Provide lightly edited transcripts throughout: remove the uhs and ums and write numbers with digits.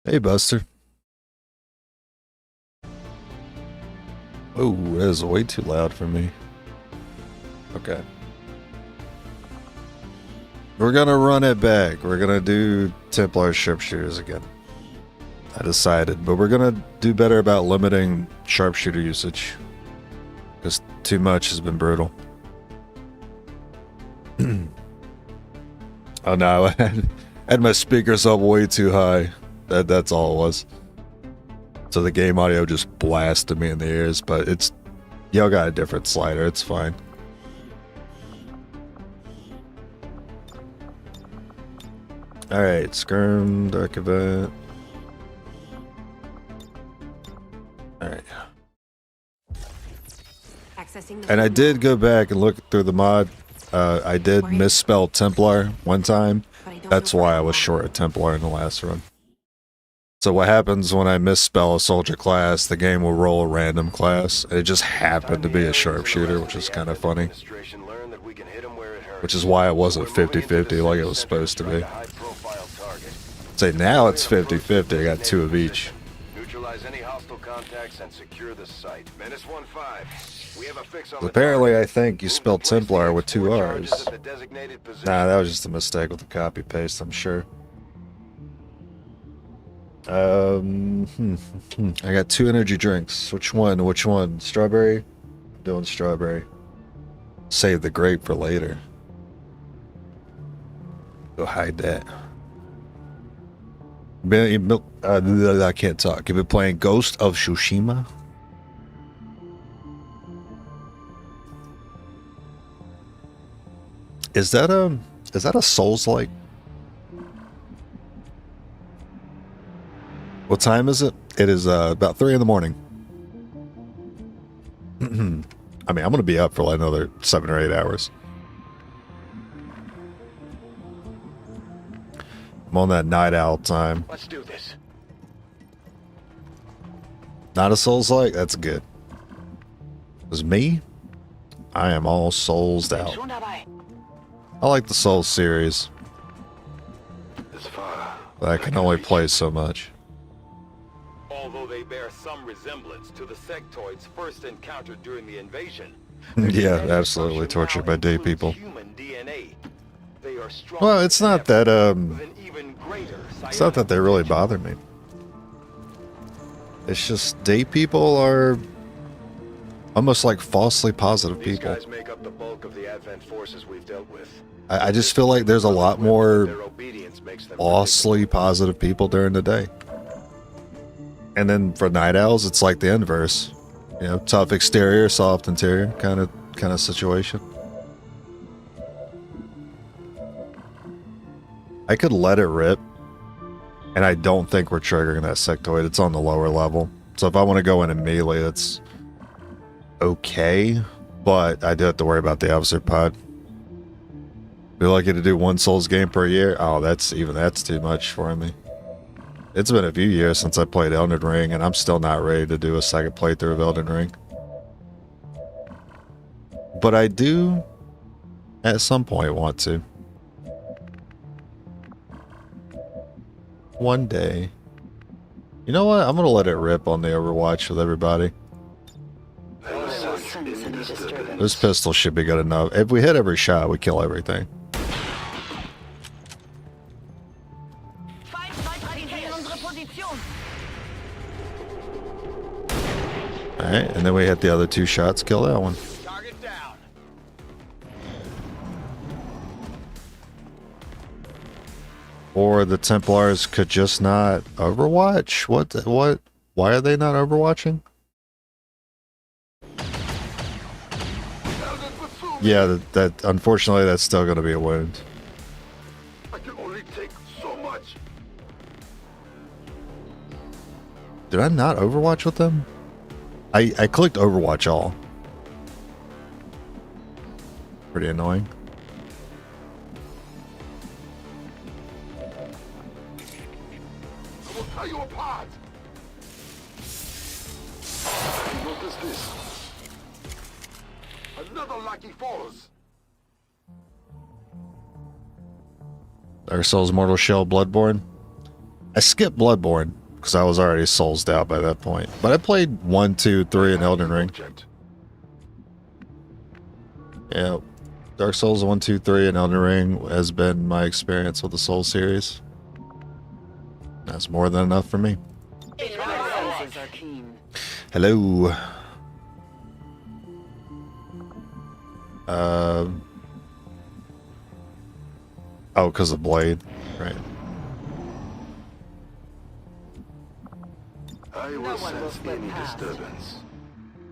Hey, Buster. Oh, that is way too loud for me. Okay. We're gonna run it back. We're gonna do Templars Sharpshooters again. I decided, but we're gonna do better about limiting sharpshooter usage. Because too much has been brutal. Oh no, I had my speakers up way too high. That's all it was. So the game audio just blasted me in the ears, but it's... Y'all got a different slider, it's fine. Alright, Skirm, Dark Event. Alright. And I did go back and look through the mod. I did misspell Templar one time. That's why I was short a Templar in the last run. So what happens when I misspell a soldier class, the game will roll a random class. And it just happened to be a sharpshooter, which is kind of funny. Which is why it wasn't 50-50 like it was supposed to be. Say now it's 50-50, I got two of each. Neutralize any hostile contacts and secure the site. Menace 1-5. We have a fix on Apparently I think you spelled Templar with two R's. Nah, that was just a mistake with the copy paste, I'm sure. I got two energy drinks. Which one? Which one? Strawberry? I'm doing strawberry. Save the grape for later. Go hide that. I can't talk. You've been playing Ghost of Tsushima? Is that a Souls-like? What time is it? It is about 3 in the morning. I mean, I'm gonna be up for like another 7 or 8 hours. I'm on that night owl time. Let's do this. Not a Souls-like? That's good. Because me? I am all Soulsed out. I like the Souls series. But I can only play so much. Although they bear some resemblance to the sectoids first encountered during the invasion. Yeah, absolutely tortured by day people. Well, it's not that it's not that they really bother me. It's just day people are almost like falsely positive people. These guys make up the bulk of the Advent forces we've dealt with. I just feel like there's a lot more falsely positive people during the day. And then for night owls, it's like the inverse. You know, tough exterior, soft interior kind of situation. I could let it rip, and I don't think we're triggering that sectoid. It's on the lower level. So if I want to go in and melee, that's okay, but I do have to worry about the officer pod. Be lucky to do one Souls game per year. Oh, that's too much for me. It's been a few years since I played Elden Ring, and I'm still not ready to do a second playthrough of Elden Ring. But I do, at some point, want to. One day. You know what? I'm gonna let it rip on the Overwatch with everybody. This pistol should be good enough. If we hit every shot, we kill everything. Alright, and then we hit the other two shots, kill that one. Target down. Or the Templars could just not Overwatch? What? Why are they not Overwatching? Yeah, that unfortunately that's still going to be a wound. I can only take so much. Did I not Overwatch with them? I clicked Overwatch all. Pretty annoying. I will tear you apart. What is this? Another lucky falls. Dark Souls, Mortal Shell, Bloodborne. I skipped Bloodborne because I was already soulsed out by that point. But I played 1, 2, 3 in Elden Ring. Yeah, Dark Souls 1, 2, 3 and Elden Ring has been my experience with the Soul series. That's more than enough for me. Hello. Oh, because of Blade, right? I will sense any disturbance.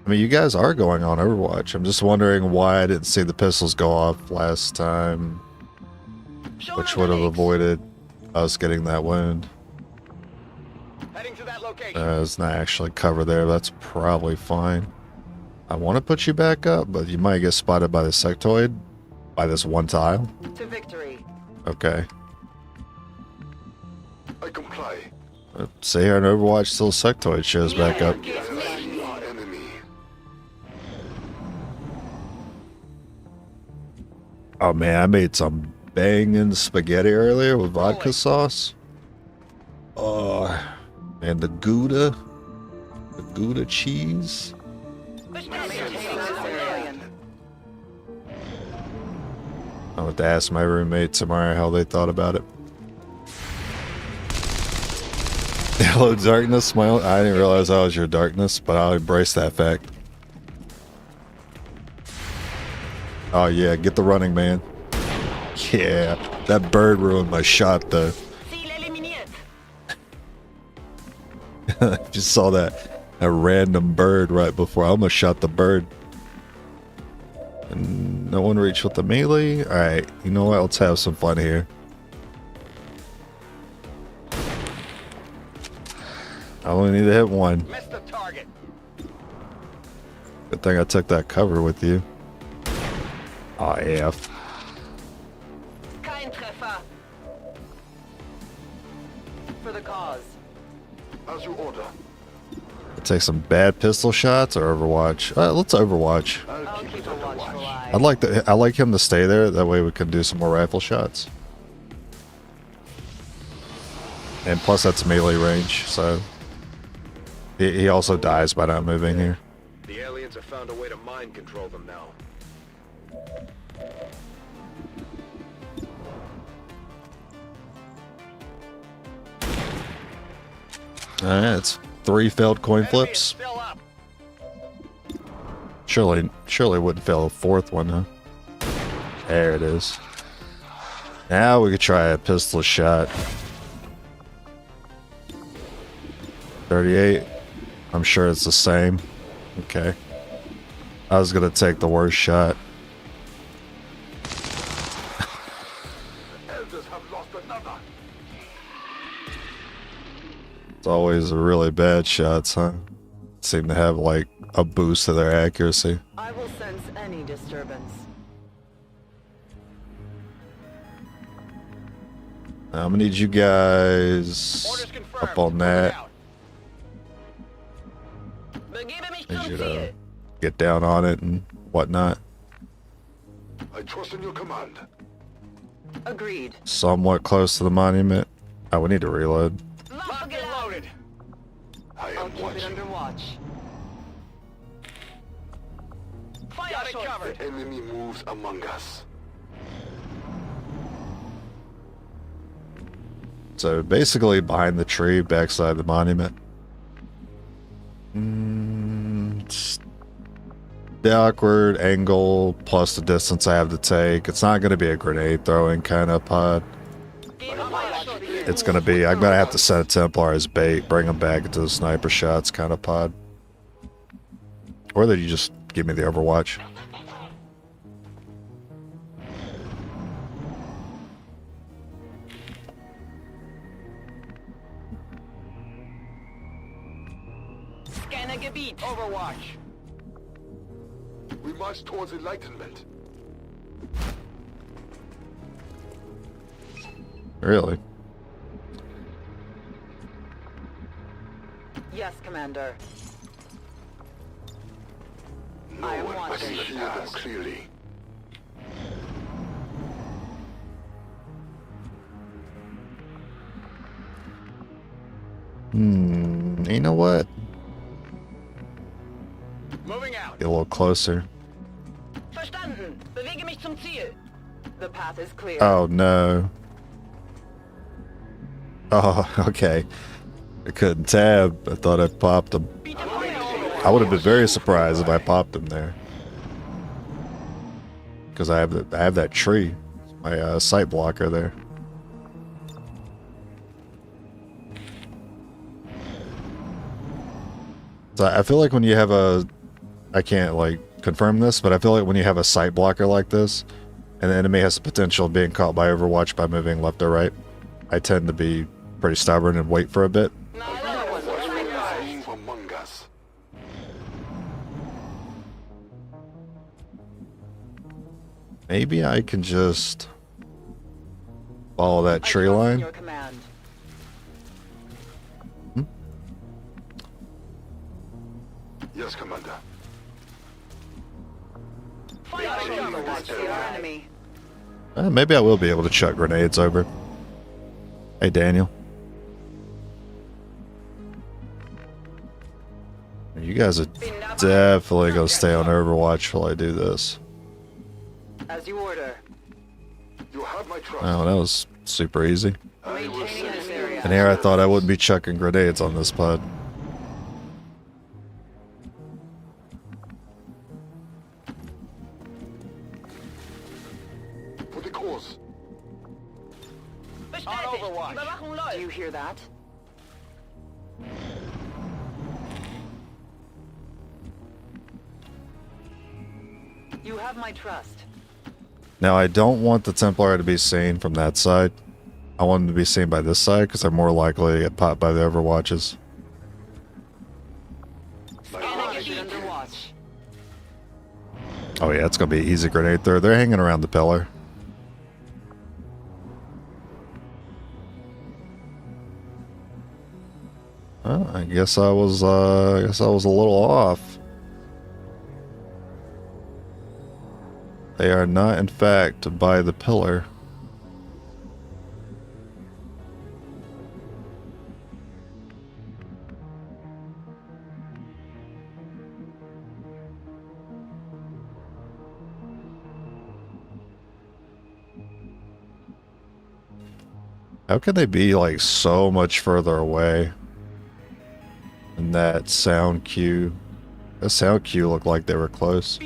I mean, you guys are going on Overwatch. I'm just wondering why I didn't see the pistols go off last time, which would have avoided us getting that wound. Heading to that location. There's not actually cover there. That's probably fine. I want to put you back up, but you might get spotted by the sectoid by this one tile. To victory. Okay. I comply. See here in Overwatch, still sectoid shows back up. Our enemy. Oh man, I made some banging spaghetti earlier with vodka sauce. Oh, and the Gouda cheese. I'll have to ask my roommate tomorrow how they thought about it. Hello, darkness. I didn't realize I was your darkness, but I'll embrace that fact. Oh yeah, get the running, man. Yeah, that bird ruined my shot, though. Just saw that a random bird right before I almost shot the bird. And no one reached with the melee. All right, you know what? Let's have some fun here. I only need to hit one. Missed the target. Good thing I took that cover with you. Oh yeah. Kein Treffer. For the cause. As you order. Take some bad pistol shots or Overwatch. Let's Overwatch. I'll keep a watchful eye. I like him to stay there. That way we can do some more rifle shots. And plus that's melee range, so he also dies by not moving here. The aliens have found a way to mind control them now. Alright, it's 3 failed coin Enemy is flips. still up. Surely wouldn't fail a 4th one, huh? There it is. Now we could try a pistol shot. 38. I'm sure it's the same. Okay. I was gonna take the worst shot. Elders have lost another. It's always the really bad shots, huh? Seem to have like a boost to their accuracy. I will sense any disturbance. I'm gonna need you guys Orders confirmed. up on Moving that. out. Need you to get down on it and whatnot. I trust in your command. Agreed. Somewhat close to the monument. Oh, we need to reload. Lock and loaded. I I'll am keep it watching. under watch. Got it covered. The enemy moves among us. So basically behind the tree, backside the monument. It's the awkward angle plus the distance I have to take. It's not going to be a grenade throwing kind of pod. It's going to be, I'm going to have to set a Templar as bait, bring them back into the sniper shots kind of pod. Or that you just give me the Overwatch. Scanner Gebiet. Overwatch. We march towards enlightenment. Really? Yes, Commander. No I am one watching. can hear them clearly. You know what? Moving out. Get a little closer. Verstanden. Bewege mich zum Ziel. The path is clear. Oh no. Oh, okay. I couldn't tab. I thought I popped him. I would have been very surprised if I popped him there. Because I have that tree. My sight blocker there. So I feel like when you have a... I can't like confirm this, but I feel like when you have a sight blocker like this, and the enemy has the potential of being caught by Overwatch by moving left or right, I tend to be pretty stubborn and wait for a bit. Among us. Maybe I can just follow that tree line. Your command. Yes, Commander. That's your enemy. Maybe I will be able to chuck grenades over. Hey, Daniel. You guys are definitely going to stay on Overwatch while I do this. As you order. You have my trust. Oh, that was super easy. Maintaining this area. And here I thought I wouldn't be chucking grenades on this pod. For the cause. Do you hear that? You have my trust. Now, I don't want the Templar to be seen from that side. I want them to be seen by this side because I'm more likely to get popped by the Overwatches. Under watch. Oh yeah, it's going to be an easy grenade throw. They're hanging around the pillar. Oh, I guess I was a little off. They are not, in fact, by the pillar. How can they be like so much further away? And that sound cue. The sound cue looked like they were close.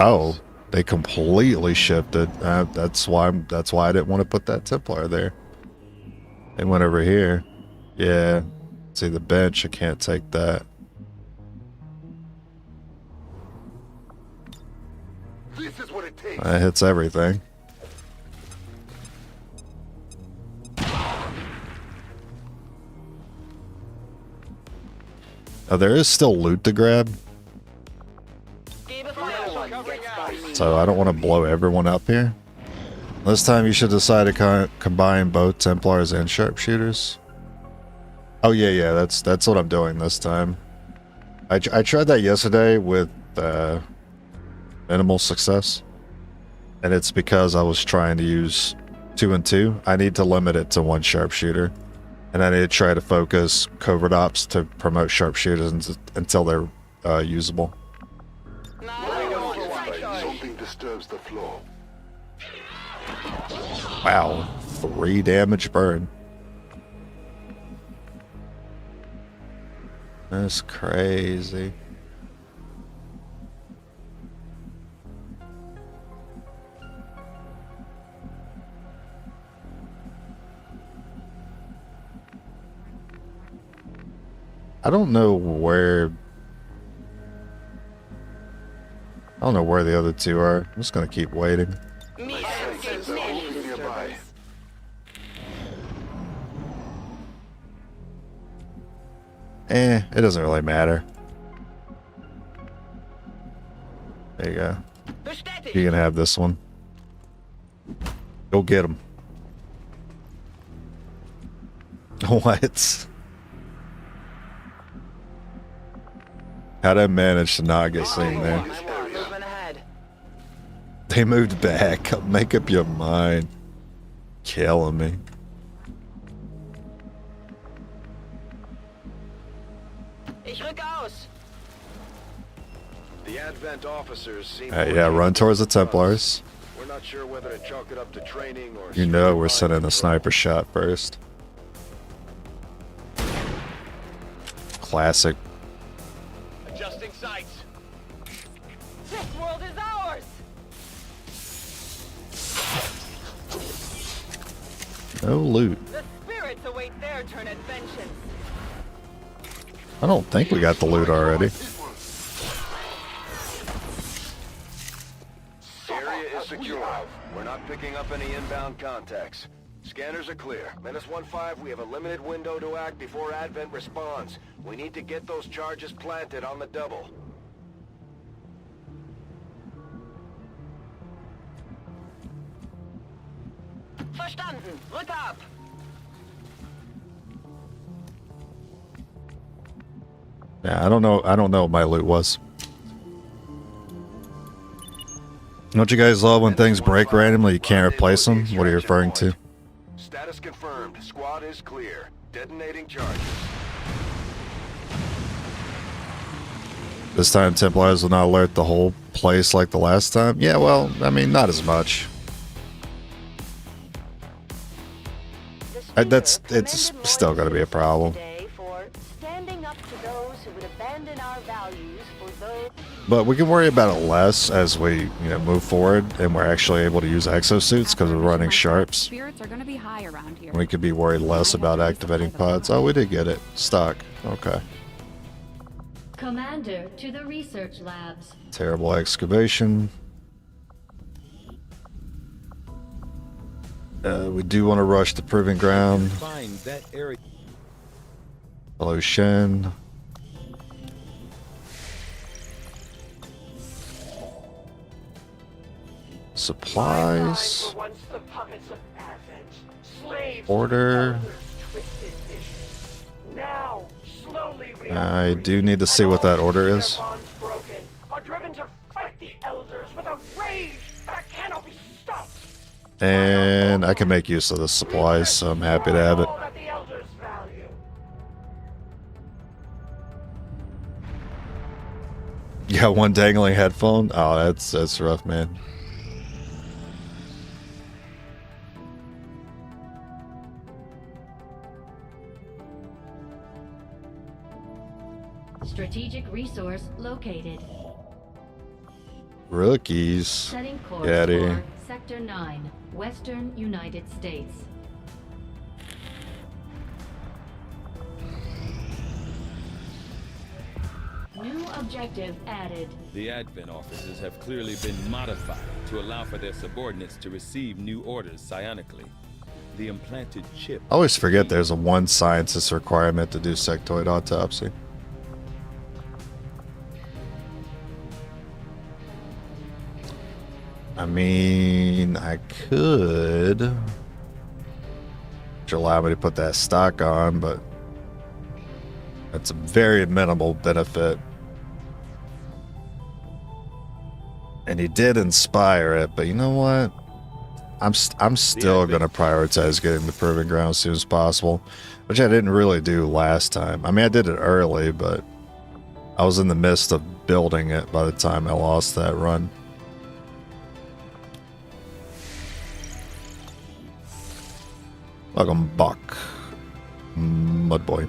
Oh, they completely shifted. That's why I didn't want to put that Templar there. They went over here. Yeah. See the bench, I can't take that. This is what it takes. That hits everything. Oh, there is still loot to grab, so I don't want to blow everyone up here. This time you should decide to combine both Templars and Sharpshooters. Oh yeah, that's what I'm doing this time. I tried that yesterday with minimal success, and it's because I was trying to use 2 and 2. I need to limit it to 1 Sharpshooter. And I need to try to focus covert ops to promote sharpshooters until they're usable. Something disturbs the floor. Wow, 3 damage burn. That's crazy. I don't know where the other 2 are. I'm just gonna keep waiting. Nearby. It doesn't really matter. There you go. You can have this one. Go get him. What? How'd I manage to not get seen there? Movement ahead. They moved back. Make up your mind. Killing me. los? The Advent officers seem Yeah, run towards the Templars. We're not sure whether to chalk it up to training or You know we're sending a sniper shot first. Classic. Adjusting sights. This world is ours! No loot. The spirits await their turn at vengeance. I don't think we got the loot already. Area is secure. We're not picking up any inbound contacts. Scanners are clear. -15, we have a limited window to act before Advent responds. We need to get those charges planted on the double. Verstanden. Rück ab. Yeah, I don't know what my loot was. Don't you guys love when things break randomly, you can't replace them? What are you referring to? Status confirmed. Squad is clear. Detonating charges. This time Templars will not alert the whole place like the last time? Yeah, well, I mean, not as much. It's still going to be a problem. For standing up to those who would abandon our values for those. But we can worry about it less as we, move forward and we're actually able to use exosuits because we're running sharps. Spirits are going to be high around here. We could be worried less about activating pods. Oh, we did get it. Stock. Okay. Commander to the research labs. Terrible excavation. We do want to rush the proving ground. Find that area. Hello, Shen. Supplies. Order. I do need to see what that order is. And I can make use of the supplies, so I'm happy to have it. You got one dangling headphone? Oh, that's rough, man. Strategic resource located. Rookies. Setting course Get outta here. for Sector 9, Western United States. New objective added. The Advent officers have clearly been modified to allow for their subordinates to receive new orders psionically. The implanted chip... I always forget there's a one scientist requirement to do sectoid autopsy. I mean, I could... which allow me to put that stock on, but... that's a very minimal benefit. And he did inspire it, but you know what? I'm still going to prioritize getting the proving ground as soon as possible, which I didn't really do last time. I mean, I did it early, but I was in the midst of building it by the time I lost that run. Welcome back, Mudboy.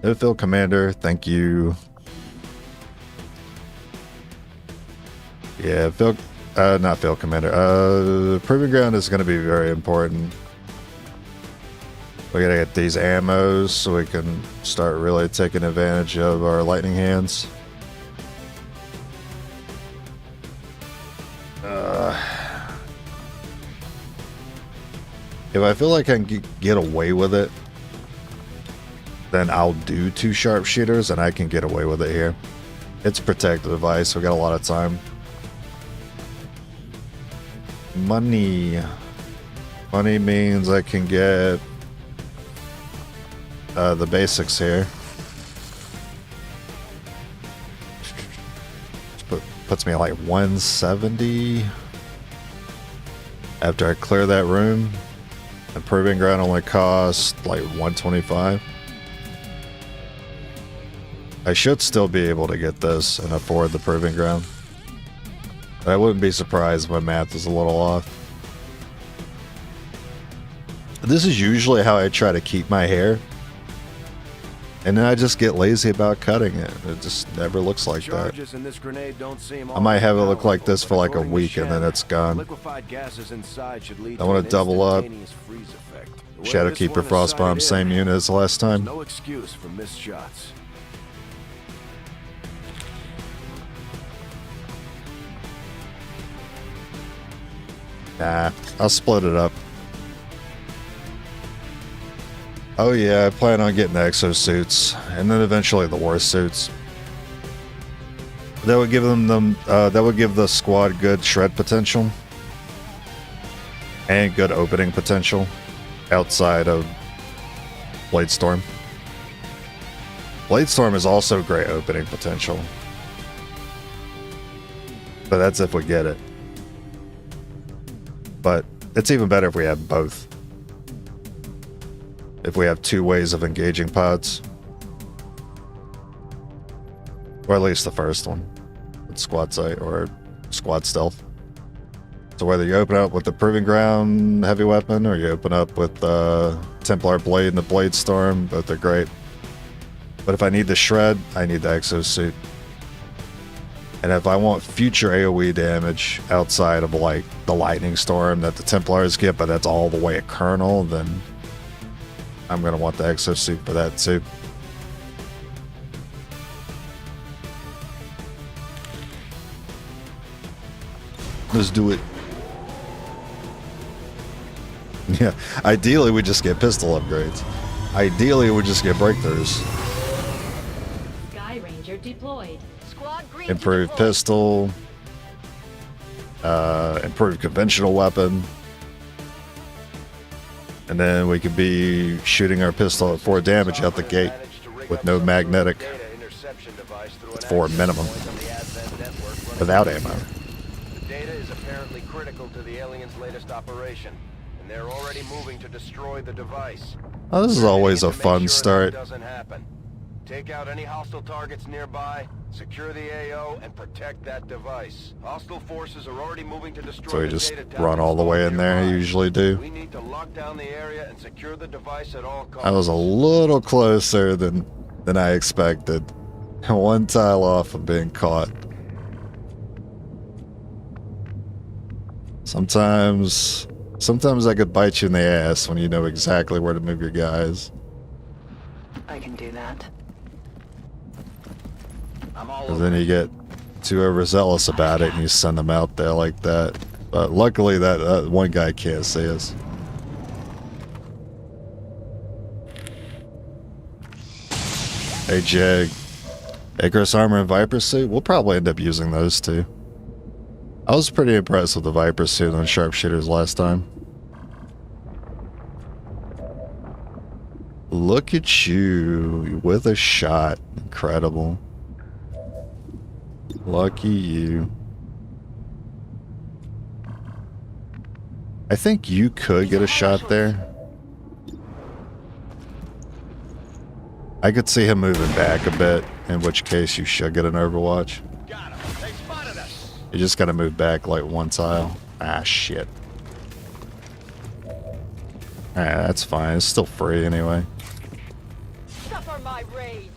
Phil Commander, thank you. Yeah, Phil, not Phil Commander. Proving ground is going to be very important. We gotta get these ammos so we can start really taking advantage of our lightning hands. If I feel like I can get away with it, then I'll do 2 sharpshooters and I can get away with it here. It's a protective device, so we got a lot of time. Money. Money means I can get the basics here. Puts me at like 170 after I clear that room. The proving ground only costs like 125. I should still be able to get this and afford the proving ground. I wouldn't be surprised if my math is a little off. This is usually how I try to keep my hair. And then I just get lazy about cutting it. It just never looks like that. Charges in this grenade don't seem I might have it look like powerful, this for like a according to week and then Shannon, it's gone. liquefied gases inside should lead I to want an to double up. instantaneous freeze effect. The way this Shadowkeeper one is Frostbomb, sighted same in, unit as the last there's time. no excuse for missed shots. Nah, I'll split it up. Oh yeah, I plan on getting the exosuits, and then eventually the war suits. That would give that would give the squad good shred potential and good opening potential outside of Bladestorm. Bladestorm is also great opening potential, but that's if we get it. But it's even better if we have both. If we have two ways of engaging pods. Or at least the first one. With squad sight or squad stealth. So whether you open up with the Proving Ground heavy weapon or you open up with the Templar Blade and the Blade Storm, both are great. But if I need the shred, I need the exosuit. And if I want future AoE damage outside of like the Lightning Storm that the Templars get, but that's all the way at Colonel, then I'm going to want the exosuit for that too. Let's do it. Yeah, ideally we just get pistol upgrades. Ideally we just get breakthroughs. Sky Ranger deployed. Squad green. Improved pistol. Improved conventional weapon. And then we could be shooting our pistol at 4 damage out the gate with no magnetic. With 4 minimum. Without ammo. The data is apparently critical to the aliens' latest operation, and they're already moving to destroy the device. Oh, this is always a fun start. Doesn't happen. Take out any hostile targets nearby, secure the AO, and protect that device. Hostile forces are already moving to destroy So we the just data tower run all the way in there, I nearby. usually do. We need to lock down the area and secure the device at all costs. I was a little closer than I expected. One tile off of being caught. Sometimes I could bite you in the ass when you know exactly where to move your guys. I can do that. I'm all Because then you get too overzealous about it and you send them out there like that. But luckily that one guy can't see us. Hey Jag. Icarus armor and Viper suit? We'll probably end up using those too. I was pretty impressed with the Viper suit on Sharpshooters last time. Look at you with a shot. Incredible. Lucky you. I think you could get a shot there. I could see him moving back a bit, in which case you should get an Overwatch. Got him. They spotted us. You just gotta move back like one tile. Ah, shit. Alright, that's fine. It's still free anyway. Suffer my rage.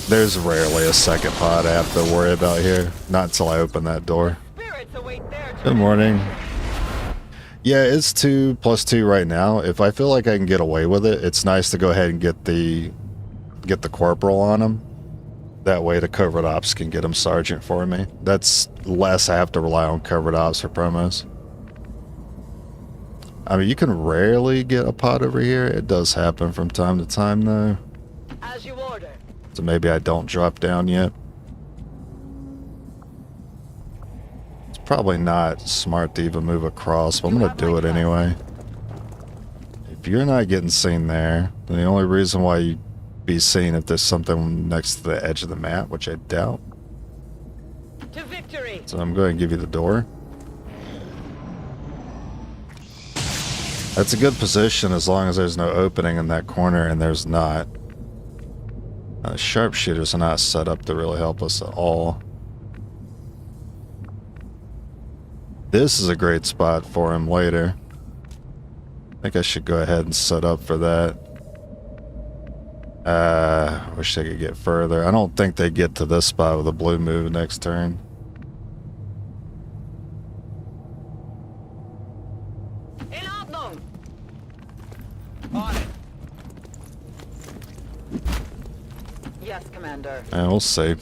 There's rarely a second pod I have to worry about here. Not until I open that door. Spirits await their Good morning. Yeah, it's 2+2 right now. If I feel like I can get away with it, it's nice to go ahead and get the corporal on him. That way the covert ops can get him sergeant for me. That's less I have to rely on covert ops for promos. I mean, you can rarely get a pod over here. It does happen from time to time though. As you order. So maybe I don't drop down yet. It's probably not smart to even move across, but I'm going to do it anyway. If you're not getting seen there, then the only reason why you'd be seen if there's something next to the edge of the map, which I doubt. To victory. So I'm going to give you the door. That's a good position as long as there's no opening in that corner, and there's not. Sharpshooters are not set up to really help us at all. This is a great spot for him later. I think I should go ahead and set up for that. Wish they could get further. I don't think they get to this spot with a blue move next turn. In Ordnung! On it. Yes, Commander. Yeah, we'll see.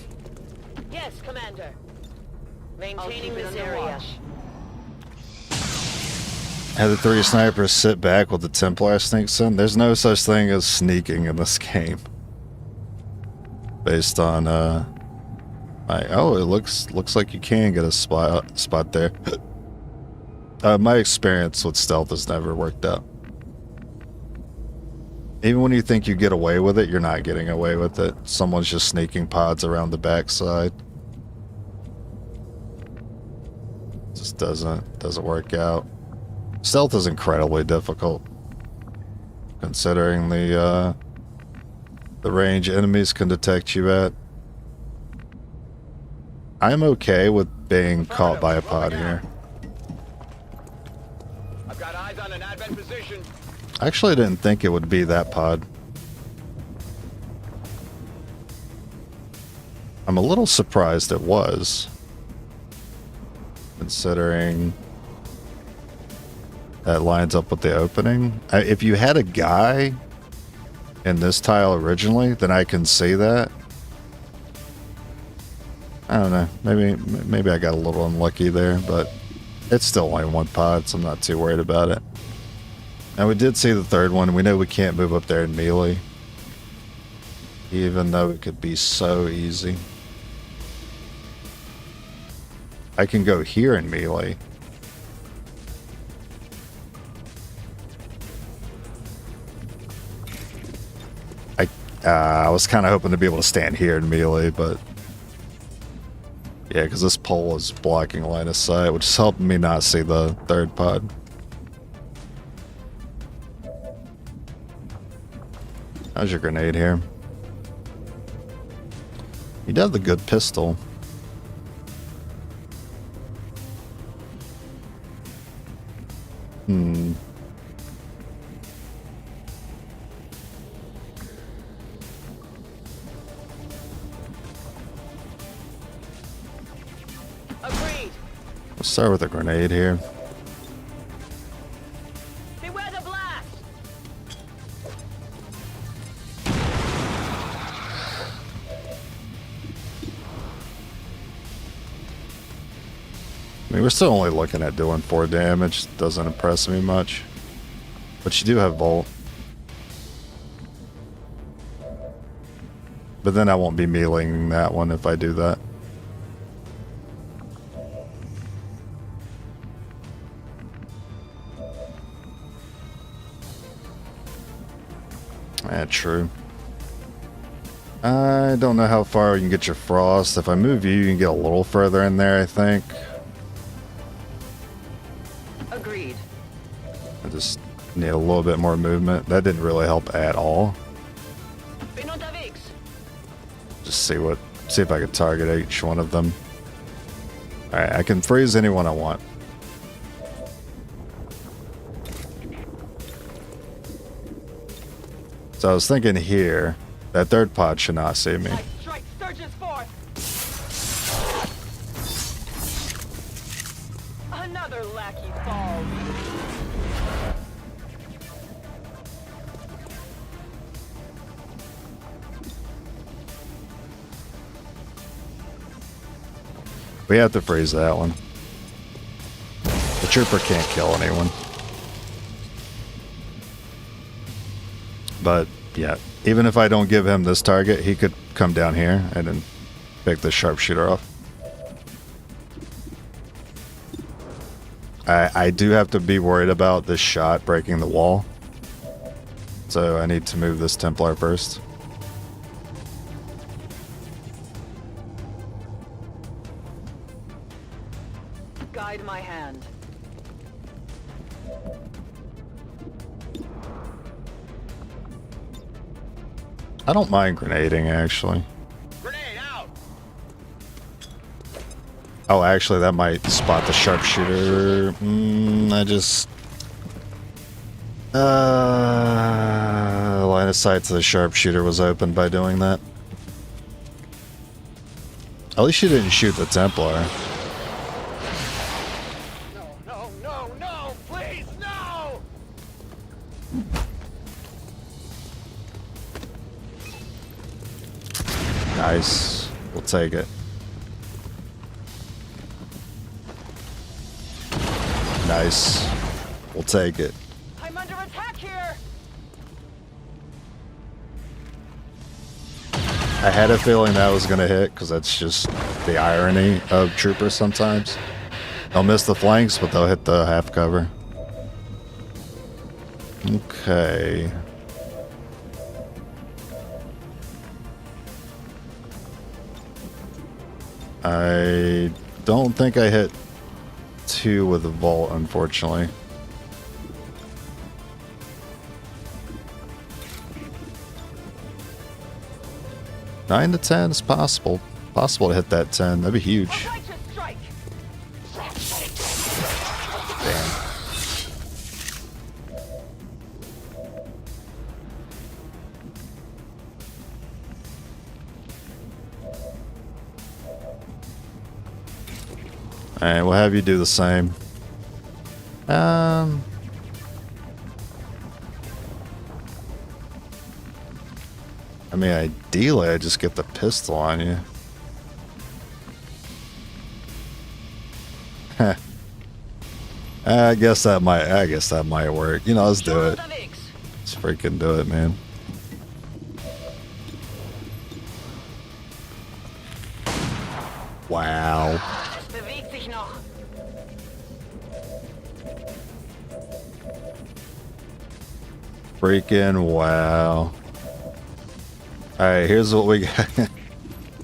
Yes, Commander. Maintaining this area. Had the 3 snipers sit back with the Templar sneaks in. There's no such thing as sneaking in this game. Based on oh, it looks like you can get a spot there. My experience with stealth has never worked out. Even when you think you get away with it, you're not getting away with it. Someone's just sneaking pods around the backside. Just doesn't work out. Stealth is incredibly difficult, considering the range enemies can detect you at. I'm okay with being caught by a pod here. I've got eyes on an advent position. I actually didn't think it would be that pod. I'm a little surprised it was, considering that lines up with the opening. If you had a guy in this tile originally, then I can see that. I don't know. Maybe I got a little unlucky there, but it's still only 1 pod, so I'm not too worried about it. And we did see the 3rd one. We know we can't move up there in melee, even though it could be so easy. I can go here in melee. I was kind of hoping to be able to stand here in melee, but yeah, because this pole is blocking line of sight, which is helping me not see the 3rd pod. How's your grenade here? You do have the good pistol. Agreed. Let's start with a grenade here. Beware the blast! I mean, we're still only looking at doing 4 damage. Doesn't impress me much. But you do have Volt. But then I won't be meleeing that one if I do that. True. I don't know how far you can get your frost. If I move you, you can get a little further in there, I think. Agreed. I just need a little bit more movement. That didn't really help at all. Bin unterwegs. Just see if I could target each one of them. Alright, I can freeze anyone I want. So I was thinking here, that 3rd pod should not see me. Strike surges forth. Another lackey falls. We have to freeze that one. The trooper can't kill anyone. But yeah, even if I don't give him this target, he could come down here and then pick the sharpshooter off. I do have to be worried about this shot breaking the wall. So I need to move this Templar first. Guide my hand. I don't mind grenading, actually. Grenade out! Oh, actually, that might spot the sharpshooter. I just... line of sight to the sharpshooter was open by doing that. At least you didn't shoot the Templar. No, please, no! Nice. We'll take it. Nice. We'll take it. I'm under attack here. I had a feeling that was going to hit, because that's just the irony of troopers sometimes. They'll miss the flanks, but they'll hit the half cover. Okay. I don't think I hit 2 with the vault, unfortunately. Nine to 10 is possible. Possible to hit that 10. That'd be huge. Righteous strike. Damn. Alright, we'll have you do the same. I mean, ideally, I just get the pistol on you. Heh. I guess that might work. You know, let's do it. Let's freaking do it, man. Wow. Es bewegt sich noch. Freaking wow. Alright, here's what we got.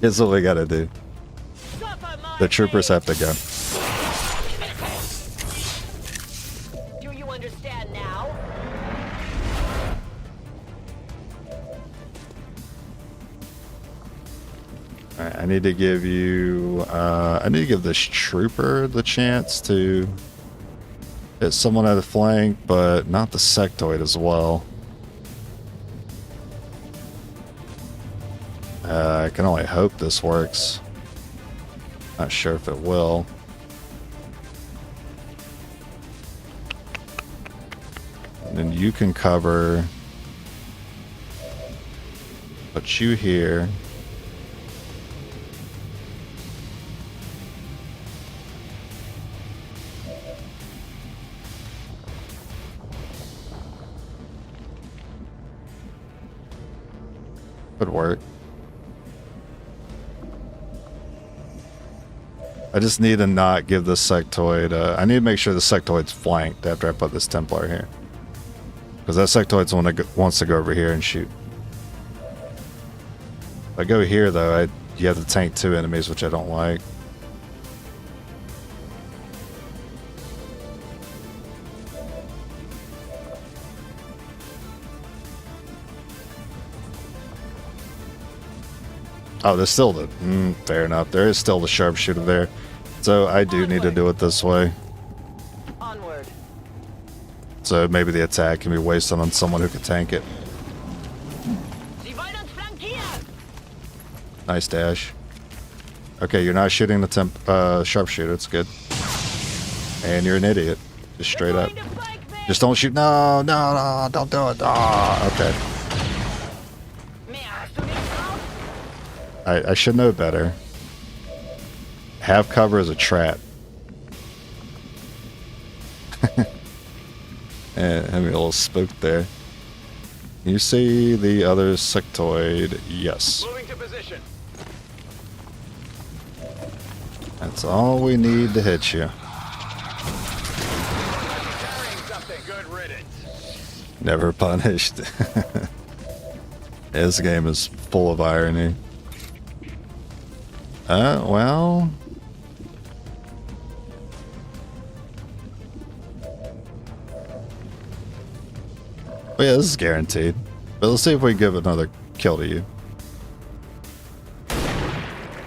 Here's what we gotta do. The troopers have to go. Do you understand now? Alright, I need to give you I need to give this trooper the chance to hit someone at the flank, but not the sectoid as well. I can only hope this works. Not sure if it will. And then you can cover. Put you here. Could work. I just need to not give this sectoid... I need to make sure the sectoid's flanked after I put this Templar here. Because that sectoid's one that wants to go over here and shoot. If I go here, though, you have to tank 2 enemies, which I don't like. Oh, there's still the... fair enough. There is still the sharpshooter there. So I do need to do it this way. Onward. So maybe the attack can be wasted on someone who can tank it. Sie wollen uns flankieren. Nice dash. Okay, you're not shooting the sharpshooter. It's good. And you're an idiot. Just straight up. Going to flank me. Just don't shoot. No, no, no, don't do it. Oh, okay. Mehr hast du nicht drauf? I should know better. Have cover is a trap. And having a little spook there. You see the other sectoid? Yes. Moving to position. That's all we need to hit you. Carrying something. Good riddance. Never punished. This game is full of irony. Well... Oh yeah, this is guaranteed. But let's see if we give another kill to you.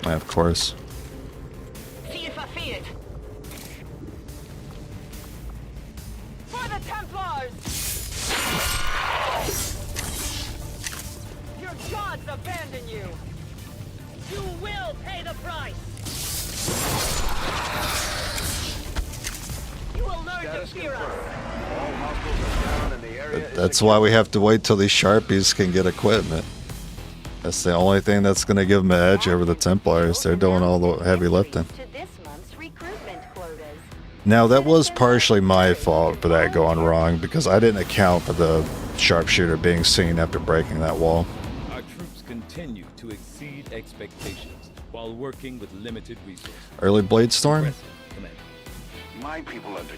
Of course. Ziel verfehlt. For the Templars! Your gods abandon you! You will pay the price! You will learn to fear us! All hostiles are down and the area is That's why we have to wait till these Sharpies can get equipment. That's the only thing that's going to give them an edge over the Templars. They're doing all the heavy lifting. To this month's recruitment quotas. Now, that was partially my fault for that going wrong, because I didn't account for the sharpshooter being seen after breaking that wall. Our troops continue to exceed expectations while working with limited resources. Early Blade Storm? Impressive, Commander. my people under.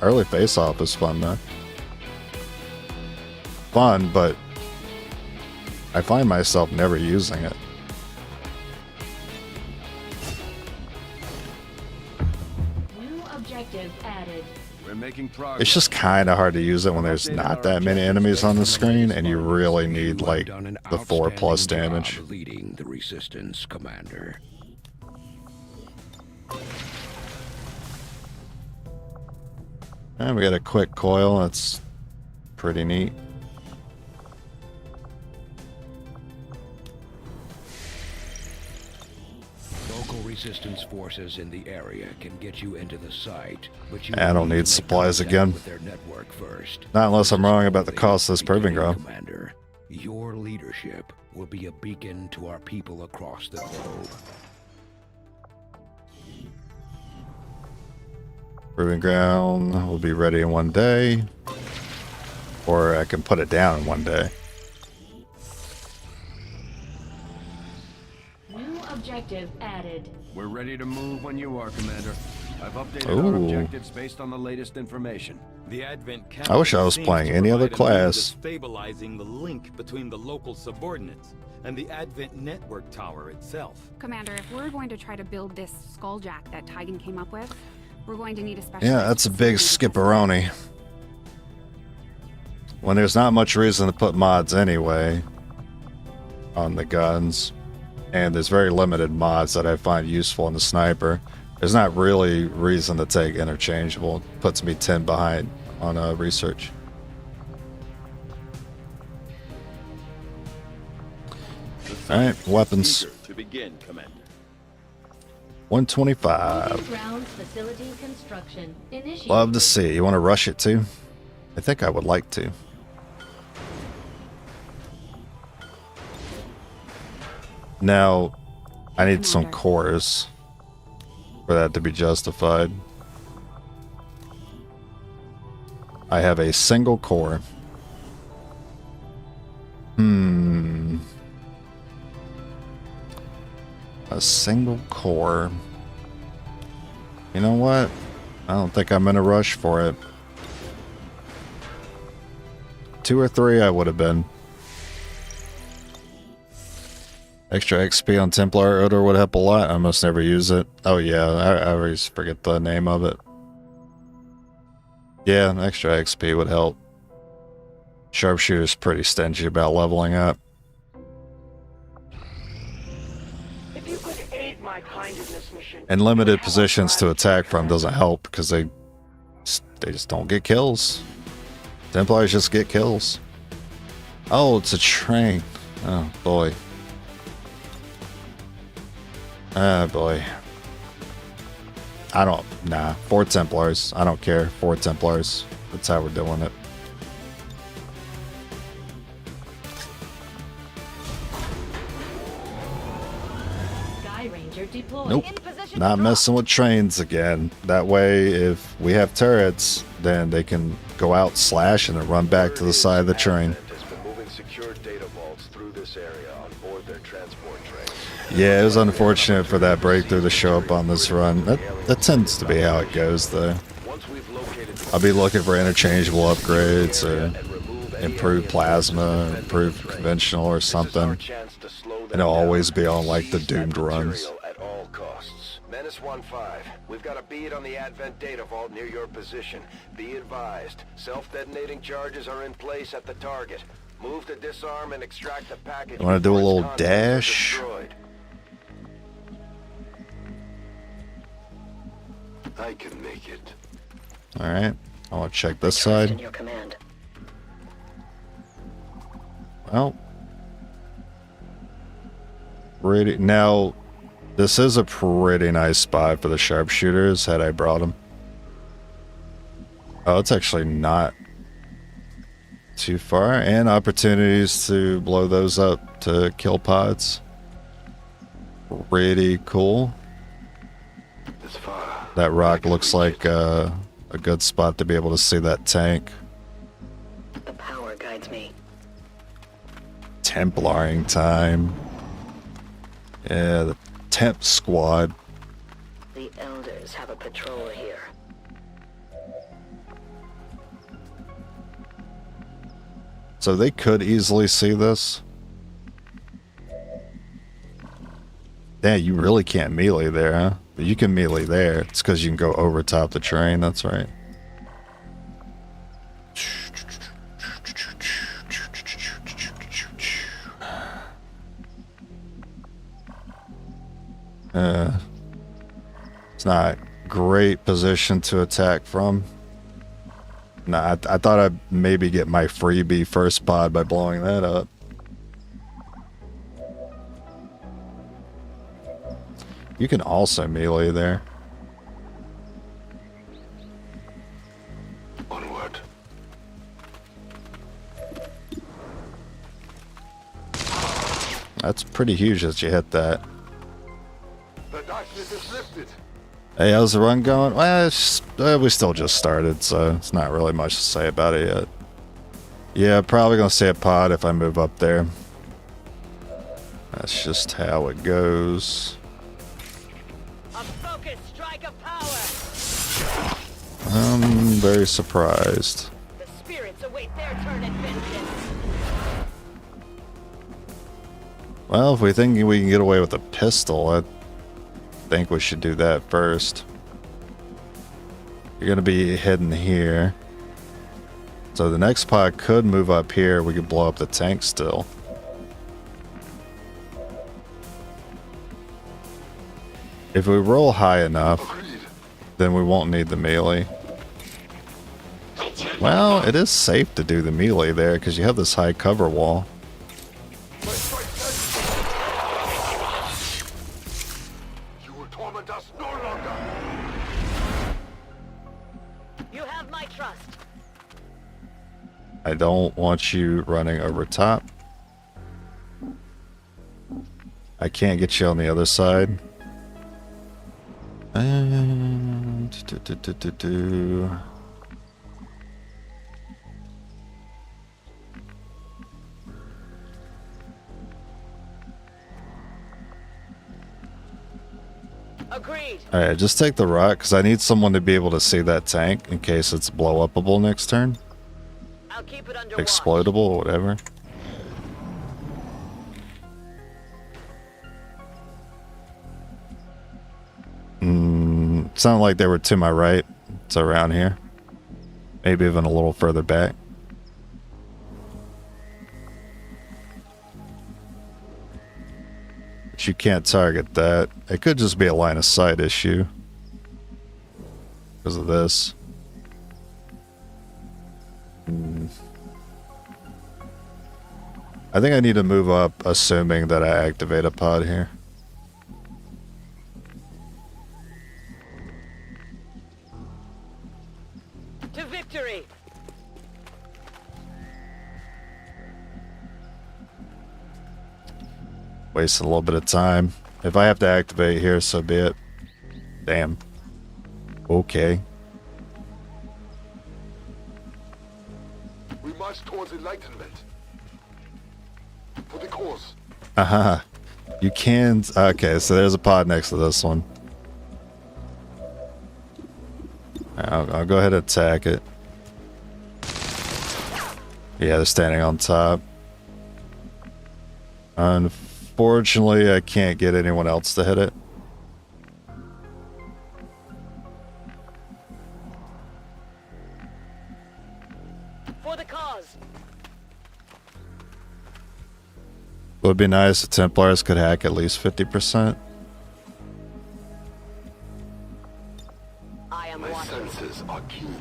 Early face-off is fun, though. Fun, but I find myself never using it. New objective added. We're making progress. It's just kind of hard to use it when there's not that many enemies on the screen, and you really need, like, the 4+ damage. Leading the resistance, Commander. And we got a quick coil. That's pretty neat. Local resistance forces in the area can get you into the site, but you I don't need need to supplies contact again. with their network first. Not unless I'm wrong about the cost of this proving ground. Commander, your leadership will be a beacon to our people across the globe. Proving ground will be ready in 1 day. Or I can put it down in 1 day. New objective added. We're ready to move when you are, Commander. I've updated our Ooh. objectives based on the latest information. The Advent I wish I was seems playing to any other provide a means of class. stabilizing the link between the local subordinates and the Advent network tower itself. Commander, if we're going to try to build this skulljack that Tigan came up with, we're going to need a special. Yeah, that's a big skipperoni. When there's not much reason to put mods anyway on the guns, and there's very limited mods that I find useful in the sniper, there's not really reason to take interchangeable. It puts me 10 behind on research. Alright, weapons. Eager to begin, Commander. 125. Ground facility construction initiated. Love to see. You want to rush it too? I think I would like to. Now, I need some cores for that to be justified. I have a single core. A single core. You know what? I don't think I'm in a rush for it. 2 or 3 I would have been. Extra XP on Templar Odor would help a lot. I must never use it. Oh yeah, I always forget the name of it. Yeah, extra XP would help. Sharpshooter's pretty stingy about leveling up. If you could aid my kind in this mission. And limited positions to attack from doesn't help because they just don't get kills. Templars just get kills. Oh, it's a train. Oh boy. Ah boy. Nah, 4 Templars. I don't care. 4 Templars. That's how we're doing it. Sky Ranger deployed. Nope. Not messing with trains again. That way, if we have turrets, then they can go out, slash, and then run back to the side of the train. Advent has been moving secure data vaults through this area on board their transport trains. Yeah, it was unfortunate for that breakthrough to show up on this run. That tends to be how it goes, though. Once we've located the I'll be looking for interchangeable upgrades or and remove any improved alien plasma, presence improved within the train. conventional or This is our something. chance to slow them And it'll down always be on, like, the and seize that doomed runs. material at all costs. Menace 1-5, we've got a bead on the Advent data vault near your position. Be advised, self-detonating charges are in place at the target. Move to disarm and extract the package. You want to do a before its little contents are dash? destroyed. I can make it. All right. I want to check this Trust in side. your command. Well, pretty. Now, this is a pretty nice spot for the sharpshooters. Had I brought them. Oh, it's actually not too far, and opportunities to blow those up to kill pods. Pretty cool. It's far. That rock looks like a good spot to be able to see that tank. The power guides me. Templaring time. Yeah, the temp squad. The elders have a patrol here. So they could easily see this. Yeah, you really can't melee there, huh? But you can melee there. It's because you can go over top the train, that's right. It's not a great position to attack from. Nah, I thought I'd maybe get my freebie first pod by blowing that up. You can also melee there. Onward. That's pretty huge that you hit that. The darkness is lifted. Hey, how's the run going? Well, we still just started, so it's not really much to say about it yet. Yeah, probably gonna stay a pod if I move up there. That's just how it goes. A focused strike of power. I'm very surprised. The spirits await their turn at vengeance. Well, if we think we can get away with a pistol, I think we should do that first. You're gonna be hidden here. So the next pod could move up here. We could blow up the tank still. If we roll high enough, then we won't need the melee. Well, it is safe to do the melee there because you have this high cover wall. You will torment us no longer. You have my trust. I don't want you running over top. I can't get you on the other side. Agreed. Alright, just take the rock, because I need someone to be able to see that tank in case it's blow-upable next turn. I'll keep it under watch. Explodable or whatever. Sounded like they were to my right. It's around here. Maybe even a little further back. But you can't target that. It could just be a line of sight issue. Because of this. I think I need to move up, assuming that I activate a pod here. To victory. Wasting a little bit of time. If I have to activate here, so be it. Damn. Okay. We march towards enlightenment. For the cause. Uh-huh. You can... Okay, so there's a pod next to this one. I'll go ahead and attack it. Yeah, they're standing on top. Unfortunately, I can't get anyone else to hit it. For the cause. Would be nice if Templars could hack at least 50%. I am watching. Senses are keen.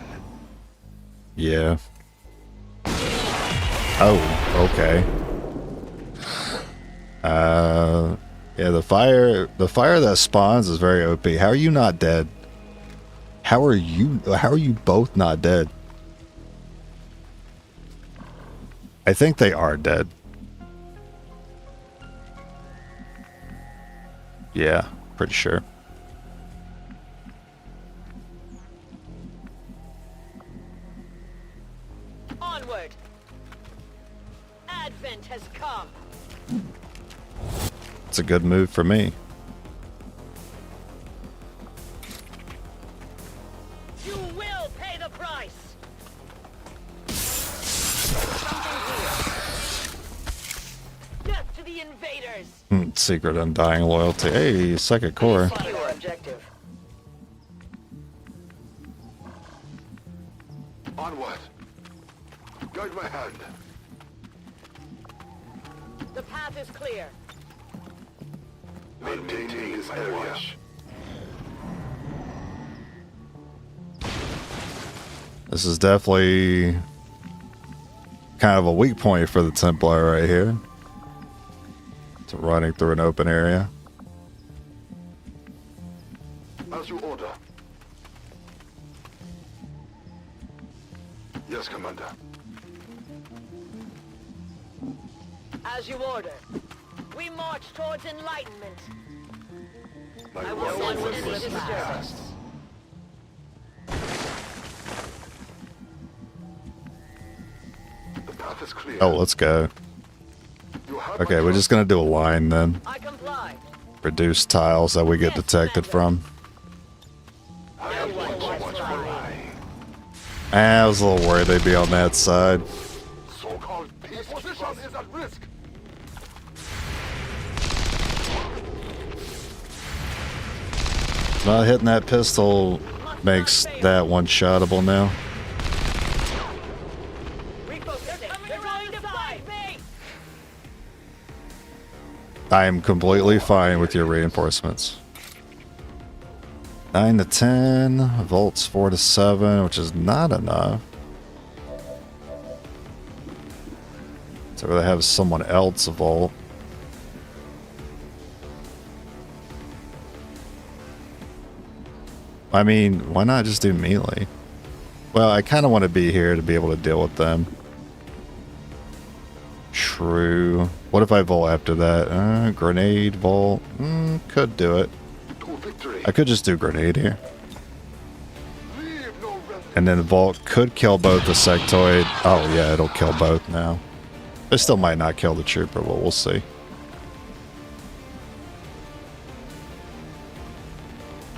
Yeah. Oh, okay. Yeah, the fire that spawns is very OP. How are you not dead? How are you both not dead? I think they are dead. Yeah, pretty sure. Onward. Advent has come. It's a good move for me. You will pay the price. Something here. Death to the invaders. Secret undying loyalty. Hey, second core. Secure objective. Onward. Guide my hand. The path is clear. Maintaining this area. This is definitely kind of a weak point for the Templar right here. It's running through an open area. As you order. Yes, Commander. As you order. We march towards enlightenment. My I will will send was this disturbance. The path is clear. Oh, let's go. You have Okay, my we're just gonna do a line then. I comply. Reduce tiles that we get detected from. I have one watch watch for line. I was a little worried they'd be on that side. So-called peace position is at risk. Not hitting that pistol makes that one-shottable now. Refocusing. They're trying to fight me. I am completely fine with your reinforcements. 9 to 10, volts 4 to 7, which is not enough. So they have someone else vault. I mean, why not just do melee? Well, I kind of want to be here to be able to deal with them. True. What if I vault after that? Grenade, vault. Could do it. To victory. I could just do grenade here. Leave no remnant. And then the vault could kill both the sectoid. Oh yeah, it'll kill both now. It still might not kill the trooper, but we'll see.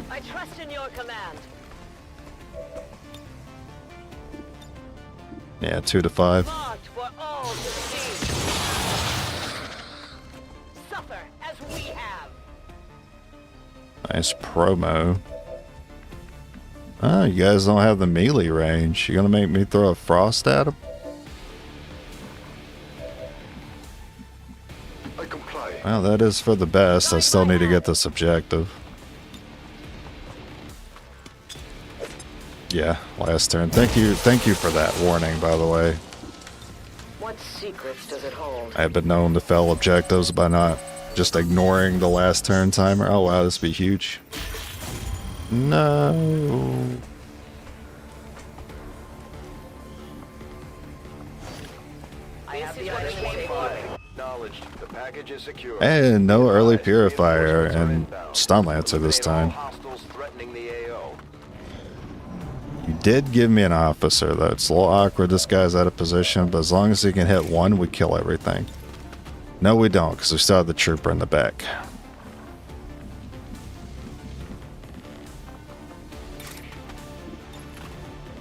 I trust in your command. Yeah, 2 to 5. March for all to see. Suffer as we have. Nice promo. Oh, you guys don't have the melee range. You gonna make me throw a frost at him? I comply. Well, that is for the best. I still need to get this objective. Yeah, last turn. Thank you for that warning, by the way. What secrets does it hold? I have been known to fail objectives by not just ignoring the last turn timer. Oh wow, this would be huge. No. I have the items. Acknowledged. The package is secure. And no early purifier and stun lancer this time. Hostiles threatening the AO. You did give me an officer though. It's a little awkward. This guy's out of position, but as long as he can hit one, we kill everything. No, we don't, because we still have the trooper in the back.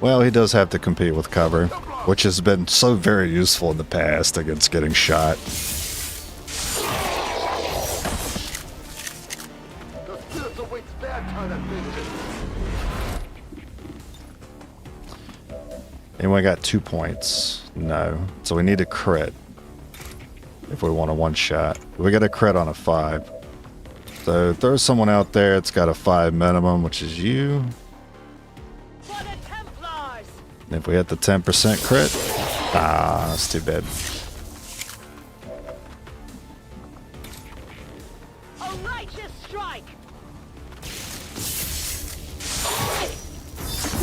Well, he does have to compete with cover, which has been so very useful in the past against getting shot. The spirits awaits their turn at vengeance. Anyone got 2 points? No. So we need a crit. if we want a one-shot. We got a crit on a 5. So throw someone out there. It's got a 5 minimum, which is you. For the Templars! And if we hit the 10% crit, that's too bad. A righteous strike!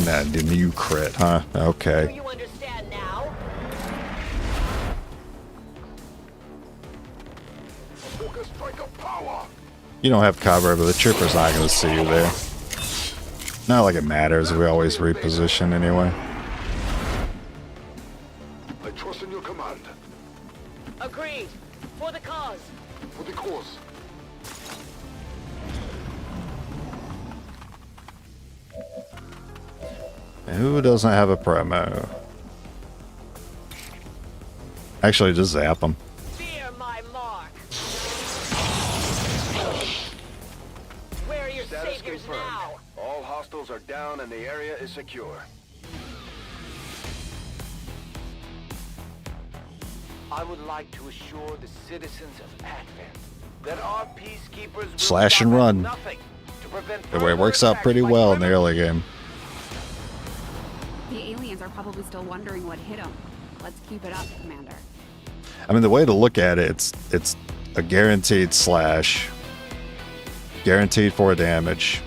Nah, didn't you crit, huh? Do Okay. you understand now? Focus strike of power. You don't have cover, but the trooper's not going to see you there. Not like it matters. We always reposition anyway. I trust in your command. Agreed. For the cause. For the cause. Who doesn't have a promo? Actually, just zap them. Fear my mark. Where are your Status saviors confirmed. now? All hostiles are down and the area is secure. I would like to assure the citizens of Advent that our peacekeepers will Slash and stop at run. nothing to prevent It further works out attacks pretty by well in the criminals. early game. The aliens are probably still wondering what hit them. Let's keep it up, Commander. I mean, the way to look at it, it's a guaranteed slash, guaranteed 4 damage,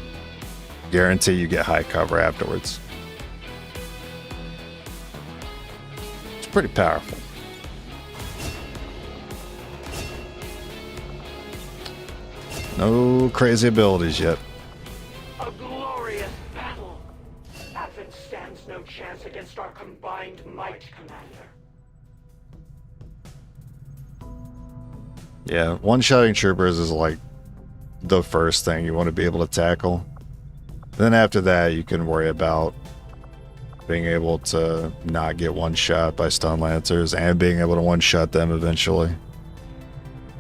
guarantee you get high cover afterwards. It's pretty powerful. No crazy abilities yet. A glorious battle. Advent stands no chance against our combined might, Commander. Yeah, one-shotting troopers is like the first thing you want to be able to tackle. Then after that, you can worry about being able to not get one-shot by stun lancers and being able to one-shot them eventually.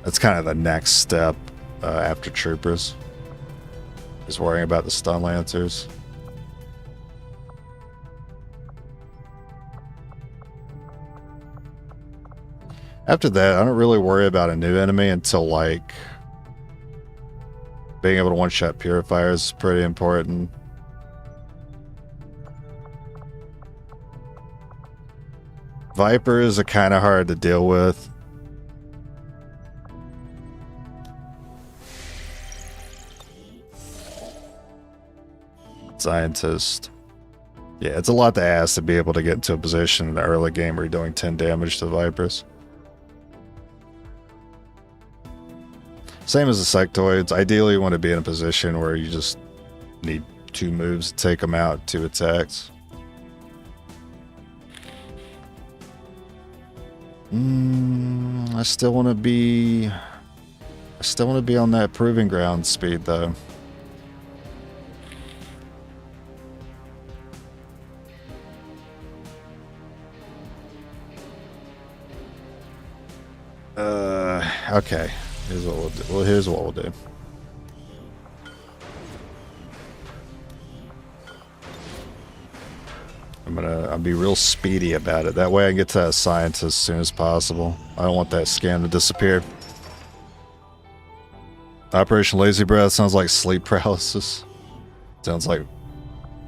That's kind of the next step after troopers, is worrying about the stun lancers. After that, I don't really worry about a new enemy until like being able to one-shot purifiers is pretty important. Vipers are kind of hard to deal with. Scientist. Yeah, it's a lot to ask to be able to get into a position in the early game where you're doing 10 damage to Vipers. Same as the sectoids. Ideally, you want to be in a position where you just need 2 moves to take them out, 2 attacks. I still want to be on that proving ground speed though. Okay. Here's what we'll do. Well, here's what we'll do. I'll be real speedy about it. That way I can get to that scientist as soon as possible. I don't want that scan to disappear. Operation Lazy Breath sounds like sleep paralysis. Sounds like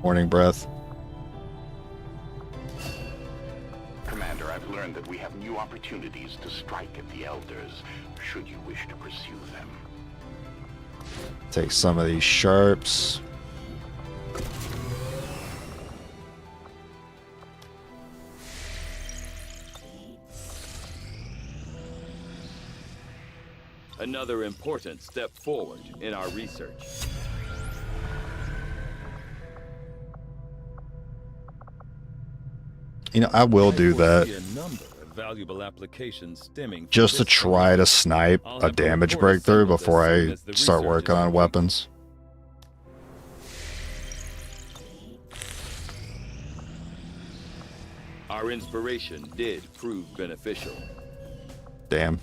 morning breath. Commander, I've learned that we have new opportunities to strike at the Elders, should you wish to pursue them. Take some of these sharps. Another important step forward in our research. You know, I will do that A number of valuable applications stemming from just to this try to snipe I'll a have a damage report breakthrough assembled before as soon I as the start research working is on complete. weapons. Our inspiration did prove beneficial. Damn.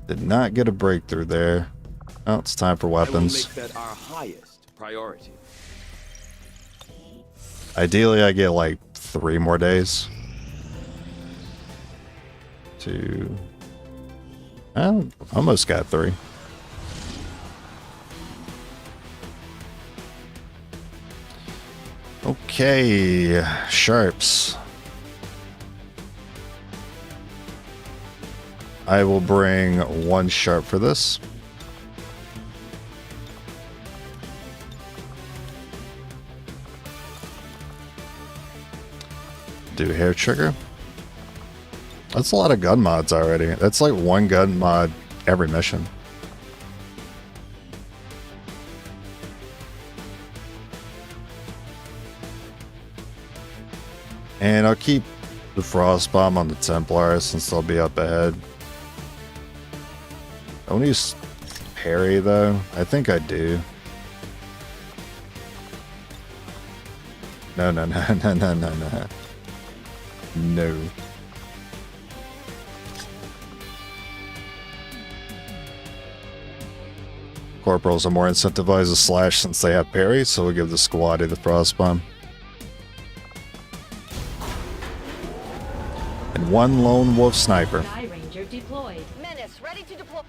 Did not get a breakthrough there. Oh, it's time for I will weapons. make that our highest priority. Ideally, I get like 3 more days to Oh, almost got 3. Okay, sharps. I will bring 1 sharp for this. Do hair trigger. That's a lot of gun mods already. That's like 1 gun mod every mission. And I'll keep the frost bomb on the Templars since they'll be up ahead. I want to use parry though. I think I do. No. No. Corporals are more incentivized to slash since they have parry, so we'll give the squatty the frost bomb. And 1 lone wolf sniper. Sky Ranger deployed. Menace, ready to deploy.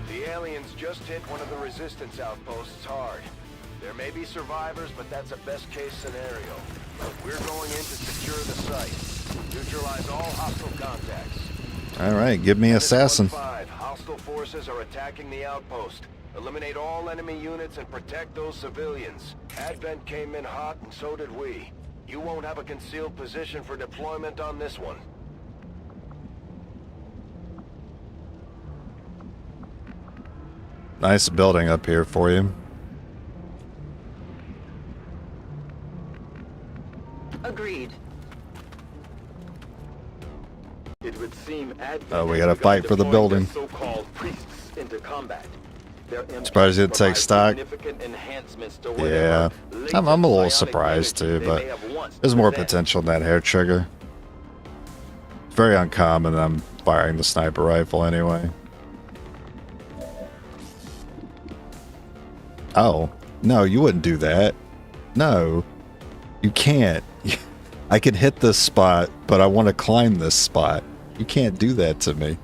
The aliens just hit one of the resistance outposts hard. There may be survivors, but that's a best-case scenario. We're going in to secure the site. Neutralize all hostile contacts. Alright, give me assassin. 5, hostile forces are attacking the outpost. Eliminate all enemy units and protect those civilians. Advent came in hot and so did we. You won't have a concealed position for deployment on this one. Nice building up here for you. Agreed. It would seem Advent Oh, we has gotta begun fight for the deploying building. their so-called priests into combat. Their impact Surprised you didn't take provides stock. significant enhancements to Yeah, whatever I'm a little latent surprised psionic too, energy but they may have once there's more possessed. potential in that hair trigger. It's very uncommon that I'm firing the sniper rifle anyway. Oh, no, you wouldn't do that. No, you can't. I can hit this spot, but I want to climb this spot. You can't do that to me.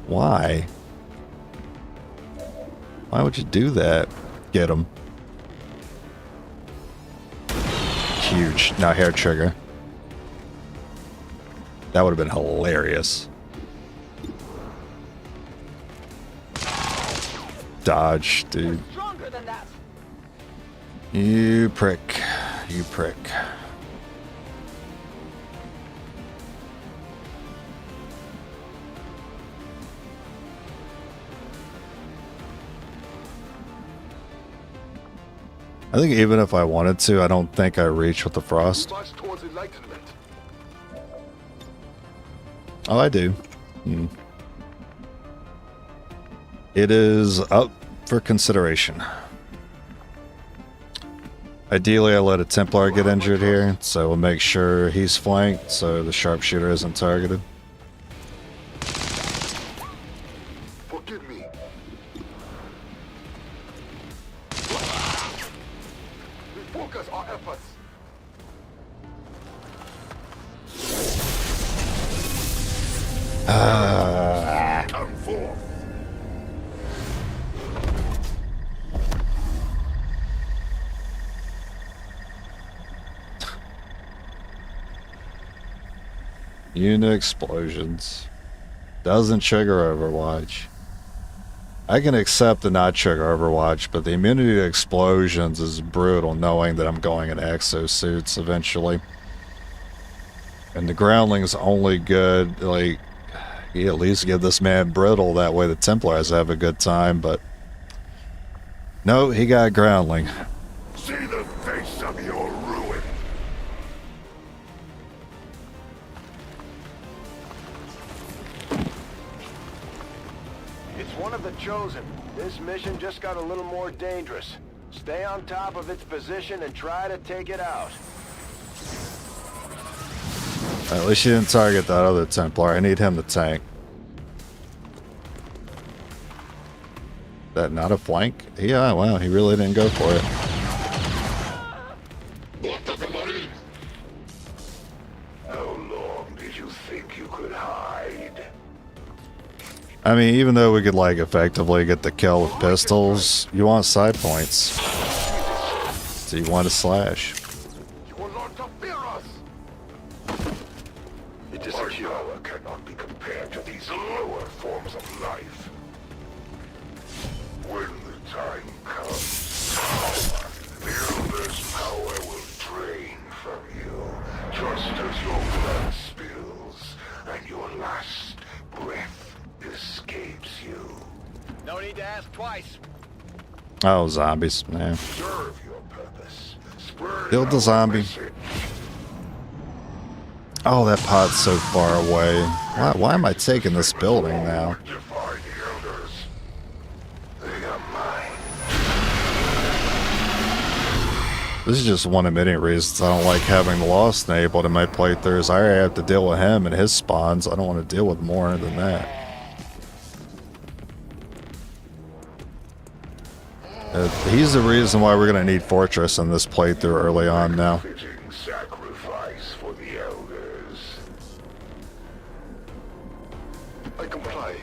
Why? Why would you do that? Get him. Huge. Now hair trigger. That would have been hilarious. Dodge, dude. Stronger than that. You prick. You prick. I think even if I wanted to, I don't think I reach with the frost. March towards enlightenment. Oh, I do. It is up for consideration. Ideally, I let a Templar get injured here, so we'll make sure he's flanked so the Sharpshooter isn't targeted. Forgive me. Refocus our efforts. Come forth. Unit explosions. Doesn't trigger Overwatch. I can accept the not trigger Overwatch, but the immunity to explosions is brutal knowing that I'm going in exosuits eventually. And the groundling's only good, like, you at least give this man brittle, that way the Templars have a good time, but... No, he got groundling. See the face of your ruin. It's one of the chosen. This mission just got a little more dangerous. Stay on top of its position and try to take it out. At least you didn't target that other Templar. I need him to tank. That not a flank? Yeah, wow, he really didn't go for it. I mean, even though we could like effectively get the kill with pistols, you want side points. So you want to slash. You will not fear us. It is secure. Power cannot be compared to these lower forms of life. When the time comes, the Elder's power will drain from you, just as your blood spills and your last breath escapes you. No need to ask twice. Oh, zombies. Yeah. Serve your purpose. Spread Killed the zombie. message. Oh, that pod's so far away. Why am I taking this building now? Defy the Elders. They are mine. This is just one of many reasons I don't like having the Lost enabled in my playthroughs. I already have to deal with him and his spawns. I don't want to deal with more than that. He's the reason why we're going to need Fortress in this playthrough early on now. Fitting sacrifice for the Elders. I comply.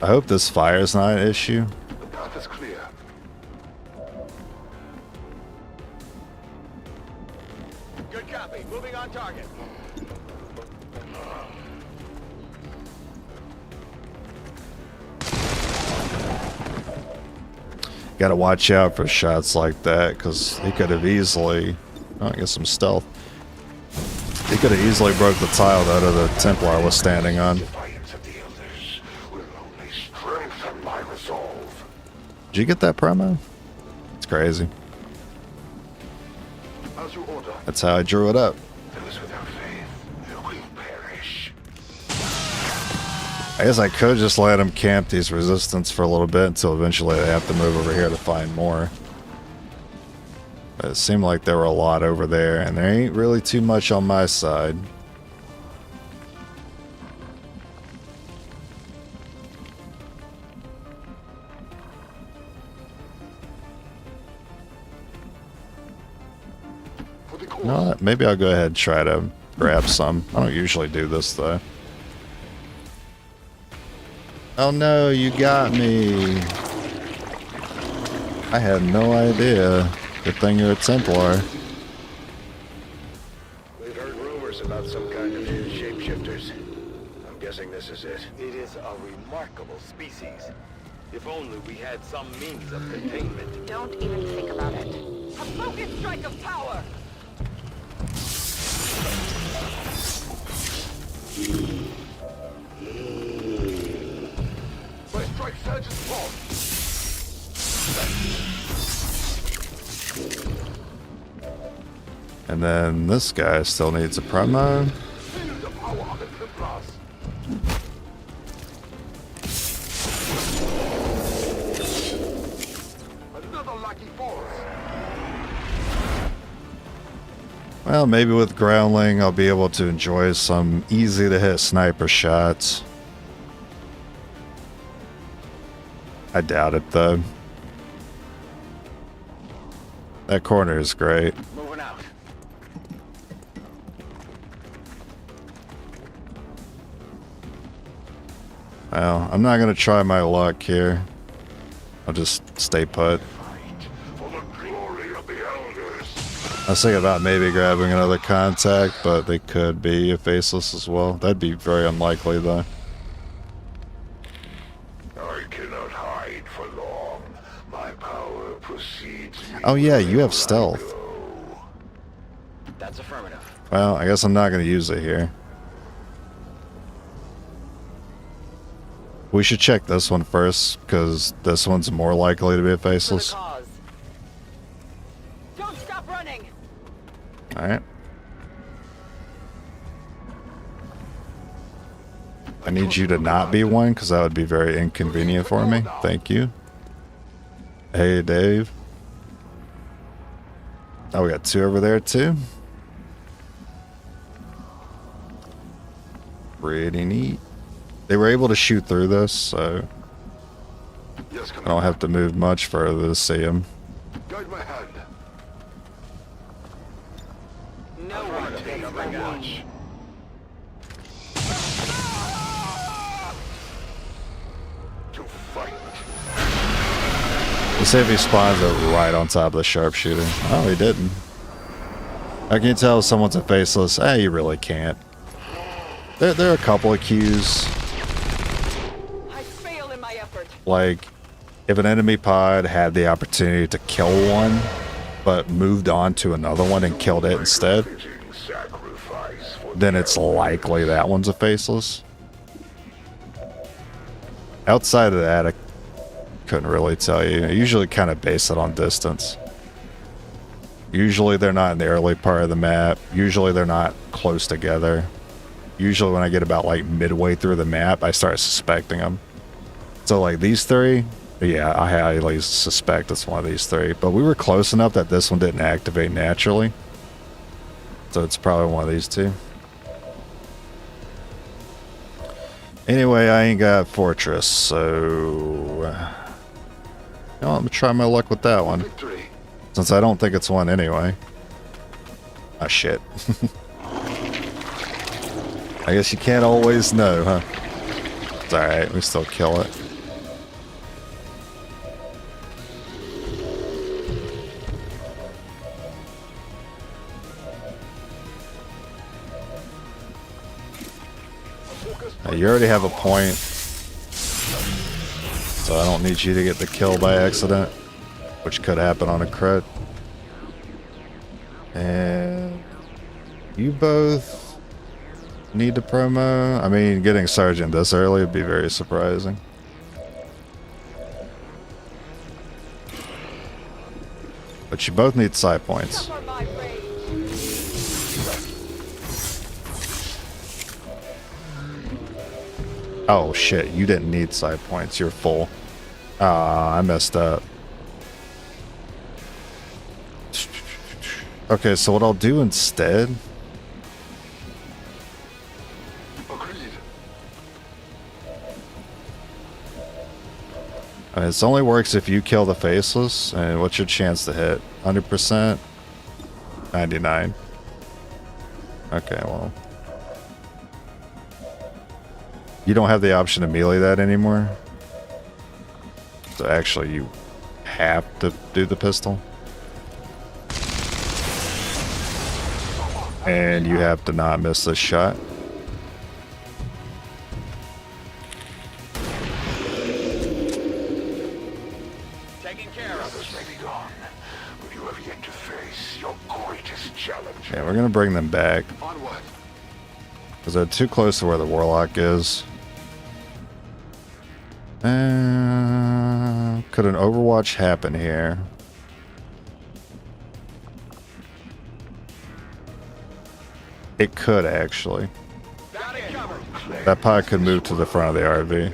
I hope this fire's not an issue. The path is clear. Good copy. Moving on target. Gotta watch out for shots like that, because he could have easily... Oh, I guess some stealth. He could have easily broke the tile that other Templar was standing on. Defiance of the Elders will only strengthen my resolve. Did you get that promo? It's crazy. As you order, That's how I drew it up. those without faith will perish. I guess I could just let him camp these resistance for a little bit until eventually they have to move over here to find more. But it seemed like there were a lot over there, and there ain't really too much on my side. For the cause. No, maybe I'll go ahead and try to grab some. I don't usually do this though. Oh no, you got me. I had no idea. Good thing you're a Templar. We've heard rumors about some kind of shapeshifters. I'm guessing this is it. It is a remarkable species. If only we had some means of containment. Don't even think about it. A focused strike of power! My strike surge's fault. And then this guy still needs a promo. Feel the power of the Templars. Another lucky force. Well, maybe with Groundling I'll be able to enjoy some easy to hit sniper shots. I doubt it though. That corner is great. Moving out. Well, I'm not gonna try my luck here. I'll just stay put. For the glory of the Elders. I was thinking about maybe grabbing another contact, but they could be a faceless as well. That'd be very unlikely though. I cannot hide for long. My power precedes me. Oh yeah, you have stealth. That's affirmative. Well, I guess I'm not gonna use it here. We should check this one first, because this one's more likely to be a For the faceless. cause. Don't stop running! Alright. I need you to not be one, because that would be very inconvenient for me. Thank you. Hey, Dave. Oh, we got two over there, too. Pretty neat. They were able to shoot through this, so Yes, I don't have to move much further to see them. Guide my hand. No one Take gets on my my watch. watch. Let's see if he spawns right on top of the sharpshooter. Oh, he didn't. I can tell if someone's a faceless. You really can't. There are a couple of cues. I fail in my effort. Like, if an enemy pod had the opportunity to kill one, but moved on to another one and killed it instead, then it's likely that one's a faceless. Outside of that, I couldn't really tell you. I usually kind of base it on distance. Usually they're not in the early part of the map. Usually they're not close together. Usually when I get about like midway through the map, I start suspecting them. So like these three, yeah, I highly suspect it's one of these three. But we were close enough that this one didn't activate naturally. So it's probably one of these two. Anyway, I ain't got Fortress, so... I'm gonna try my luck with that one. Since I don't think it's one anyway. Ah, shit. I guess you can't always know, huh? It's alright, we still kill it. Now, you already have a point. So I don't need you to get the kill by accident. Which could happen on a crit. And you both need the promo. I mean, getting Sergeant this early would be very surprising. But you both need side points. Oh shit, you didn't need side points. You're full. Ah, I messed up. Okay, so what I'll do instead... this only works if you kill the faceless. And what's your chance to hit? 100%? 99. Okay, well... You don't have the option to melee that anymore. So actually you have to do the pistol. And you have to not miss this shot. Taking care of. Others may be gone, but you have yet to face your greatest challenge. Yeah, we're gonna bring them back. On what? Because they're too close to where the warlock is. Could an Overwatch happen here? It could actually. That pod could move to the front of the RV.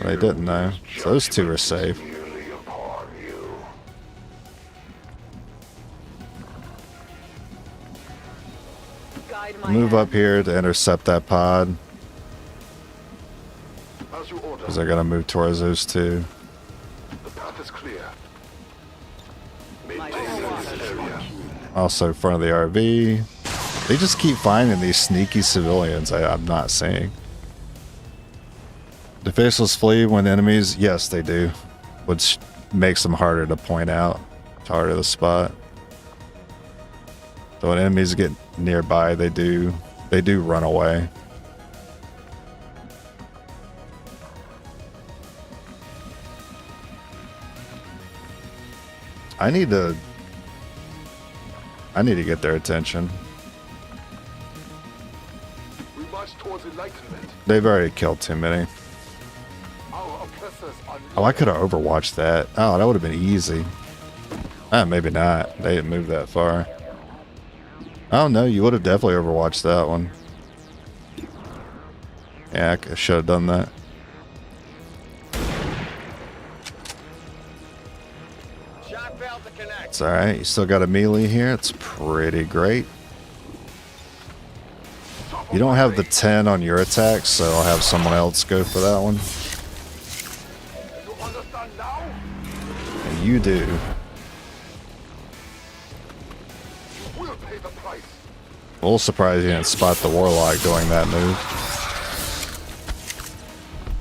They didn't though. So those two are safe. Move up here to intercept that pod. Because they're gonna move towards those two. The path is clear. Also in front of the RV. They just keep finding these sneaky civilians I'm not seeing. Do faceless flee when enemies? Yes, they do. Which makes them harder to point out. It's harder to spot. So when enemies get nearby, they do run away. I need to get their attention. We march towards enlightenment. They've already killed too many. Our oppressors are Oh, I could have overwatched that. Oh, that would have been easy. Maybe not. They didn't move that far. Oh no, you would have definitely overwatched that one. Yeah, I should have done that. It's alright, you still got a melee here. It's pretty great. You don't have the 10 on your attacks, so I'll have someone else go for that one. And you do. A little surprised you didn't spot the warlock doing that move.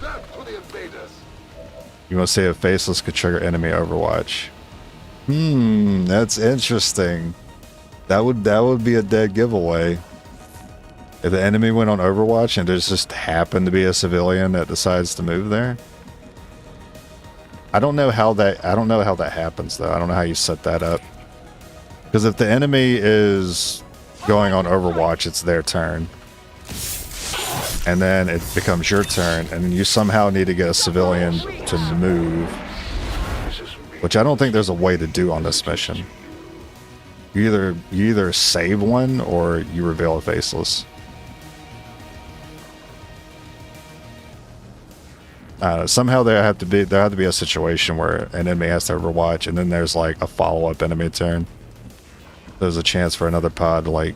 Death to the invader. You want to see if Faceless could trigger enemy Overwatch. That's interesting. That would be a dead giveaway. If the enemy went on Overwatch and there's just happened to be a civilian that decides to move there. I don't know how that happens though. I don't know how you set that up. Because if the enemy is going on Overwatch, it's their turn. And then it becomes your turn, and you somehow need to get a civilian to move. Which I don't think there's a way to do on this mission. You either save one or you reveal a Faceless. Somehow there had to be a situation where an enemy has to Overwatch, and then there's like a follow-up enemy turn. There's a chance for another pod to like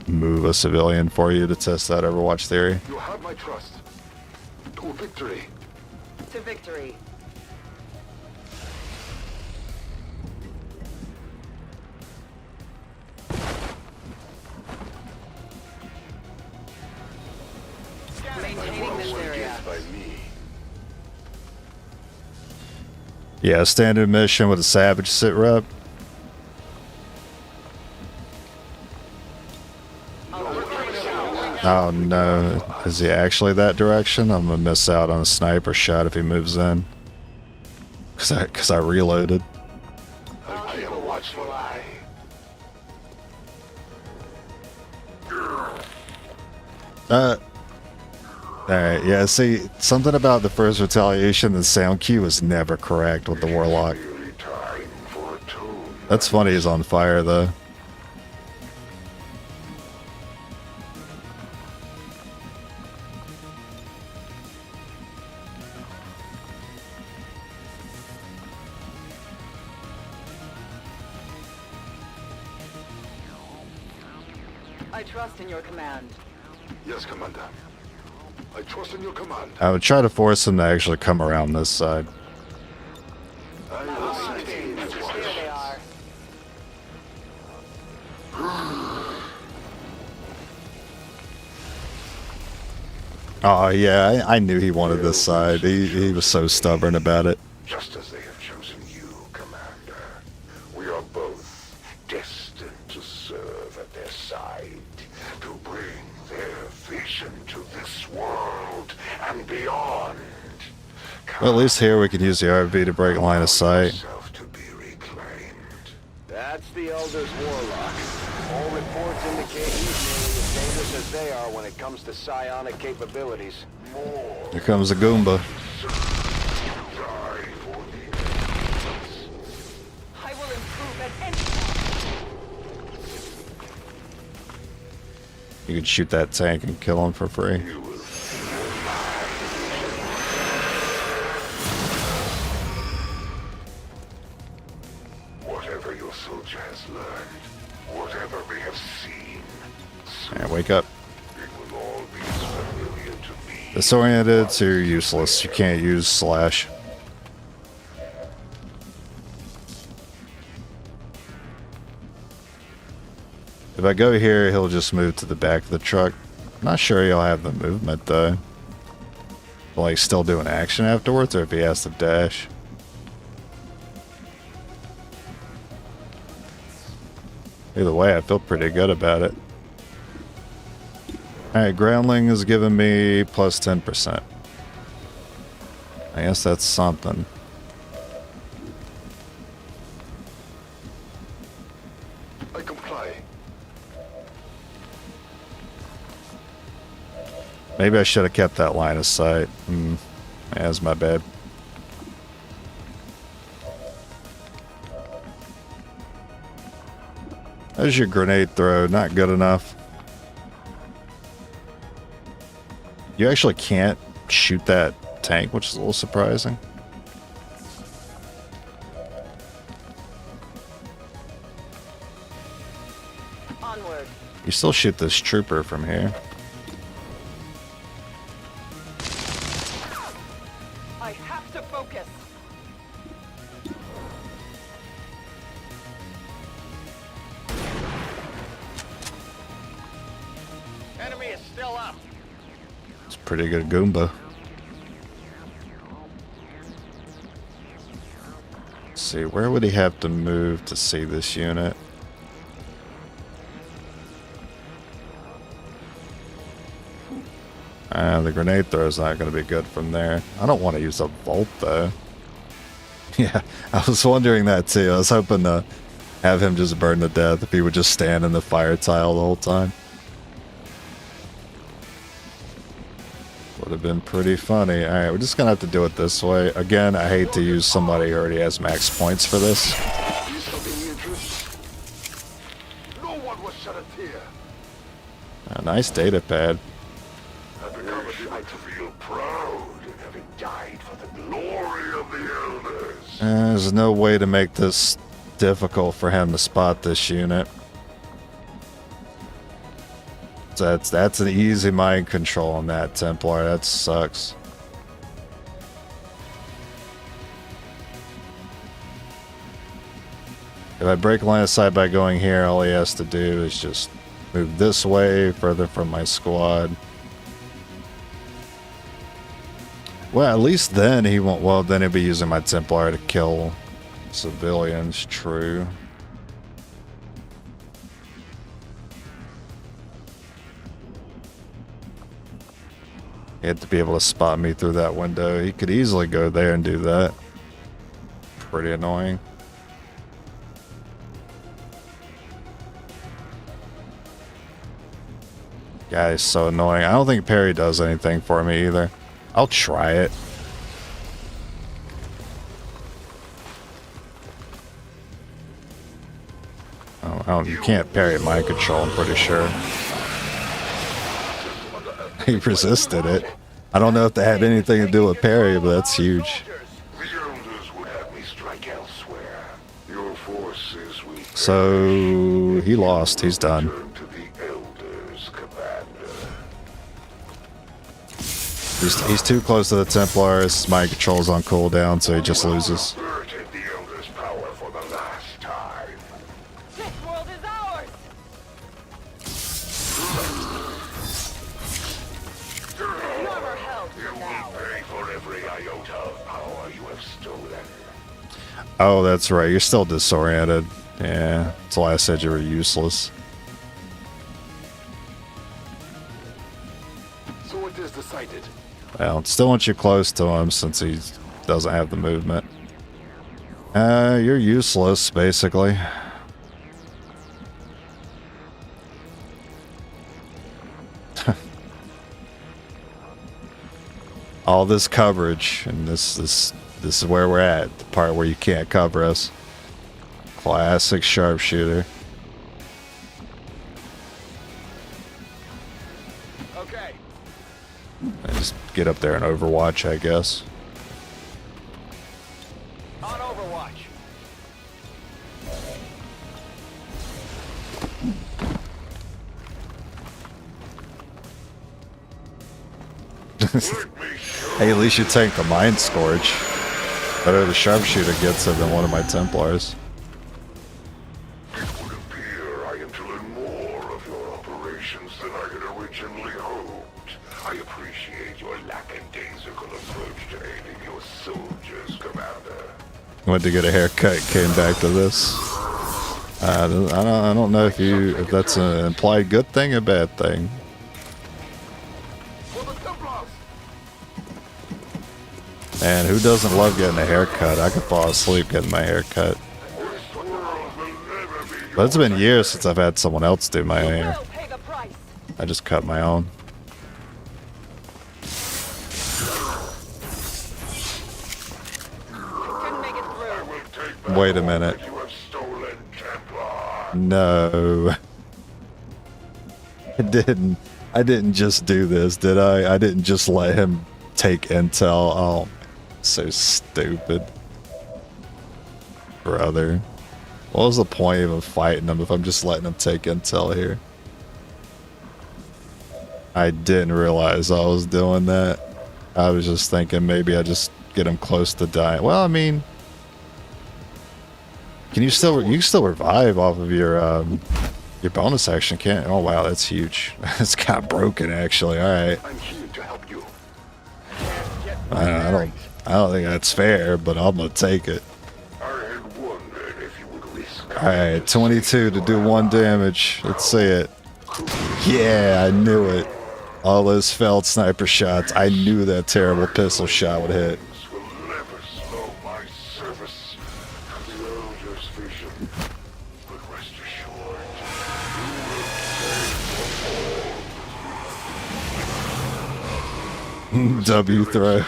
move a civilian for you to test that Overwatch theory. You have my trust. To victory. To victory. Maintaining this area. Yeah, standard mission with a Savage sit rep. Oh no, is he actually that direction? I'm gonna miss out on a sniper shot if he moves in. Cause I reloaded. I keep a watchful eye. Alright, yeah, see, something about the first retaliation, the sound cue was never correct with the Warlock. That's funny, he's on fire though. I trust in your command. Yes, Commander. I trust in your command. I would try to force him to actually come around this side. I will maintain my watch. Here they are. Oh yeah, I knew he wanted this side. He was so stubborn about it. Just as they have chosen you, Commander. We are both destined to serve at their side, to bring their vision to this world and beyond. Well, at least here we can use the RV to break line of sight. To be reclaimed. That's the Elder's Warlock. All reports indicate he's nearly as dangerous as they are when it comes to psionic capabilities. Here comes the Goomba. I will improve at any cost. You could shoot that tank and kill him for free. Whatever your soldier has learned, whatever they have seen, Alright, wake up. it will all be familiar to me. Disoriented to useless. You can't use slash. If I go here, he'll just move to the back of the truck. I'm not sure he'll have the movement though. Will he still do an action afterwards, or if he has to dash? Either way, I feel pretty good about it. Alright, groundling is giving me plus 10%. I guess that's something. I comply. Maybe I should have kept that line of sight. Yeah, that's my bad. There's your grenade throw. Not good enough. You actually can't shoot that tank, which is a little surprising. Onward. You still shoot this trooper from here. I have to focus. Enemy is still up. It's a pretty good Goomba. see, where would he have to move to see this unit? The grenade throw is not going to be good from there. I don't want to use a Volt, though. Yeah, I was wondering that, too. I was hoping to have him just burn to death if he would just stand in the fire tile the whole time. Would have been pretty funny. Alright, we're just going to have to do it this way. Again, I hate to use somebody who already has max points for this. A nice data pad. There's no way to make this difficult for him to spot this unit. So that's an easy mind control on that Templar. That sucks. If I break line of sight by going here, all he has to do is just move this way, further from my squad. Well, at least then he won't. Well, then he'll be using my Templar to kill civilians. True. He had to be able to spot me through that window. He could easily go there and do that. Pretty annoying. Guy is so annoying. I don't think parry does anything for me either. I'll try it. Oh, you can't parry mind control, I'm pretty sure. He resisted it. I don't know if that had anything to do with parry, but that's huge. So he lost. He's done. He's too close to the Templars. My control's on cooldown, so he just loses. Oh, that's right. You're still disoriented. Yeah, that's why I said you were useless. So what is decided? Well, still want you close to him since he doesn't have the movement. You're useless, basically. All this coverage, and this is where we're at, the part where you can't cover us. Classic sharpshooter. Okay. I just get up there and Overwatch, I guess. On Overwatch. Hey, at least you tank the Mind Scourge. Better the sharpshooter gets it than one of my Templars. It would appear I am to learn more of your operations than I had originally hoped. I appreciate your lackadaisical approach to aiding your soldiers, Commander. Went to get a haircut, came back to this. I don't know if that's an implied good thing or bad thing. And who doesn't love getting a haircut? I could fall asleep getting my haircut. But it's been years since I've had someone else do my hair. I just cut my own. Wait a minute. No. I didn't just do this, did I? I didn't just let him take intel. Oh, so stupid. Brother. What was the point of fighting him if I'm just letting him take intel here? I didn't realize I was doing that. I was just thinking maybe I just get him close to dying. Well, I mean, you can still revive off of your bonus action, can't? Oh wow, that's huge. It's kind of broken actually. All right. I'm here to help you. I don't think that's fair, but I'm gonna take it. I had Alright, 22 to do 1 damage. Let's see it. Yeah, I knew it. All those failed sniper shots. I knew that terrible pistol shot would hit. Will never slow my service to the Elders' vision. But rest assured, you will W throw.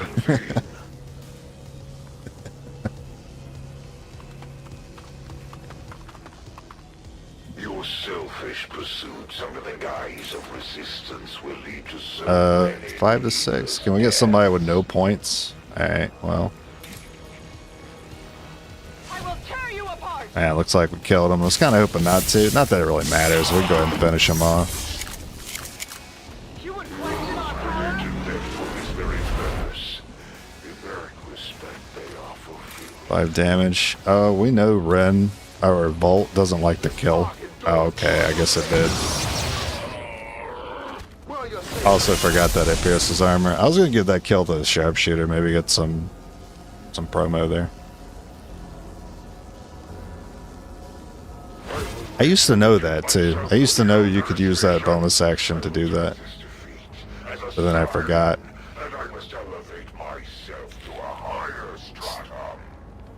Your selfish pursuits under the guise of resistance will lead to so many 5 to 6. Can we get somebody with no points? Alright, well. I will tear you apart. Yeah, looks like we killed him. I was kind of hoping not to. Not that it really matters. We can go ahead and finish him off. You would question our power? for his very purpose. In their respect, they are fulfilled. 5 damage. We know Ren, or Volt, doesn't like to kill. Oh, okay, I guess it did. Also forgot that it pierced his armor. I was gonna give that kill to the Sharpshooter, maybe get some promo there. I used to know that too. I used to know you could use that bonus action to do that. But then I forgot. And I must elevate myself to a higher stratum.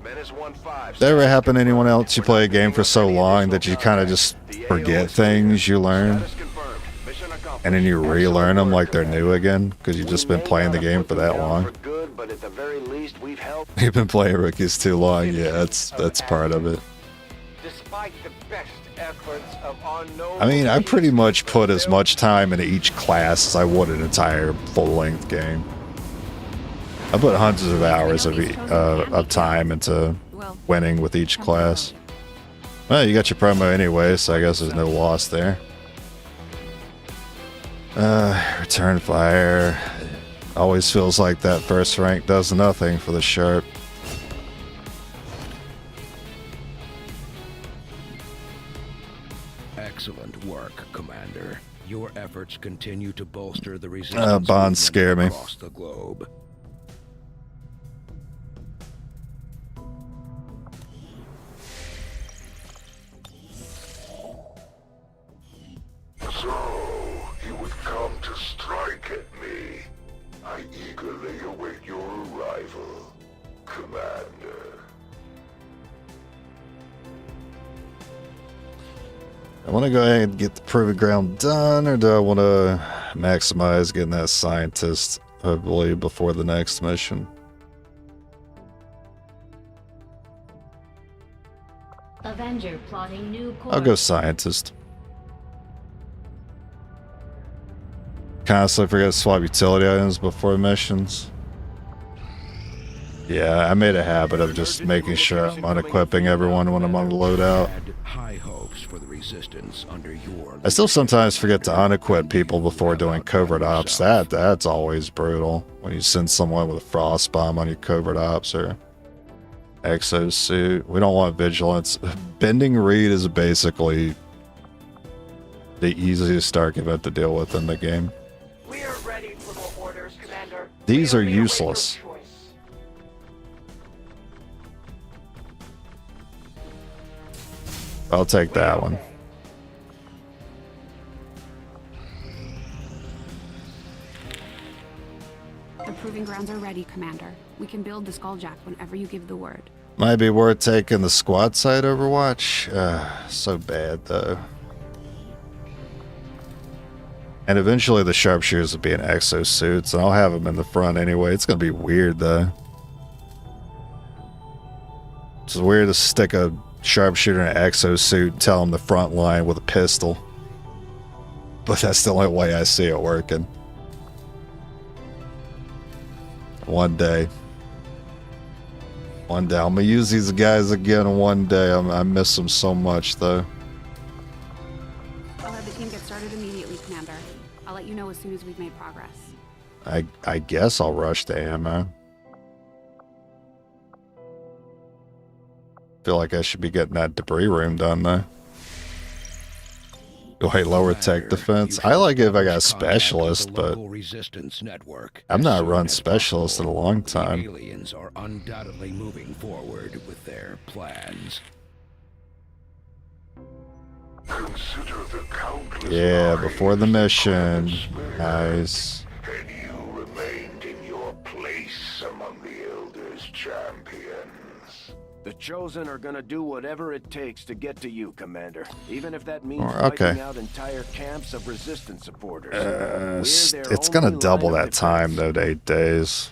Menace 1-5. Did that ever happen to anyone else? You play a game for so long that you kind of just forget things you learn, Status confirmed. Mission accomplished. and then you relearn them like they're new again because you've just been playing the game for that long. For good, but at the very least, we've helped. You've been playing rookies too long. Yeah, that's part of it. Despite the best efforts of unknown... I mean, I pretty much put as much time into each class as I would an entire full-length game. I put hundreds of hours of time into winning with each class. Well, you got your promo anyway, so I guess there's no loss there. Return fire. Always feels like that first rank does nothing for the Sharp. Excellent work, Commander. Your efforts continue to bolster the resistance Bonds scare me. across the globe. So, you would come to strike at me. I eagerly await your arrival, Commander. I want to go ahead and get the proving ground done, or do I want to maximize getting that scientist hopefully before the next mission? Avenger plotting new course. I'll go scientist. Constantly forget to swap utility items before missions. Yeah, I made a habit of just making sure I'm unequipping everyone when I'm on the loadout. Had high hopes for the resistance under your I still sometimes forget to unequip people before doing covert ops. That's always brutal. When you send someone with a frost bomb on your covert ops or exosuit. We don't want vigilance. Bending Reed is basically the easiest argument to deal with in the game. We are ready for more orders, Commander. These We are await your useless. choice. I'll take that one. The proving grounds are ready, Commander. We can build the Skulljack whenever you give the word. Might be worth taking the squad side Overwatch. So bad though. And eventually the Sharpshooters will be in exosuits, and I'll have them in the front anyway. It's gonna be weird though. It's weird to stick a Sharpshooter in an exosuit and tell him the front line with a pistol. But that's the only way I see it working. One day. One day. I'm gonna use these guys again one day. I miss them so much though. I'll have the team get started immediately, Commander. I'll let you know as soon as we've made progress. I guess I'll rush to ammo. Feel like I should be getting that debris room done though. Wait, lower tech defense. I like it if I got a specialist, but I'm not run specialist in a long time. Aliens are undoubtedly moving forward with their plans. Consider the countless Yeah, before the lives you could have mission. spared, Nice. and you remained in your place among the Elders' champions. The Chosen are gonna do whatever it takes to get to you, Commander. Even if that means Okay. wiping out entire camps of Resistance supporters. We're their It's gonna only double line that of time defense. though to 8 days.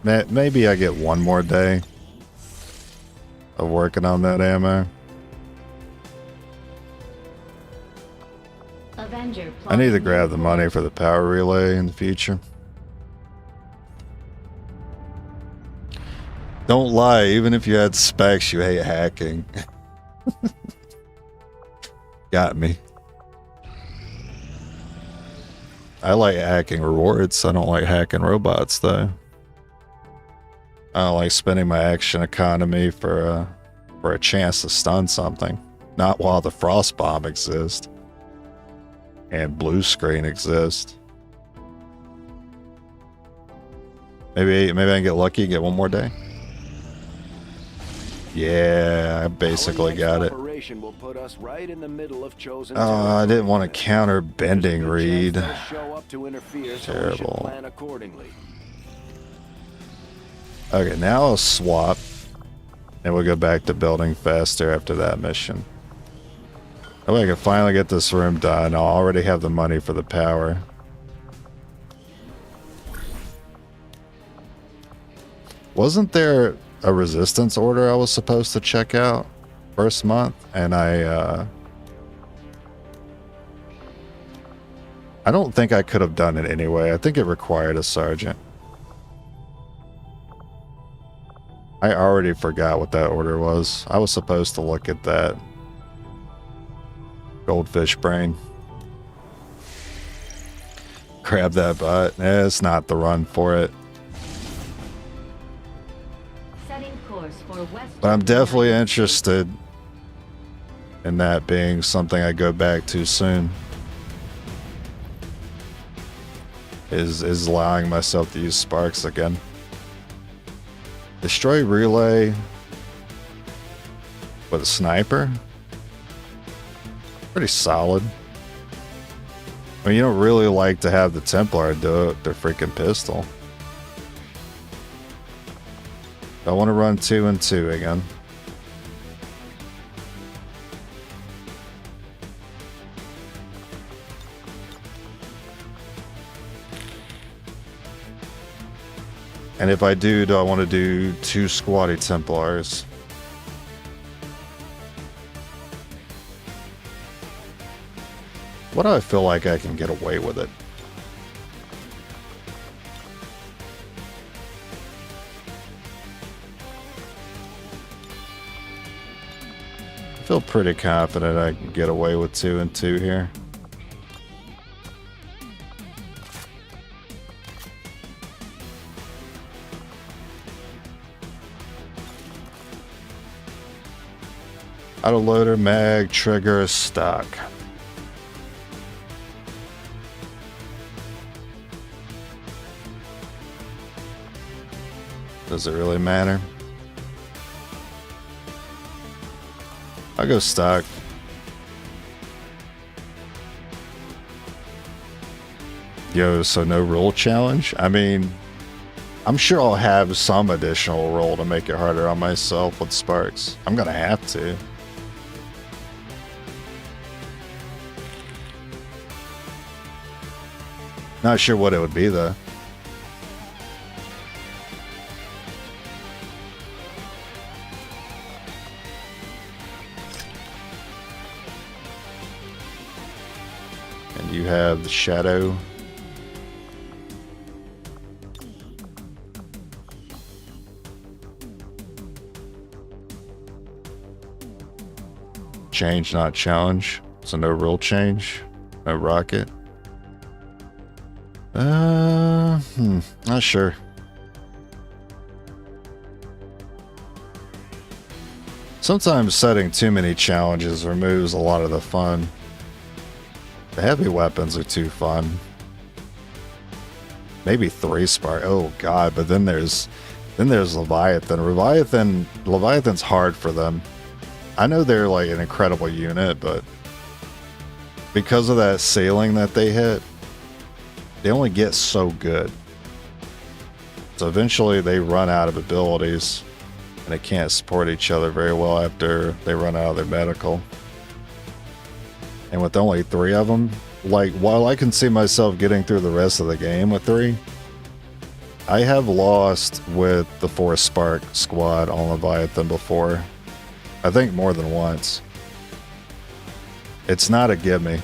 Maybe I get one more day of working on that ammo. Avenger I need to plotting grab new the money course. for the power relay in the future. Don't lie, even if you had specs, you hate hacking. Got me. I like hacking rewards. I don't like hacking robots, though. I don't like spending my action economy for a chance to stun something. Not while the frost bomb exists and blue screen exists. Maybe I can get lucky and get one more day. Yeah, I basically got it. Operation will put us right in the middle of Chosen Oh, I didn't want to territory. counter bending There's a good read. chance they'll show up to interfere, so we should Terrible. plan accordingly. Okay, now I'll swap. And we'll go back to building faster after that mission. That way I can finally get this room done. I'll already have the money for the power. Wasn't there a resistance order I was supposed to check out first month? And I don't think I could have done it anyway. I think it required a sergeant. I already forgot what that order was. I was supposed to look at that. Goldfish brain. Grab that butt. It's not the run for it. Setting course for West. But I'm definitely interested in that being something I go back to soon. Is allowing myself to use sparks again. Destroy relay with a sniper? Pretty solid. I mean, you don't really like to have the Templar do it with their freaking pistol. I want to run 2 and 2 again. And if I do I want to do 2 squatty Templars? What do I feel like I can get away with it? I feel pretty confident I can get away with 2 and 2 here. Autoloader, mag, trigger, stock. Does it really matter? I'll go stock. Yo, so no rule challenge? I mean, I'm sure I'll have some additional roll to make it harder on myself with sparks. I'm gonna have to. Not sure what it would be though. And you have the shadow. Change, not challenge. So no rule change. No rocket. Not sure. Sometimes setting too many challenges removes a lot of the fun. The heavy weapons are too fun. Maybe 3 spark. Oh god, but then there's Then there's Leviathan. Leviathan's hard for them. I know they're like an incredible unit, but because of that ceiling that they hit, they only get so good. So eventually they run out of abilities and they can't support each other very well after they run out of their medical. And with only 3 of them, like, while I can see myself getting through the rest of the game with 3, I have lost with the 4 Spark squad on Leviathan before. I think more than once. It's not a gimme.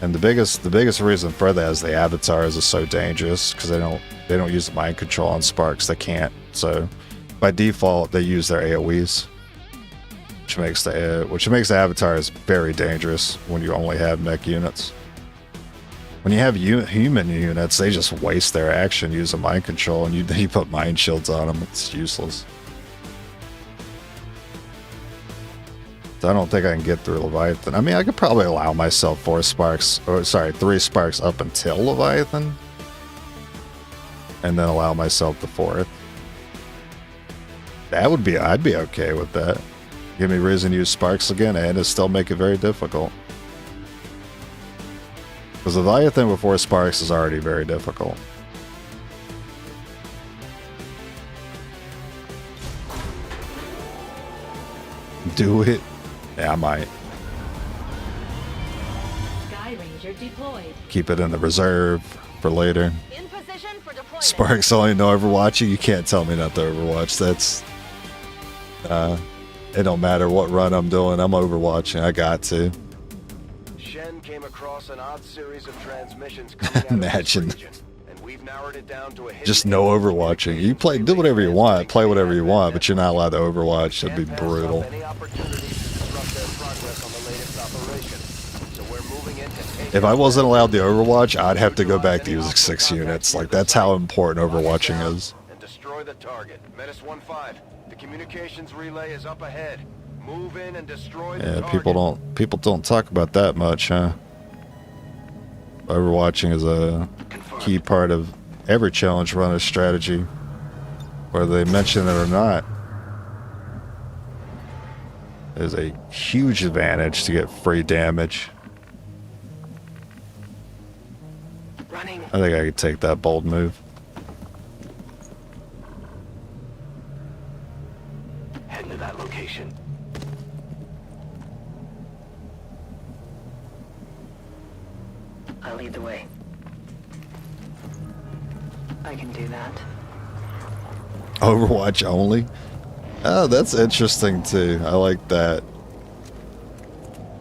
And the biggest reason for that is the avatars are so dangerous because they don't use the mind control on Sparks. They can't. So by default they use their AoEs, which makes the avatars very dangerous when you only have mech units. When you have human units, they just waste their action using mind control, and you put mind shields on them. It's useless. So I don't think I can get through Leviathan. I mean, I could probably allow myself 3 Sparks up until Leviathan, and then allow myself the 4th. I'd be okay with that. Give me reason to use Sparks again, and it still make it very difficult. Because Leviathan before Sparks is already very difficult. Do it? Yeah, I might. Sky Ranger deployed. Keep it in the reserve for later. In position for deployment. Sparks only know Overwatching. You can't tell me not to Overwatch. That's... it don't matter what run I'm doing. I'm Overwatching. I got to. Shen came across an odd series of transmissions coming out Imagine. of this region, and we've narrowed it down to a hidden Just no Overwatching. You do whatever you want, play whatever you want, but you're not allowed to Overwatch. That'd be brutal. If I wasn't allowed to Overwatch, I'd have to go back to using 6 units. Like, that's how important Overwatching is. And destroy the target. Menace 1-5. The communications relay is up ahead. Move in and destroy the target. People don't talk about that much, huh? Overwatching is a key part of every challenge runner strategy, whether they mention it or not. There's a huge advantage to get free damage. I think I could take that bold move. Head to that location. I'll lead the way. I can do that. Overwatch only? Oh, that's interesting too. I like that.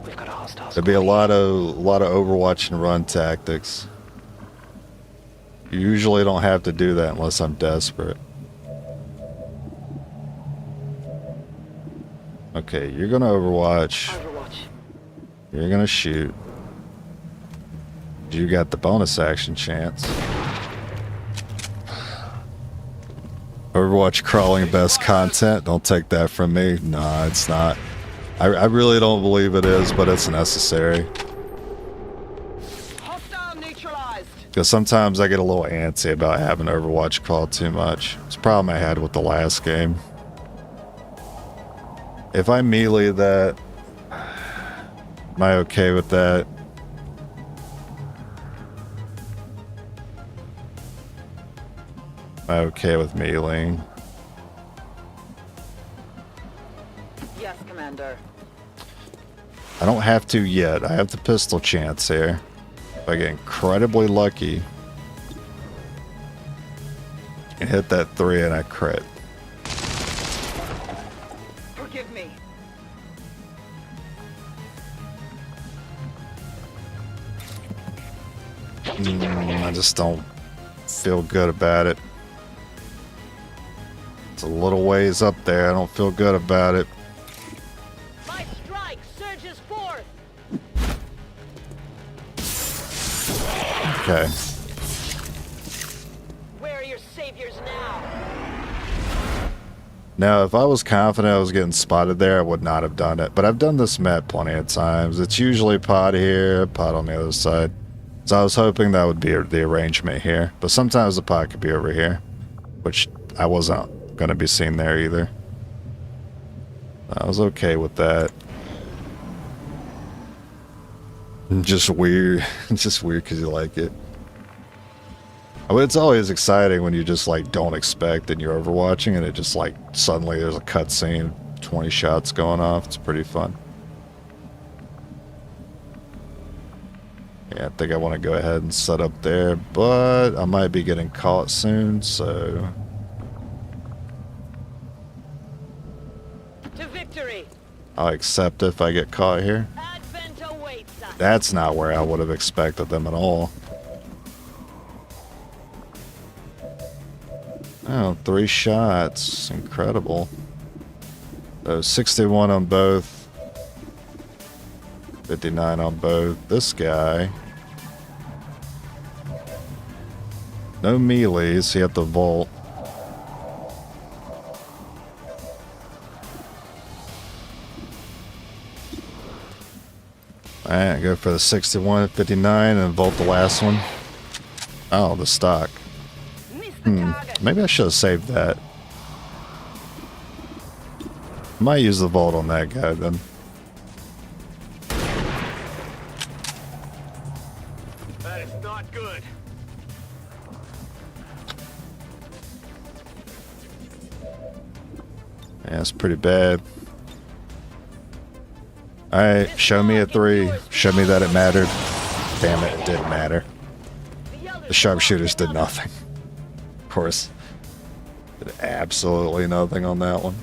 We've got a hostile. There'd be a lot of Overwatch and run tactics. You usually don't have to do that unless I'm desperate. Okay, you're gonna Overwatch. You're gonna shoot. You got the bonus action chance. Overwatch crawling best content. Don't take that from me. Nah, it's not. I really don't believe it is, but it's necessary. Because sometimes I get a little antsy about having Overwatch crawl too much. It's a problem I had with the last game. If I melee that, am I okay with that? Am I okay with meleeing? Yes, Commander. I don't have to yet. I have the pistol chance here. If I get incredibly lucky and hit that 3 and I crit. Forgive me. I just don't feel good about it. It's a little ways up there. I don't feel good about it. My strike surges forth. Okay. Where are your saviors now? Now, if I was confident I was getting spotted there, I would not have done it. But I've done this map plenty of times. It's usually pod here, pod on the other side. So I was hoping that would be the arrangement here. But sometimes the pod could be over here, which I wasn't going to be seen there either. I was okay with that. Just weird. Just weird because you like it. I mean, it's always exciting when you just like don't expect and you're overwatching and it just like suddenly there's a cutscene, 20 shots going off. It's pretty fun. Yeah, I think I want to go ahead and set up there, but I might be getting caught soon, so... To victory. I'll accept if I get caught here. Advent awaits us. That's not where I would have expected them at all. Oh, 3 shots. Incredible. 61 on both. 59 on both. This guy. No melees. He had to vault. Alright, go for the 61, 59, and vault the last one. Oh, the stock. Maybe I should have saved that. Might use the vault on that guy then. That is not good. Yeah, it's pretty bad. Alright, show me a 3. Show me that it mattered. Damn it, it didn't matter. The sharpshooters did nothing. Of course. Did absolutely nothing on that one.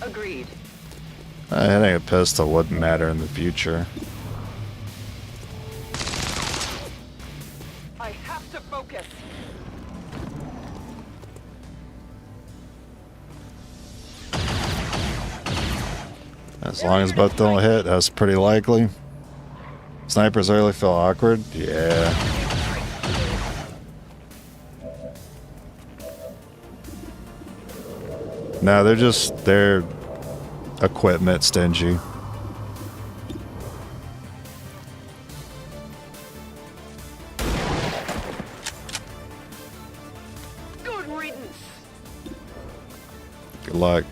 Agreed. Hitting a pistol wouldn't matter in the future. I have to focus. As long as both don't hit, that's pretty likely. Snipers early feel awkward? Yeah. No, they're equipment stingy. Good riddance. Good luck.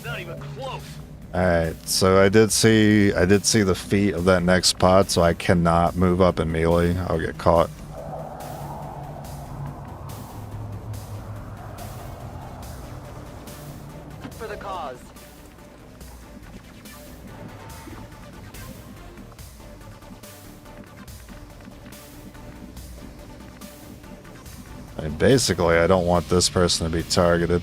Not even close. Alright, so I did see the feet of that next pod, so I cannot move up in melee. I'll get caught. For the cause. I mean, basically, I don't want this person to be targeted.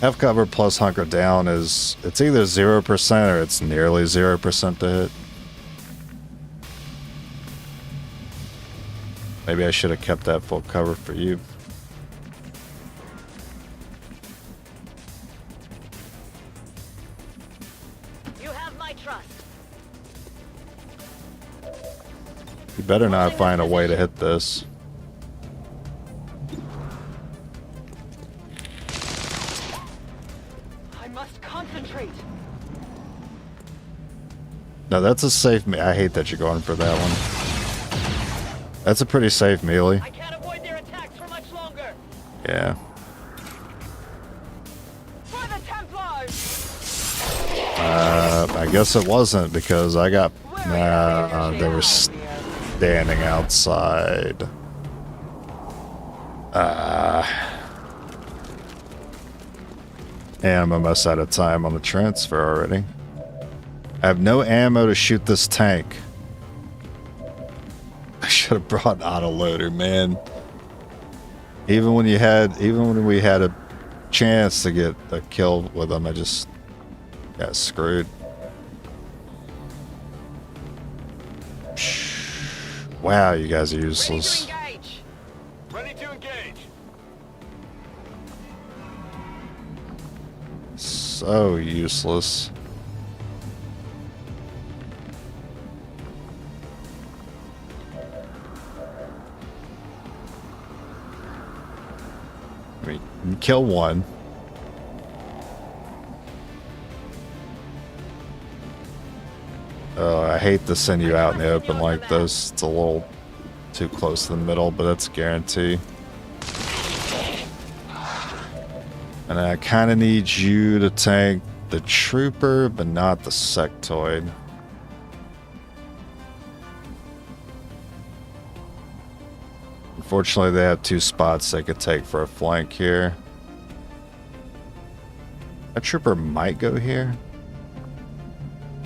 Have cover plus hunker down is, it's either 0% or it's nearly 0% to hit. Maybe I should have kept that full cover for you. You have my trust. You better not find a way to hit this. I must concentrate. No, that's a safe I hate that you're going for that one. That's a pretty safe melee. I can't avoid their attacks for much longer. Yeah. For the Templars. I guess it wasn't because I got... Nah, they were standing outside. And I'm almost out of time on the transfer already. I have no ammo to shoot this tank. I should have brought an autoloader, man. Even when we had a chance to get a kill with them, I just got screwed. Wow, you guys are Ready to useless. engage. Ready to engage. So useless. I mean, you kill one. Oh, I hate to send you out in the open like this. It's a little too close to the middle, but that's a guarantee. And I kind of need you to tank the trooper, but not the sectoid. Unfortunately, they have two spots they could take for a flank here. A trooper might go here,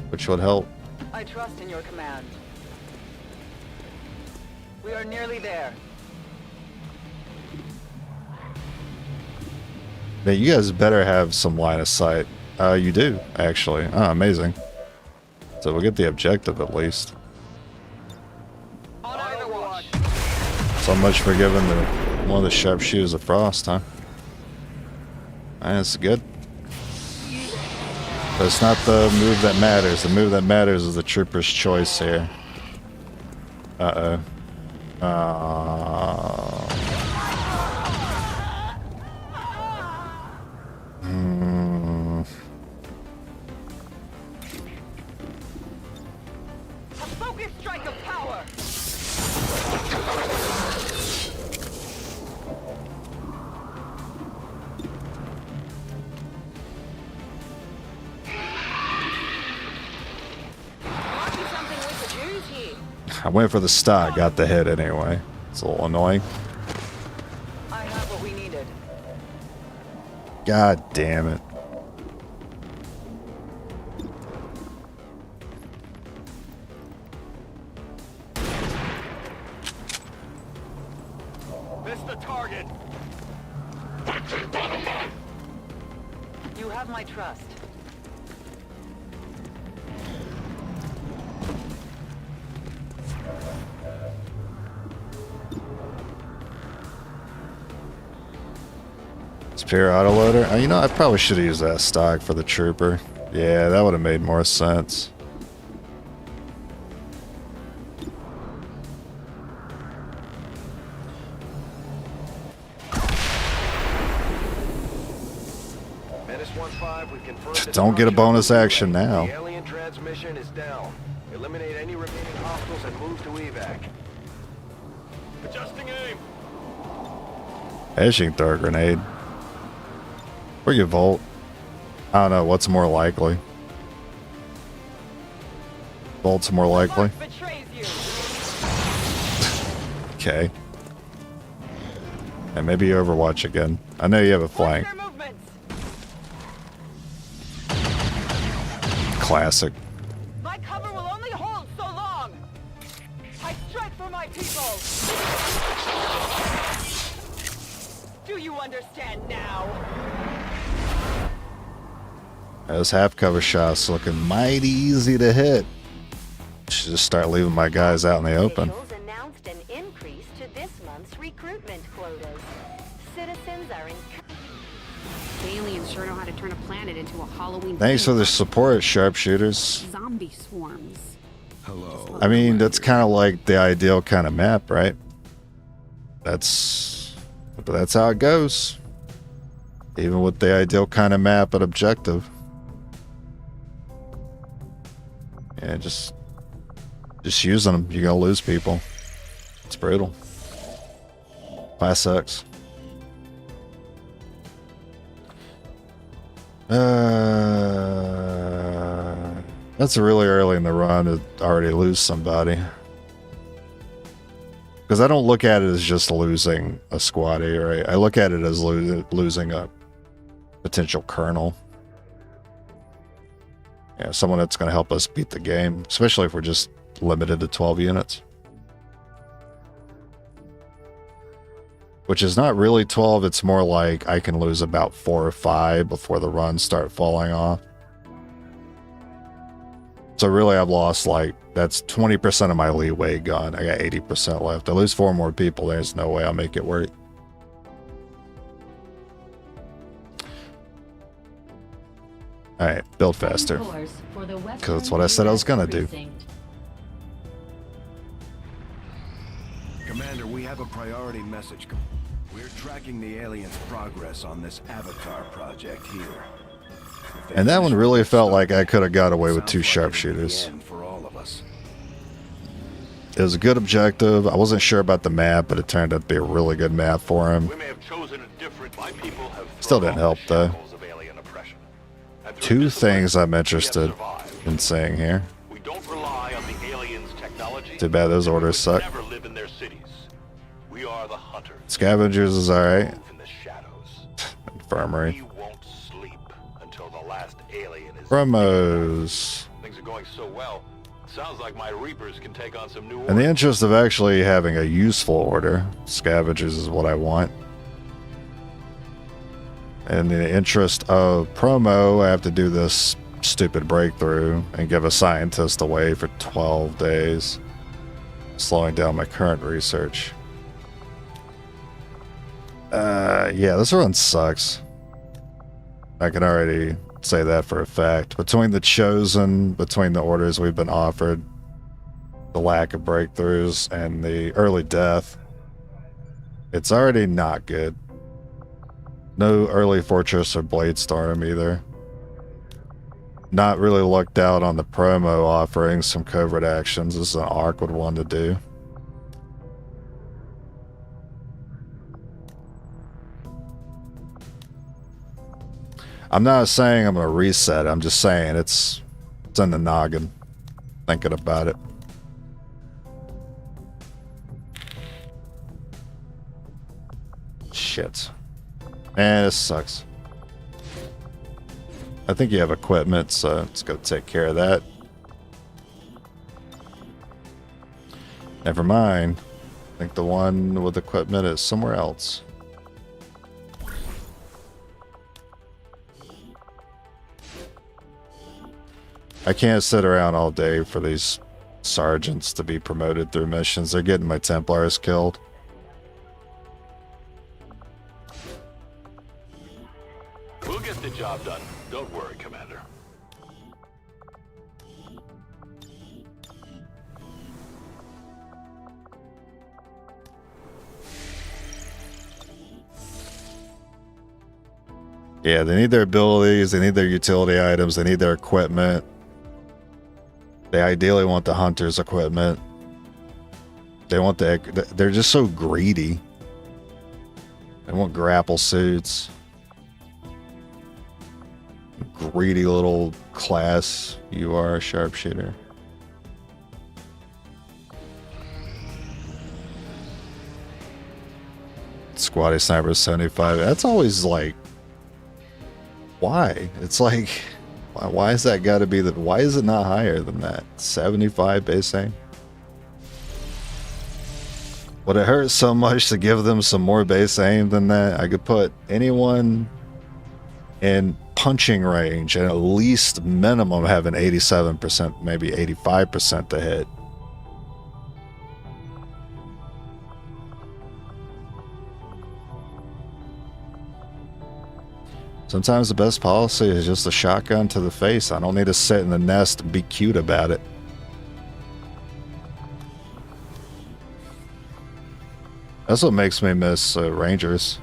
which would help. I trust in your command. We are nearly there. Now, you guys better have some line of sight. You do, actually. Oh, amazing. So we'll get the objective at least. On Overwatch. So much for giving one of the sharpshooters a frost, huh? That's good. But it's not the move that matters. The move that matters is the trooper's choice here. Uh-oh. A focused strike of power. Might be something we could use here. I went for the stock, got the hit anyway. It's a little annoying. I have what we needed. God damn it. Missed the target. You have my trust. Superior autoloader. You know, I probably should have used that stock for the trooper. Yeah, that would have made more sense. Menace 1-5, we confirmed that Don't get a bonus action now. the alien transmission is down. Eliminate any remaining hostiles and move to evac. Adjusting aim. Hey, she can throw a grenade. Or you Volt. I don't know, what's more likely? Volt's more likely. Betrays you. Okay. And maybe Overwatch again. I know you have a flank. Their movements. Classic. My cover will only hold so long. I strike for my people. Do you understand now? Those half cover shots looking mighty easy to hit. Should just start leaving my guys out in the open. Officials announced an increase to this month's recruitment quotas. Citizens are Aliens sure know how to turn a planet into a Halloween. Thanks for theme the park. support, Sharpshooters. Zombie swarms. Hello. I mean, that's kind of like the ideal kind of map, right? That's how it goes. Even with the ideal kind of map and objective. Yeah, just using them. You're gonna lose people. It's brutal. Class X. That's really early in the run to already lose somebody. Because I don't look at it as just losing a squatty, right? I look at it as losing a potential colonel. Yeah, someone that's going to help us beat the game, especially if we're just limited to 12 units. Which is not really 12, it's more like I can lose about 4 or 5 before the runs start falling off. So really, I've lost like, that's 20% of my leeway gone. I got 80% left. I lose 4 more people. There's no way I'll make it work. Alright, build faster. Because that's what I said I was going to do. Commander, we have a priority message. We're tracking the aliens' progress on this Avatar project here. And that one really felt like I could have got away with 2 sharpshooters. It was a good objective. I wasn't sure about the map, but it turned out to be a really good map for him. Still didn't help though. 2 things I'm interested in saying here. Too bad those orders suck. Scavengers is alright. Infirmary. Promos. Things are going so well. Sounds like my Reapers can take on some new In the interest of actually having a useful order, Scavengers is what I want. In the interest of promo, I have to do this stupid breakthrough and give a scientist away for 12 days, slowing down my current research. Yeah, this run sucks. I can already say that for a fact. Between the chosen, between the orders we've been offered, the lack of breakthroughs, and the early death, it's already not good. No early Fortress or Blade Storm either. Not really lucked out on the promo offering some covert actions. This is an awkward one to do. I'm not saying I'm going to reset. I'm just saying it's in the noggin. Thinking about it. Shit. Man, this sucks. I think you have equipment, so let's go take care of that. Never mind. I think the one with equipment is somewhere else. I can't sit around all day for these sergeants to be promoted through missions. They're getting my Templars killed. We'll get the job done. Don't worry, Commander. Yeah, they need their abilities, they need their utility items, they need their equipment. They ideally want the hunter's equipment. They want they're just so greedy. They want grapple suits. Greedy little class you are, sharpshooter. Squatty Sniper 75. That's always like, why? It's like, why is that got to be why is it not higher than that? 75 base aim? Would it hurt so much to give them some more base aim than that? I could put anyone in punching range and at least minimum have an 87%, maybe 85% to hit. Sometimes the best policy is just a shotgun to the face. I don't need to sit in the nest and be cute about it. That's what makes me miss Rangers.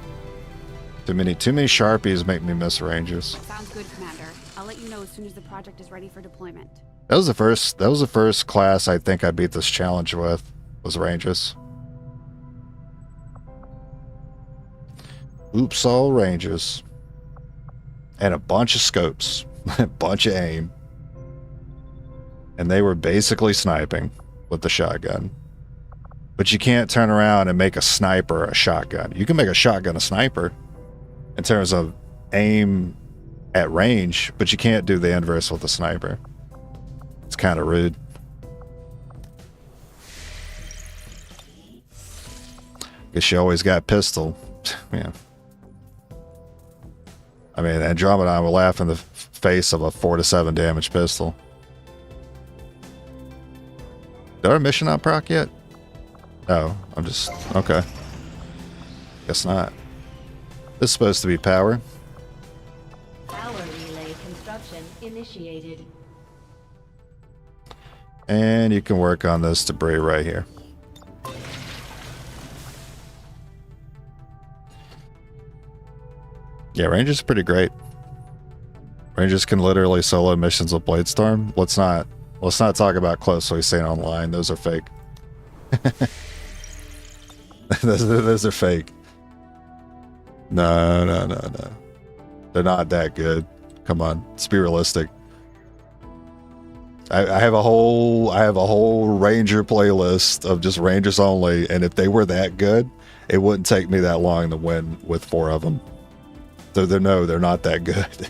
Too many Sharpies make me miss Rangers. Sounds good, Commander. I'll let you know as soon as the project is ready for deployment. That was the first class I think I beat this challenge with, was Rangers. Oops, all Rangers. And a bunch of scopes, a bunch of aim. And they were basically sniping with the shotgun. But you can't turn around and make a sniper a shotgun. You can make a shotgun a sniper in terms of aim at range, but you can't do the inverse with a sniper. It's kind of rude. Guess you always got pistol. Yeah. I mean, Andromeda will laugh in the face of a 4 to 7 damage pistol. Did our mission not proc yet? Oh, I'm just... Okay. Guess not. This is supposed to be power. Power relay construction initiated. And you can work on this debris right here. Yeah, Ranger's pretty great. Rangers can literally solo missions with Bladestorm. Let's not talk about closely seen online. Those are fake. those are fake. No. They're not that good. Come on, let's be realistic. I have a whole Ranger playlist of just Rangers only, and if they were that good, it wouldn't take me that long to win with 4 of them. They're not that good.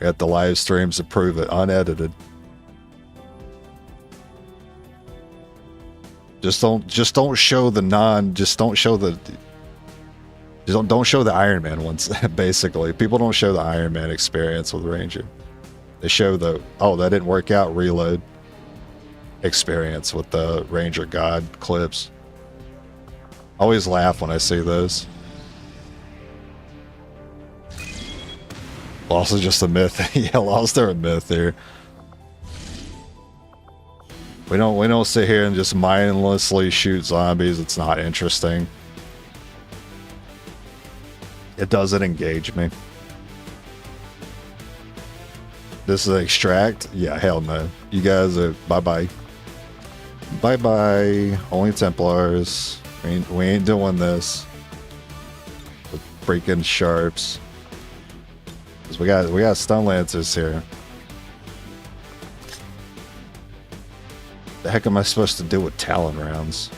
I got the live streams to prove it, unedited. Don't show the Ironman ones. Basically, people don't show the Ironman experience with Ranger. They show the, oh, that didn't work out, reload experience with the Ranger God clips. I always laugh when I see those. Lost is just a myth. Yeah, Lost are a myth here. We don't sit here and just mindlessly shoot zombies. It's not interesting. It doesn't engage me. This is Extract? Yeah, hell no. You guys are bye-bye. Bye-bye. Only Templars. We ain't doing this. The freaking Sharps. We got Stun Lancers here. The heck am I supposed to do with Talon rounds?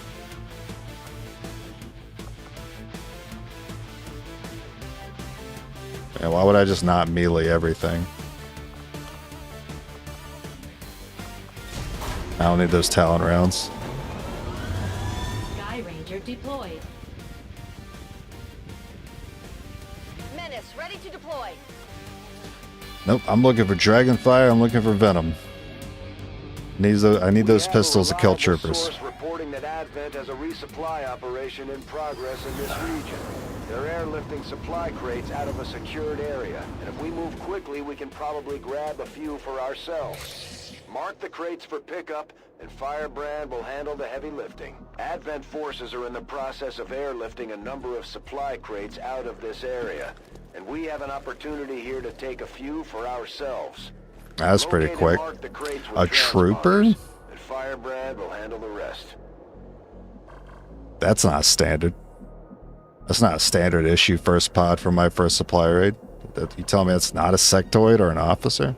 And why would I just not melee everything? I don't need those Talon rounds. Sky Ranger deployed. Menace, ready to deploy. Nope, I'm looking for Dragonfire, I'm looking for Venom. I need those pistols to kill troopers. Reporting that Advent has a resupply operation in progress in this region. They're airlifting supply crates out of a secured area, and if we move quickly, we can probably grab a few for ourselves. Mark the crates for pickup, and Firebrand will handle the heavy lifting. Advent forces are in the process of airlifting a number of supply crates out of this area, and we have an opportunity here to take a few for ourselves. That's pretty quick. A trooper? And Firebrand will handle the rest. That's not standard. That's not a standard issue first pod for my first supply raid. You tell me it's not a sectoid or an officer?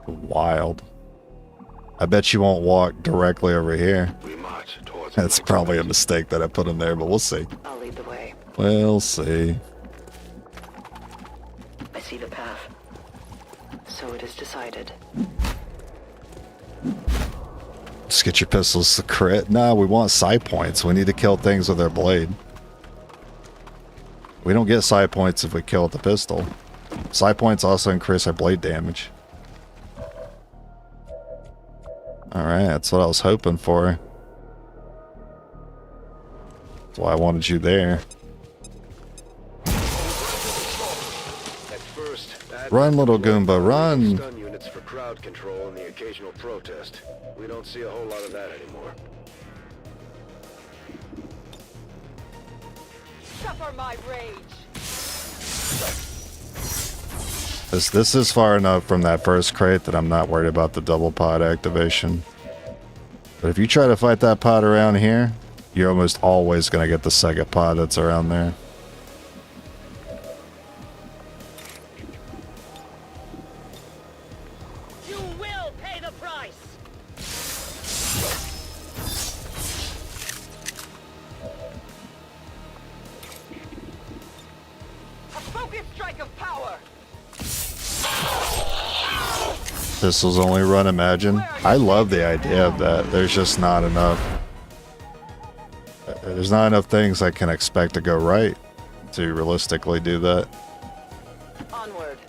Wild. I bet you won't walk directly over here. That's probably a mistake that I put in there, but we'll see. I'll lead the way. We'll see. I see the path. So it is decided. Just get your pistols to crit. Nah, we want psi points. We need to kill things with our blade. We don't get psi points if we kill with the pistol. Psi points also increase our blade damage. Alright, that's what I was hoping for. That's why I wanted you there. Run, little Goomba, run! Stun units for crowd control and the occasional protest. We don't see a whole lot of that anymore. Suffer my rage. This is far enough from that first crate that I'm not worried about the double pod activation. But if you try to fight that pod around here, you're almost always going to get the second pod that's around there. You will pay the price. A focused strike of power. Pistols only run Imagine. I love the idea of that. There's just not enough. There's not enough things I can expect to go right to realistically do that. Onward.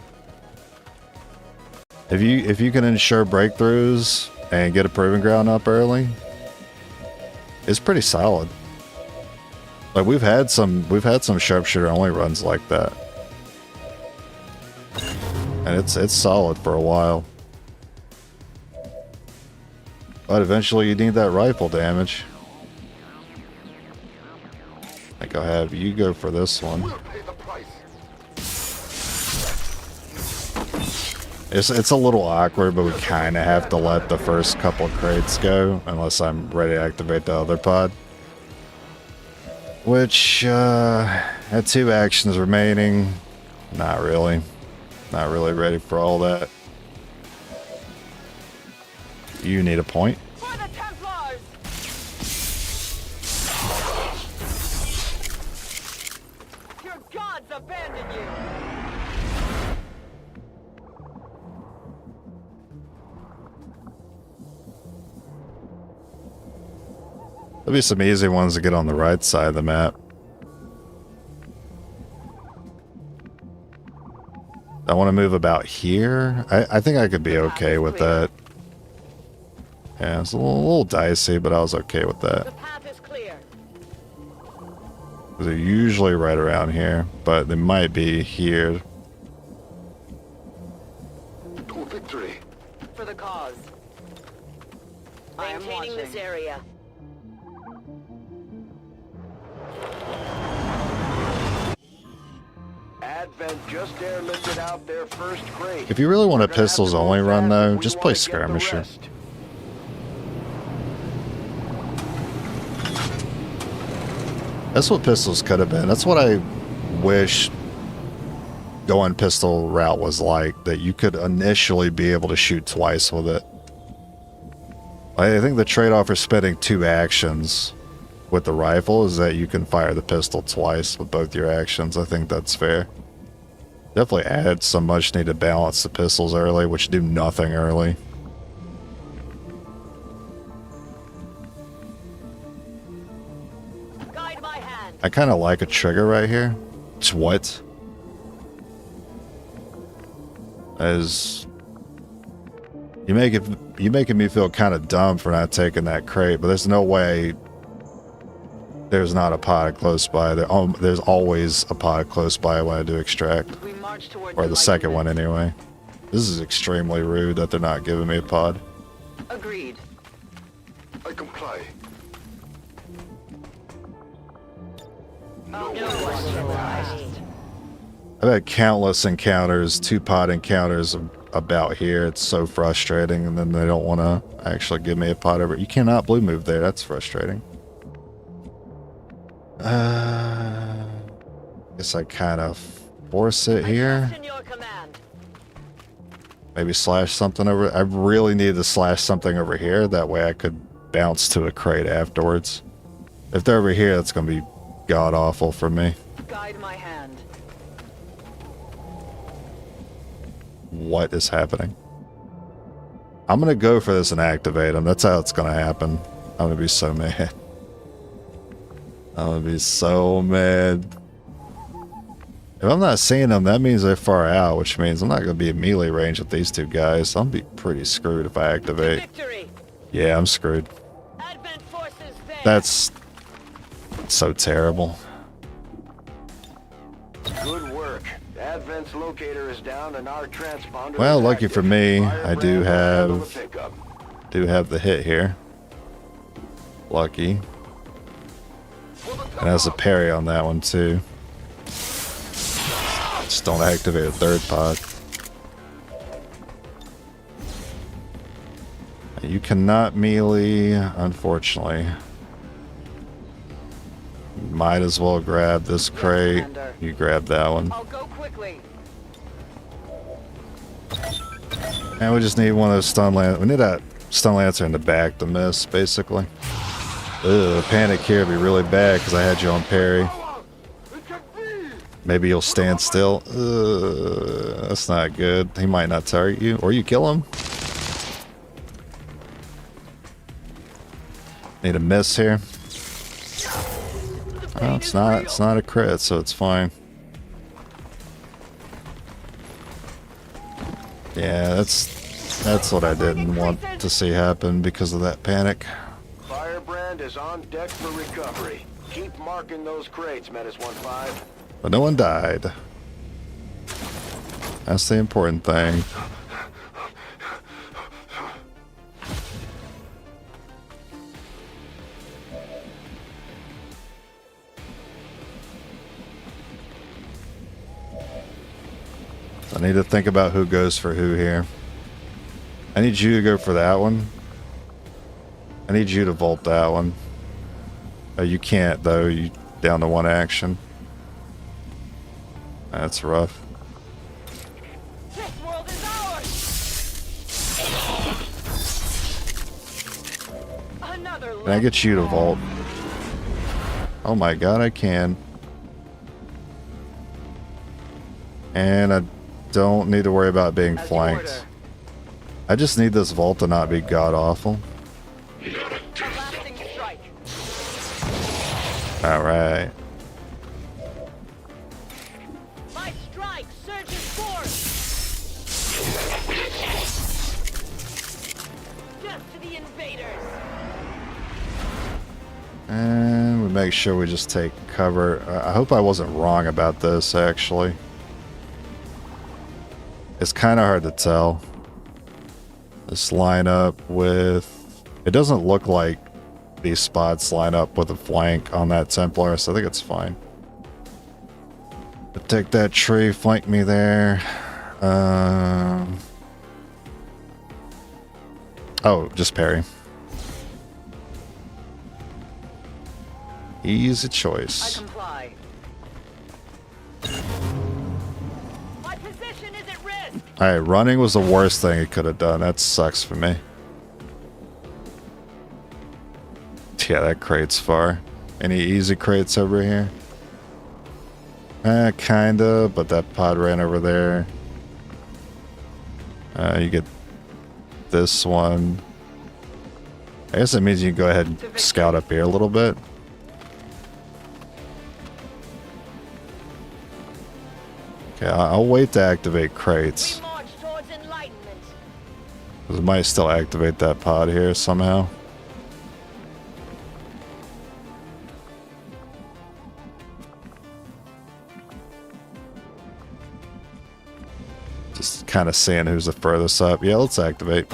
If you can ensure breakthroughs and get a proving ground up early is pretty solid. Like we've had some sharpshooter only runs like that. And it's solid for a while. But eventually you need that rifle damage. I think I'll have you go for this one. It's a little awkward, but we kind of have to let the first couple crates go unless I'm ready to activate the other pod. Which, had 2 actions remaining. Not really. Not really ready for all that. You need a point. For the Templars! Your gods abandon you! There'll be some easy ones to get on the right side of the map. I want to move about here. I think I could be okay with that. Yeah, it's a little dicey, but I was okay with that. The path is clear. They're usually right around here, but they might be here. To victory. For the cause. I am Maintaining this watching. area. Advent just airlifted out their first crate. If you really want a We're gonna have pistols to move only run fast though, if we just wanna play get the skirmisher. rest. That's what pistols could have been. That's what I wish going pistol route was like, that you could initially be able to shoot twice with it. I think the trade-off for spending 2 actions with the rifle is that you can fire the pistol twice with both your actions. I think that's fair. Definitely add some much needed balance to pistols early, which do nothing early. Guide my hand. I kind of like a trigger right here. It's what? As you making me feel kind of dumb for not taking that crate, but there's no way there's not a pod close by. There's always a pod close by when I do extract. We march toward Or the second one anyway. This is extremely rude that they're not giving me a pod. Agreed. I comply. I've had countless encounters, 2-pod encounters about here. It's so frustrating, and then they don't want to actually give me a pod over. You cannot blue move there. That's frustrating. Guess I kind of force it here. In your command. Maybe slash something over. I really need to slash something over here. That way I could bounce to a crate afterwards. If they're over here, that's going to be god awful for me. Guide my hand. What is happening? I'm going to go for this and activate them. That's how it's going to happen. I'm going to be so mad. I'm going to be so mad. If I'm not seeing them, that means they're far out, which means I'm not going to be in melee range with these 2 guys. I'll be pretty screwed if I activate. Victory. Yeah, I'm screwed. Advent forces there. That's so terrible. Good work. Advent's locator is down and our transponder Well, is lucky active. for me, I Firebrand do will handle have the pickup. the hit here. Lucky. And has a parry on that one too. Just don't activate a 3rd pod. You cannot melee, unfortunately. Might as well grab this crate. You grab that one. I'll go quickly. And we just need one of those stun lancer. We need that stun lancer in the back to miss, basically. Ugh, panic here would be really bad because I had you on parry. Maybe you'll stand still. Ugh, that's not good. He might not target you, or you kill him. Need a miss here. Oh, it's not a crit, so it's fine. Yeah, that's That's what I didn't want to see happen because of that panic. Firebrand is on deck for recovery. Keep marking those crates, Menace 1-5. But no one died. That's the important thing. I need to think about who goes for who here. I need you to go for that one. I need you to vault that one. Oh, you can't though. You down to one action. That's rough. This world is ours. Another Can I get you to vault? Oh my god, I can. And I don't need to worry about being flanked. I just need this vault to not be god-awful. Alright. My strike surges forth. Death to the invaders. And we make sure we just take cover. I hope I wasn't wrong about this, actually. It's kind of hard to tell. This line up with... It doesn't look like these spots line up with a flank on that Templar, so I think it's fine. But take that tree, flank me there. Oh, just parry. Easy choice. I comply. My position is at risk. Alright, running was the worst thing he could have done. That sucks for me. Yeah, that crate's far. Any easy crates over here? Kinda, but that pod ran over there. You get this one. I guess that means you can go ahead and scout up here a little bit. Okay, I'll wait to activate crates. Because it might still activate that pod here somehow. Just kind of seeing who's the furthest up. Yeah, let's activate.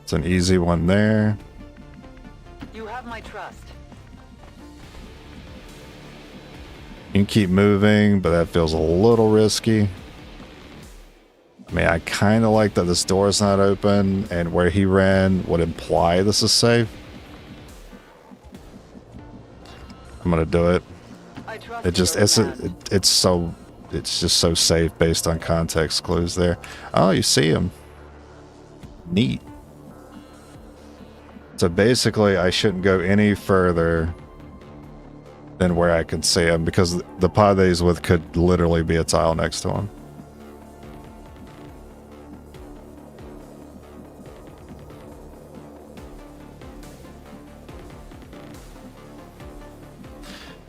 It's an easy one there. You have my trust. You can keep moving, but that feels a little risky. I mean, I kind of like that this door is not open, and where he ran would imply this is safe. I'm gonna do it. It just it's just so safe based on context clues there. Oh, you see him. Neat. So basically, I shouldn't go any further than where I can see him, because the pod that he's with could literally be a tile next to him.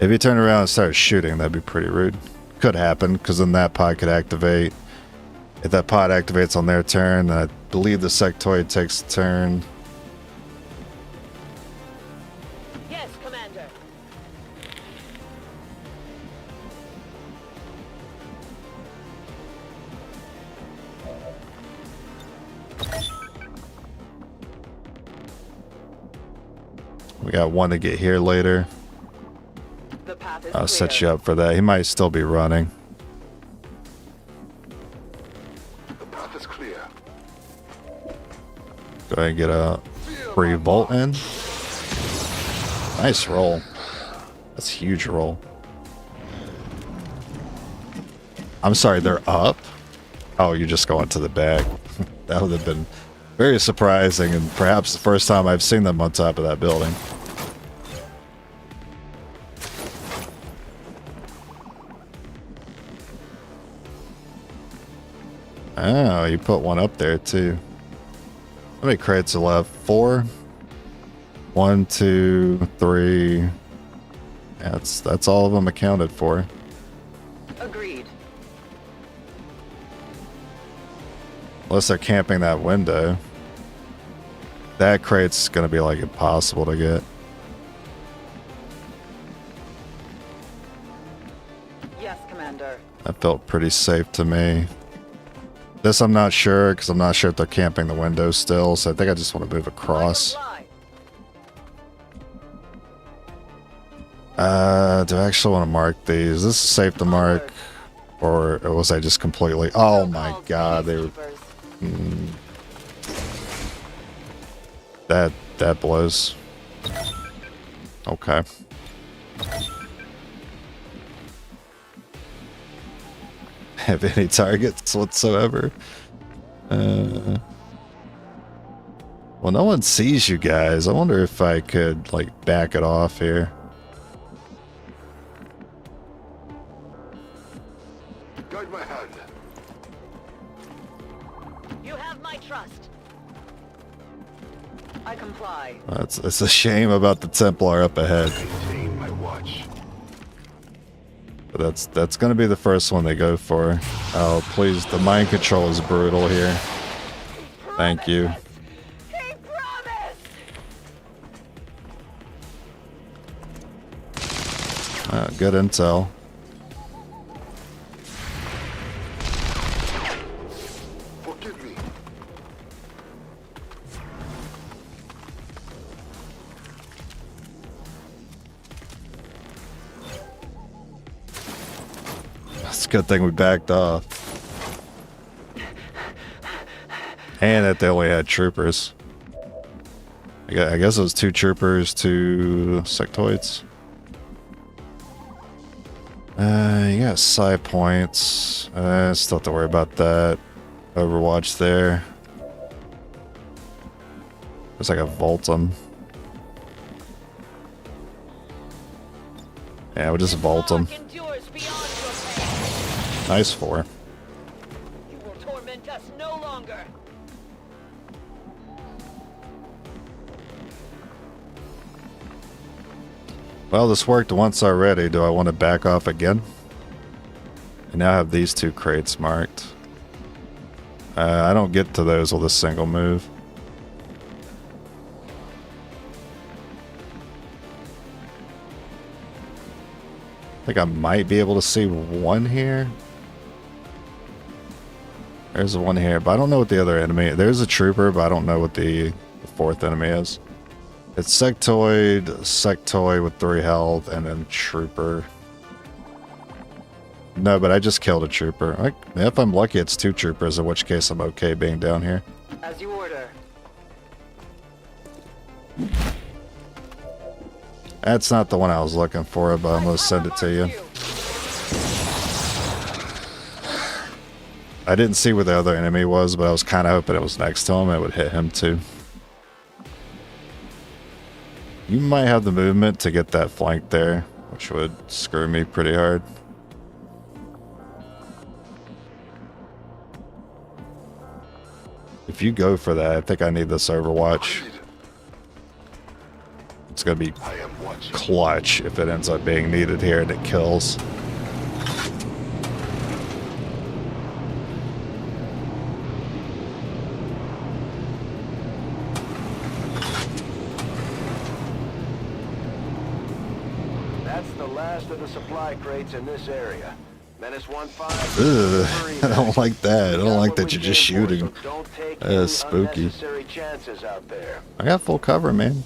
If he turned around and started shooting, that'd be pretty rude. Could happen, because then that pod could activate. If that pod activates on their turn, then I believe the sectoid takes a turn. Yes, Commander. We got one to get here later. I'll set you up for that. He might still be running. The path is clear. Go ahead and get a free bolt in. Nice roll. That's a huge roll. I'm sorry, they're up? Oh, you're just going to the back. That would have been very surprising, and perhaps the first time I've seen them on top of that building. Oh, you put one up there too. How many crates are left? 4? 1, 2, 3. That's all of them accounted for. Unless they're camping that window. That crate's gonna be like impossible to get. Yes, Commander. That felt pretty safe to me. This I'm not sure, because I'm not sure if they're camping the window still, so I think I just want to move across. Do I actually want to mark these? Is this safe to mark? Or was I just completely... Oh my god, they were... That blows. Okay. Have any targets whatsoever? Well, no one sees you guys. I wonder if I could, like, back it off here. Guide my hand. You have my trust. I comply. It's a shame about the Templar up ahead. Maintain my watch. But that's gonna be the first one they go for. Oh, please, the mind control is brutal here. Thank you. He promised! Good intel. Forgive me. It's a good thing we backed off. And that they only had troopers. I guess it was 2 troopers, 2 sectoids. You got side points. Still have to worry about that. Overwatch there. There's like a Voltum. Yeah, we'll just vault them. Nice 4. You will torment us no longer. Well, this worked once already. Do I want to back off again? I now have these 2 crates marked. I don't get to those with a single move. I think I might be able to see one here. There's one here, but I don't know what the other enemy... There's a trooper, but I don't know what the 4th enemy is. It's sectoid with 3 health, and then trooper. No, but I just killed a trooper. If I'm lucky, it's 2 troopers, in which case I'm okay being down here. As you order. That's not the one I was looking for, but I'm going to send it to you. I didn't see where the other enemy was, but I was kind of hoping it was next to him. It would hit him too. You might have the movement to get that flank there, which would screw me pretty hard. If you go for that, I think I need this Overwatch. It's going to be clutch if it ends up being needed here and it kills. That's the last of the supply crates in this area. Menace 1-5. Ugh, I don't like that. I don't like that you're just shooting. That's spooky. Chances out there. I got full cover, man.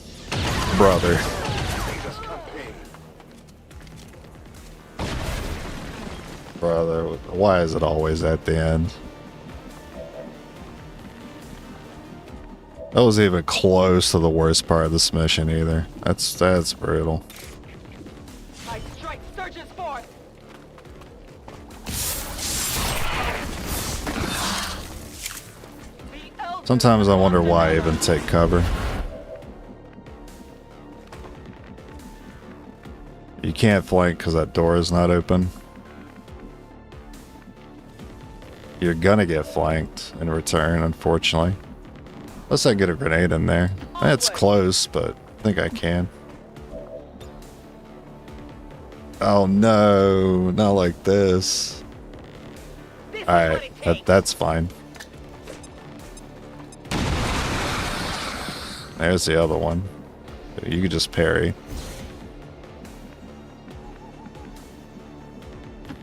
Brother. Brother, why is it always at the end? That wasn't even close to the worst part of this mission either. That's brutal. My strike surges forth. Sometimes I wonder why I even take cover. You can't flank because that door is not open. You're gonna get flanked in return, unfortunately. Unless I get a grenade in there. It's close, but I think I can. Oh no, not like this. Alright, that's fine. There's the other one. You could just parry.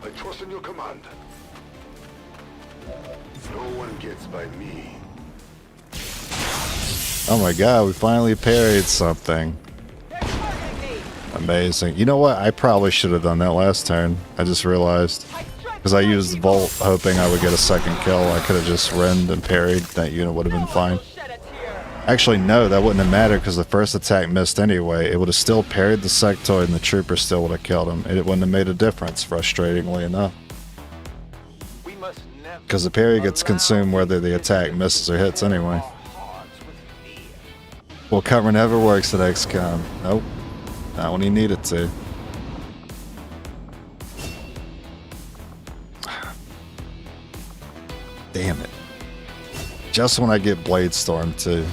I trust in your command. No one gets by me. Oh my god, we finally parried something. Amazing. You know what? I probably should have done that last turn. I just realized. Because I used the Bolt hoping I would get a second kill. I could have just renned and parried. That unit would have been fine. Actually, no, that wouldn't have mattered because the first attack missed anyway. It would have still parried the sectoid and the trooper still would have killed him. It wouldn't have made a difference, frustratingly enough. Because the parry gets consumed whether the attack misses or hits anyway. Well, cover never works at XCOM. Nope. Not when you need it to. Damn it. Just when I get Blade Storm too.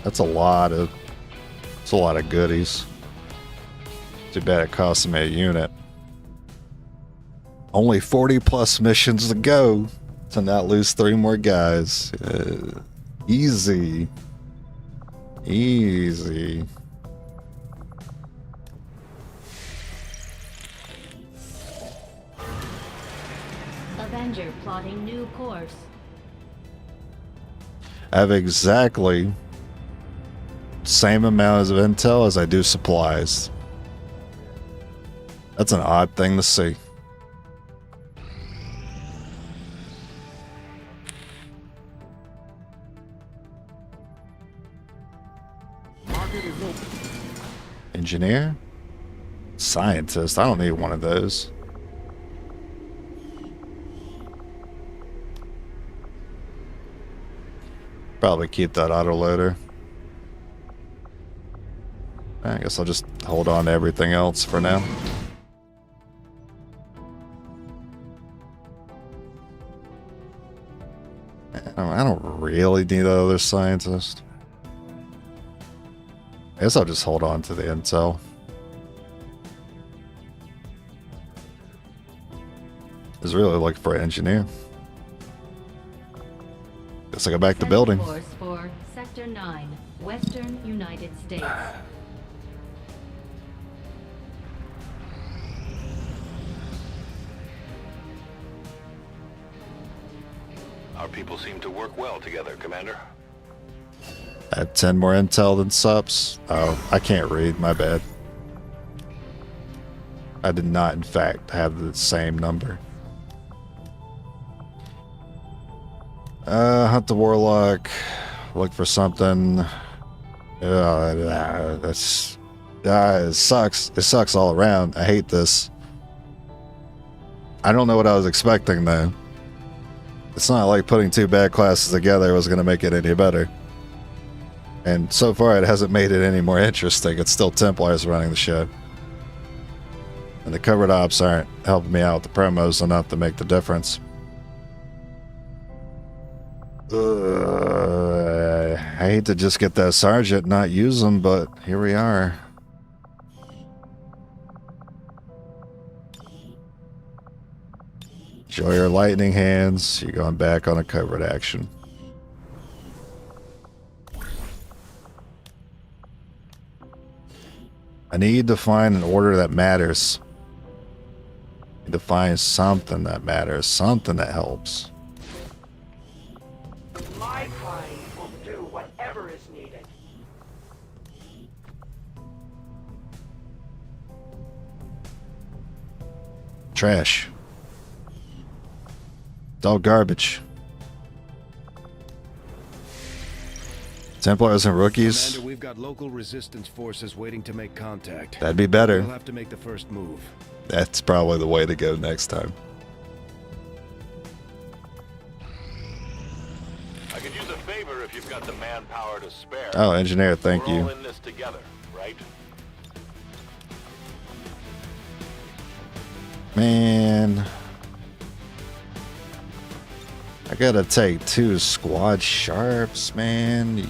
That's a lot of goodies. Too bad it cost me a unit. Only 40 plus missions to go to not lose 3 more guys. Easy. Easy. Avenger plotting new course. I have exactly same amount of intel as I do supplies. That's an odd thing to see. Engineer? Scientist? I don't need one of those. Probably keep that autoloader. I guess I'll just hold on to everything else for now. I don't really need another scientist. I guess I'll just hold on to the intel. I was really looking for an engineer. Guess I go back to building. Course for Sector 9, Western United States. Our people seem to work well together, Commander. I have 10 more intel than subs. Oh, I can't read, my bad. I did not, in fact, have the same number. Hunt the Warlock. Look for something. That's... it sucks. It sucks all around. I hate this. I don't know what I was expecting, though. It's not like putting 2 bad classes together was going to make it any better. And so far, it hasn't made it any more interesting. It's still Templars running the show. And the covered ops aren't helping me out with the promos enough to make the difference. I hate to just get that sergeant and not use them, but here we are. Enjoy your lightning hands. You're going back on a covered action. I need to find an order that matters. I need to find something that matters, something that helps. My kind will do whatever is needed. Trash. It's all garbage. Templars and rookies. Commander, we've got local resistance forces waiting to make contact. That'd be better. We'll have to make the first move. That's probably the way to go next time. I could use a favor if you've got the manpower to spare. Oh, engineer, thank We're you. all in this together, right? Man. I gotta take 2 squad sharps, man.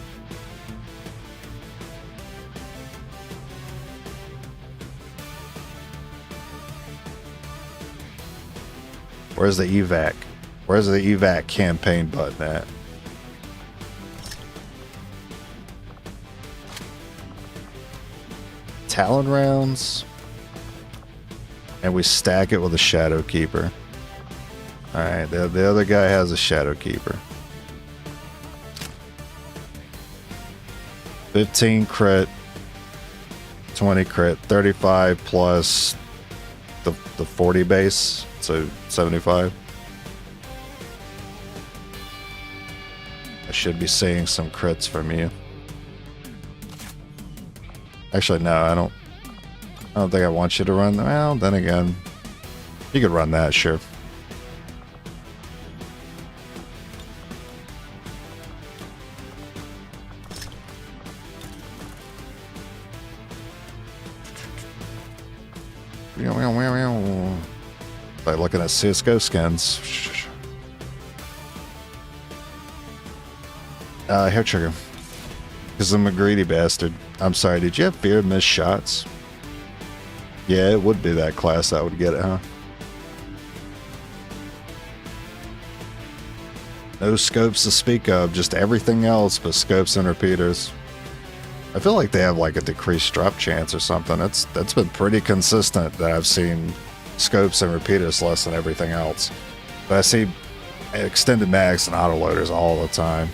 Where's the evac? Where's the evac campaign button at? Talon rounds. And we stack it with a Shadow Keeper. Alright, the other guy has a Shadow Keeper. 15 crit. 20 crit. 35 plus the 40 base. So 75. I should be seeing some crits from you. Actually, no, I don't think I want you to run. Well, then again, you could run that, sure. Like looking at Cisco skins. Hair trigger. Because I'm a greedy bastard. I'm sorry, did you have fear of missed shots? Yeah, it would be that class that would get it, huh? No scopes to speak of, just everything else but scopes and repeaters. I feel like they have like a decreased drop chance or something. That's been pretty consistent that I've seen scopes and repeaters less than everything else. But I see extended mags and autoloaders all the time.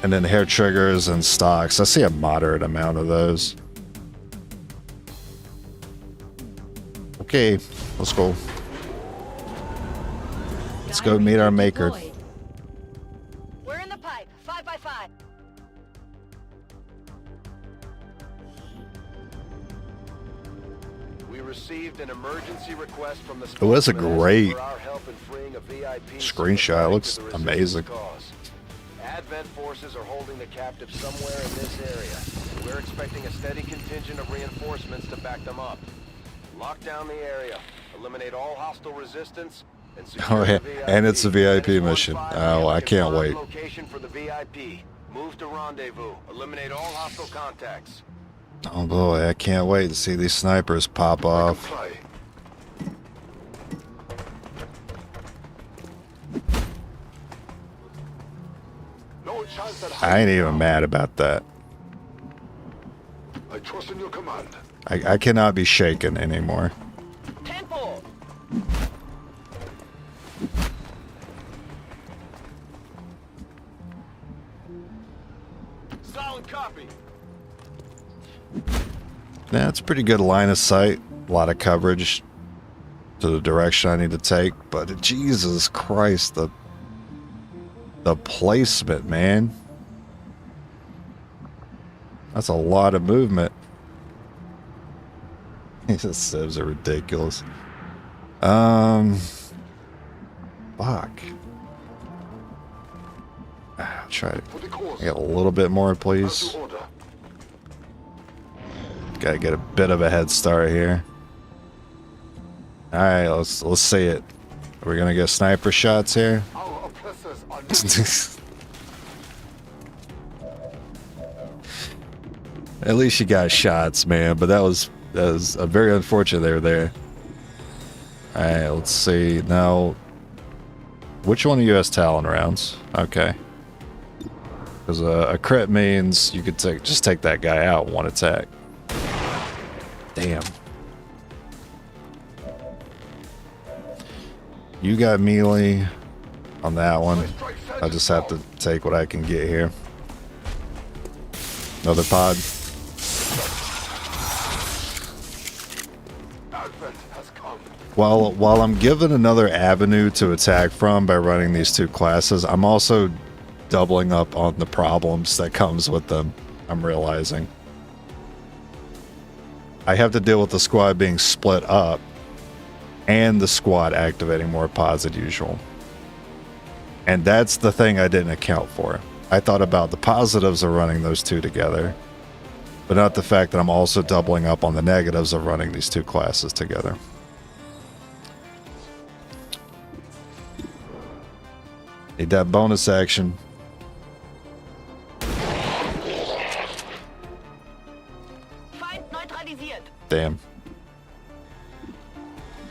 And then hair triggers and stocks. I see a moderate amount of those. Okay, let's go. Let's go meet our maker. We're in the pipe. 5x5. We received an emergency request from the Oh, that's a great for our help in freeing a VIP screenshot. It looks amazing. Advent forces are holding the captive somewhere in this area. We're expecting a steady contingent of reinforcements to back them up. Lock down the area, eliminate all hostile resistance, and secure Oh, yeah. the VIP. And it's a VIP mission. Oh, I can't wait. Location for the VIP. Move to rendezvous. Eliminate all hostile contacts. Oh boy, I can't wait to see these snipers pop off. I ain't even mad about that. I trust in your command. I cannot be shaken anymore. Temple. Solid copy. Yeah, it's a pretty good line of sight. A lot of coverage to the direction I need to take. But Jesus Christ, the placement, man. That's a lot of movement. These civs are ridiculous. Fuck. Try to get a little bit more, please. Gotta get a bit of a head start here. Alright, let's see it. Are we gonna get sniper shots here? At least you got shots, man, but that was a very unfortunate they were there. Alright, let's see. Now, which one of you has Talon rounds? Okay. Because a crit means you could just take that guy out in one attack. Damn. You got melee on that one. I just have to take what I can get here. Another pod. While I'm given another avenue to attack from by running these two classes, I'm also doubling up on the problems that comes with them, I'm realizing. I have to deal with the squad being split up and the squad activating more pods than usual. And that's the thing I didn't account for. I thought about the positives of running those two together, but not the fact that I'm also doubling up on the negatives of running these two classes together. Need that bonus action. Damn.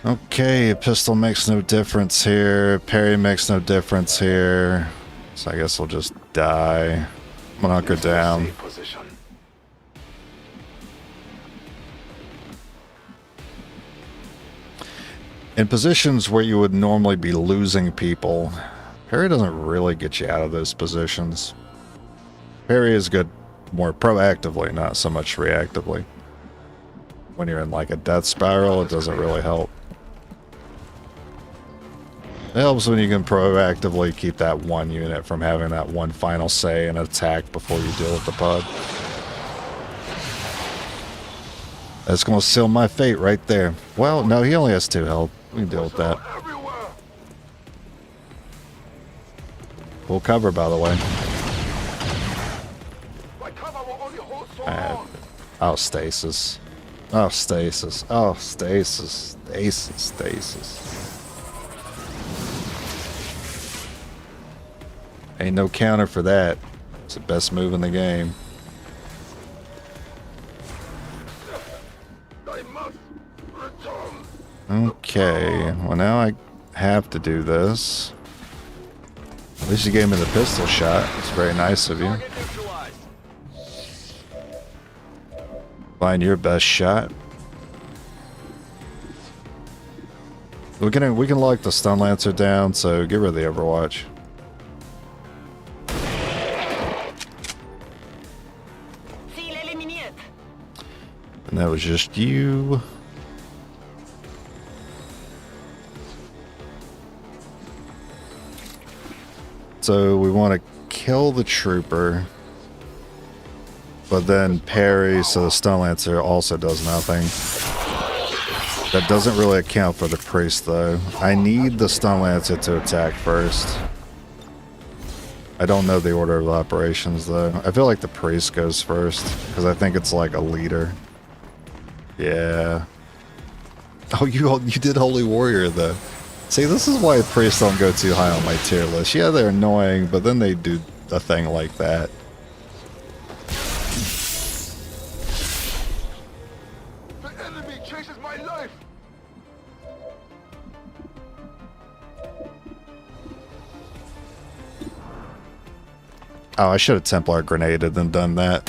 Okay, pistol makes no difference here. Parry makes no difference here. So I guess we'll just die. I'm gonna hunker down. Position. In positions where you would normally be losing people, parry doesn't really get you out of those positions. Parry is good more proactively, not so much reactively. When you're in like a death spiral, it doesn't really help. It helps when you can proactively keep that one unit from having that one final say and attack before you deal with the pod. That's going to seal my fate right there. Well, no, he only has 2 health. We can deal with that. Full cover, by the way. Oh, stasis. Oh, stasis. Oh, stasis. Stasis. Stasis. Ain't no counter for that. It's the best move in the game. Okay, well now I have to do this. At least you gave me the pistol shot. It's very nice of you. Find your best shot. We can lock the stun lancer down, so get rid of the Overwatch. And that was just you. So we want to kill the trooper, but then parry so the stun lancer also does nothing. That doesn't really account for the priest though. I need the stun lancer to attack first. I don't know the order of operations though. I feel like the priest goes first because I think it's like a leader. Yeah. Oh, you did Holy Warrior though. See, this is why priests don't go too high on my tier list. Yeah, they're annoying, but then they do a thing like that. The enemy chases my life. Oh, I should have Templar grenaded and done that.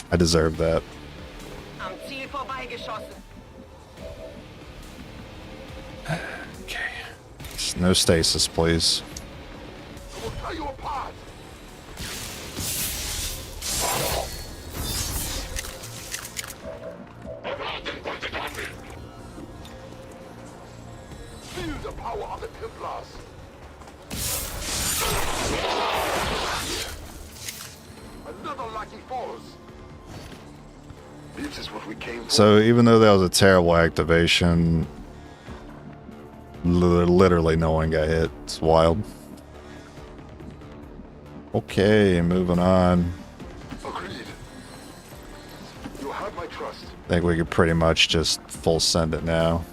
I deserve that. Okay. No stasis, please. I will tear you apart. Feel the power of the Templars. Another lucky falls. This is what we came for. So even though that was a terrible activation, literally no one got hit. It's wild. Okay, moving on. Agreed. You have my trust. I think we could pretty much just full send it now.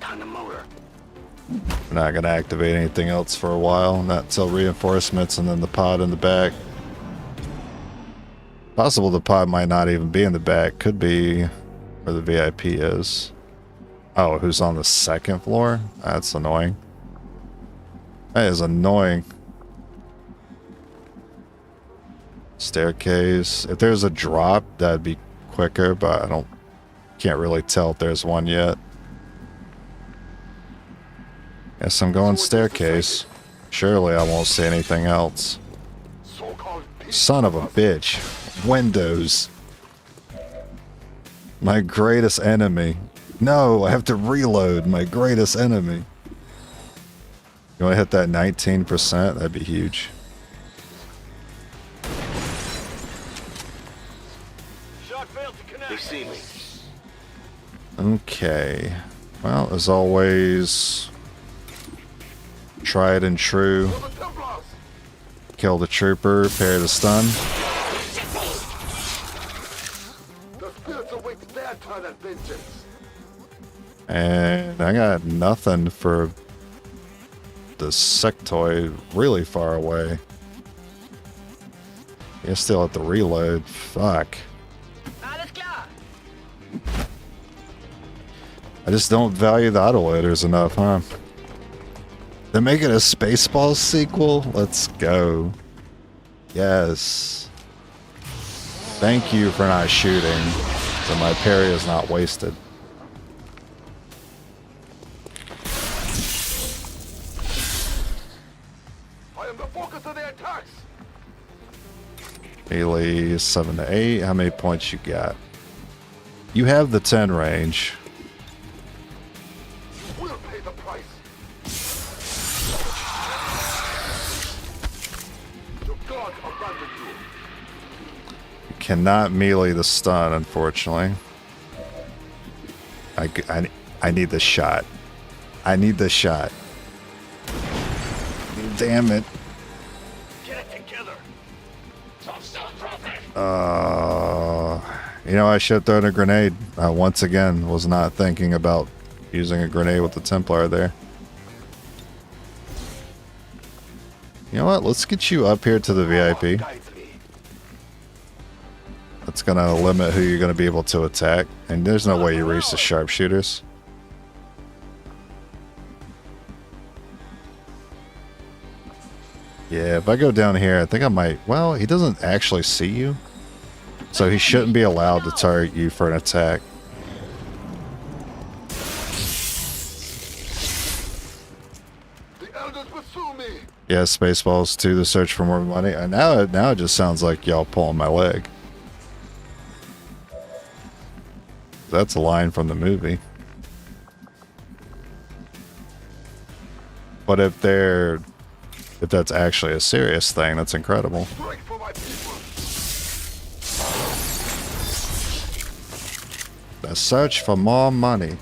Time to motor. We're not going to activate anything else for a while. Not until reinforcements and then the pod in the back. Possible the pod might not even be in the back. Could be where the VIP is. Oh, who's on the second floor? That's annoying. That is annoying. Staircase. If there's a drop, that'd be quicker, but can't really tell if there's one yet. Guess I'm going staircase. Surely I won't see anything else. Son of a bitch. Windows. My greatest enemy. No, I have to reload my greatest enemy. You want to hit that 19%? That'd be huge. They see me. Okay. Well, as always, tried and true. Kill the trooper, parry the stun. The spirits await their turn at vengeance. And I got nothing for the sectoid really far away. You still have to reload. Fuck. I just don't value the autoloaders enough, huh? They're making a Spaceballs sequel? Let's go. Yes. Thank you for not shooting, so my parry is not wasted. I am the focus of the attacks. Melee 7 to 8. How many points you got? You have the 10 range. We'll pay the price. Your gods abandoned you. You cannot melee the stun, unfortunately. I need the shot. I need the shot. Damn it. Get it together. You know, I should have thrown a grenade. Once again, was not thinking about using a grenade with the Templar there. You know what? Let's get you up here to the VIP. That's going to limit who you're going to be able to attack. And there's no way you reach the Sharpshooters. Yeah, if I go down here, I think I might... Well, he doesn't actually see you. So he shouldn't be allowed to target you for an attack. The elders pursue me. Yeah, Spaceballs to the search for more money. And now it just sounds like y'all pulling my leg. That's a line from the movie. But if that's actually a serious thing, that's incredible. Strike for my people. The search for more money.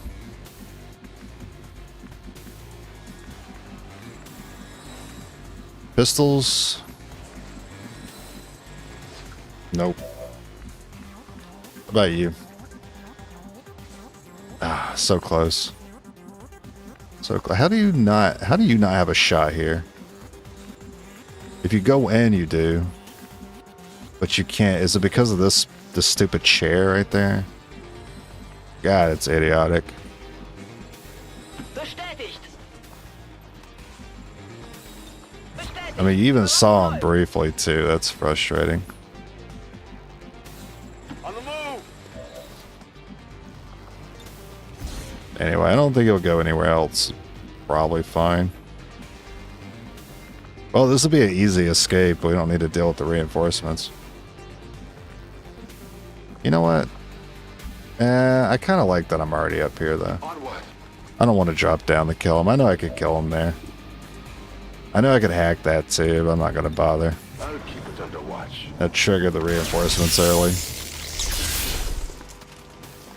Pistols. Nope. What about you? Ah, so close. So close. How do you not have a shot here? If you go in, you do. But you can't. Is it because of this stupid chair right there? God, it's idiotic. I mean, you even saw him briefly too. That's frustrating. On the move. Anyway, I don't think he'll go anywhere else. Probably fine. Well, this will be an easy escape. We don't need to deal with the reinforcements. You know what? I kind of like that I'm already up here, though. I don't want to drop down to kill him. I know I could kill him there. I know I could hack that too, but I'm not going to bother. I'll keep it under watch. That triggered the reinforcements early.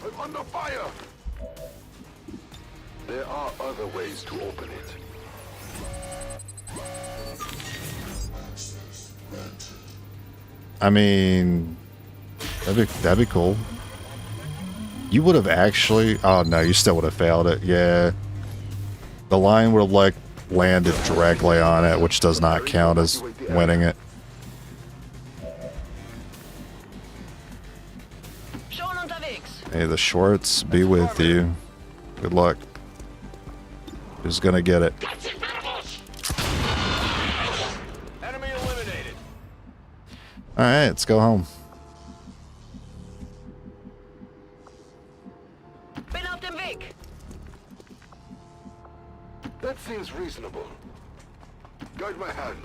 I'm under fire. There are other ways to open it. I mean, that'd be cool. You would have actually... Oh, no, you still would have failed it. Yeah. The line would have, like, landed directly on it, which does not count as winning it. Hey, the Schwartz be with you. Good luck. Who's gonna get it? Enemy eliminated. Alright, let's go home. That seems reasonable. Guide my hand.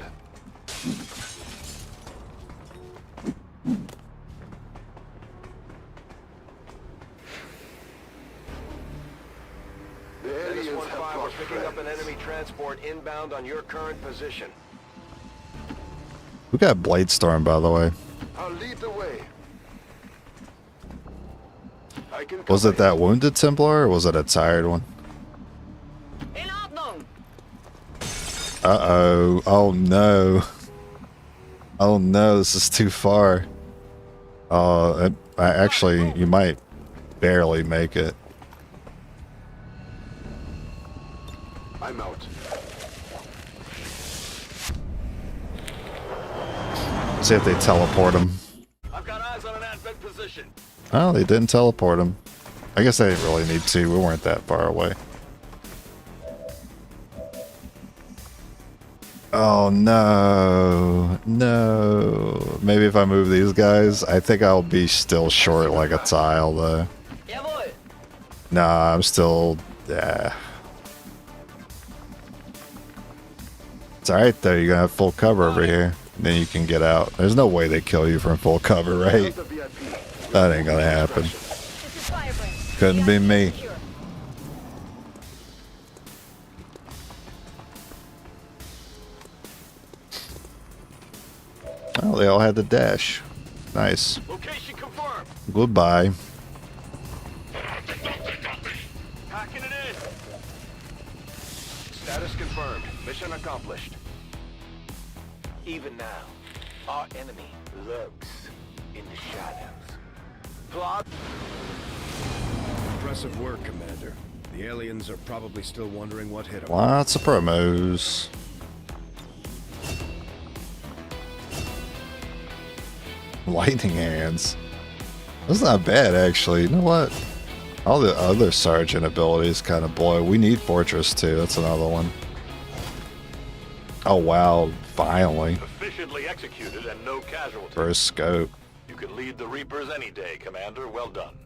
The aliens have brought we're picking up an friends. enemy transport inbound on your current position. We got Blade Storm, by the way. I'll lead the way. I can Was it that wounded Templar, or was it a tired one? Uh-oh. Oh, no. Oh, no. This is too far. Actually, you might barely make it. I'm out. See if they teleport him. I've got eyes on an advent position. Oh, they didn't teleport him. I guess they didn't really need to. We weren't that far away. Oh no, no. Maybe if I move these guys, I think I'll be still short like a tile though. Nah, I'm still, yeah. It's alright though, you're gonna have full cover over here. Then you can get out. There's no way they kill you from full cover, right? That ain't gonna happen. Couldn't be me. Oh, they all had the dash. Nice. Location confirmed. Goodbye. Hacking it in. Status confirmed. Mission accomplished. Even now, our enemy lurks in the shadows. Plot. Impressive work, Commander. The aliens are probably still wondering what hit them. Lots of promos. Lightning hands. That's not bad, actually. You know what? All the other sergeant abilities kind of blow. We need Fortress too. That's another one. Oh wow! Finally. Efficiently executed and no casualties. First scope. You can lead the Reapers any day, Commander. Well done.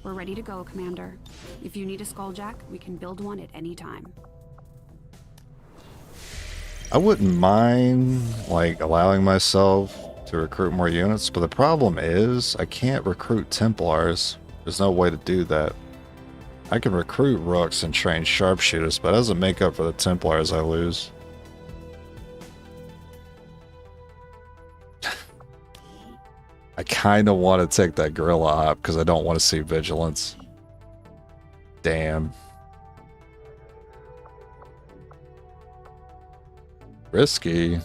We're ready to go, Commander. If you need a Skulljack, we can build one at any time. I wouldn't mind, like, allowing myself to recruit more units, but the problem is I can't recruit Templars. There's no way to do that. I can recruit Rooks and train Sharpshooters, but it doesn't make up for the Templars I lose. I kind of want to take that Guerrilla Op because I don't want to see Vigilance. Damn. Risky.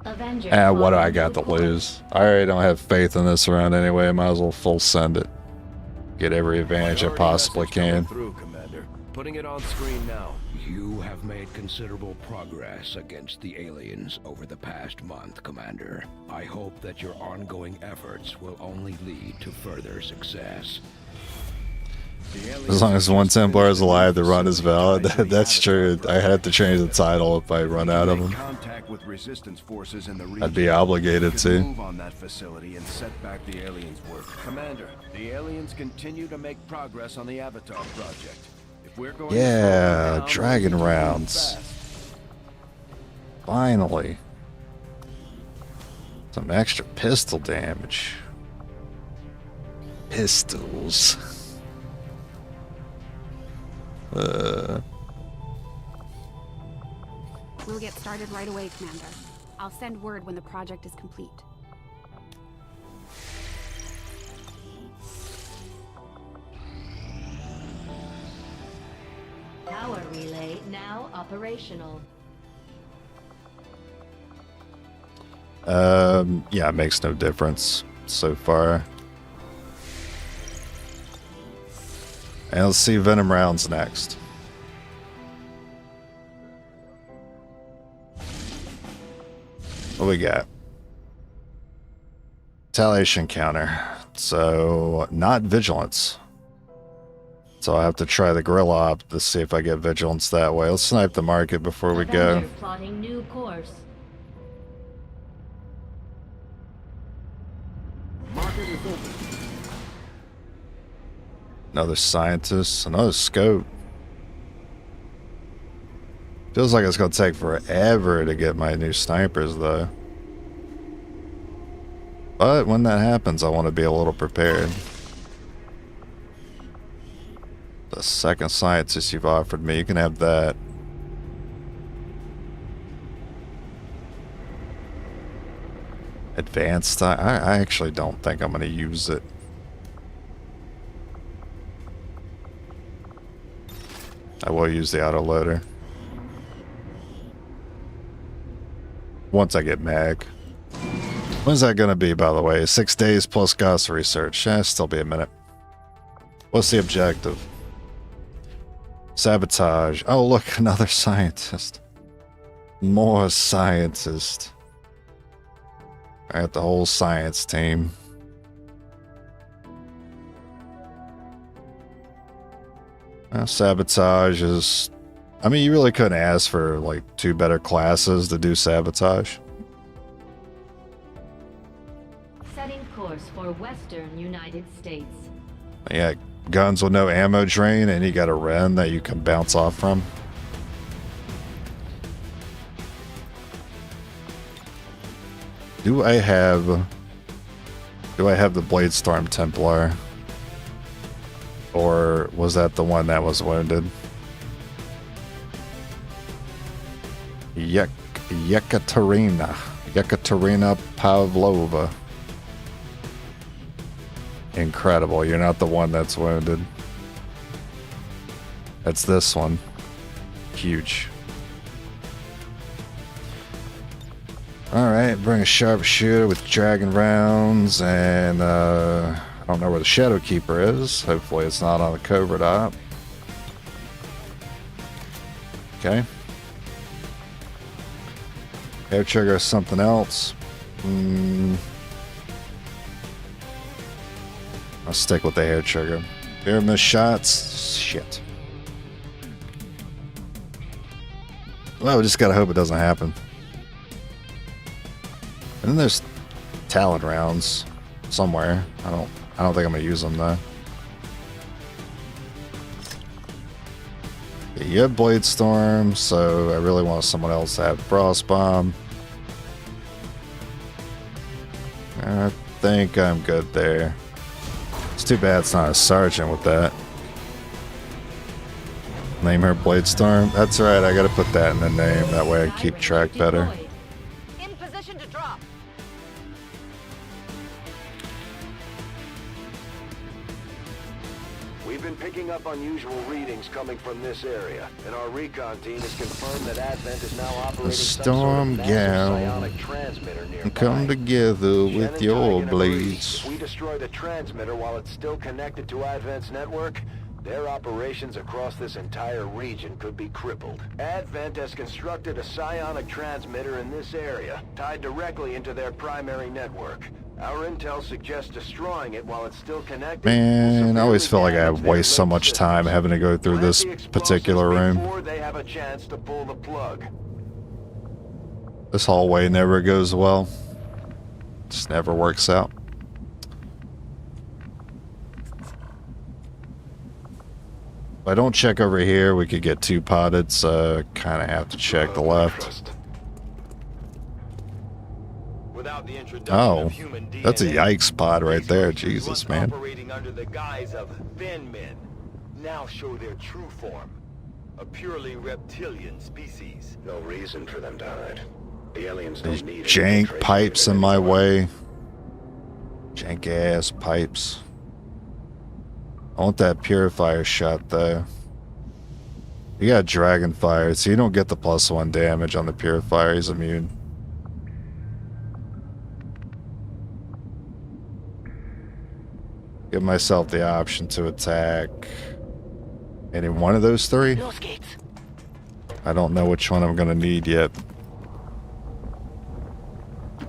Avenger. What do I got to lose? I already don't have faith in this round anyway. I might as well full send it. Get every advantage I possibly can. Through, Commander. Putting it on screen now. You have made considerable progress against the aliens over the past month, Commander. I hope that your ongoing efforts will only lead to further success. As long as one Templar is alive, the run is valid. That's true. I had to change the title if I run out of them. Contact with resistance forces in the region. I'd be obligated to. Move on that facility and set back the aliens' work. Commander, the aliens continue to make progress on the Avatar project. If we're going Yeah, dragon rounds. Finally. Some extra pistol damage. Pistols. We'll get started right away, Commander. I'll send word when the project is complete. Power relay now operational. Yeah, it makes no difference so far. And let's see Venom rounds next. What we got? Retaliation counter. So, not vigilance. So I have to try the Guerrilla Op to see if I get vigilance that way. Let's snipe the market before we go. Avenger plotting new course. Market is open. Another scientist, another scope. Feels like it's going to take forever to get my new snipers, though. But when that happens, I want to be a little prepared. The second scientist you've offered me, you can have that. Advanced, I actually don't think I'm going to use it. I will use the autoloader. Once I get mag. When's that going to be, by the way? 6 days plus Gauss research. Still be a minute. What's the objective? Sabotage. Oh, look, another scientist. More scientist. I got the whole science team. Sabotage is... I mean, you really couldn't ask for, like, 2 better classes to do sabotage. Setting course for Western United States. Yeah, guns with no ammo drain, and you got a Ren that you can bounce off from. Do I have the Bladestorm Templar? Or was that the one that was wounded? Yekaterina Pavlova. Incredible. You're not the one that's wounded. It's this one. Huge. Alright, bring a sharpshooter with dragon rounds, and I don't know where the Shadow Keeper is. Hopefully it's not on the covert op. Okay. Air trigger is something else. I'll stick with the air trigger. Air miss shots. Shit. Well, we just gotta hope it doesn't happen. And then there's talent rounds somewhere. I don't think I'm gonna use them though. Yeah, you have Blade Storm, so I really want someone else to have Frost Bomb. I think I'm good there. It's too bad it's not a sergeant with that. Name her Blade Storm. That's right, I gotta put that in the name. That way I keep track better. In position to drop. We've been picking up unusual readings coming from this area, and our recon team has confirmed that Advent is now operating some sort of massive psionic transmitter nearby. Come together with your blades. If we destroy the transmitter while it's still connected to Advent's network, their operations across this entire region could be crippled. Advent has constructed a psionic transmitter in this area, tied directly into their primary network. Our intel suggests destroying it while it's still connected. Man, I always feel like I waste so much time having to go through this particular room. Before they have a chance to pull the plug. This hallway never goes well. Just never works out. If I don't check over here, we could get 2-potted, so kind of have to check the left. Oh, that's a yikes pod right there. Jesus, man. Operating under the guise of thin men now show their true form. A purely reptilian species. No reason for them to hide. The aliens These don't need jank pipes in my way. Jank ass pipes. I want that purifier shot though. You got dragon fire, so you don't get the +1 damage on the purifier. He's immune. Give myself the option to attack any one of those 3. I don't know which one I'm gonna need yet.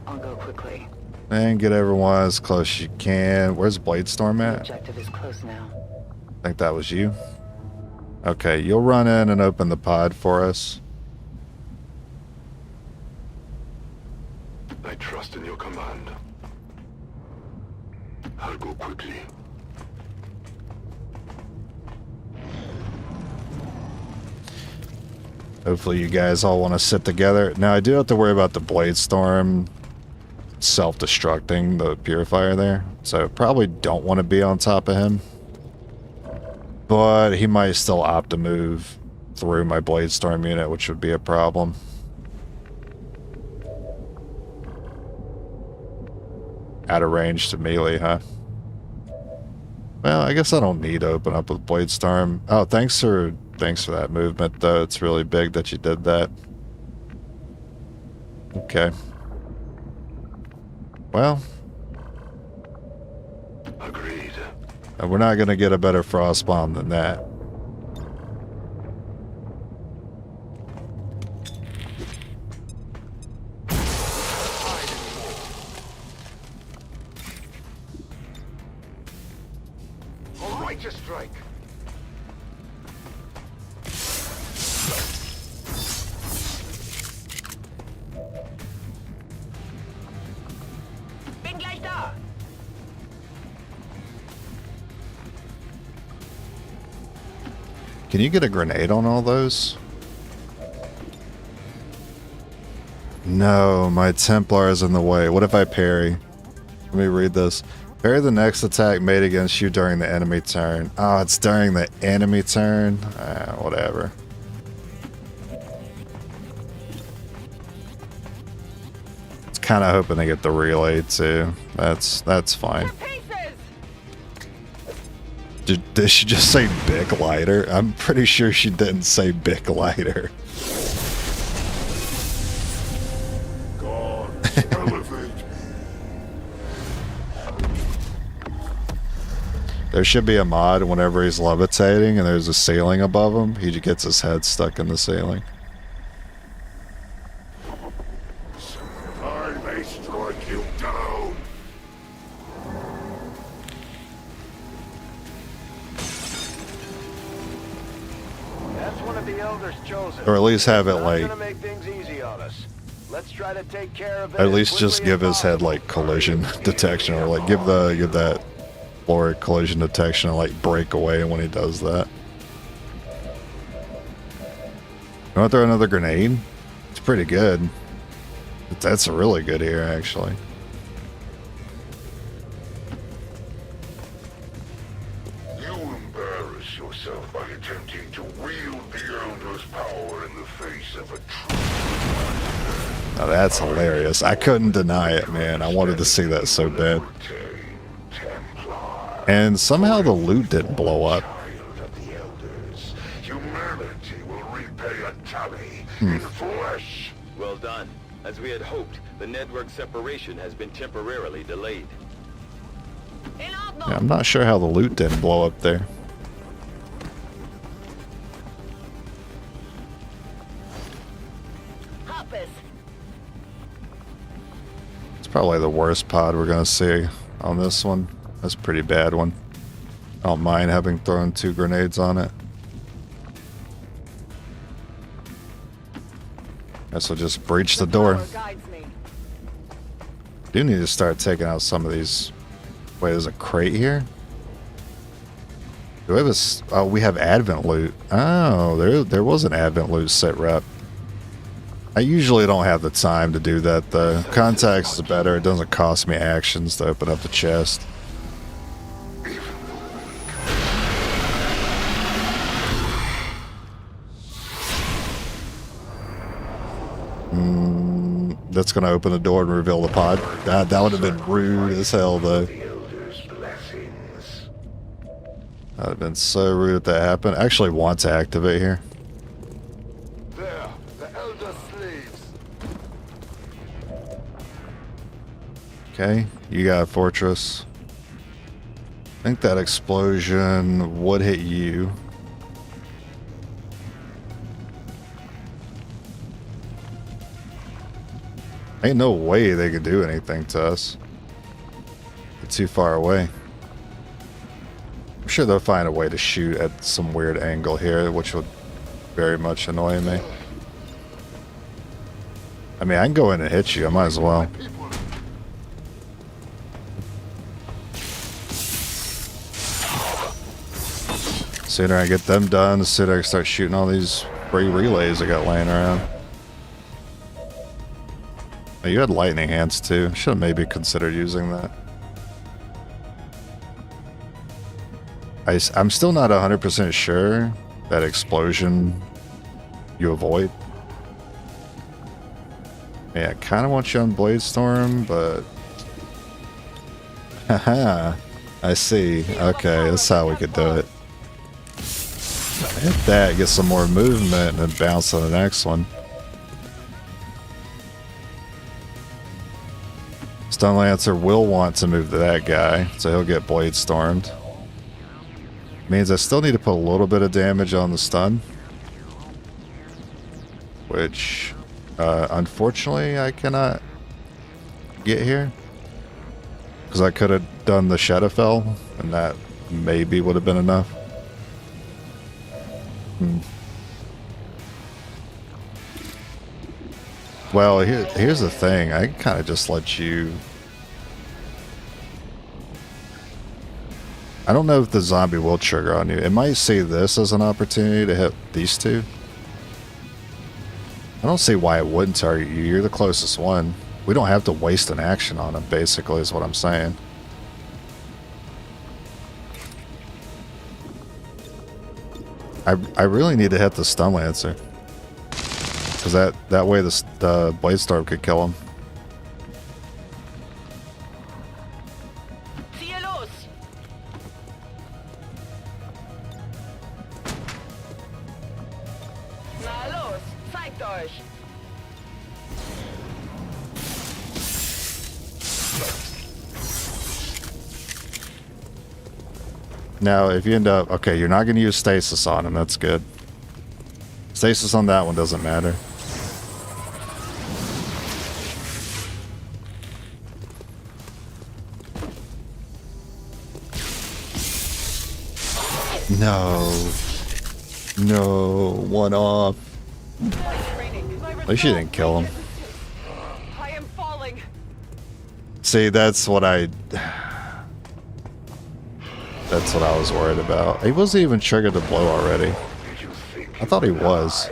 I'll go quickly. And get everyone as close as you can. Where's Bladestorm at? Objective is close now. I think that was you. Okay, you'll run in and open the pod for us. I trust in your command. I'll go quickly. Hopefully you guys all want to sit together. Now I do have to worry about the Bladestorm self-destructing the purifier there. So probably don't want to be on top of him. But he might still opt to move through my Bladestorm unit, which would be a problem. Out of range to melee, huh? Well, I guess I don't need to open up with Bladestorm. Oh, thanks for that movement, though. It's really big that you did that. Okay. Well. Agreed. We're not going to get a better frost bomb than that. Righteous strike. Bin gleich da. Can you get a grenade on all those? No, my Templar is in the way. What if I parry? Let me read this. Parry the next attack made against you during the enemy turn. Oh, it's during the enemy turn? Whatever. It's kind of hoping to get the relay too. That's fine. Did she just say big lighter? I'm pretty sure she didn't say big lighter. God, elevate. There should be a mod whenever he's levitating and there's a ceiling above him, he gets his head stuck in the ceiling. I may strike you down. That's one of the elders chosen. Or at least have it Not like, gonna make things easy on us. Let's try to take care of it at as least just quickly give as his head possible. like collision detection, or like give that floor collision detection and like break away when he does that. You want to throw another grenade? It's pretty good. That's really good here, actually. You embarrass yourself by attempting to wield the Elder's power in the face of a true. Now that's hilarious. I couldn't deny it, man. I wanted to see that so bad. And somehow the loot didn't blow up. Humanity will repay a tally Hmm. in flesh. Well done. As we had hoped, the network separation has been temporarily delayed. Yeah, I'm not sure how the loot didn't blow up there. Hoppus. It's probably the worst pod we're gonna see on this one. That's a pretty bad one. I don't mind having thrown 2 grenades on it. Guess we'll just breach the door. Do need to start taking out some of these. Wait, there's a crate here? Do we have oh, we have Advent loot. Oh, there was an Advent loot set rep. I usually don't have the time to do that though. Contacts is better. It doesn't cost me actions to open up the chest. That's gonna open the door and reveal the pod. That would have been rude as hell though. That would have been so rude if that happened. I actually want to activate here. There, the Elder slaves. Okay, you got a fortress. I think that explosion would hit you. Ain't no way they could do anything to us. They're too far away. I'm sure they'll find a way to shoot at some weird angle here, which would very much annoy me. I mean, I can go in and hit you. I might as well. Sooner I get them done, the sooner I can start shooting all these free relays I got laying around. Oh, you had lightning hands too. Should have maybe considered using that. I'm still not 100% sure that explosion you avoid. Yeah, I kind of want you on Blade Storm, but... Haha, I see. Okay, that's how we could do it. Hit that, get some more movement, and then bounce on the next one. Stun Lancer will want to move to that guy, so he'll get Blade Stormed. Means I still need to put a little bit of damage on the stun. Which, unfortunately, I cannot get here. Because I could have done the Shadowfell, and that maybe would have been enough. Well, here's the thing. I can kind of just let you... I don't know if the zombie will trigger on you. It might see this as an opportunity to hit these two. I don't see why it wouldn't target you. You're the closest one. We don't have to waste an action on him, basically, is what I'm saying. I really need to hit the Stun Lancer. Because that way the Blade Storm could kill him. Now, if you end up... Okay, you're not going to use stasis on him. That's good. Stasis on that one doesn't matter. No. No. One off. At least you didn't kill him. I am falling. See, that's what I... That's what I was worried about. He wasn't even triggered to blow already. I thought he was.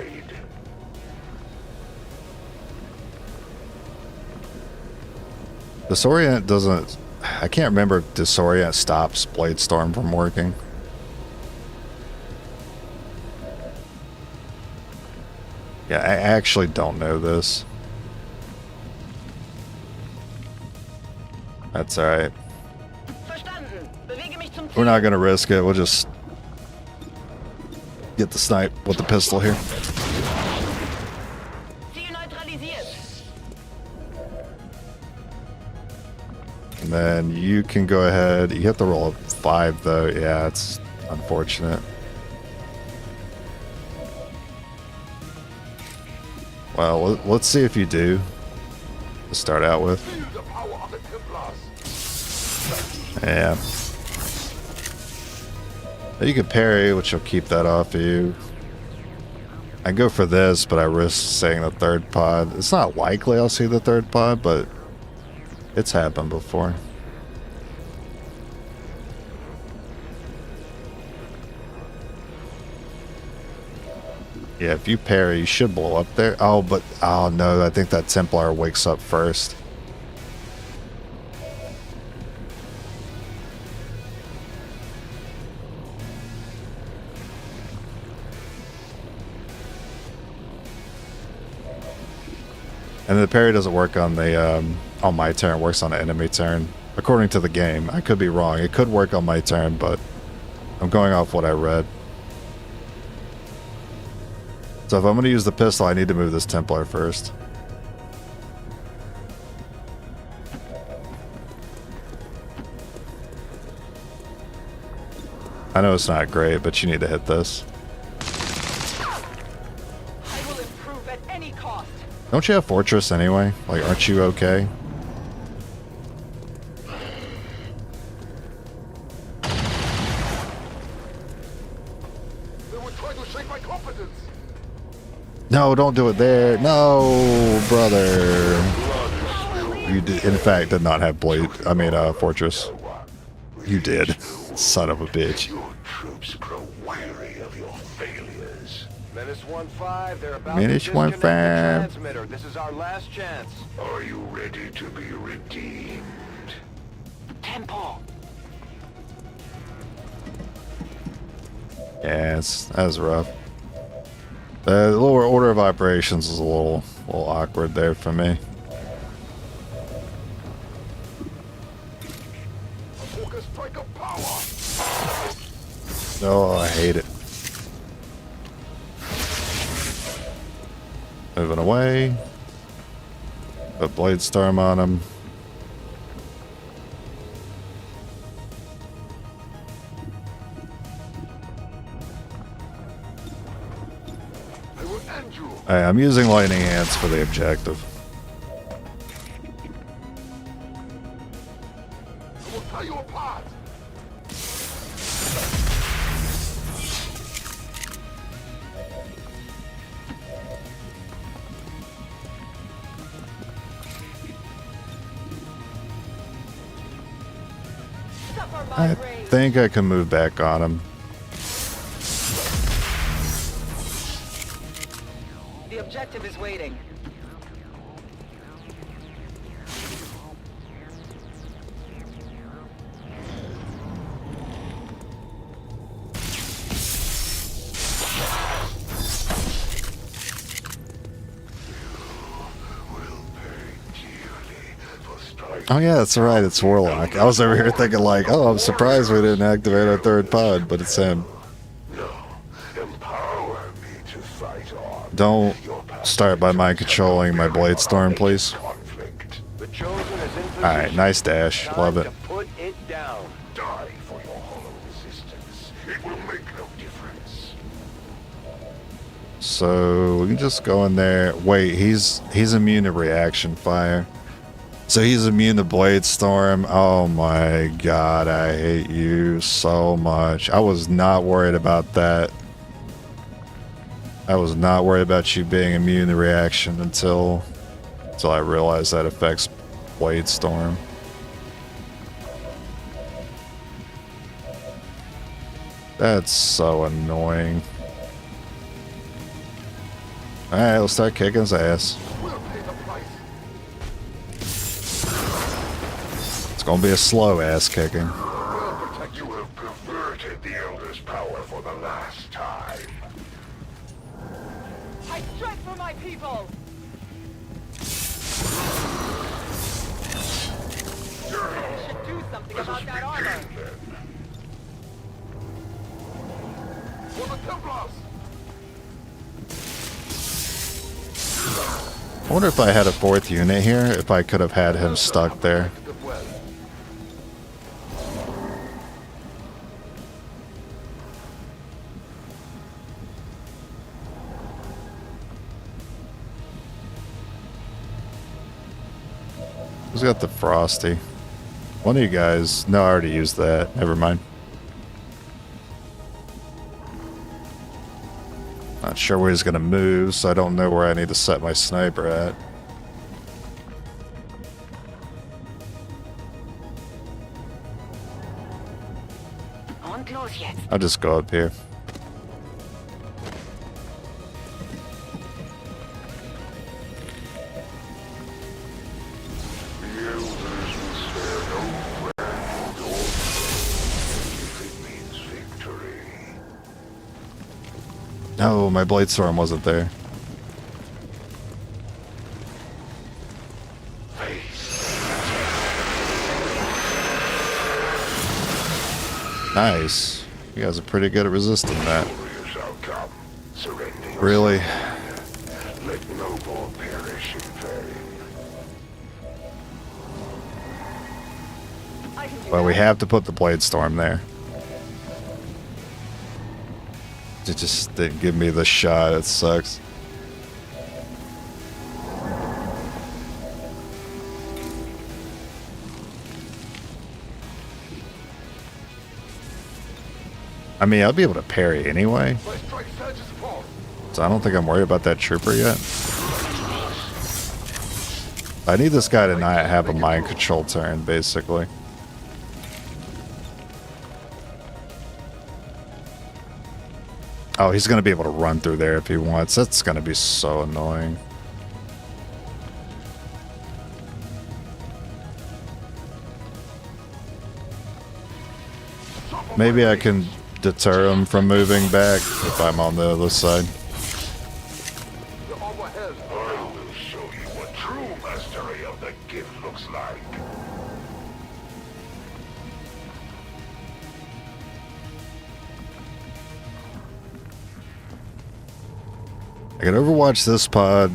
Disorient doesn't... I can't remember if Disorient stops Blade Storm from working. Yeah, I actually don't know this. That's alright. We're not going to risk it. We'll just get the snipe with the pistol here. And then you can go ahead. You have to roll a 5 though. Yeah, it's unfortunate. Well, let's see if you do. To start out with. Yeah. You can parry, which will keep that off of you. I go for this, but I risk seeing the third pod. It's not likely I'll see the third pod, but it's happened before. Yeah, if you parry, you should blow up there. Oh, but... Oh, no, I think that Templar wakes up first. And the parry doesn't work on the on my turn. It works on the enemy turn, according to the game. I could be wrong. It could work on my turn, but I'm going off what I read. So if I'm going to use the pistol, I need to move this Templar first. I know it's not great, but you need to hit this. I will improve at any cost. Don't you have Fortress anyway? Like, aren't you okay? They were trying to shake my confidence. No, don't do it there. No, brother. You did, in fact, did not have blade. I mean, Fortress. You did, son of a bitch. Your troops grow weary of your failures. Menace 1-5, they're about Menace to disconnect 1-5. the transmitter. This is our last chance. Are you ready to be redeemed? Temple. Yes, that was rough. The lower order of operations is a little awkward there for me. Oh, I hate it. Moving away. Put Blade Storm on him. Hey, I'm using Lightning Hands for the objective. I will tear you apart. I think I can move back on him. The objective is waiting. Oh yeah, that's right, it's Warlock. I was over here thinking like, oh, I'm surprised we didn't activate our third pod, but it's him. Don't start by mind controlling my Blade Storm, please. Alright, nice dash. Love it. Put it down. Die for your hollow resistance. It will make no difference. So we can just go in there. Wait, he's immune to reaction fire. So he's immune to Blade Storm. Oh my god, I hate you so much. I was not worried about that. I was not worried about you being immune to reaction until I realized that affects Blade Storm. That's so annoying. Alright, let's start kicking his ass. It's gonna be a slow ass kicking. You have perverted the Elder's power for the last time. I strike for my people! I should do something about that armor! For the Templars! I wonder if I had a fourth unit here, if I could have had him stuck there. Who's got the Frosty? One of you guys... No, I already used that. Never mind. Not sure where he's going to move, so I don't know where I need to set my sniper at. Aren't close yet. I'll just go up here. No, my Blade Storm wasn't there. Nice. You guys are pretty good at resisting that. Really? Let no more perish in vain. Well, we have to put the Blade Storm there. It just didn't give me the shot. It sucks. I mean, I'll be able to parry anyway. So I don't think I'm worried about that trooper yet. I need this guy to not have a mind control turn, basically. Oh, he's going to be able to run through there if he wants. That's going to be so annoying. Maybe I can deter him from moving back if I'm on the other side. I will show you what true mastery of the gift looks like. I can overwatch this pod,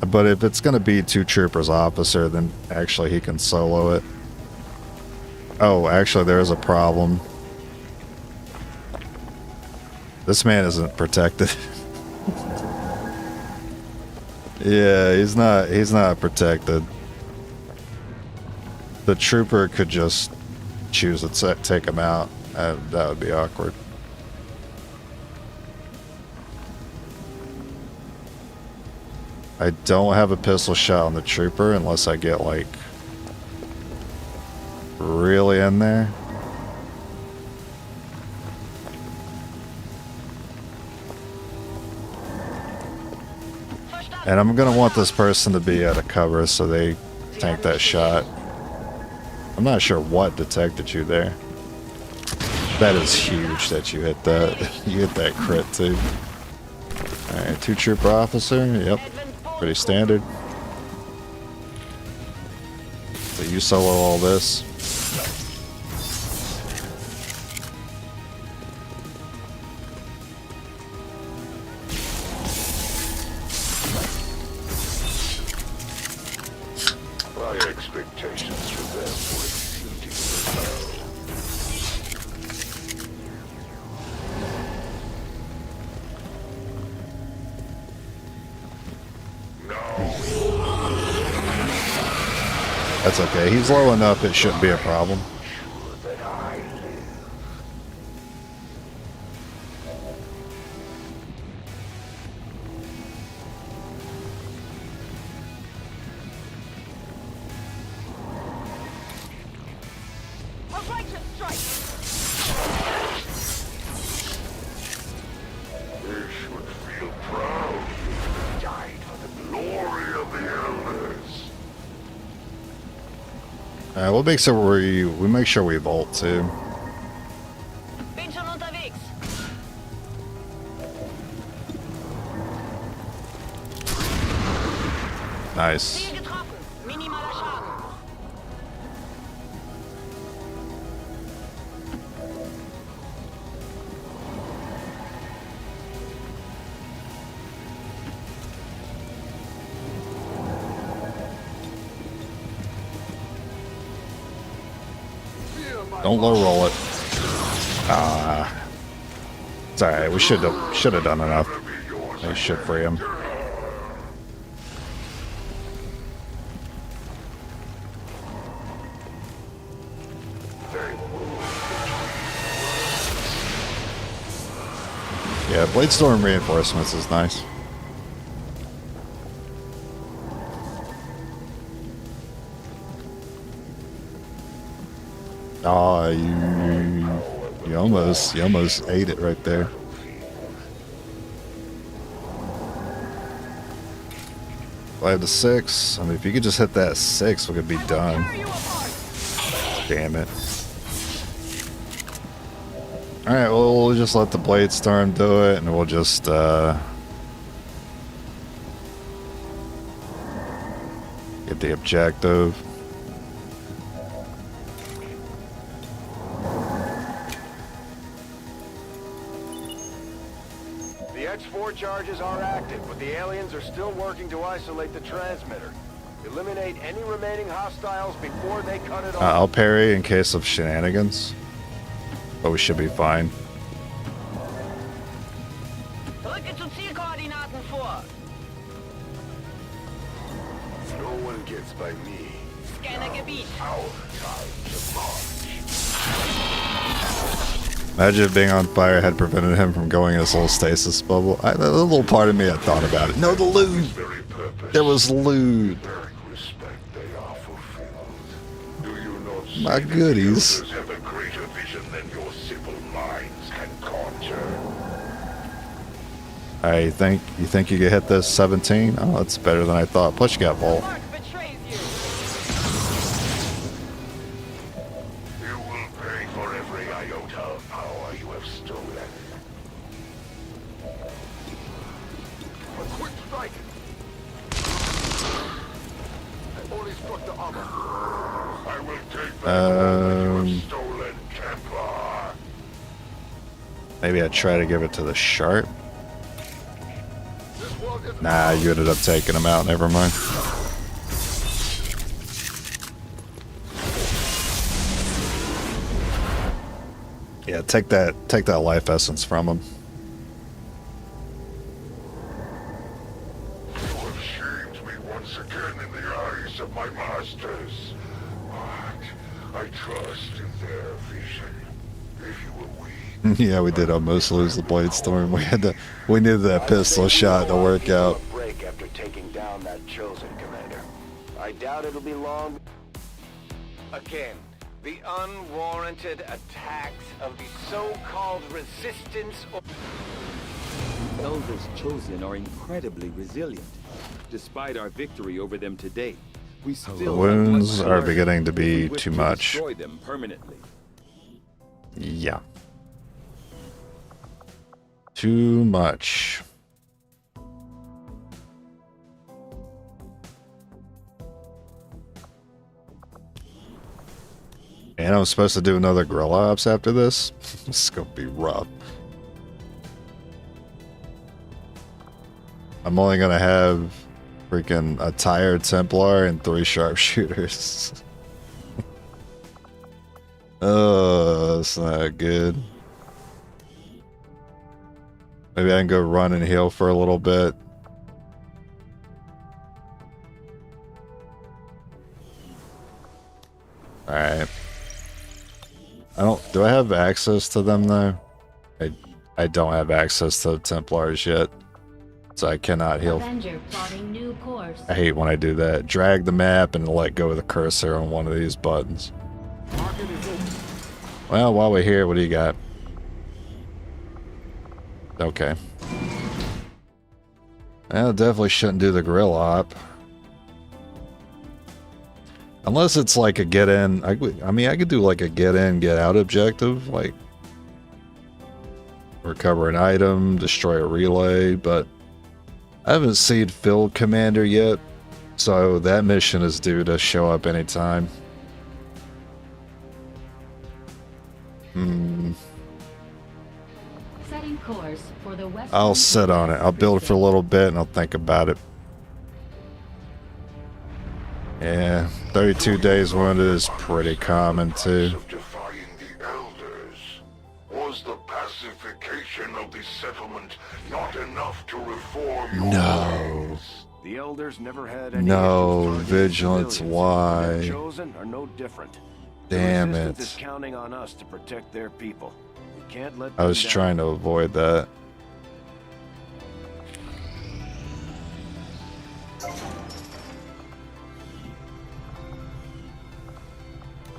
but if it's going to be two troopers officer, then actually he can solo it. Oh, actually there is a problem. This man isn't protected. Yeah, he's not protected. The trooper could just choose to take him out, and that would be awkward. I don't have a pistol shot on the trooper unless I get like really in there. And I'm gonna want this person to be out of cover so they tank that shot. I'm not sure what detected you there. That is huge that you hit that. You hit that crit too. Alright, 2 trooper officer. Yep. Pretty standard. So you solo all this. My expectations for them were exceedingly low. That's okay. He's low enough, it shouldn't be a problem. A righteous strike! They should feel proud. They died for the glory of the elders. We'll make sure we make sure we vault too. Bin schon unterwegs! Nice. Ziel getroffen! Minimaler Schaden! Don't low roll it. It's alright. We should have done enough. They should free him. Yeah, Bladestorm reinforcements is nice. Oh, you almost ate it right there. Five to 6. I mean, if you could just hit that 6, we could be done. Damn it. Alright, well, we'll just let the Bladestorm do it, and we'll just, get the objective. The X4 charges are active, but the aliens are still working to isolate the transmitter. Eliminate any remaining hostiles before they cut it off. I'll parry in case of shenanigans, but we should be fine. Drücke zu Zielkoordinaten vor! No one gets by me. Scanne Gebiet! Our time to march. Imagine if being on fire had prevented him from going in his little stasis bubble. A little part of me had thought about it. No, the loot! There was loot! My goodies. Have a greater vision than your simple minds can conjure. You think you could hit this 17? Oh, that's better than I thought. Plus you got Vault. You will pay for every iota of power you have stolen. A quick strike. I only struck the armor. I will take back stolen Templar. Maybe I'd try to give it to the Sharp. Nah, you ended up taking him out. Never mind. Yeah, take that life essence from him. You have shamed me once again in the eyes of my masters. But I trust in their vision. If you were weak, Yeah, we did almost lose the Bladestorm. We needed that pistol shot to work out. Break after taking down that chosen commander. I doubt it'll be long. Again, the unwarranted attacks of the so-called resistance. Elders chosen are incredibly resilient. Despite our victory over them today, we still The have wounds much to are learn beginning to if we be wish too to much. destroy them permanently. Yeah. Too much. And I'm supposed to do another guerrilla ops after this? This is gonna be rough. I'm only gonna have freaking a tired Templar and 3 Sharpshooters. Oh, that's not good. Maybe I can go run and heal for a little bit. Alright. Do I have access to them though? I don't have access to the Templars yet. So I cannot heal. Avenger plotting new course. I hate when I do that. Drag the map and let go of the cursor on one of these buttons. Well, while we're here, what do you got? Okay. Well, definitely shouldn't do the guerrilla op. Unless it's like a get in. I mean, I could do like a get in, get out objective. Like recover an item, destroy a relay, but I haven't seen Field Commander yet, so that mission is due to show up anytime. Setting course for the Western I'll sit on it. I'll build for a little bit and I'll think about it. Yeah, 32 days wounded is pretty common too. Defying the elders. Was the pacification of the settlement not enough to reform your No. ways? The elders never had any No, issues targeting vigilance, civilians. why? Their chosen are no different. Damn The resistance it. is counting on us to protect their people. We can't let I was them down. trying to avoid that.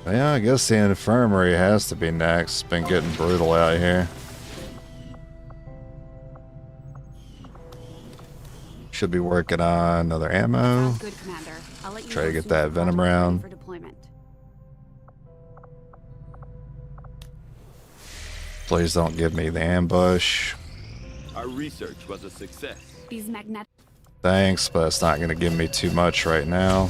Yeah, I guess the infirmary has to be next. It's been getting brutal out here. Should be working on another ammo. Sounds good, Commander. I'll let you Try know to as get soon as that the venom project's ready round. for deployment. Please don't give me the ambush. Our research was a success. These magnetic. Thanks, but it's not going to give me too much right now.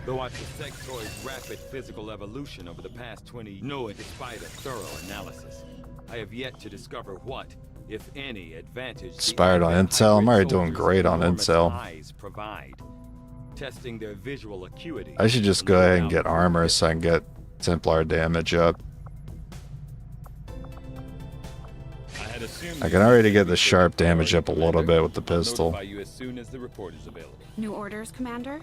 Though I dissect Toy's rapid physical evolution over the past 20 know it despite a thorough analysis. I have yet to discover what, if any, advantage Inspired on intel. I'm already doing great on intel. eyes provide. Testing their visual acuity. I should just go ahead and get armor so I can get Templar damage up. I can already get the sharp damage up a little bit with the pistol. Notify you as soon as the report is available. New orders, Commander?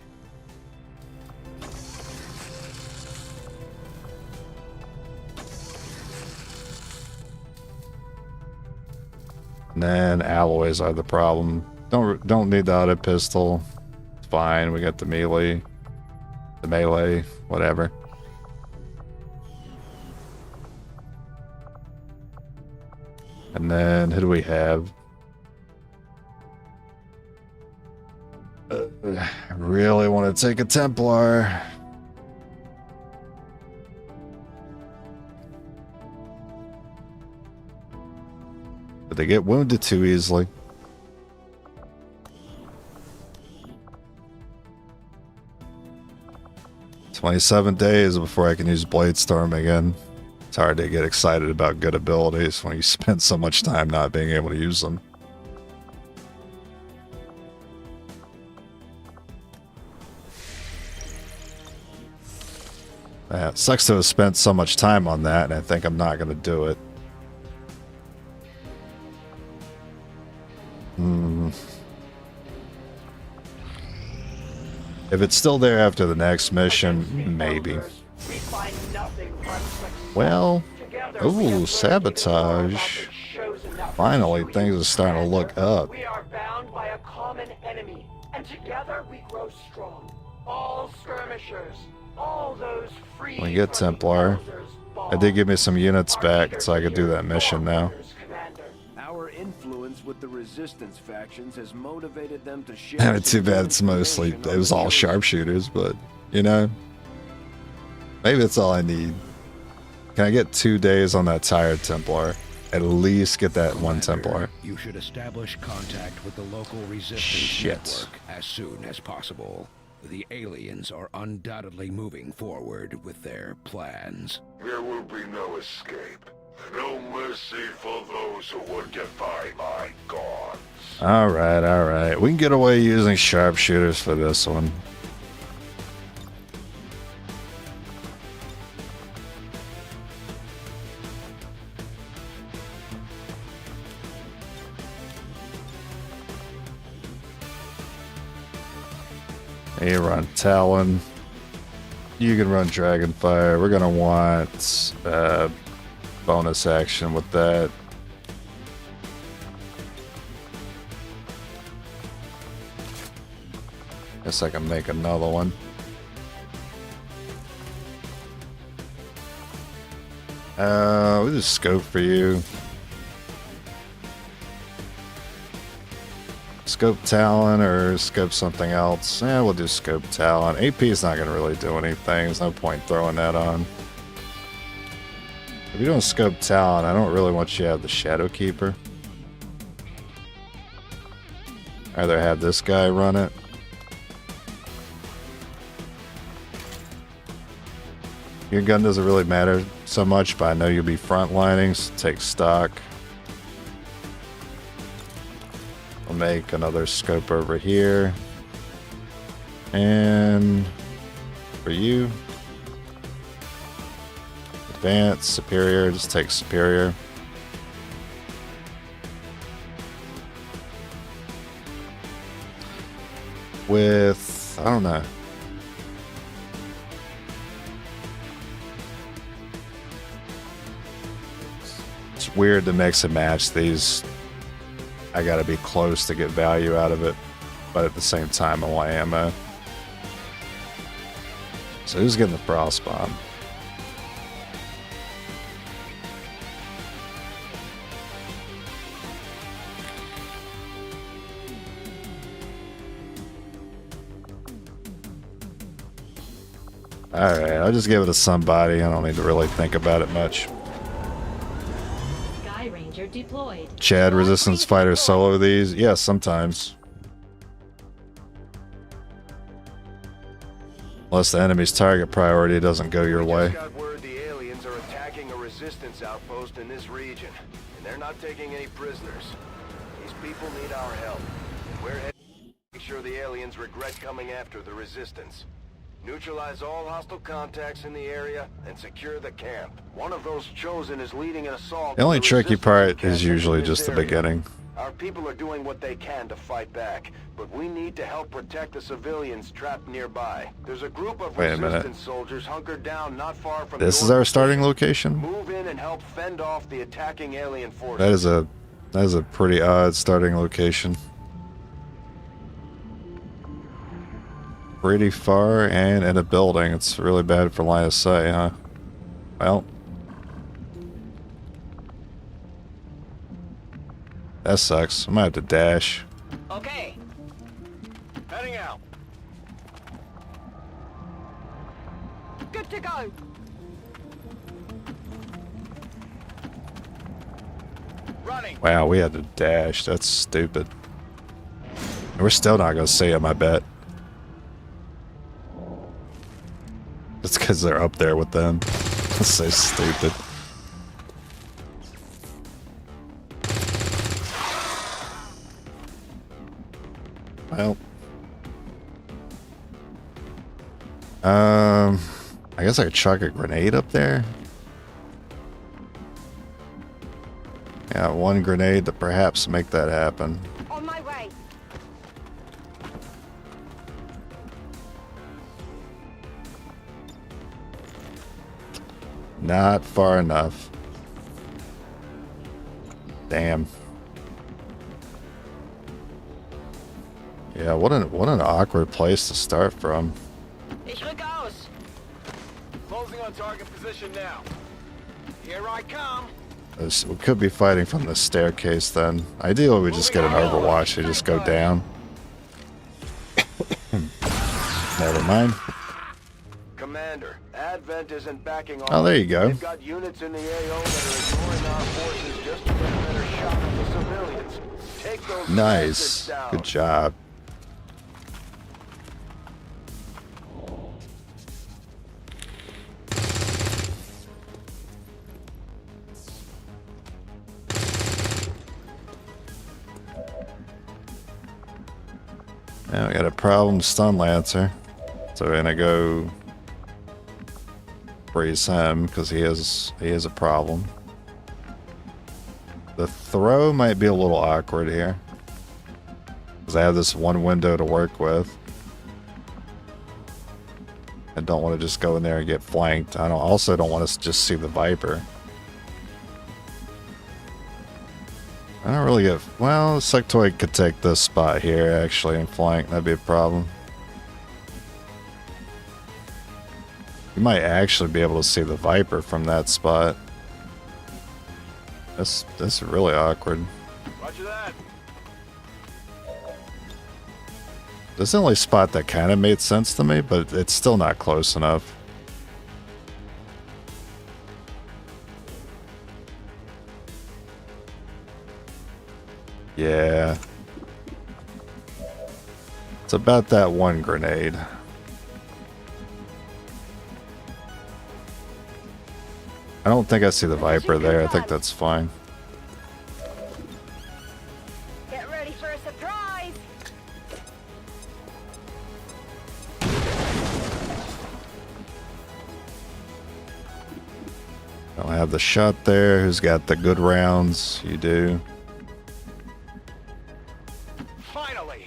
And then alloys are the problem. Don't need the auto pistol. It's fine. We got the melee, whatever. And then who do we have? I really want to take a Templar. But they get wounded too easily. "27 days before I can use Bladestorm again." It's hard to get excited about good abilities when you spend so much time not being able to use them. Yeah, it sucks to have spent so much time on that, and I think I'm not going to do it. If it's still there after the next mission, maybe. We find nothing but success. Well, Together we ooh, have sabotage. Finally, things are starting to look up. We are bound by a common enemy, and together we grow strong. All skirmishers, all those free We get Templar. It did give me some units back, so I could do that mission now. Our influence with the resistance factions has motivated them to share. And too bad it's mostly, it was all sharpshooters, but, you know, maybe that's all I need. Can I get 2 days on that tired Templar? At least get that one Templar. You should establish contact with the local resistance network as soon as possible. The aliens are undoubtedly moving forward with their plans. There will be no escape. No mercy for those who would defy my gods. Alright, alright. We can get away using sharpshooters for this one. You run Talon. You can run Dragonfire. We're gonna want bonus action with that. Guess I can make another one. We'll just scope for you. Scope Talon or scope something else. Yeah, we'll do scope Talon. AP is not going to really do anything. There's no point throwing that on. If you're doing scope Talon, I don't really want you to have the Shadow Keeper. I'd rather have this guy run it. Your gun doesn't really matter so much, but I know you'll be frontlining, so take stock. I'll make another scope over here. And for you, advance, superior, just take superior. With, I don't know. It's weird to mix and match these. I gotta be close to get value out of it, but at the same time I want ammo. So who's getting the frost bomb? Alright, I'll just give it to somebody. I don't need to really think about it much. Sky Ranger deployed. Chad, resistance fighters solo these? Yes, sometimes. Unless the enemy's target priority doesn't go your way. Got word the aliens are attacking a resistance outpost in this region, and they're not taking any prisoners. These people need our help. We're heading to make sure the aliens regret coming after the resistance. Neutralize all hostile contacts in the area and secure the camp. One of those chosen is leading an assault. The only tricky part is usually just the beginning. Our people are doing what they can to fight back, but we need to help protect the civilians trapped nearby. There's a group of resistance soldiers hunkered down not far from. This is our starting location? Move in and help fend off the attacking alien forces. That is a pretty odd starting location. Pretty far and in a building. It's really bad for line of sight, huh? Well. That sucks. I might have to dash. Okay. Heading out. Good to go. Running. Wow, we had to dash. That's stupid. We're still not going to see them, I bet. It's because they're up there with them. That's so stupid. Well. I guess I could chuck a grenade up there. Yeah, one grenade to perhaps make that happen. On my way. Not far enough. Damn. Yeah, what an awkward place to start from. Ich rück aus. Closing on target position now. Here I come. We could be fighting from the staircase then. Ideally, we just get an Overwatch. They just go down. Never mind. Commander, Advent isn't backing off. Oh, there you go. They've got units in the AO that are ignoring our forces just to get a better shot at the civilians. Take those Nice. bastards down. Good job. Now we got a problem, Stun Lancer. So we're gonna go freeze him because he has a problem. The throw might be a little awkward here because I have this one window to work with. I don't want to just go in there and get flanked. I also don't want to just see the Viper. I don't really get... Well, the Sectoid could take this spot here, actually, and flank. That'd be a problem. You might actually be able to see the Viper from that spot. That's really awkward. Roger that. This is the only spot that kind of made sense to me, but it's still not close enough. Yeah. It's about that one grenade. I don't think I see the Viper there. I think that's fine. Get ready for a surprise! Don't have the shot there. Who's got the good rounds? You do. Finally.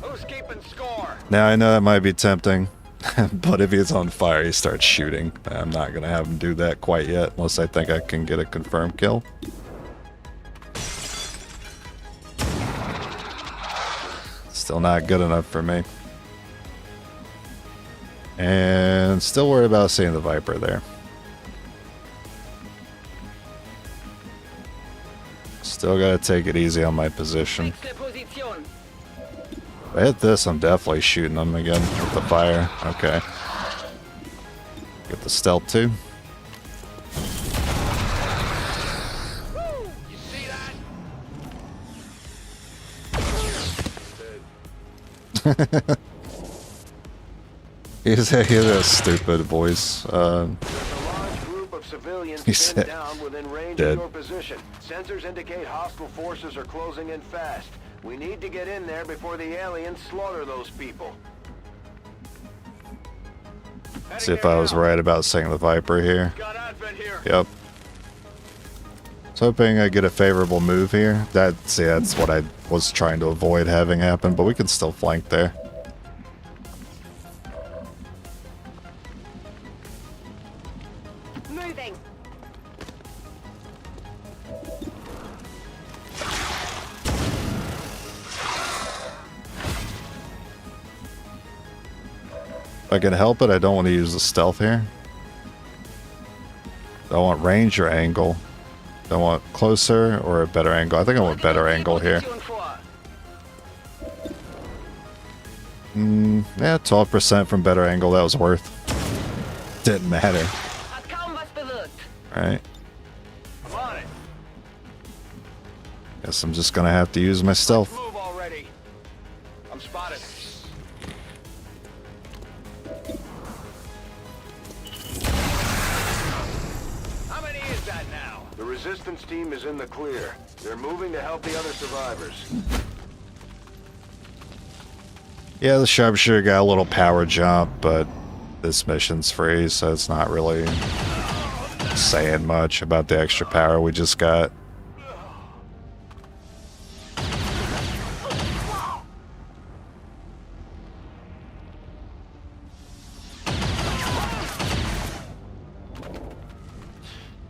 Who's keeping score? Now I know that might be tempting, but if he's on fire, he starts shooting. I'm not gonna have him do that quite yet, unless I think I can get a confirmed kill. Still not good enough for me. And still worried about seeing the Viper there. Still gotta take it easy on my position. If I hit this, I'm definitely shooting them again with the fire. Okay. Get the stealth too. You see that? He's a stupid voice. There's a large group of civilians He's pinned down within range dead. of your position. Sensors indicate hostile forces are closing in fast. We need to get in there before the aliens slaughter those people. See if I was right about saying the Viper here. Got Advent here. Yep. I was hoping I get a favorable move here. That's what I was trying to avoid having happen, but we can still flank there. Moving! If I can help it, I don't want to use the stealth here. Do I want range or angle? Do I want closer or a better angle? I think I want better angle here. Yeah, 12% from better angle. That was worth. Didn't matter. Alright. I'm on it. Guess I'm just gonna have to use my stealth. Move already. I'm spotted. How many is that now? The resistance team is in the clear. They're moving to help the other survivors. Yeah, the Sharpshooter got a little power jump, but this mission's free, so it's not really saying much about the extra power we just got.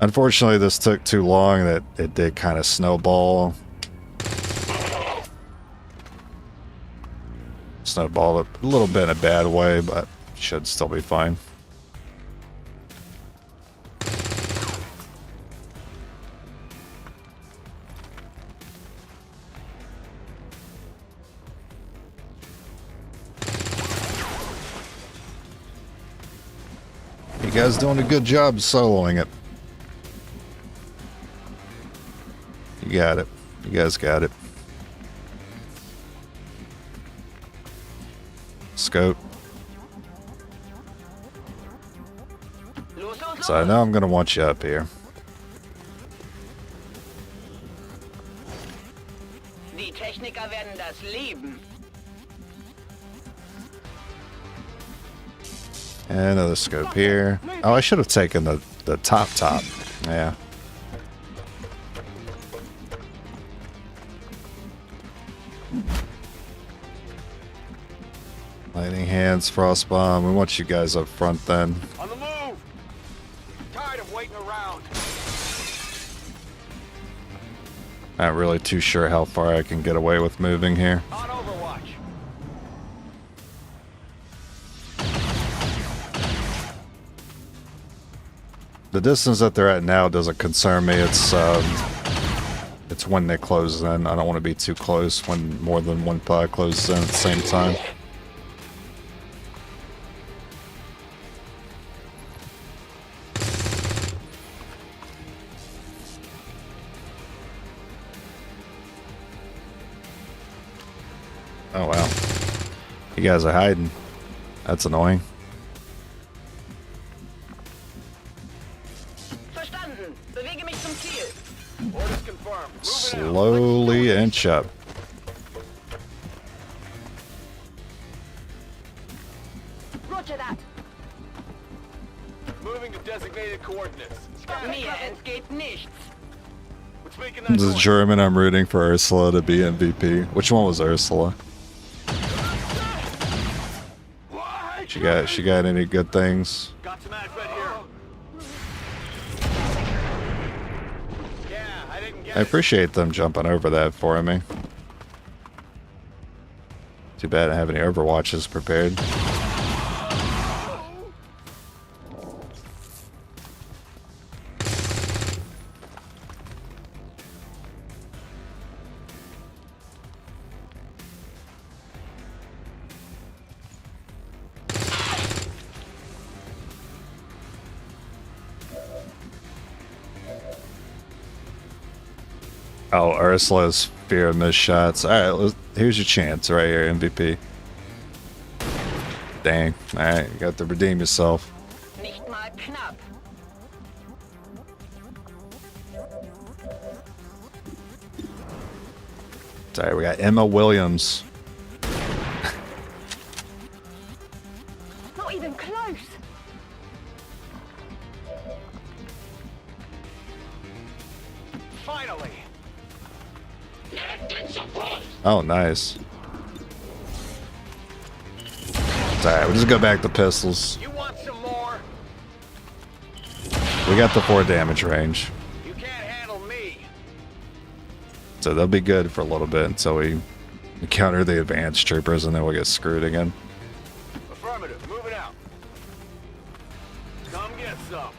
Unfortunately, this took too long that it did kind of snowball. Snowballed a little bit in a bad way, but Should still be fine. You guys doing a good job soloing it. You got it. You guys got it. Scope. So I know I'm gonna want you up here. Die Techniker werden das lieben. And another scope here. Oh, I should have taken the top. Yeah. Lightning hands, frost bomb. We want you guys up front then. On the move! Tired of waiting around. Not really too sure how far I can get away with moving here. On Overwatch. The distance that they're at now doesn't concern me. It's when they close in. I don't want to be too close when more than one pod closes in at the same time. Oh wow. You guys are hiding. That's annoying. Verstanden. Bewege mich zum Ziel. Orders confirmed. Slowly inch up. Roger that. Moving to designated coordinates. Mir entgeht nichts. What's making that This is noise? German. I'm rooting for Ursula to be MVP. Which one was Ursula? She got any good things? Got some advent here. Yeah, I didn't get I appreciate them jumping over that for me. Too bad I don't have any Overwatches prepared. Oh, Ursula's fear of missed shots. Alright, here's your chance right here, MVP. Dang. Alright, you got to redeem yourself. Nicht mal knapp. Sorry, we got Emma Williams. Not even close. Finally. Oh, nice. Alright, we'll just go back to pistols. You want some more? We got the 4 damage range. You can't handle me. So they'll be good for a little bit until we encounter the advanced troopers and then we'll get screwed again. Affirmative. Moving out. Come get some.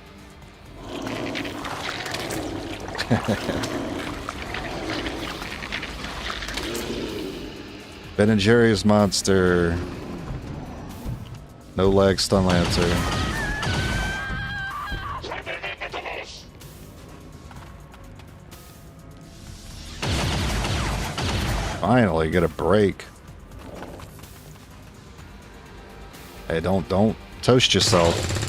Ben and Jerry's monster. No leg stun lancer. Finally get a break. Hey, don't toast yourself.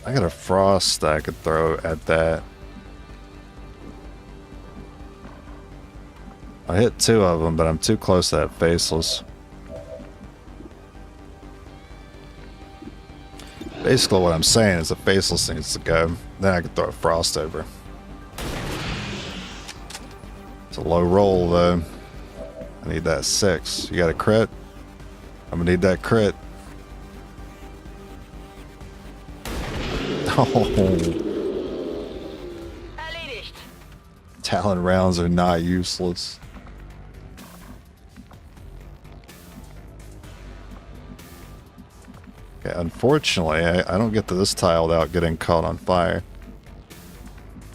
I got a frost I could throw at that. I hit 2 of them, but I'm too close to that faceless. Basically what I'm saying is the faceless needs to go. Then I can throw a frost over. It's a low roll though. I need that 6. You got a crit? I'm gonna need that crit. Erledigt. Talon rounds are not useless. Okay, unfortunately, I don't get to this tile without getting caught on fire.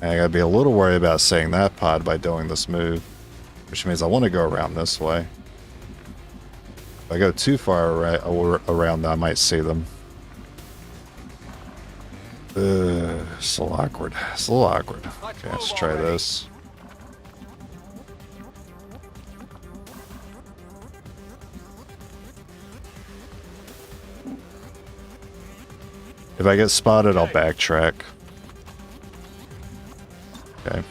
And I gotta be a little worried about saying that pod by doing this move. Which means I want to go around this way. If I go too far around, I might see them. It's a little awkward. It's a little awkward. Okay, let's try this. If I get spotted, I'll backtrack. Okay.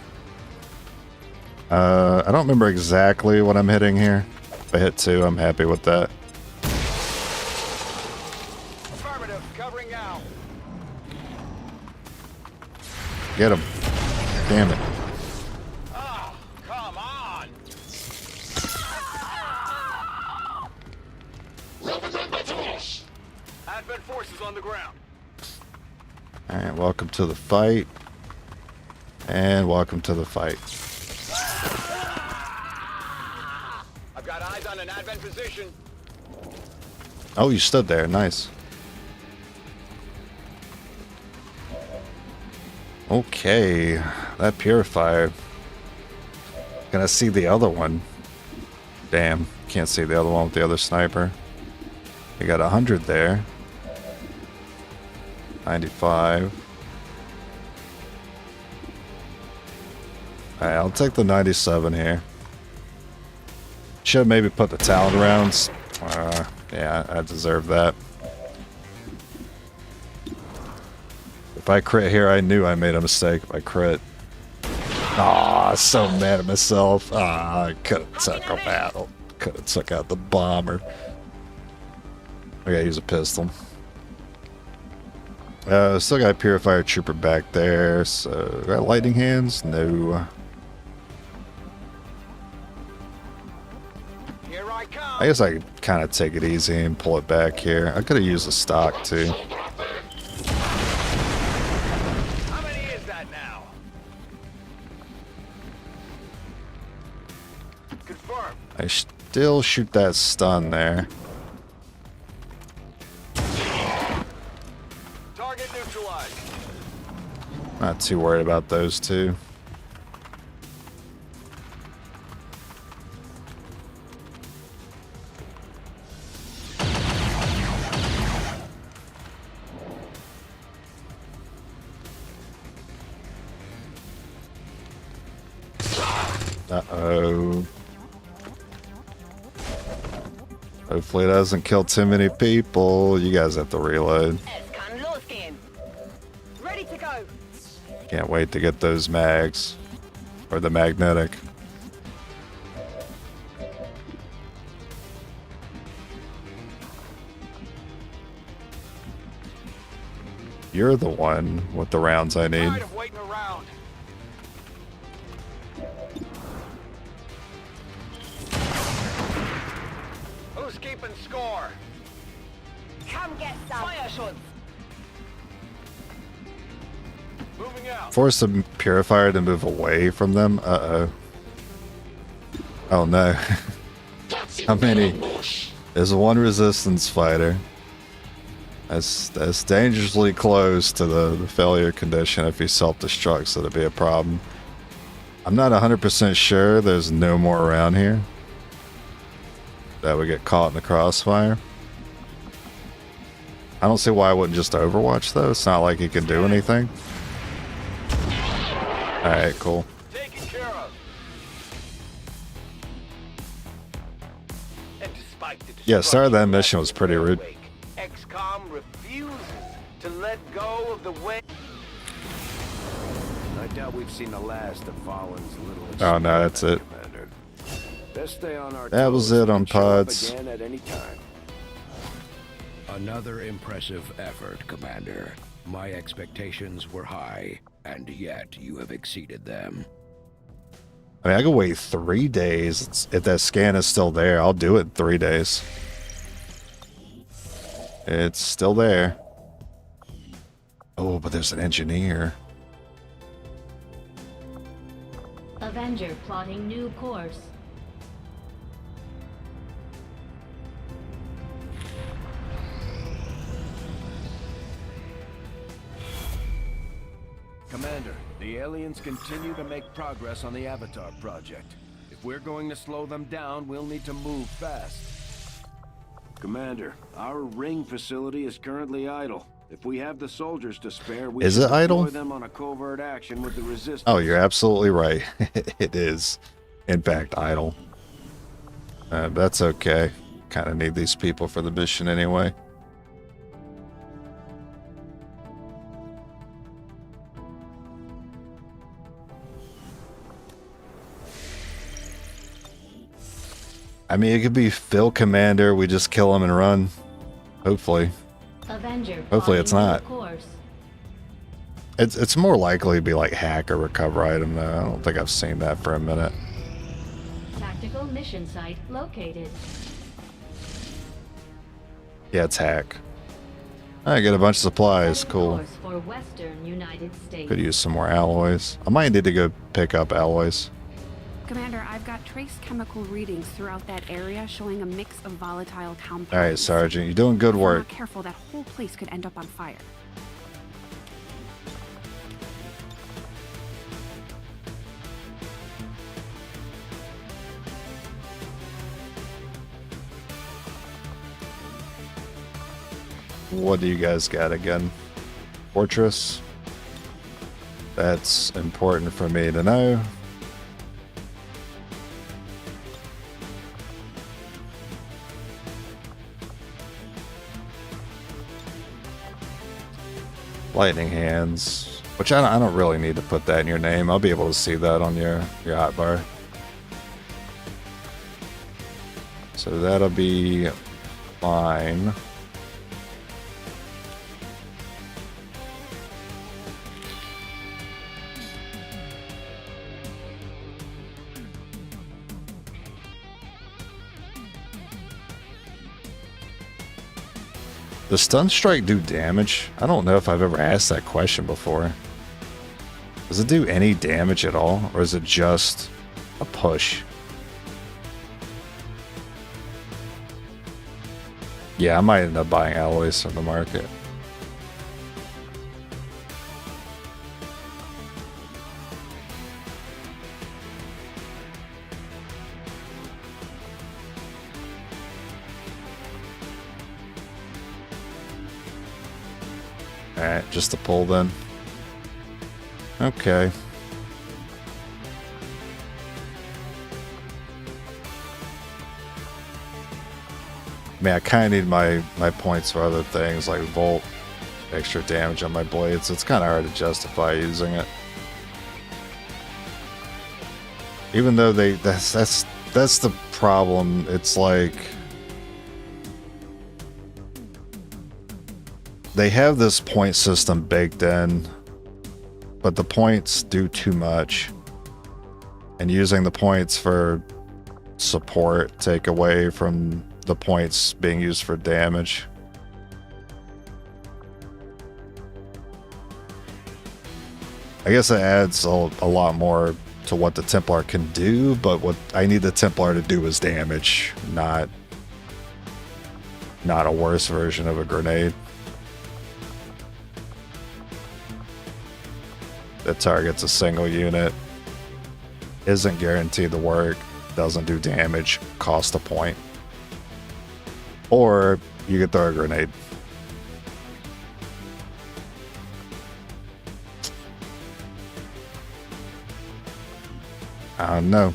I don't remember exactly what I'm hitting here. If I hit 2, I'm happy with that. Affirmative, covering now. Get him. Damn it. Ah, come on. Advent forces on the ground. Alright, welcome to the fight. And welcome to the fight. I've got eyes on an Advent position. Oh, you stood there. Nice. Okay. That purifier. Gonna see the other one. Damn. Can't see the other one with the other sniper. You got 100 there. 95. Alright, I'll take the 97 here. Should have maybe put the talent rounds. Yeah, I deserve that. If I crit here, I knew I made a mistake if I crit. Aw, so mad at myself. I could have took a battle. Could have took out the bomber. I gotta use a pistol. Still got a Purifier Trooper back there, so... Got lightning hands? No. Here I come. I guess I could kind of take it easy and pull it back here. I could have used a stock, too. How many is that now? Confirm. I still shoot that stun there. Target neutralized. Not too worried about those two. Uh-oh. Hopefully it doesn't kill too many people. You guys have to reload. Es kann losgehen. Ready to go. Can't wait to get those mags. Or the magnetic. You're the one with the rounds I need. Tired of waiting around. Who's keeping score? Come get some. Feuerschutz. Moving out. Force the purifier to move away from them. Uh-oh. Oh no. How many? There's one resistance fighter. That's dangerously close to the failure condition. If he self-destructs, it'll be a problem. I'm not 100% sure there's no more around here that would get caught in the crossfire. I don't see why I wouldn't just Overwatch, though. It's not like he can do anything. Alright, cool. Taken care of. And despite the Yeah, start of that mission was pretty rude. XCOM refuses to let go of the way. I doubt we've seen the last of Fallen's little. Oh no, that's it. Commander. Best stay on our That was toes it on and show up pods. again at any time. Another impressive effort, Commander. My expectations were high, and yet you have exceeded them. I mean, I could wait 3 days. If that scan is still there, I'll do it in 3 days. It's still there. Oh, but there's an engineer. Avenger plotting new course. Commander, the aliens continue to make progress on the Avatar project. If we're going to slow them down, we'll need to move fast. Commander, our ring facility is currently idle. If we have the soldiers to spare, we Is should it idle? deploy them on a covert action with the resistance. Oh, you're absolutely right. It is, in fact, idle. That's okay. Kind of need these people for the mission anyway. I mean, it could be Phil Commander. We just kill him and run. Hopefully. Avenger Hopefully it's plotting new not. course. It's more likely to be like hack or recover item though. I don't think I've seen that for a minute. Tactical mission site located. Yeah, it's hack. I get a bunch of supplies. Cool. Course for Western United States. Could use some more alloys. I might need to go pick up alloys. Commander, I've got trace chemical readings throughout that area showing a mix of volatile compounds. All right, Sergeant, you're doing good If we're work. not careful, that whole place could end up on fire. What do you guys got again? Fortress? That's important for me to know. Lightning hands, which I don't really need to put that in your name. I'll be able to see that on your hotbar. So that'll be fine. Does stun strike do damage? I don't know if I've ever asked that question before. Does it do any damage at all, or is it just a push? Yeah, I might end up buying alloys from the market. Alright, just to pull then. Okay. Man, I kind of need my points for other things like Volt, extra damage on my blades. It's kind of hard to justify using it. Even though that's the problem. It's like they have this point system baked in, but the points do too much. And using the points for support take away from the points being used for damage. I guess it adds a lot more to what the Templar can do, but what I need the Templar to do is damage, not a worse version of a grenade. That targets a single unit, isn't guaranteed to work, doesn't do damage, cost a point. Or you could throw a grenade. I don't know.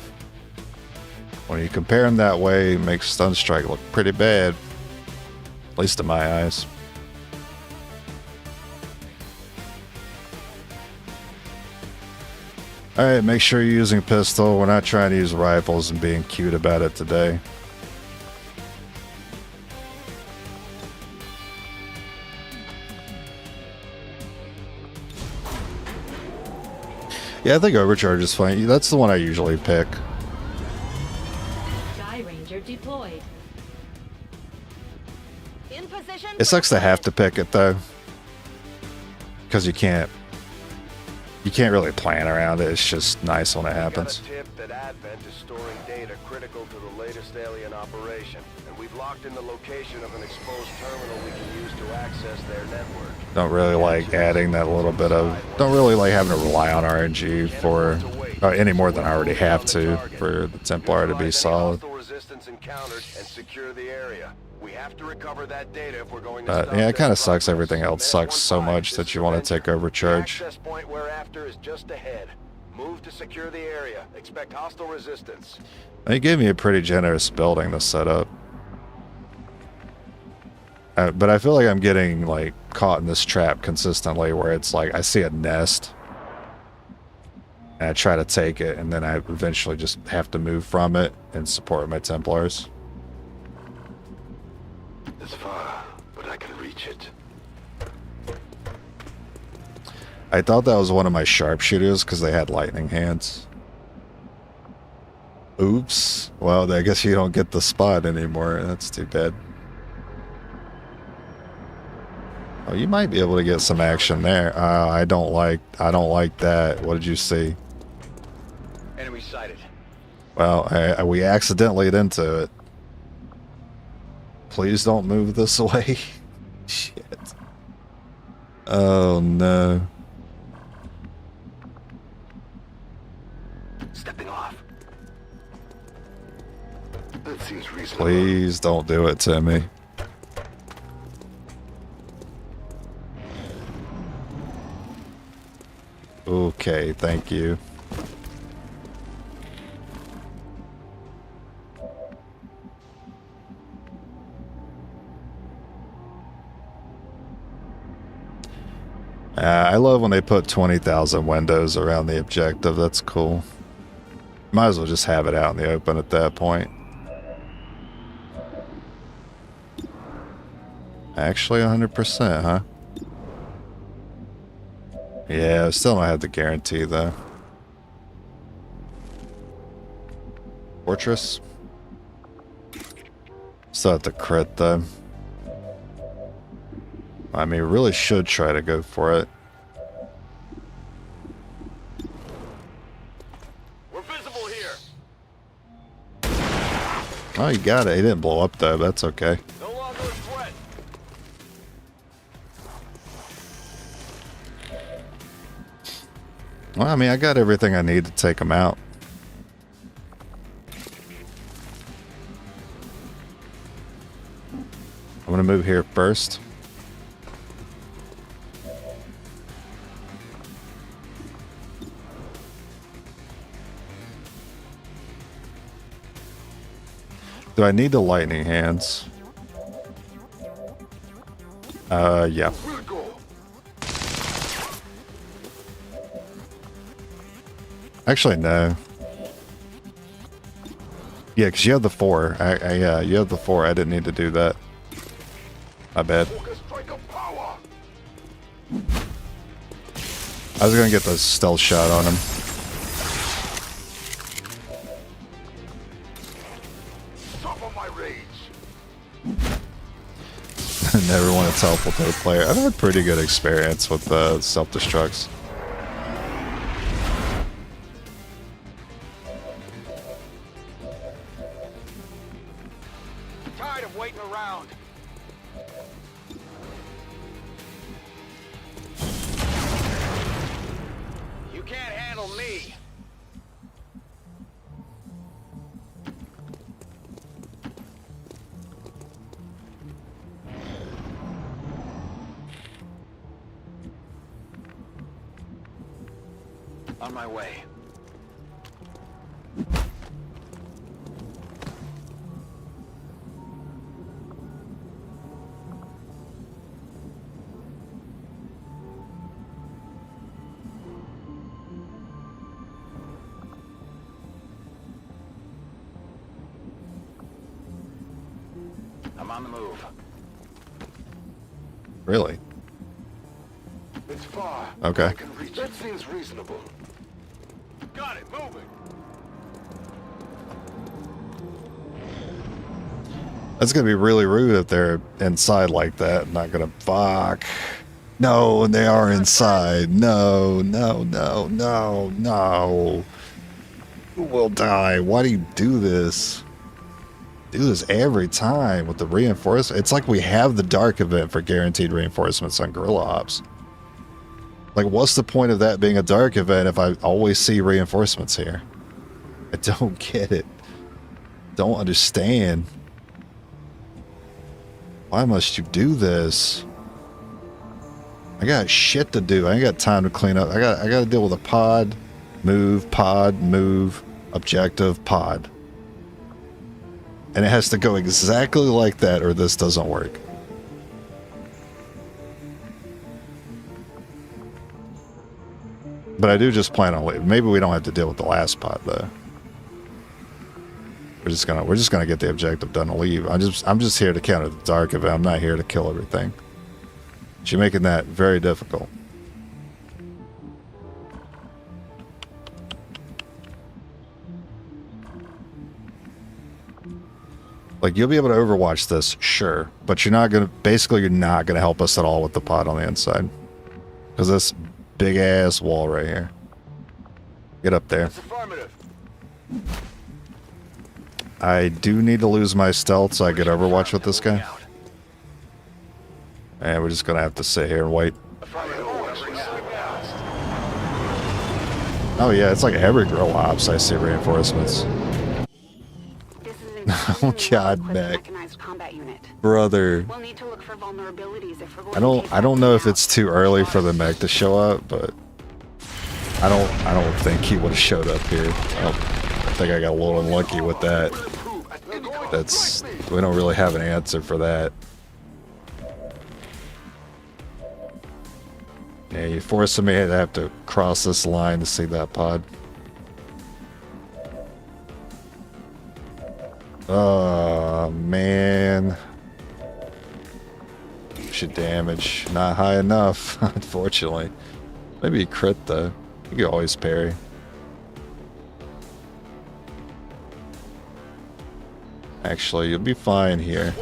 When you compare them that way, it makes Stun Strike look pretty bad. At least in my eyes. Alright, make sure you're using a pistol. We're not trying to use rifles and being cute about it today. Yeah, I think Overcharge is fine. That's the one I usually pick. Sky Ranger deployed. In position. It sucks to have to pick it though. because you can't really plan around it. It's just nice when it happens. We got a tip that Advent is storing data critical to the latest alien operation, and we've locked in the location of an exposed terminal we can use to access their network. Don't really like adding that little bit of. Don't really like having to rely on RNG for any more than I already have to for the Templar to be solid. Resistance encountered and secure the area. We have to recover that data if we're going to But stop yeah, it kind of their sucks. progress. Everything else sucks so much that you want to take overcharge. The access point we're after is just ahead. Move to secure the area. Expect hostile resistance. They gave me a pretty generous building to set up. But I feel like I'm getting like caught in this trap consistently where it's like I see a nest and I try to take it and then I eventually just have to move from it and support my Templars. It's far, but I can reach it. I thought that was one of my Sharpshooters because they had lightning hands. Oops. Well, I guess you don't get the spot anymore. That's too bad. Oh, you might be able to get some action there. I don't like that. What did you see? Enemy sighted. Well, we accidentally into it. Please don't move this way. Shit. Oh no. Stepping off. That seems reasonable. Please don't do it to me. Okay, thank you. I love when they put 20,000 windows around the objective. That's cool. Might as well just have it out in the open at that point. Actually, 100%, huh? Yeah, I still don't have the guarantee, though. Fortress? Still have to crit, though. I mean, really should try to go for it. We're visible here. Oh, you got it. He didn't blow up, though. That's okay. No longer a threat. Well, I mean, I got everything I need to take him out. I'm gonna move here first. Do I need the lightning hands? Yeah. Actually, no. Yeah, because you have the 4. Yeah, you have the 4. I didn't need to do that. My bad. I was gonna get the stealth shot on him. Never want to teleport to a player. I've had pretty good experience with self-destructs. Tired of waiting around. You can't handle me. On my way. I'm on the move. Really? It's far. Okay. I can reach it. That seems reasonable. Got it, moving. That's gonna be really rude if they're inside like that. I'm not gonna fuck. No, and they are inside. No, no, no, no, no. We'll die. Why do you do this? Do this every time with the reinforcement. It's like we have the dark event for guaranteed reinforcements on Guerrilla Ops. Like, what's the point of that being a dark event if I always see reinforcements here? I don't get it. Don't understand. Why must you do this? I got shit to do. I ain't got time to clean up. I got to deal with a pod, move, objective, pod. And it has to go exactly like that or this doesn't work. But I do just plan on leaving. Maybe we don't have to deal with the last pod though. We're just gonna get the objective done and leave. I'm just here to counter the dark event. I'm not here to kill everything. She's making that very difficult. Like, you'll be able to overwatch this, sure, but you're not gonna help us at all with the pod on the inside. Because this big ass wall right here. Get up there. I do need to lose my stealth so I get Overwatch with this guy. And we're just gonna have to sit here and wait. Oh yeah, it's like every Guerrilla Ops I see reinforcements. Oh god, Mac. Brother. We'll need to look for vulnerabilities if we're going I don't know if it's too early for the mech to show up, but I don't think he would have showed up here. I think I got a little unlucky with that. We don't really have an answer for that. Yeah, you're forcing me to have to cross this line to see that pod. Oh, man. Should damage. Not high enough, unfortunately. Maybe a crit, though. You can always parry. Actually, you'll be fine here.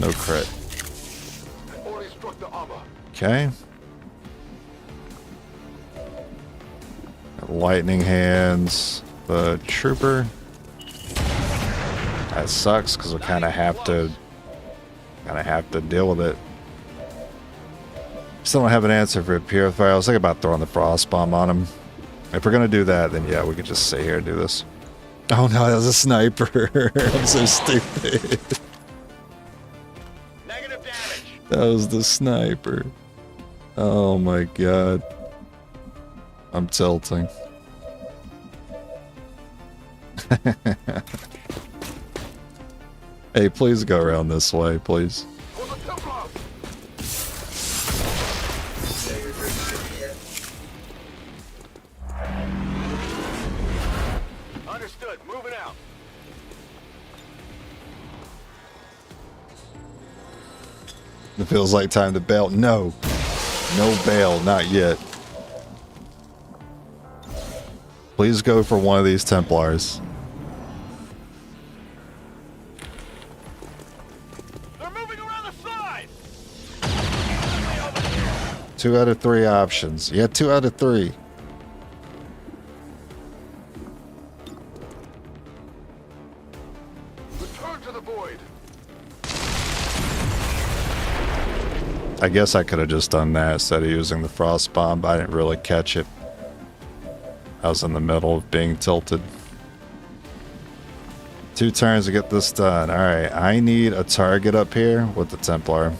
No crit. Okay. Lightning hands. The trooper. That sucks because we kind of have to deal with it. Still don't have an answer for a purifier. I was thinking about throwing the frost bomb on him. If we're gonna do that, then yeah, we could just sit here and do this. Oh no, that was a sniper. I'm so stupid. Negative damage. That was the sniper. Oh my god. I'm tilting. Hey, please go around this way, please. Understood. Moving out. It feels like time to bail. No. No bail, not yet. Please go for one of these Templars. They're moving around the side. 2 out of 3 options. Yeah, 2 out of 3. Return to the void. I guess I could have just done that instead of using the frost bomb, but I didn't really catch it. I was in the middle of being tilted. 2 turns to get this done. Alright, I need a target up here with the Templar.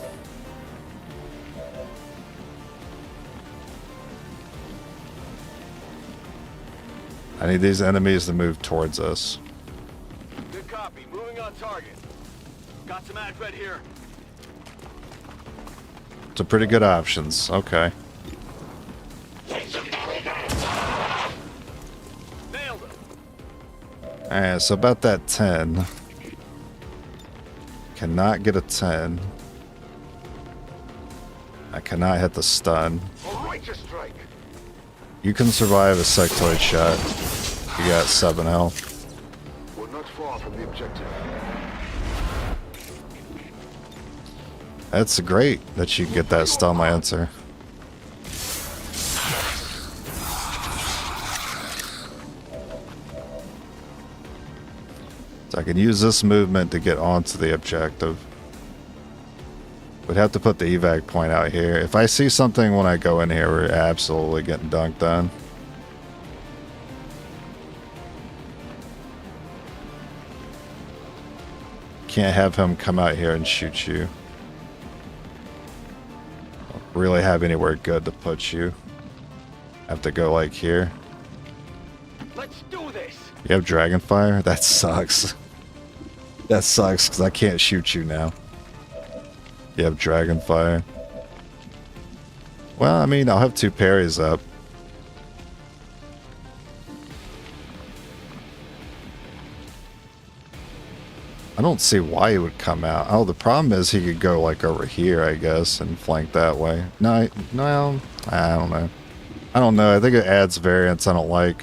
I need these enemies to move towards us. Good copy. Moving on target. Got some advent here. Some pretty good options. Okay. Nailed him. Alright, so about that 10. Cannot get a 10. I cannot hit the stun. Righteous strike. You can survive a sectoid shot. You got 7 health. We're not far from the objective. That's great that you get that stun lancer. So I can use this movement to get onto the objective. We'd have to put the evac point out here. If I see something when I go in here, we're absolutely getting dunked on. Can't have him come out here and shoot you. Don't really have anywhere good to put you. Have to go like here. Let's do this. You have Dragonfire? That sucks. That sucks because I can't shoot you now. You have Dragonfire. Well, I mean, I'll have 2 parries up. I don't see why he would come out. Oh, the problem is he could go like over here, I guess, and flank that way. No, I don't know. I don't know. I think it adds variance I don't like.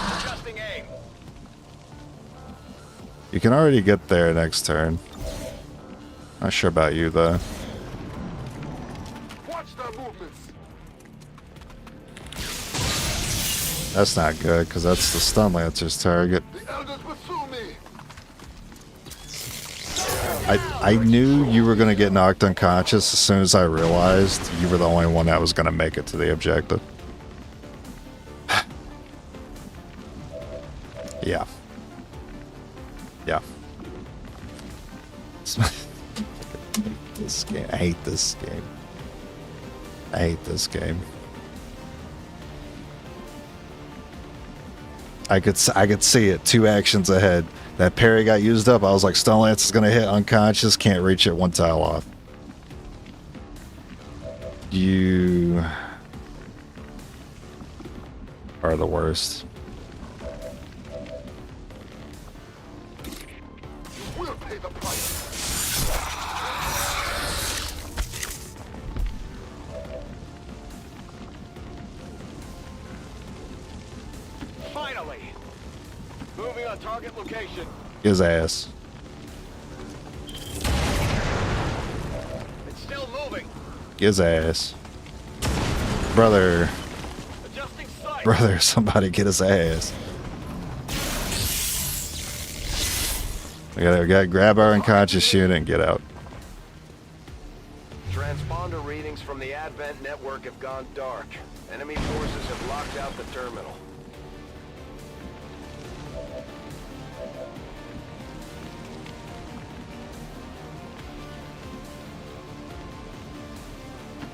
Adjusting aim. You can already get there next turn. Not sure about you though. Watch their movements. That's not good because that's the stun lancer's target. The elders pursue me. I knew you were going to get knocked unconscious as soon as I realized you were the only one that was going to make it to the objective. Yeah. Yeah. This game. I hate this game. I hate this game. I could see it 2 actions ahead. That parry got used up. I was like, Stun Lance is going to hit unconscious. Can't reach it 1 tile off. You are the worst. We'll pay the price. Finally. Moving on target location. His ass. It's still moving. His ass. Brother. Adjusting sight. Brother, somebody get his ass. We gotta grab our unconscious unit and get out. Transponder readings from the Advent network have gone dark. Enemy forces have locked out the terminal.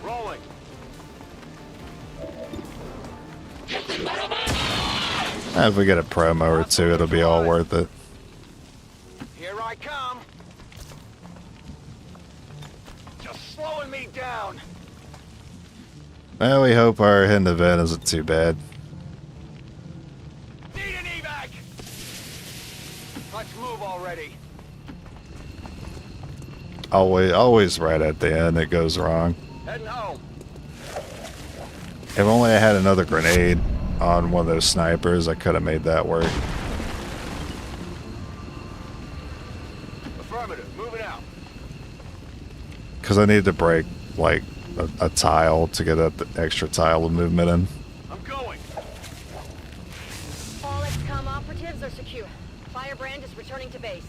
Rolling. If we get a promo or 2, it'll be all worth it. Here I come. Just slowing me down. Well, we hope our hidden event isn't too bad. Need an evac. Let's move already. Always right at the end it goes wrong. Heading home. If only I had another grenade on one of those snipers, I could have made that work. Affirmative. Moving out. Because I need to break, like, a tile to get that extra tile of movement in. I'm going. All XCOM operatives are secure. Firebrand is returning to base.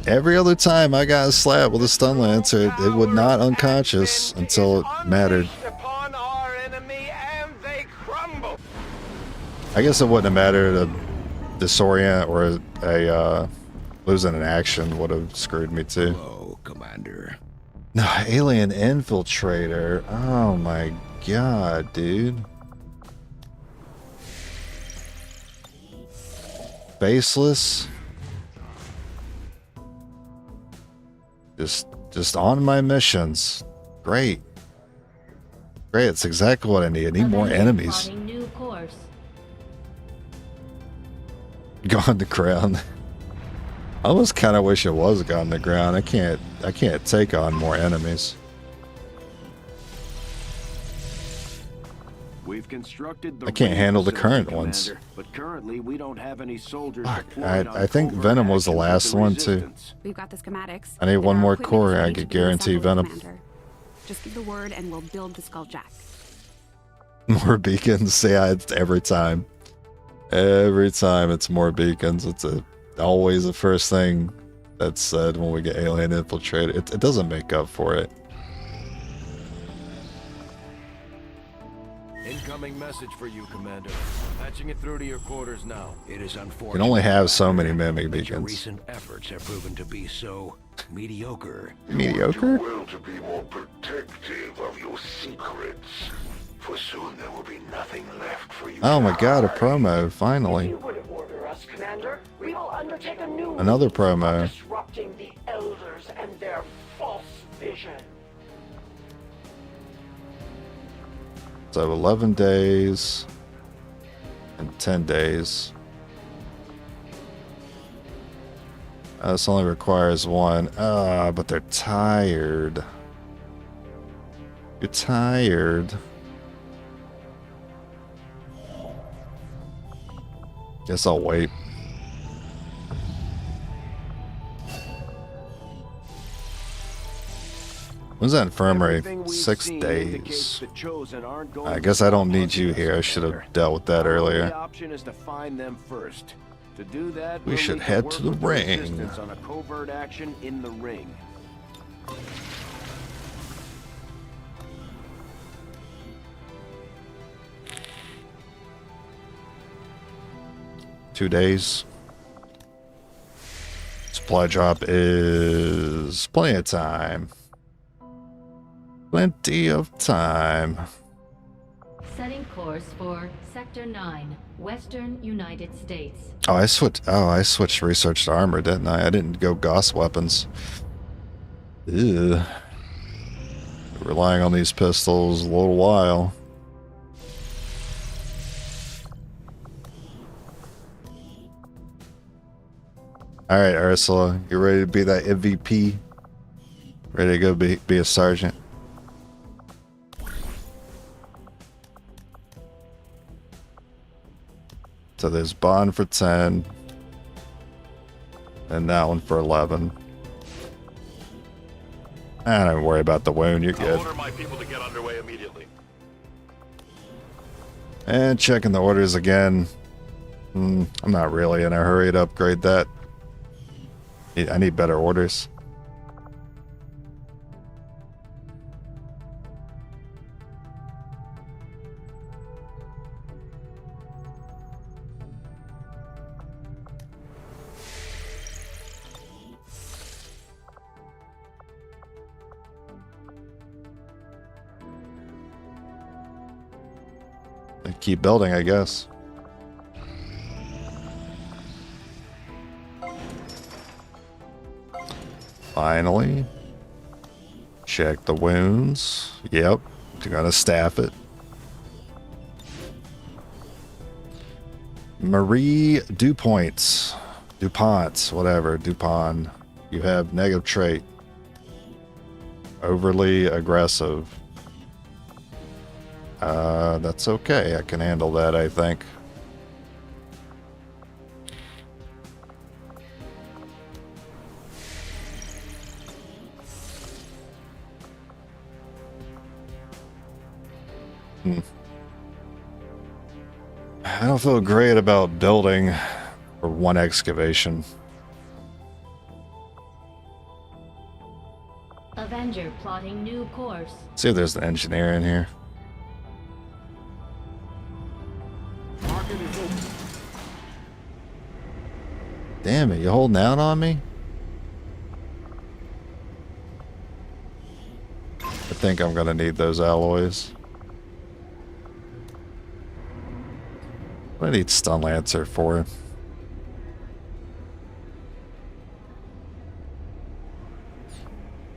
Every other time I got slapped with a stun lancer, it would not unconscious until it mattered. Upon our enemy and they crumble. I guess it wouldn't have mattered. A disorient or a losing an action would have screwed me too. Hello, Commander. No, alien infiltrator. Oh my god, dude. Baseless. Just on my missions. Great. Great, it's exactly what I need. I need more enemies. New course. Gone to ground. I almost kind of wish it was gone to ground. I can't take on more enemies. We've constructed the I can't ring handle the facility, current ones. Commander, but currently we don't have any soldiers Fuck, deployed on I think covert Venom was the actions with last one too. resistance. We've got the schematics. I need and one our more equipment core. is I ready to could be guarantee assembled, Venom. Commander. Just give the word and we'll build the Skulljack. More beacons. Yeah, it's every time. Every time it's more beacons. It's always the first thing that's said when we get alien infiltrated. It doesn't make up for it. Incoming message for you, Commander. Patching it through to your quarters now. It is You unfortunate. can only have so many mimic that your beacons. recent efforts have proven to be so mediocre. Mediocre? Will to be more protective of your secrets. For soon there will be nothing left for you. Oh my to god, a hide. promo, If finally. you would order us, Commander, we will undertake a new Another means of promo. disrupting the Elders and their false vision. So 11 days and 10 days. This only requires one. But they're tired. You're tired. Guess I'll wait. When's that infirmary? Everything we've 6 seen indicates days. the Chosen aren't going I to guess I don't stop need you hunting here. us, I should Commander. have dealt with that Our only earlier. option is to find them first. To do that, We we'll should need head work to the with ring. resistance on a covert action in the ring. Two days. Supply drop is plenty of time. Plenty of time. Setting course for Sector 9, Western United States. Oh, I switched research to armor, didn't I? I didn't go Gauss weapons. Ew. Relying on these pistols a little while. Alright, Ursula, you ready to be that MVP? Ready to go be a sergeant? So there's bond for 10. And that one for 11. I don't worry about the wound, you're good. I'll order my people to get underway immediately. And checking the orders again. I'm not really in a hurry to upgrade that. I need better orders. I keep building, I guess. Finally. Check the wounds. Yep. You're gonna staff it. Marie DuPont. DuPont, whatever. DuPont. You have negative trait. Overly aggressive. That's okay. I can handle that, I think. I don't feel great about building for one excavation. Avenger plotting new course. See if there's an engineer in here. Damn it, you holding out on me? I think I'm gonna need those alloys. What do I need Stun Lancer for?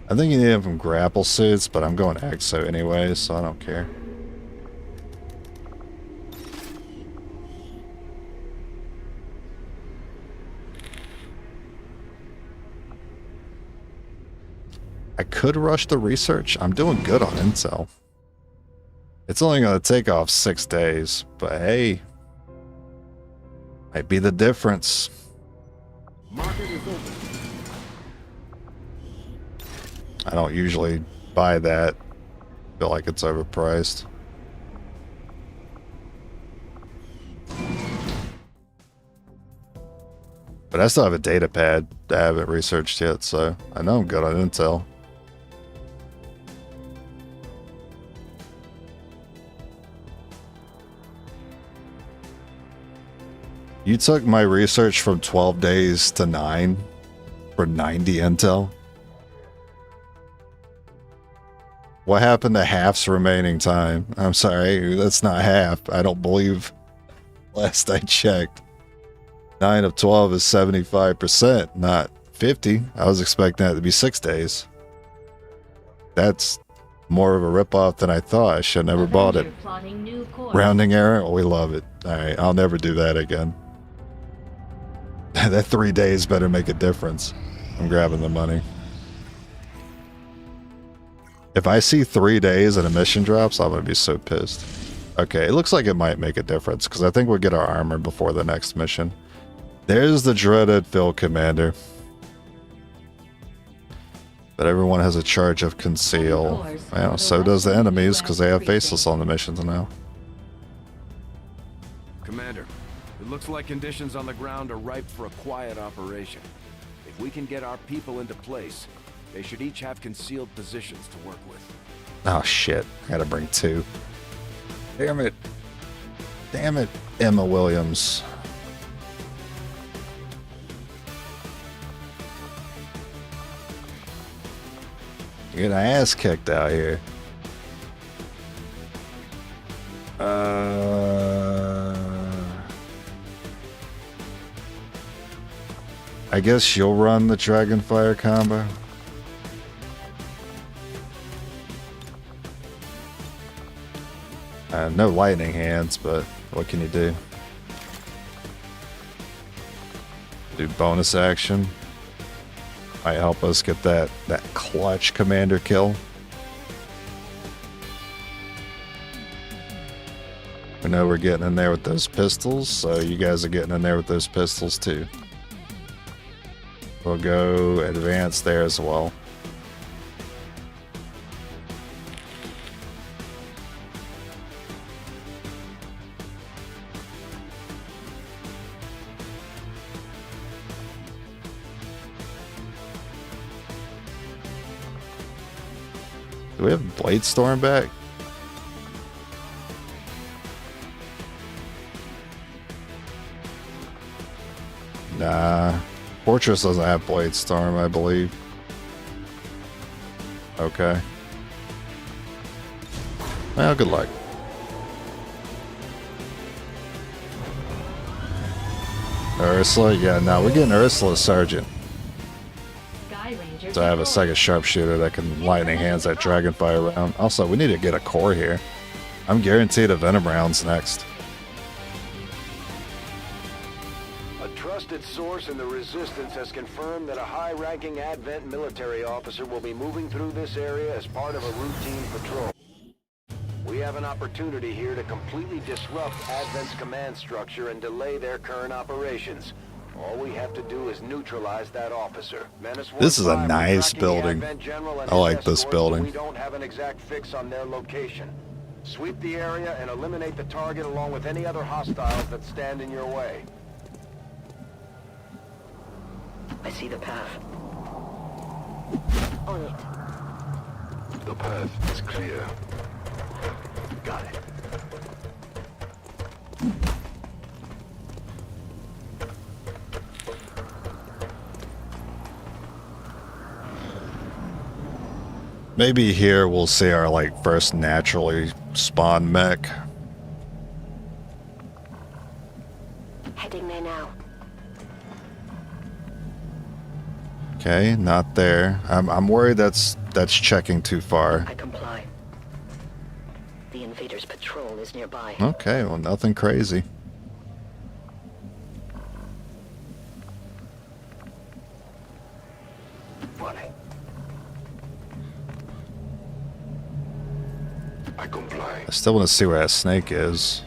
I think you need them from grapple suits, but I'm going Exo anyway, so I don't care. I could rush the research. I'm doing good on intel. It's only going to take off 6 days, but hey, might be the difference. Market is open. I don't usually buy that. Feel like it's overpriced. But I still have a data pad that I haven't researched yet, so I know I'm good on intel. You took my research from 12 days to 9 for 90 intel? What happened to half's remaining time? I'm sorry, that's not half. I don't believe. Last I checked. 9 of 12 is 75%, not 50. I was expecting that to be 6 days. That's more of a ripoff than I thought. I should have never bought it. Rounding error? Oh, we love it. Alright, I'll never do that again. That 3 days better make a difference. I'm grabbing the money. If I see 3 days and a mission drops, I'm going to be so pissed. Okay, it looks like it might make a difference, because I think we'll get our armor before the next mission. There's the dreaded field commander. But everyone has a charge of conceal. Well, so does the enemies, because they have faceless on the missions now. Commander, it looks like conditions on the ground are ripe for a quiet operation. If we can get our people into place, they should each have concealed positions to work with. Oh shit, I gotta bring 2. Damn it. Damn it, Emma Williams. You're getting ass kicked out here. I guess you'll run the Dragonfire combo. No lightning hands, but what can you do? Do bonus action. Might help us get that clutch commander kill. We know we're getting in there with those pistols, so you guys are getting in there with those pistols too. We'll go advance there as well. Do we have Blade Storm back? Nah. Fortress doesn't have Blade Storm, I believe. Okay. Well, good luck. Ursula? Yeah, no, we're getting Ursula Sergeant. So I have a second sharpshooter that can lightning hands that Dragonfire round. Also, we need to get a core here. I'm guaranteed a Venom rounds next. A trusted source in the Resistance has confirmed that a high-ranking Advent military officer will be moving through this area as part of a routine patrol. We have an opportunity here to completely disrupt Advent's command structure and delay their current operations. All we have to do is neutralize that officer. This is a nice building. I like this building. We don't have an exact fix on their location. Sweep the area and eliminate the target along with any other hostiles that stand in your way. I see the path. On it. The path is clear. Got it. Maybe here we'll see our like first naturally spawned mech. Heading there now. Okay, not there. I'm worried that's checking too far. I comply. The invaders' patrol is nearby. Okay, well nothing crazy. I comply. I still want to see where that snake is.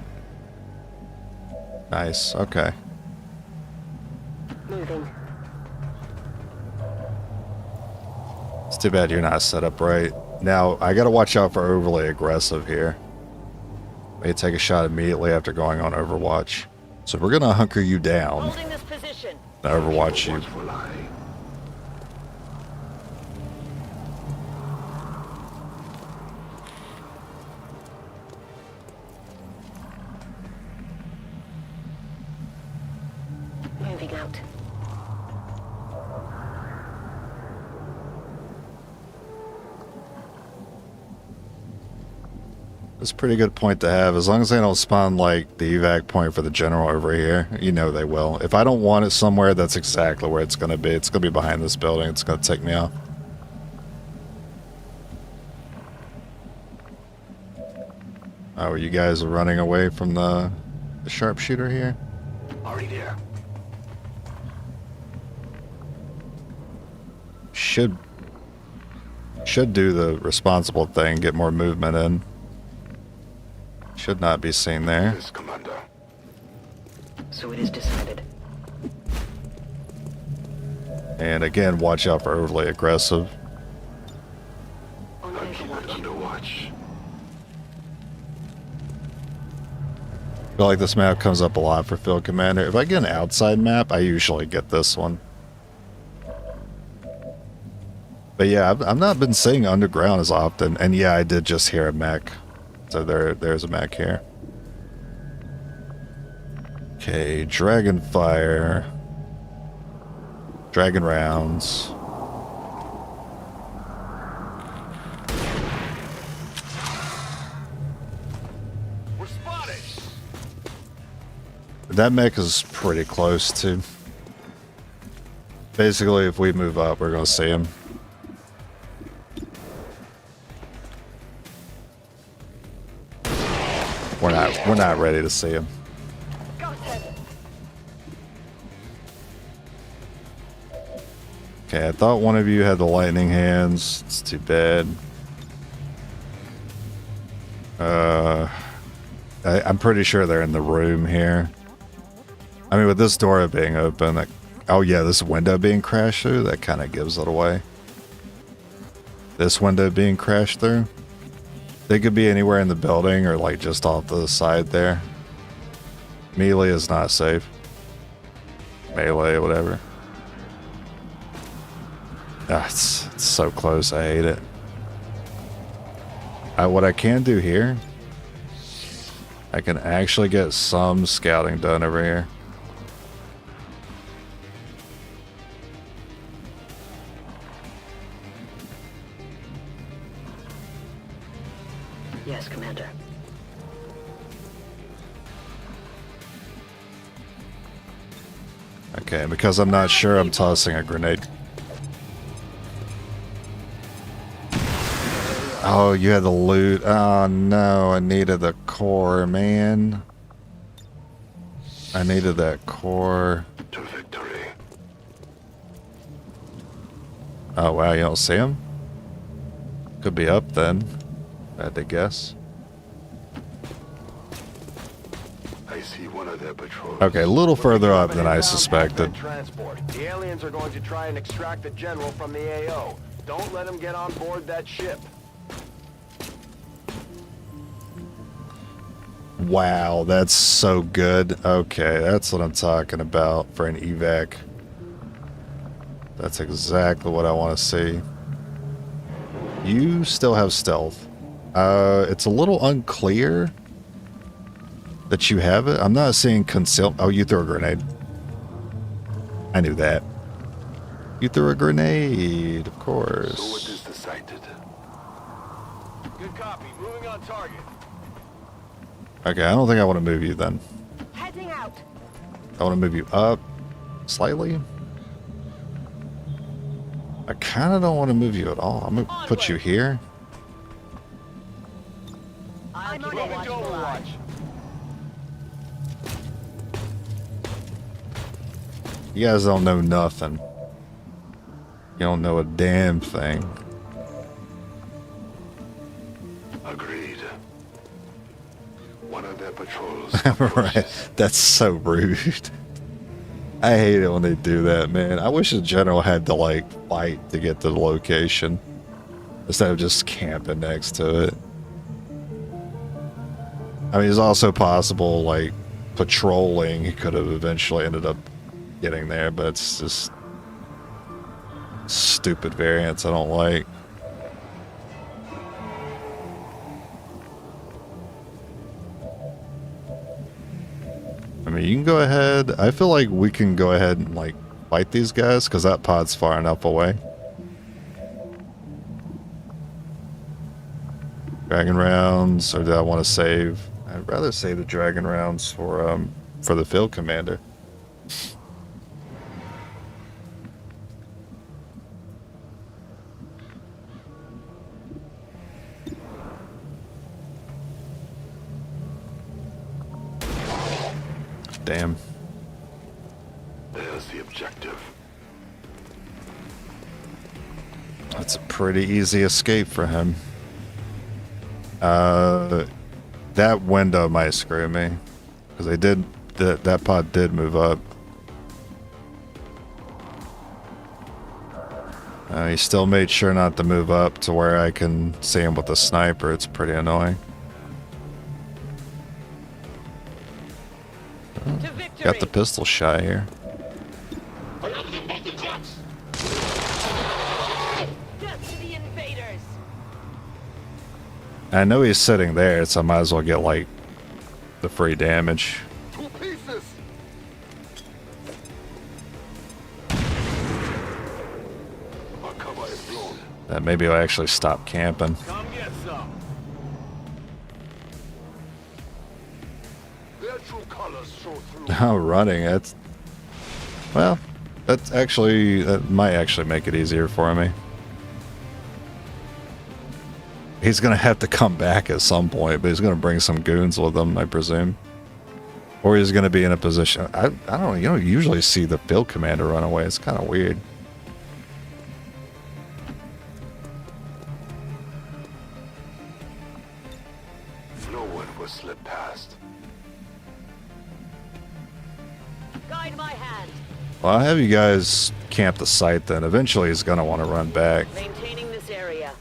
Nice, okay. Moving. It's too bad you're not set up right. Now, I gotta watch out for overly aggressive here. May take a shot immediately after going on Overwatch. So we're gonna hunker you down. Holding this position. Overwatch you. Moving out. It's a pretty good point to have. As long as they don't spawn like the evac point for the general over here, you know they will. If I don't want it somewhere, that's exactly where it's going to be. It's going to be behind this building. It's going to take me out. Oh, you guys are running away from the sharpshooter here? Already there. Should do the responsible thing, get more movement in. Should not be seen there. Yes, Commander. So it is decided. And again, watch out for overly aggressive. I keep it under watch. I feel like this map comes up a lot for Field Commander. If I get an outside map, I usually get this one. But yeah, I've not been seeing underground as often. And yeah, I did just hear a mech. So there's a mech here. Okay, Dragon Fire. Dragon Rounds. We're spotted. That mech is pretty close to. Basically, if we move up, we're gonna see him. We're not ready to see him. Okay, I thought one of you had the lightning hands. It's too bad. I'm pretty sure they're in the room here. I mean, with this door being open, like, oh yeah, this window being crashed through, that kind of gives it away. This window being crashed through. They could be anywhere in the building or like just off to the side there. Melee is not safe. Melee, whatever. Ah, it's so close. I hate it. What I can do here, I can actually get some scouting done over here. Yes, Commander. Okay, because I'm not sure, I'm tossing a grenade. Oh, you had the loot. Oh no, I needed the core, man. I needed that core. To victory. Oh wow, you don't see him? Could be up then. I had to guess. I see one of their patrols. Okay, a little further up than I suspected. Transport. The aliens are going to try and extract the general from the AO. Don't let him get on board that ship. Wow, that's so good. Okay, that's what I'm talking about for an evac. That's exactly what I want to see. You still have stealth. It's a little unclear that you have it. I'm not seeing conceal. Oh, you threw a grenade. I knew that. You threw a grenade, of course. So it is decided. Good copy. Moving on target. Okay, I don't think I want to move you then. Heading out. I want to move you up slightly. I kind of don't want to move you at all. I'm going to put you here. I'm on Moving to edge. Overwatch. You guys don't know nothing. You don't know a damn thing. Agreed. patrols. Right. That's so rude. I hate it when they do that, man. I wish the general had to, like, fight to get to the location instead of just camping next to it. I mean, it's also possible, like, patrolling, he could have eventually ended up getting there, but it's just stupid variants I don't like. I mean, you can go ahead. I feel like we can go ahead and, like, fight these guys, because that pod's far enough away. Dragon rounds, or do I want to save? I'd rather save the dragon rounds for the field commander. Damn. There's the objective. That's a pretty easy escape for him. That window might screw me, because they did that pod did move up. He still made sure not to move up to where I can see him with the sniper. It's pretty annoying. Got the pistol shot here. I know he's sitting there, so I might as well get, like, the free damage. 2 pieces. Our cover is blown. That maybe I'll actually stop camping. Come get some. Their true colors show through. Now running, that's... Well, that might actually make it easier for me. He's going to have to come back at some point, but he's going to bring some goons with him, I presume. Or he's going to be in a position... I don't know, you don't usually see the field commander run away. It's kind of weird. No one will slip past. Guide my hand. Well, I'll have you guys camp the site then. Eventually he's going to want to run back. Maintaining this area.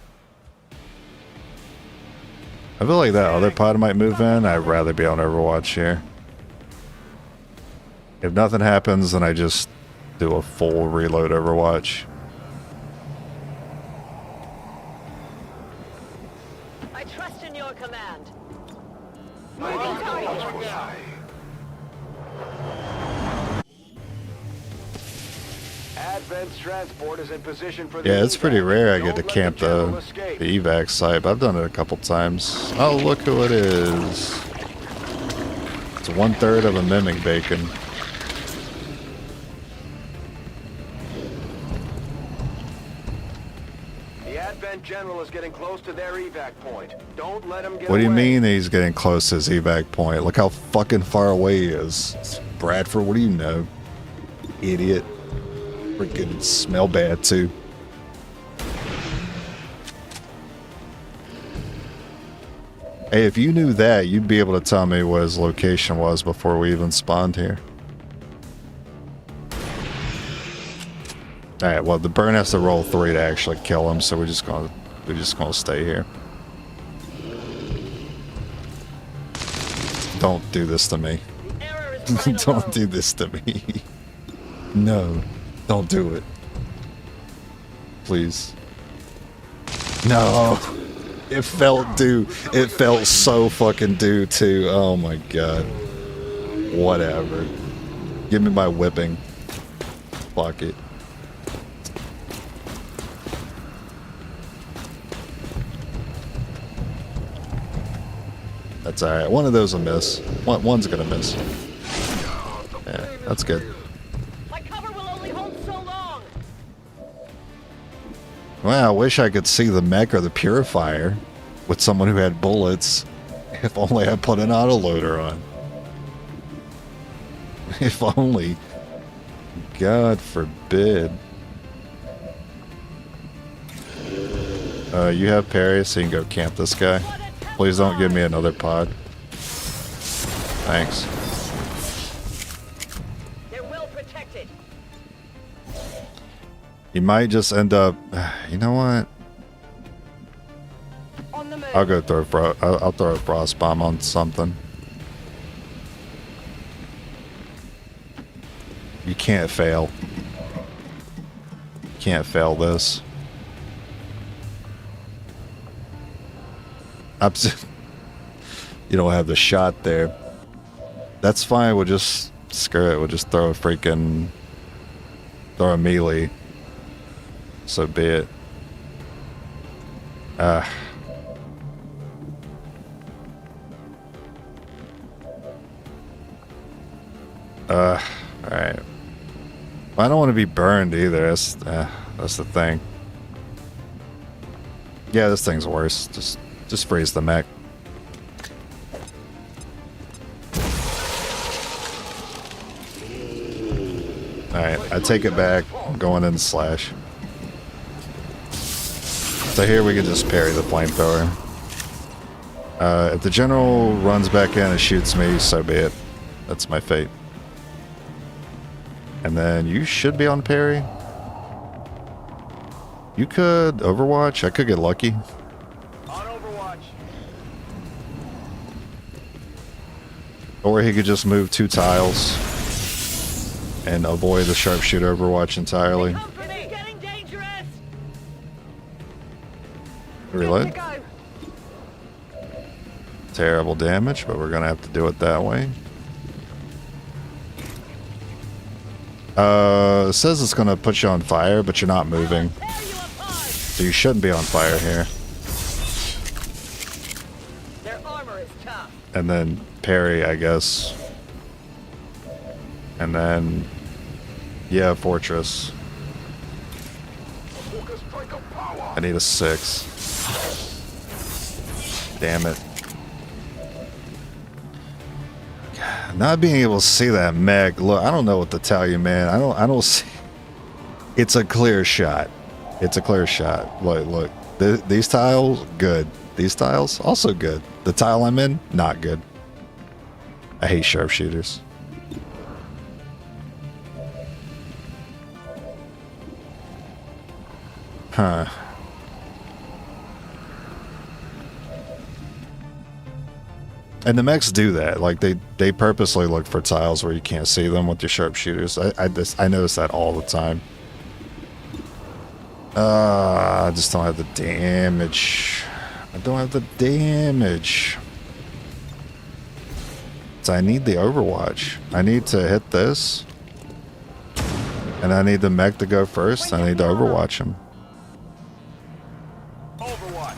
I feel like that other pod might move in. I'd rather be on Overwatch here. If nothing happens, then I just do a full reload Overwatch. I trust in your command. Advent's transport is in position for the Yeah, it's pretty evac. rare I get to Don't let camp the general the escape. evac site, but I've done it a couple times. Oh, look who it is. It's 1/3 of a mimic bacon. The Advent General is getting close to their evac point. Don't let him get What do you away. mean he's getting close to his evac point? Look how fucking far away he is. It's Bradford, what do you know? Idiot. Freaking smell bad too. Hey, if you knew that, you'd be able to tell me what his location was before we even spawned here. Alright, well the burn has to roll 3 to actually kill him, so we're just gonna stay here. Don't do this to me. Don't do this to me. No, don't do it. Please. No. It felt due. It felt so fucking due too. Oh my god. Whatever. Give me my whipping. Fuck it. That's alright. One of those will miss. One's gonna miss. Yeah, that's good. My cover will only hold so long. Well, I wish I could see the mech or the purifier with someone who had bullets. If only I put an autoloader on. If only. God forbid. You have parry, so you can go camp this guy. Please don't give me another pod. Thanks. They're well protected. You might just end up. You know what? On the move. I'll go throw. I'll throw a frost bomb on something. You can't fail. You can't fail this. You don't have the shot there. That's fine. We'll just screw it. We'll just throw a melee. So be it. Alright. Well, I don't want to be burned either. That's the thing. Yeah, this thing's worse. Just freeze the mech. Alright, I take it back. I'm going in slash. So here we can just parry the flamethrower. If the general runs back in and shoots me, so be it. That's my fate. And then you should be on parry. You could Overwatch. I could get lucky. On Overwatch. Or he could just move 2 tiles and avoid the sharpshooter Overwatch entirely. Reload. Terrible damage, but we're gonna have to do it that way. It says it's gonna put you on fire, but you're not moving. So you shouldn't be on fire here. Their armor is tough. And then parry, I guess. And then, yeah, fortress. I need a 6. Damn it. Not being able to see that mech. Look, I don't know what to tell you, man. I don't see. It's a clear shot. It's a clear shot. Look. These tiles, good. These tiles, also good. The tile I'm in, not good. I hate sharpshooters. Huh. And the mechs do that. Like they purposely look for tiles where you can't see them with your sharpshooters. I notice that all the time. I just don't have the damage. I don't have the damage. So I need the Overwatch. I need to hit this. And I need the mech to go first. I need to Overwatch him. Overwatch.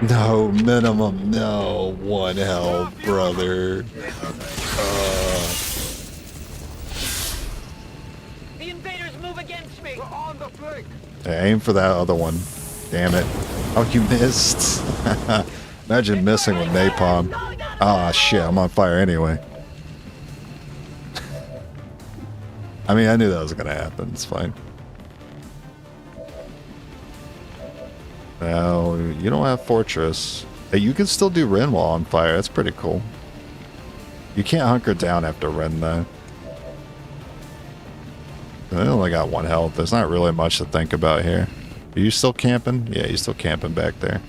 No, minimum. No, 1 health, brother. The invaders move against me. We're on the flank. Aim for that other one. Damn it. Oh, you missed. Imagine missing with napalm. Ah, shit, I'm on fire anyway. I mean, I knew that was going to happen. It's fine. Now, you don't have Fortress. Hey, you can still do Ren while on fire. That's pretty cool. You can't hunker down after Ren, though. They only got 1 health. There's not really much to think about here. Are you still camping? Yeah, you're still camping back there.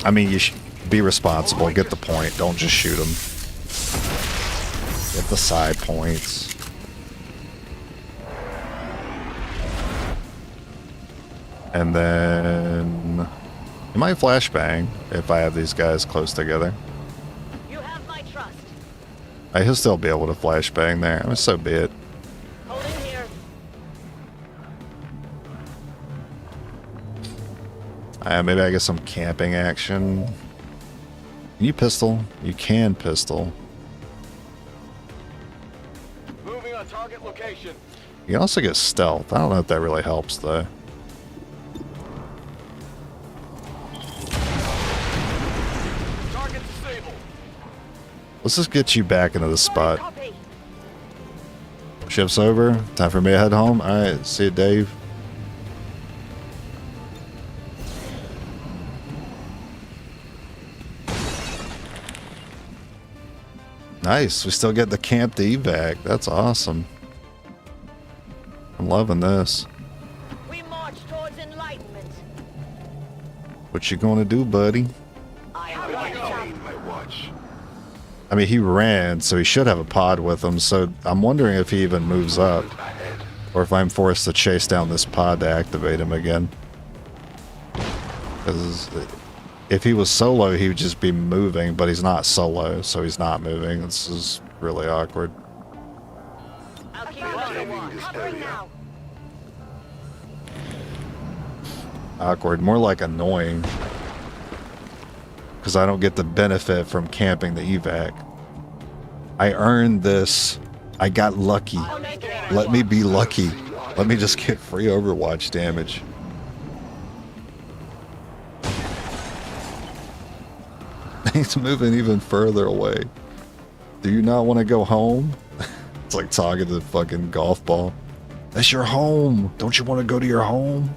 I mean, you should be responsible. Get the point. Don't just shoot them. Get the side points. And then you might flashbang if I have these guys close together. You have my trust. I should still be able to flashbang there. I mean, so be it. Hold in here. Maybe I get some camping action. Can you pistol? You can pistol. Moving on target location. You can also get stealth. I don't know if that really helps, though. Target disabled. Let's just get you back into the spot. Copy. Shift's over. Time for me to head home. Alright, see you, Dave. Nice. We still get the camp to evac. That's awesome. I'm loving this. We march towards enlightenment. What you gonna do, buddy? I mean, he ran, so he should have a pod with him, so I'm wondering if he even moves up. Or if I'm forced to chase down this pod to activate him again. Because if he was solo, he would just be moving, but he's not solo, so he's not moving. This is really awkward. I'll keep covering now. Awkward, more like annoying. Because I don't get the benefit from camping the evac. I earned this. I got lucky. Let me be lucky. Let me just get free Overwatch damage. He's moving even further away. Do you not want to go home? It's like talking to the fucking golf ball. That's your home. Don't you want to go to your home?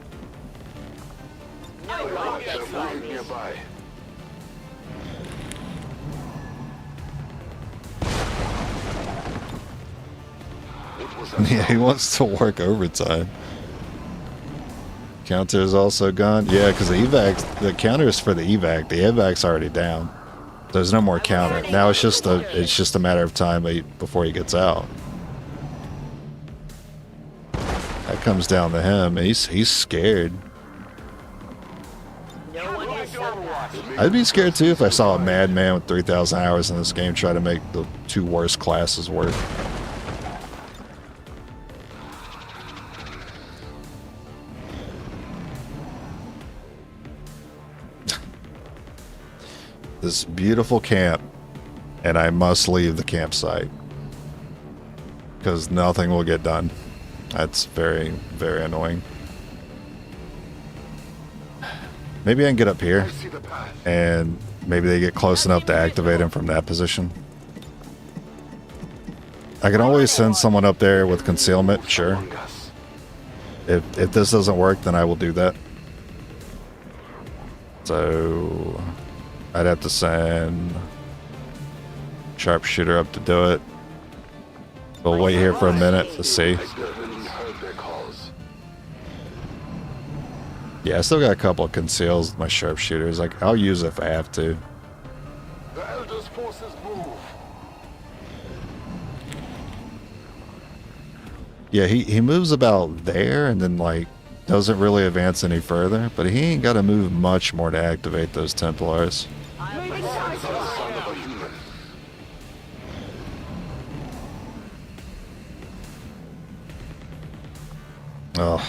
Nearby. Yeah, he wants to work overtime. Counter is also gone. Yeah, because the counter is for the evac. The evac's already down. There's no more counter. Now it's just a matter of time before he gets out. That comes down to him. He's scared. I'd be scared too if I saw a madman with 3,000 hours in this game try to make the two worst classes work. This beautiful camp, and I must leave the campsite because nothing will get done. That's very, very annoying. Maybe I can get up here and maybe they get close enough to activate him from that position. I can always send someone up there with concealment, sure. If this doesn't work, then I will do that. So I'd have to send Sharpshooter up to do it. We'll wait here for a minute to see. Yeah, I still got a couple of conceals with my Sharpshooters. Like, I'll use it if I have to. The Elder's forces move. Yeah, he moves about there and then, like, doesn't really advance any further. But he ain't got to move much more to activate those Templars. Oh.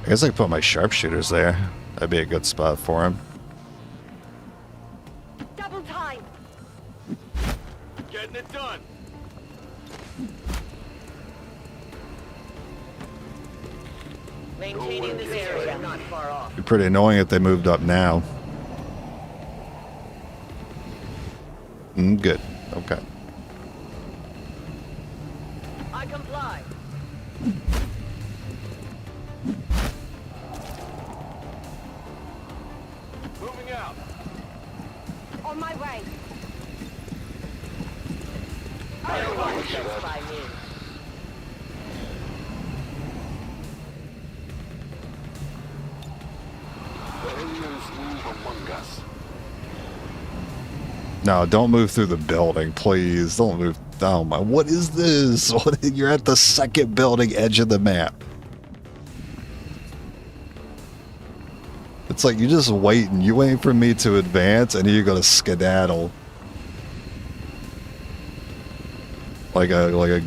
I guess I could put my Sharpshooters there. That'd be a good spot for him. Double time. Getting it done. Maintaining this area, not far off. It'd be pretty annoying if they moved up now. Good. Okay. I comply. Moving out. On my way. By me. The aliens move among us. No, don't move through the building, please. Don't move. Oh my, what is this? You're at the second building edge of the map. It's like you're just waiting. You're waiting for me to advance and you're gonna skedaddle. Like a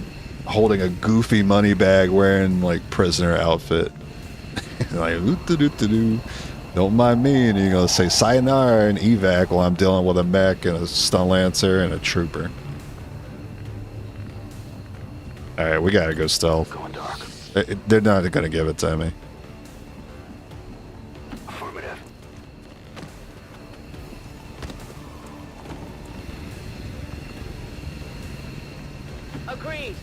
holding a goofy money bag wearing like prisoner outfit. Like ooh-doo-doo-doo-doo. Don't mind me, and you're gonna say sayonara and evac while I'm dealing with a mech and a stun lancer and a trooper. Alright, we gotta go stealth. Going dark. They're not gonna give it to me. Affirmative. Agreed.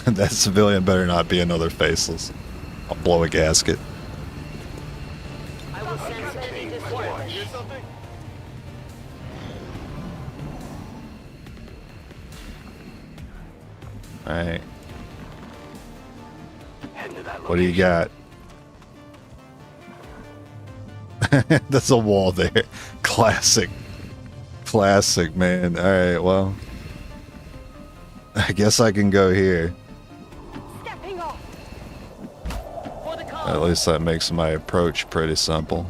That civilian better not be another faceless. I'll blow a gasket. I will send somebody to service. Alright. What do you got? There's a wall there. Classic. Classic, man. Alright, well. I guess I can go here. Stepping off. For the call. At least that makes my approach pretty simple.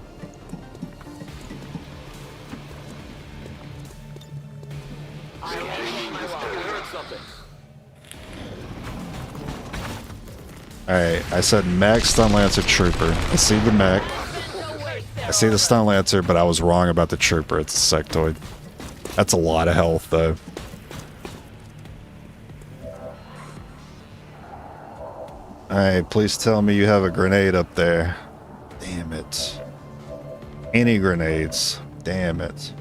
Alright, I said mech, stun lancer, trooper. I see the mech. I see the stun lancer, but I was wrong about the trooper. It's a sectoid. That's a lot of health, though. Alright, please tell me you have a grenade up there. Damn it. Any grenades. Damn it.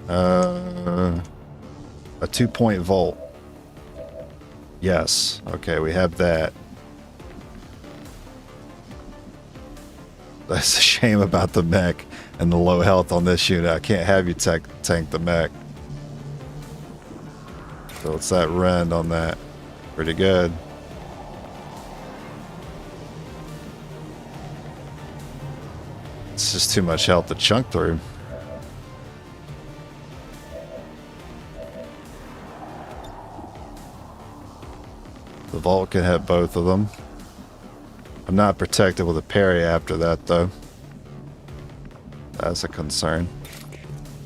A 2-point volt. Yes. Okay, we have that. That's a shame about the mech and the low health on this unit. I can't have you tank the mech. So it's that rend on that. Pretty good. It's just too much health to chunk through. The vault can hit both of them. I'm not protected with a parry after that, though. That's a concern.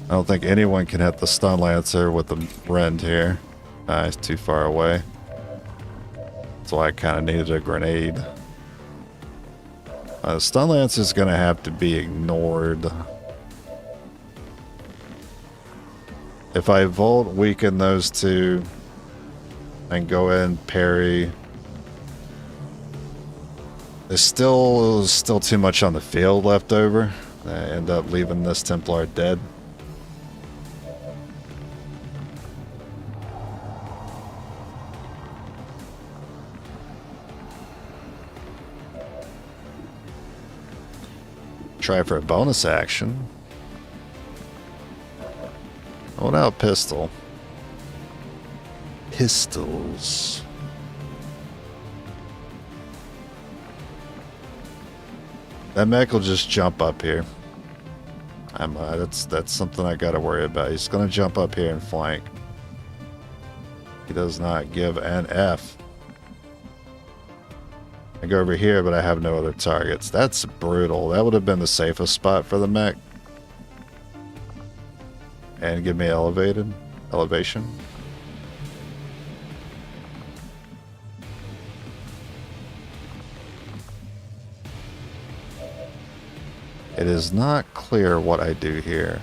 I don't think anyone can hit the stun lancer with the rend here. It's too far away. That's why I kind of needed a grenade. The stun lancer is going to have to be ignored. If I volt weaken those two and go in parry, there's still too much on the field left over. I end up leaving this Templar dead. Try for a bonus action. Hold out pistol. Pistols. That mech will just jump up here. That's something I gotta worry about. He's gonna jump up here and flank. He does not give an F. I go over here, but I have no other targets. That's brutal. That would have been the safest spot for the mech. And give me elevation. It is not clear what I do here.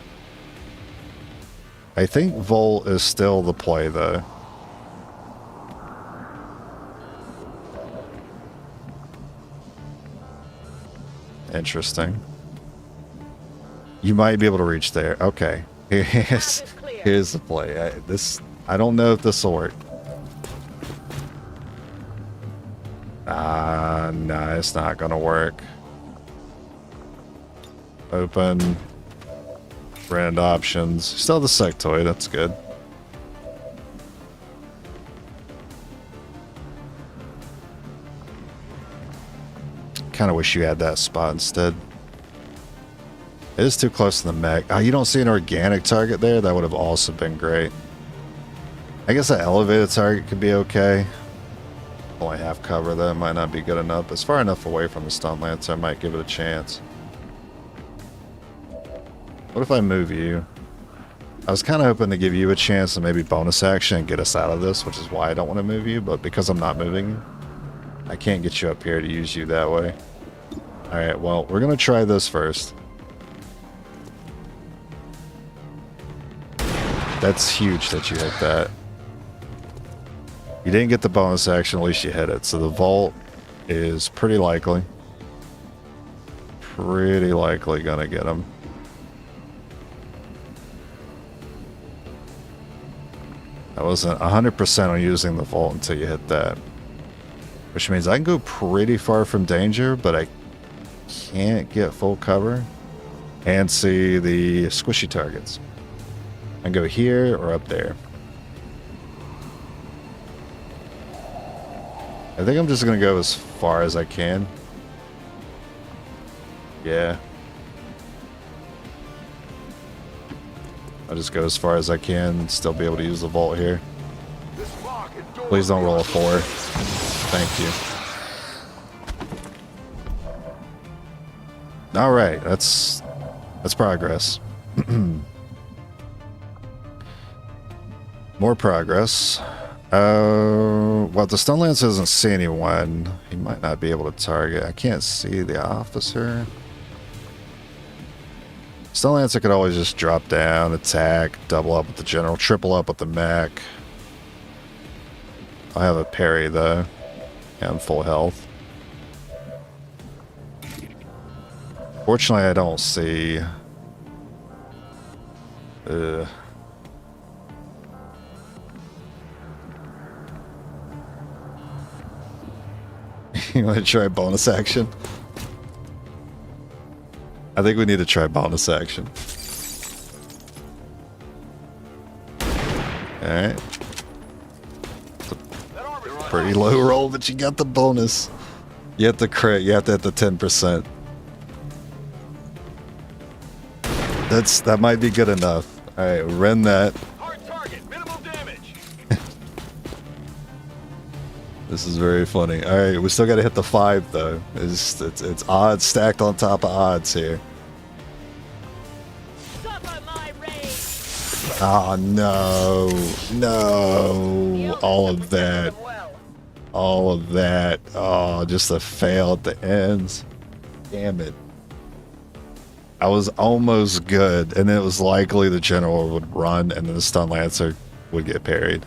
I think Volt is still the play, though. Interesting. You might be able to reach there. Okay. Here's the play. I don't know if this will work. No, it's not gonna work. Open. Brand options. Still the sectoid, that's good. Kind of wish you had that spot instead. It is too close to the mech. Oh, you don't see an organic target there? That would have also been great. I guess that elevated target could be okay. Only half cover, that might not be good enough. It's far enough away from the stun lancer, I might give it a chance. What if I move you? I was kind of hoping to give you a chance to maybe bonus action and get us out of this, which is why I don't want to move you, but because I'm not moving you, I can't get you up here to use you that way. Alright, well, we're going to try this first. That's huge that you hit that. You didn't get the bonus action, at least you hit it. So the vault is pretty likely. Pretty likely going to get him. I wasn't 100% on using the vault until you hit that. Which means I can go pretty far from danger, but I can't get full cover and see the squishy targets. I can go here or up there. I think I'm just going to go as far as I can. Yeah. I'll just go as far as I can and still be able to use the vault here. Please don't roll a 4. Thank you. Alright, that's progress. More progress. Well, the Stun Lance doesn't see anyone. He might not be able to target. I can't see the officer. Stun Lancer could always just drop down, attack, double up with the general, triple up with the mech. I have a parry though. Yeah, I'm full health. Fortunately, I don't see. You want to try bonus action? I think we need to try bonus action. Alright. Pretty low roll, but you got the bonus. You have to crit, you have to hit the 10%. That might be good enough. Alright, run that. Hard target, minimal damage. This is very funny. Alright, we still gotta hit the 5 though. It's odds stacked on top of odds here. Oh no. No. All of that. All of that. Oh, just a fail at the ends. Damn it. I was almost good, and it was likely the general would run and then the Stun Lancer would get parried.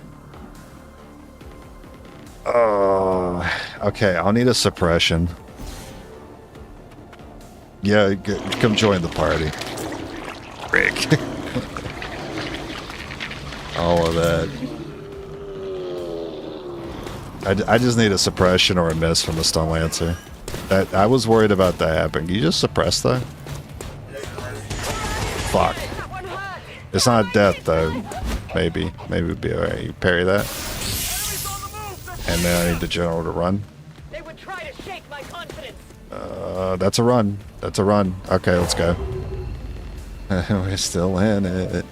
Oh, okay, I'll need a suppression. Yeah, come join the party. Rick. All of that. I just need a suppression or a miss from the Stun Lancer. I was worried about that happening. Can you just suppress that? Fuck. It's not death though. Maybe it'd be alright. You parry that. And then I need the general to run. They would try to shake my confidence. That's a run. That's a run. Okay, let's go. We're still in it.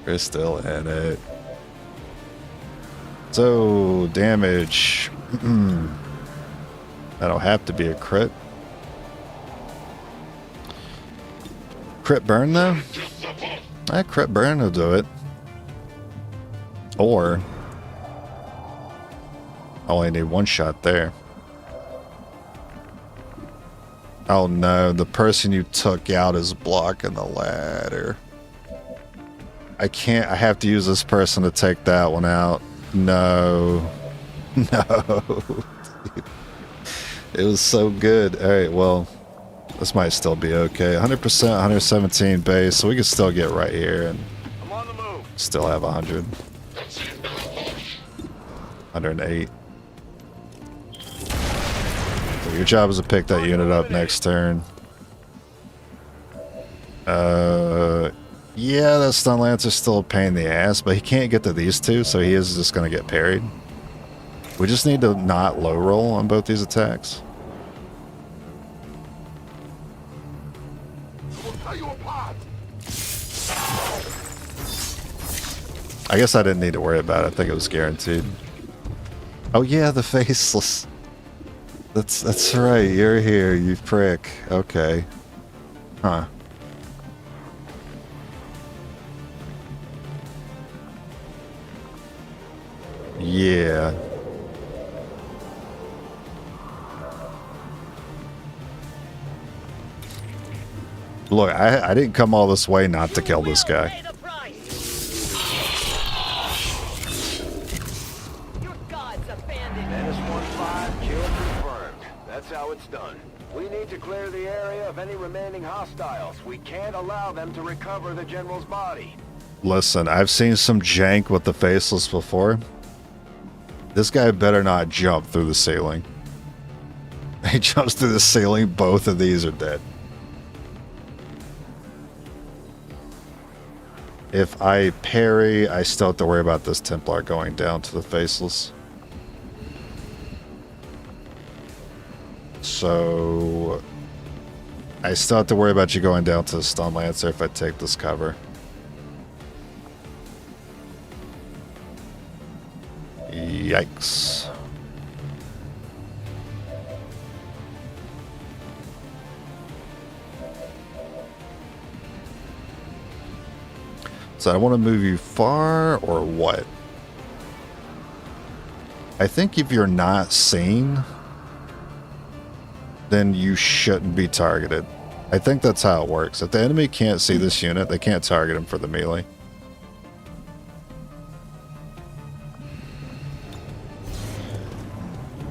We're still in it. So, damage. That'll have to be a crit. Crit burn though? Crit burn will do it. Or I only need one shot there. Oh no, the person you took out is blocking the ladder. I can't, I have to use this person to take that one out. No. No. It was so good. Alright, well, this might still be okay. 100%, 117 base, so we can still get right here and still have 100. 108. So your job is to pick that unit up next turn. Yeah, that Stun Lancer's still a pain in the ass, but he can't get to these two, so he is just going to get parried. We just need to not low roll on both these attacks. I guess I didn't need to worry about it. I think it was guaranteed. Oh yeah, the faceless. That's right. You're here, you prick. Okay. Huh. Yeah. Look, I didn't come all this way not to kill this guy. Menace 1-5, kill confirmed. That's how it's done. We need to clear the area of any remaining hostiles. We can't allow them to recover the general's body. Listen, I've seen some jank with the faceless before. This guy better not jump through the ceiling. He jumps through the ceiling, both of these are dead. If I parry, I still have to worry about this Templar going down to the faceless. So I still have to worry about you going down to the Stun Lancer if I take this cover. Yikes. So I want to move you far or what? I think if you're not seen, then you shouldn't be targeted. I think that's how it works. If the enemy can't see this unit, they can't target him for the melee.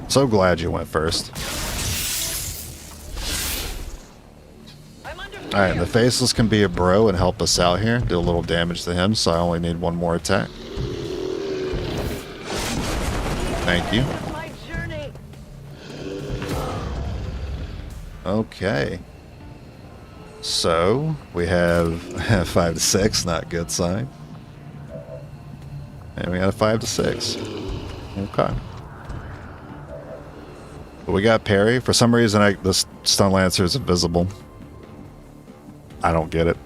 So glad you went first. Alright, the faceless can be a bro and help us out here. Do a little damage to him, so I only need one more attack. Thank you. Okay. So, we have 5 to 6, not a good sign. And we got a 5 to 6. Okay. But we got parry. For some reason, this Stun Lancer is invisible. I don't get it.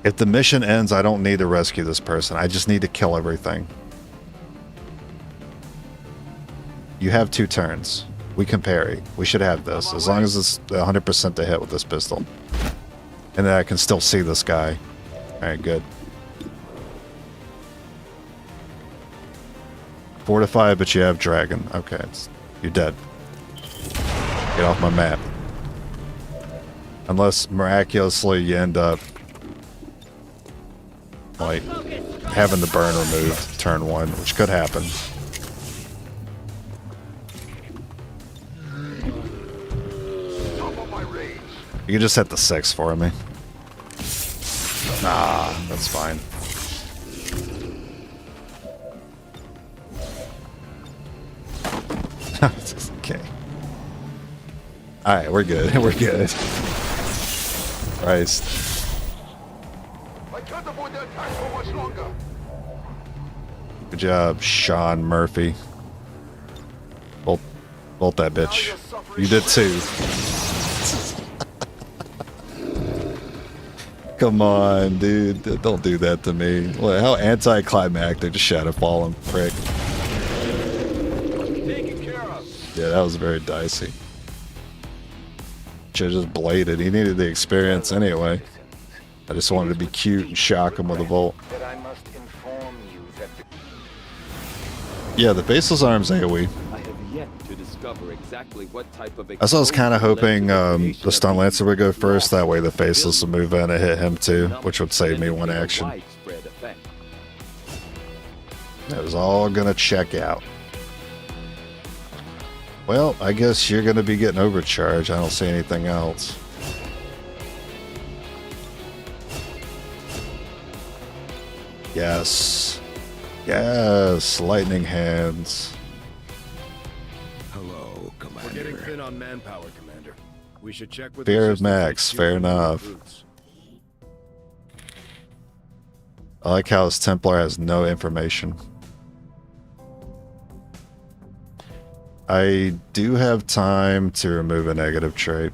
If the mission ends, I don't need to rescue this person. I just need to kill everything. You have 2 turns. We can parry. We should have this. As long as it's 100% to hit with this pistol. And then I can still see this guy. Alright, good. Fortify, but you have dragon. Okay, you're dead. Get off my map. Unless miraculously you end up like having the burn removed turn 1, which could happen. You can just hit the 6 for me. Nah, that's fine. Okay. Alright, we're good. We're good. Christ. I can't avoid the attack for much longer. Good job, Sean Murphy. Bolt that bitch. You did too. Come on, dude. Don't do that to me. What, how anticlimactic to Shadow Fallen, prick. Yeah, that was very dicey. Should've just bladed. He needed the experience anyway. I just wanted to be cute and shock him with a bolt. Yeah, the baseless arms AoE. I have yet to discover exactly what type of I was kind of hoping the Stun Lancer would go first. That way the faceless would move in and hit him too, which would save me 1 action. That was all gonna check out. Well, I guess you're going to be getting overcharged. I don't see anything else. Yes. Yes. Lightning hands. Hello, Commander. We're getting thin on manpower, Commander. We should check with Fear of Max. Fair enough. I like how this Templar has no information. I do have time to remove a negative trait.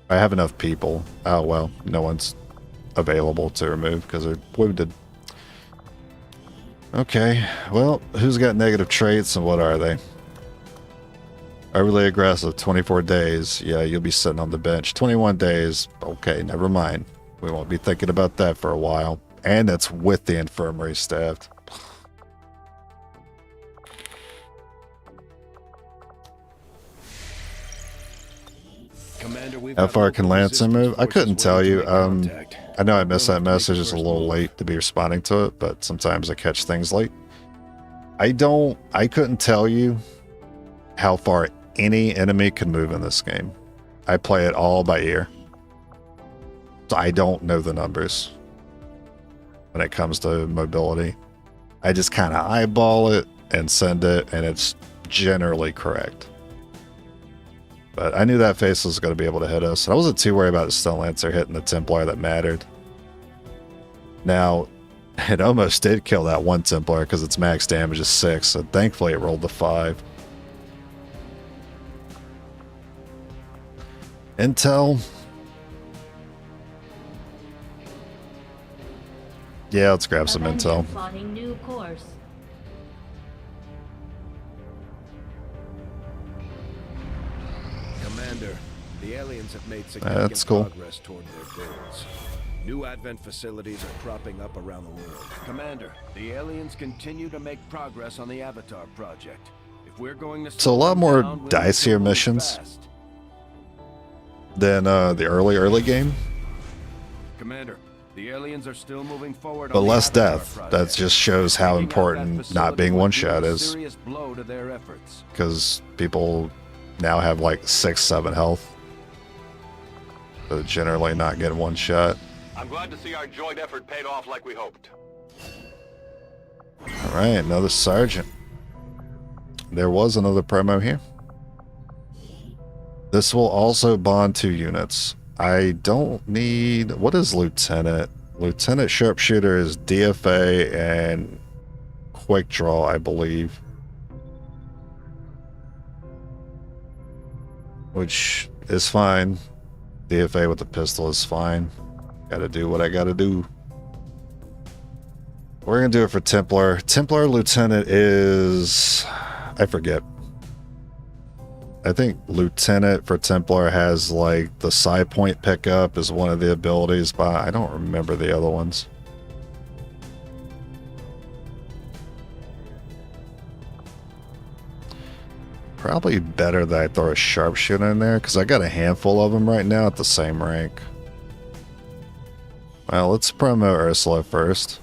I have enough people. Oh, well, no one's available to remove because they're wounded. Okay, well, who's got negative traits and what are they? Overly aggressive, 24 days. Yeah, you'll be sitting on the bench. 21 days. Okay, never mind. We won't be thinking about that for a while. And that's with the infirmary staffed. How far can Lancer move? I couldn't tell you. I know I missed that message. It's a little late to be responding to it, but sometimes I catch things late. I couldn't tell you how far any enemy can move in this game. I play it all by ear. So I don't know the numbers when it comes to mobility. I just kind of eyeball it and send it, and it's generally correct. But I knew that face was going to be able to hit us. I wasn't too worried about the Stone Lancer hitting the Templar that mattered. Now, it almost did kill that one Templar because its max damage is 6, so thankfully it rolled the 5. Intel. Yeah, let's grab some Avenger intel. plotting new course. Commander, the aliens have made significant That's cool. progress toward their goals. New Advent facilities are cropping up around the world. Commander, the aliens continue to make progress on the Avatar project. If we're going to So a lot more dicier missions than the early game, Commander, the aliens are still moving forward, but on the less Avatar death. project. That just shows how Taking out that important not facility being would one be shot a is, serious blow to their efforts. because people now have like 6-7 health, so generally not getting one shot. I'm glad to see our joint effort paid off like we hoped. All right, another sergeant. There was another promo here. This will also bond 2 units. I don't need... What is Lieutenant? Lieutenant Sharpshooter is DFA and Quick Draw, I believe. Which is fine. DFA with the pistol is fine. Gotta do what I gotta do. We're gonna do it for Templar. Templar Lieutenant is... I forget. I think Lieutenant for Templar has like the side point pickup is one of the abilities, but I don't remember the other ones. Probably better that I throw a sharpshooter in there because I got a handful of them right now at the same rank. Well, let's promote Ursula first.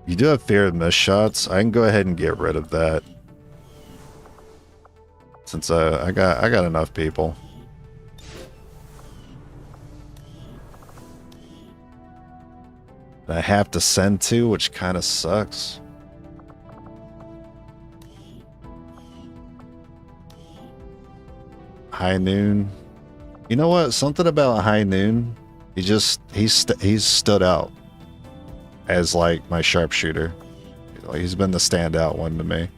You do have fear of missed shots. I can go ahead and get rid of that, since I got enough people. I have to send 2, which kind of sucks. High Noon. You know what? Something about High Noon. He's stood out as like my sharpshooter. He's been the standout one to me.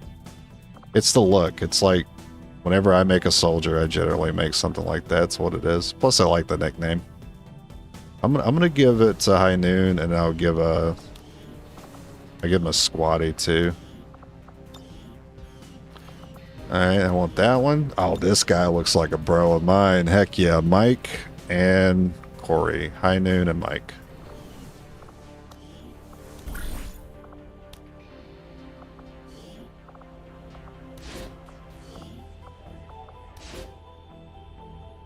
It's the look. It's like whenever I make a soldier, I generally make something like that. That's what it is. Plus, I like the nickname. I'm gonna give it to High Noon, and I give him a squatty too. All right, I want that one. Oh, this guy looks like a bro of mine. Heck yeah, Mike and Corey. High Noon and Mike.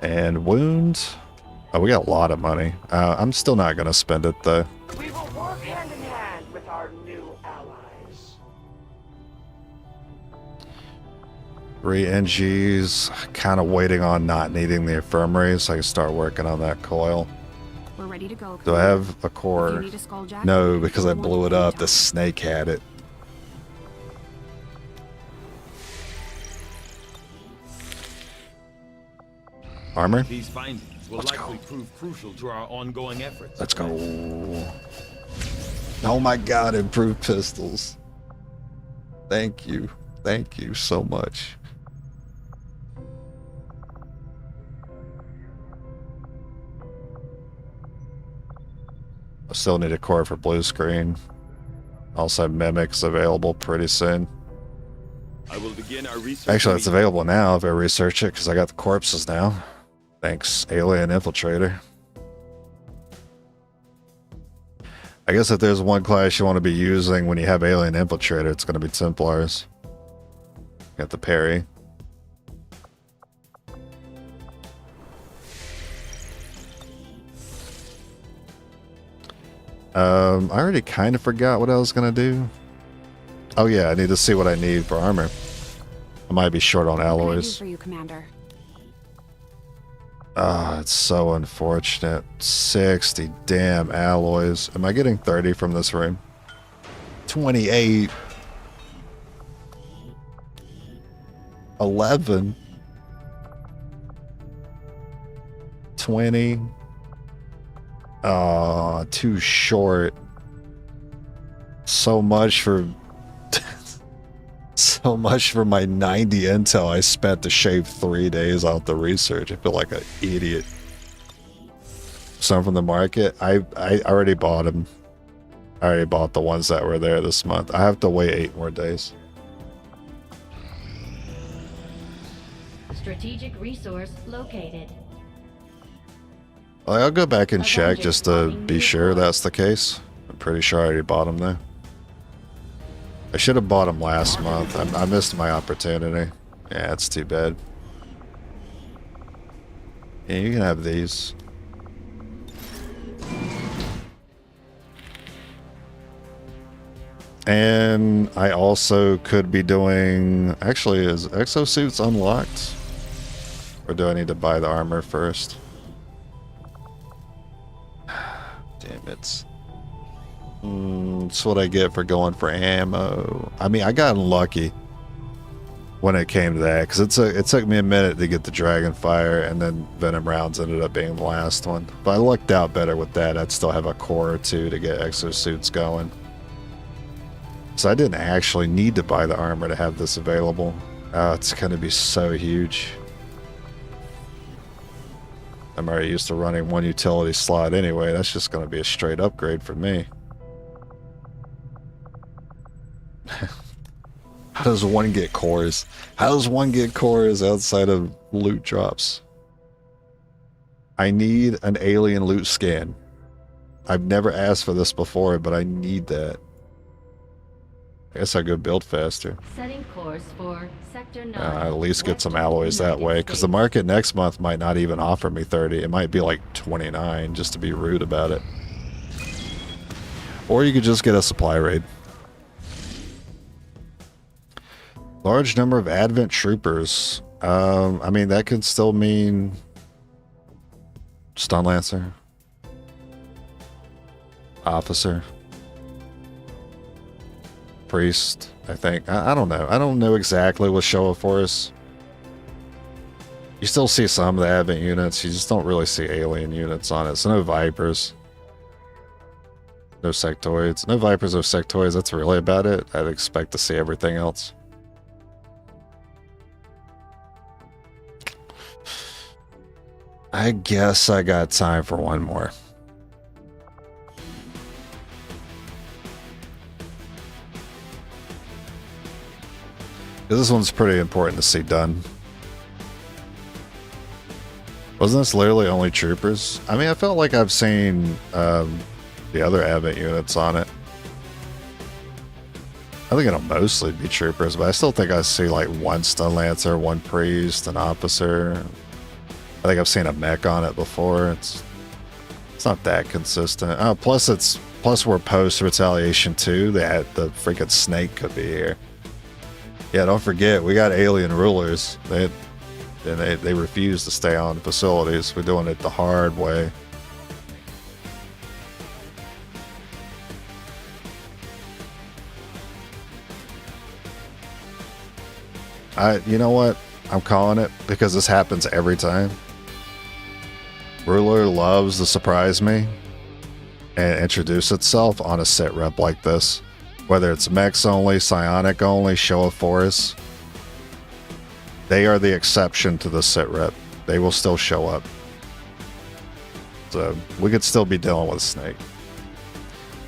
And wounds. Oh, we got a lot of money. I'm still not going to spend it, though. We will work hand in hand with our new allies. 3 NGs. Kind of waiting on not needing the infirmary so I can start working on that coil. We're ready to go. Do I have a If core? you need a skull jack, No, because I we'll blew it want up. to The snake had it. Armor? These findings will likely prove crucial to our ongoing efforts. Let's go. Oh my god, improved pistols. Thank you. Thank you so much. I still need a core for blue screen. Also have mimics available pretty soon. I will begin our research. Actually, it's available now if I research it because I got the corpses now. Thanks, Alien Infiltrator. I guess if there's one class you want to be using when you have Alien Infiltrator, it's going to be Templars. Got the parry. I already kind of forgot what I was going to do. Oh yeah, I need to see what I need for armor. I might be short on What can I do alloys. for you, Commander? Ah, it's so unfortunate. 60 damn alloys. Am I getting 30 from this room? 28. 11. 20. Ah, too short. So much for so much for my 90 intel I spent to shave 3 days out the research. I feel like an idiot. Some from the market. I already bought them. I already bought the ones that were there this month. I have to wait 8 more days. Strategic resource located. I'll go back and check just to be sure that's the case. I'm pretty sure I already bought them there. I should have bought them last month. I missed my opportunity. Yeah, it's too bad. Yeah, you can have these. And I also could be doing... Actually, is exosuits unlocked? Or do I need to buy the armor first? Damn it. That's what I get for going for ammo. I mean, I got unlucky when it came to that, because it took me a minute to get the Dragonfire, and then Venom Rounds ended up being the last one. But I lucked out better with that. I'd still have a core or two to get exosuits going. So I didn't actually need to buy the armor to have this available. It's going to be so huge. I'm already used to running one utility slot anyway. That's just going to be a straight upgrade for me. How does one get cores? How does one get cores outside of loot drops? I need an alien loot scan. I've never asked for this before, but I need that. I guess I go build faster. Setting course for Sector 9. At least get some alloys that way, because the market next month might not even offer me 30. It might be like 29, just to be rude about it. Or you could just get a supply raid. Large number of Advent troopers. I mean, that could still mean Stun Lancer, Officer, Priest, I think. I don't know. I don't know exactly what Showa Force. You still see some of the Advent units. You just don't really see alien units on it. So no Vipers. No Sectoids. No Vipers or Sectoids. That's really about it. I'd expect to see everything else. I guess I got time for one more. This one's pretty important to see done. Wasn't this literally only troopers? I mean, I felt like I've seen the other Advent units on it. I think it'll mostly be troopers, but I still think I see like one Stun Lancer, one Priest, an Officer. I think I've seen a mech on it before. It's not that consistent. Oh, plus we're post Retaliation 2. The freaking Snake could be here. Yeah, don't forget we got alien rulers. They refuse to stay on facilities. We're doing it the hard way. You know what? I'm calling it because this happens every time. Ruler loves to surprise me and introduce itself on a sit rep like this. Whether it's mechs only, psionic only, Showa Force. They are the exception to the sit rep. They will still show up. So we could still be dealing with a snake.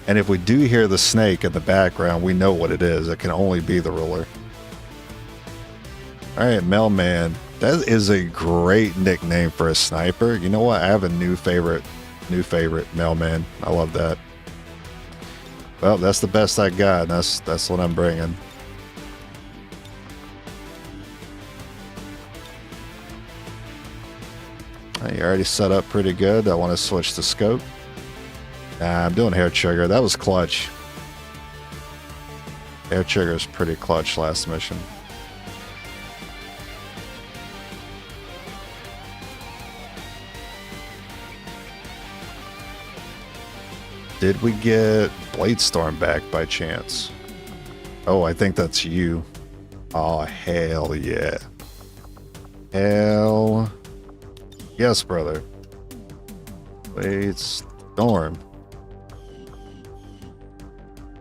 And if we do hear the snake in the background, we know what it is. It can only be the ruler. Alright, Mailman. That is a great nickname for a sniper. You know what? I have a new favorite, Mailman. I love that. Well, that's the best I got. That's what I'm bringing. You already set up pretty good. I want to switch to scope. Nah, I'm doing hair trigger. That was clutch. Hair trigger is pretty clutch last mission. Did we get Bladestorm back by chance? Oh, I think that's you. Oh, hell yeah. Hell yes, brother. Bladestorm.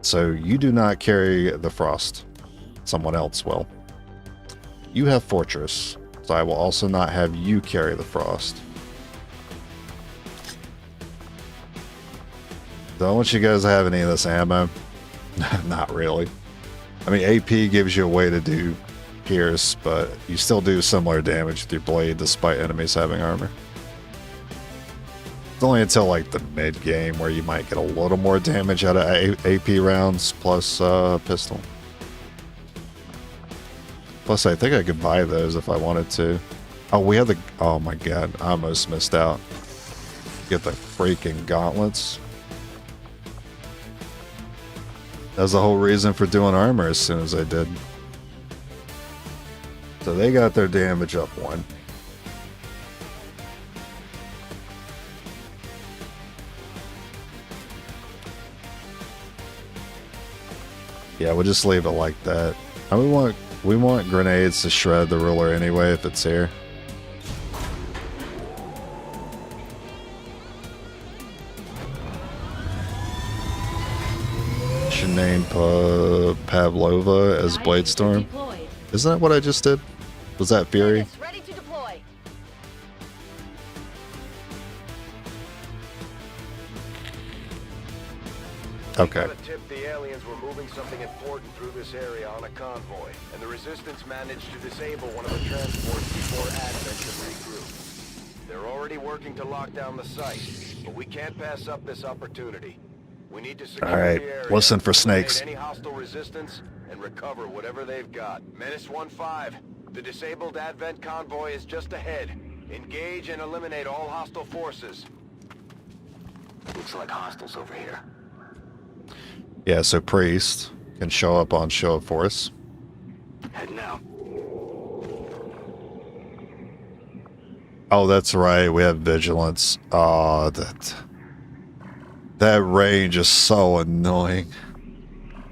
So you do not carry the Frost. Someone else will. You have Fortress, so I will also not have you carry the Frost. Don't want you guys to have any of this ammo. Not really. I mean, AP gives you a way to do Pierce, but you still do similar damage with your blade despite enemies having armor. It's only until like the mid game where you might get a little more damage out of AP rounds plus pistol. Plus, I think I could buy those if I wanted to. Oh, we have the... Oh my god, I almost missed out. Get the freaking gauntlets. That's the whole reason for doing armor as soon as I did. So they got their damage up 1. Yeah, we'll just leave it like that. And we want grenades to shred the ruler anyway if it's here. Should name Pavlova as Bladestorm. Isn't that what I just did? Was that Fury? Ready to deploy. Okay. Got a tip the aliens were moving something important through this area on a convoy, and the resistance managed to disable one of the transports before Advent could regroup. They're already working to lock down the site, but we can't pass up this opportunity. We need to secure All right, the area, listen for eliminate snakes. any hostile resistance, and recover whatever they've got. Menace 1-5, the disabled Advent convoy is just ahead. Engage and eliminate all hostile forces. Looks like hostiles over here. Yeah, so Priest can show up on Show of Force. Head now. Oh, that's right. We have Vigilance. Oh, that range is so annoying.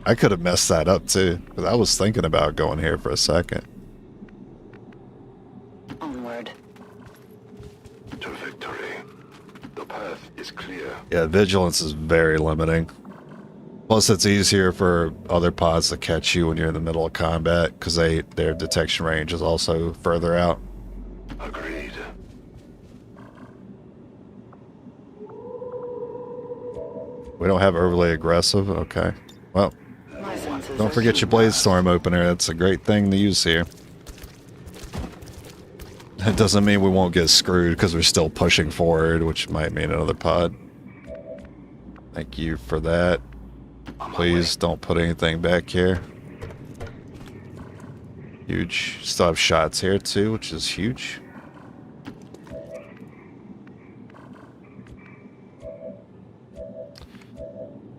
I could have messed that up too, because I was thinking about going here for a second. Onward. To victory. The path is clear. Yeah, Vigilance is very limiting. Plus, it's easier for other pods to catch you when you're in the middle of combat, because their detection range is also further out. Agreed. We don't have overly aggressive? Okay. Well, don't forget your Bladestorm opener. That's a great thing to use here. That doesn't mean we won't get screwed because we're still pushing forward, which might mean another pod. Thank you for that. Please don't put anything back here. Huge. Still have shots here too, which is huge.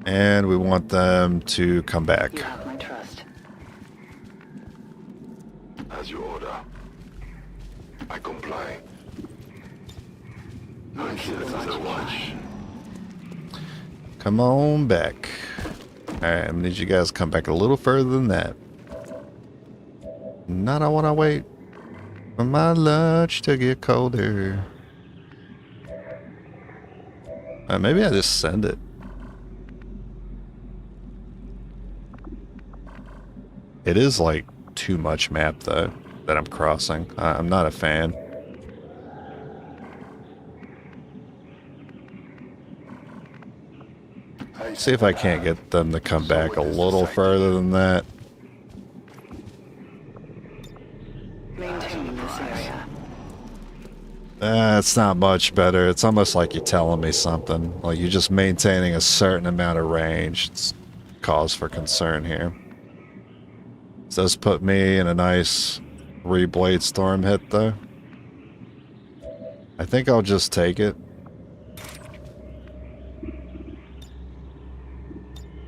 And we want them to come back. You have my trust. As you order. I comply. I'm here for the watch. Come on back. Alright, I need you guys to come back a little further than that. Not I want to wait for my lunch to get colder. Maybe I just send it. It is like too much map though that I'm crossing. I'm not a fan. See if I can't get them to come back a little further than that. Maintaining this area. It's not much better. It's almost like you're telling me something. Like you're just maintaining a certain amount of range. It's cause for concern here. This does put me in a nice re-blade storm hit though. I think I'll just take it.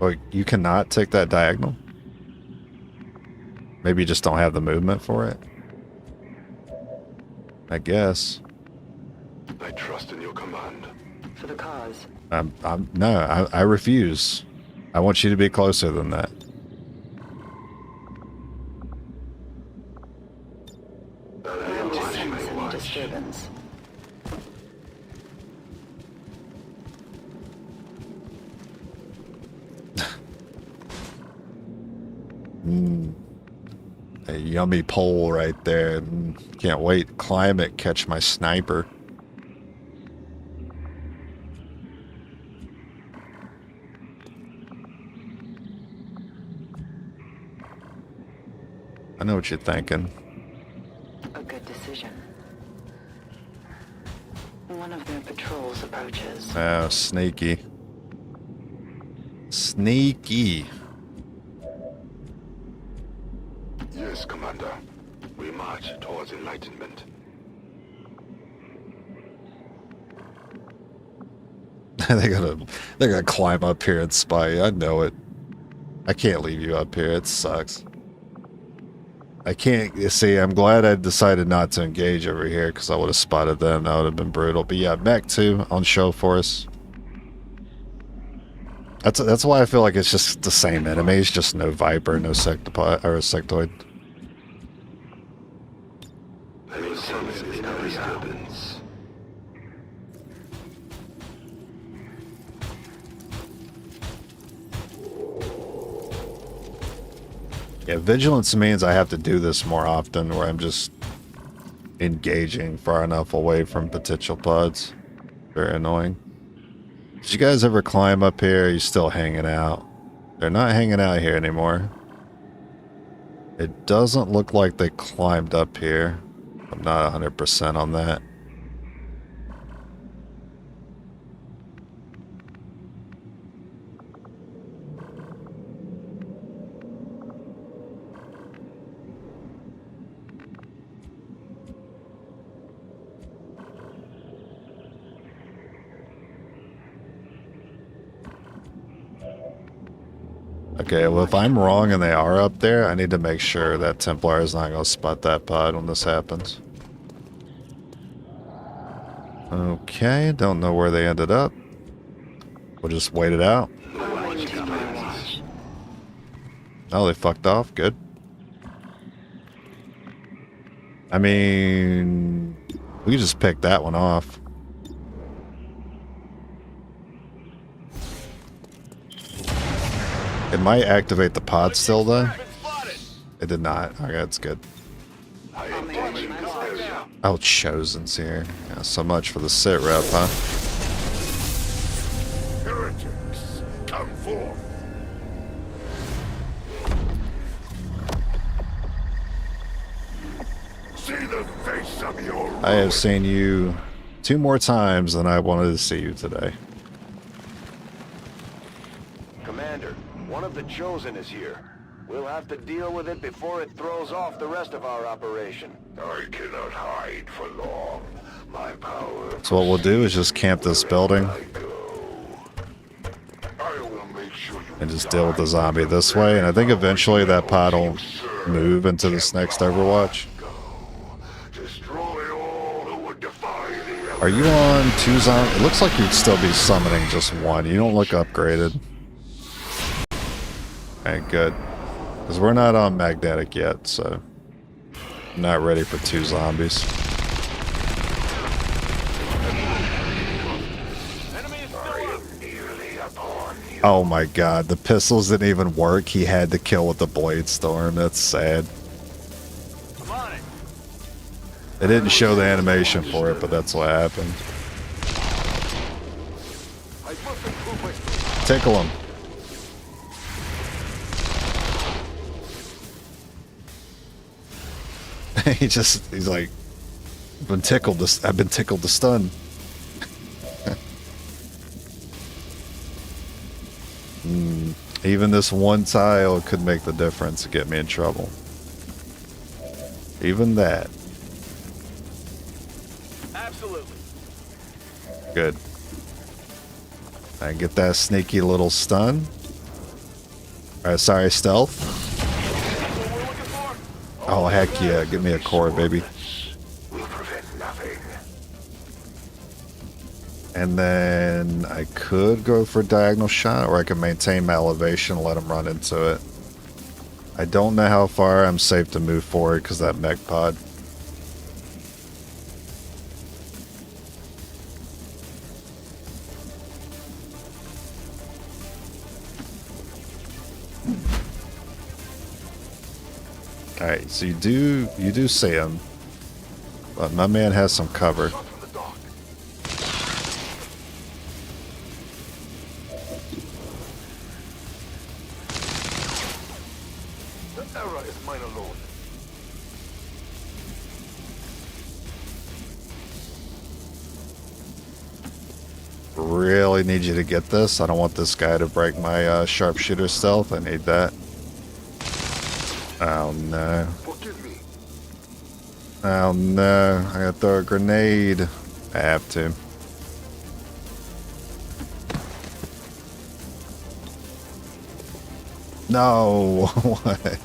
Like, you cannot take that diagonal? Maybe you just don't have the movement for it? I guess. I trust in your command. For the cause. No, I refuse. I want you to be closer than that. I am to sense any disturbance. A yummy pole right there. Can't wait. Climb it, catch my sniper. I know what you're thinking. A good decision. One of their patrols approaches. Oh, sneaky. Sneaky. Yes, Commander. We march towards enlightenment. They're gonna climb up here and spy. I know it. I can't leave you up here. It sucks. I can't see. I'm glad I decided not to engage over here because I would have spotted them. That would have been brutal. But yeah, Mech 2 on show for us. That's why I feel like it's just the same enemies, just no Viper, no Sectopod or Sectoid. Yeah, vigilance means I have to do this more often where I'm just engaging far enough away from potential pods. Very annoying. Did you guys ever climb up here? Are you still hanging out? They're not hanging out here anymore. It doesn't look like they climbed up here. I'm not 100% on that. Okay, well, if I'm wrong and they are up there, I need to make sure that Templar is not going to spot that pod when this happens. Okay, don't know where they ended up. We'll just wait it out. Oh, they fucked off. Good. I mean, we could just pick that one off. It might activate the pod still, though. It did not. Okay, that's good. Oh, Chosen's here. Yeah, so much for the sit rep, huh? Heretics, come forth. See the face of your I have seen you 2 more times than I wanted to see you today. Commander, one of the Chosen is here. We'll have to deal with it before it throws off the rest of our operation. I cannot hide for long. My power. So what we'll do is just camp this building and just deal with the zombie this way. And I think eventually that pod will move into this next Overwatch. Are you on 2 zombies? It looks like you'd still be summoning just 1. You don't look upgraded. Okay, good. Because we're not on magnetic yet, so I'm not ready for 2 zombies. Oh my god, the pistols didn't even work. He had to kill with the Blade Storm. That's sad. They didn't show the animation for it, but that's what happened. Tickle him. He's like, I've been tickled to stun. Even this one tile could make the difference and get me in trouble. Even that. Absolutely. Good. I get that sneaky little stun. Sorry, stealth. Oh, heck yeah. Give me a core, baby. Will prevent nothing. And then I could go for a diagonal shot, or I can maintain my elevation and let him run into it. I don't know how far I'm safe to move forward because that mech pod. Alright, so you do see him. But my man has some cover. Really need you to get this. I don't want this guy to break my sharpshooter stealth. I need that. Oh no. Oh no. I gotta throw a grenade. I have to. No. What?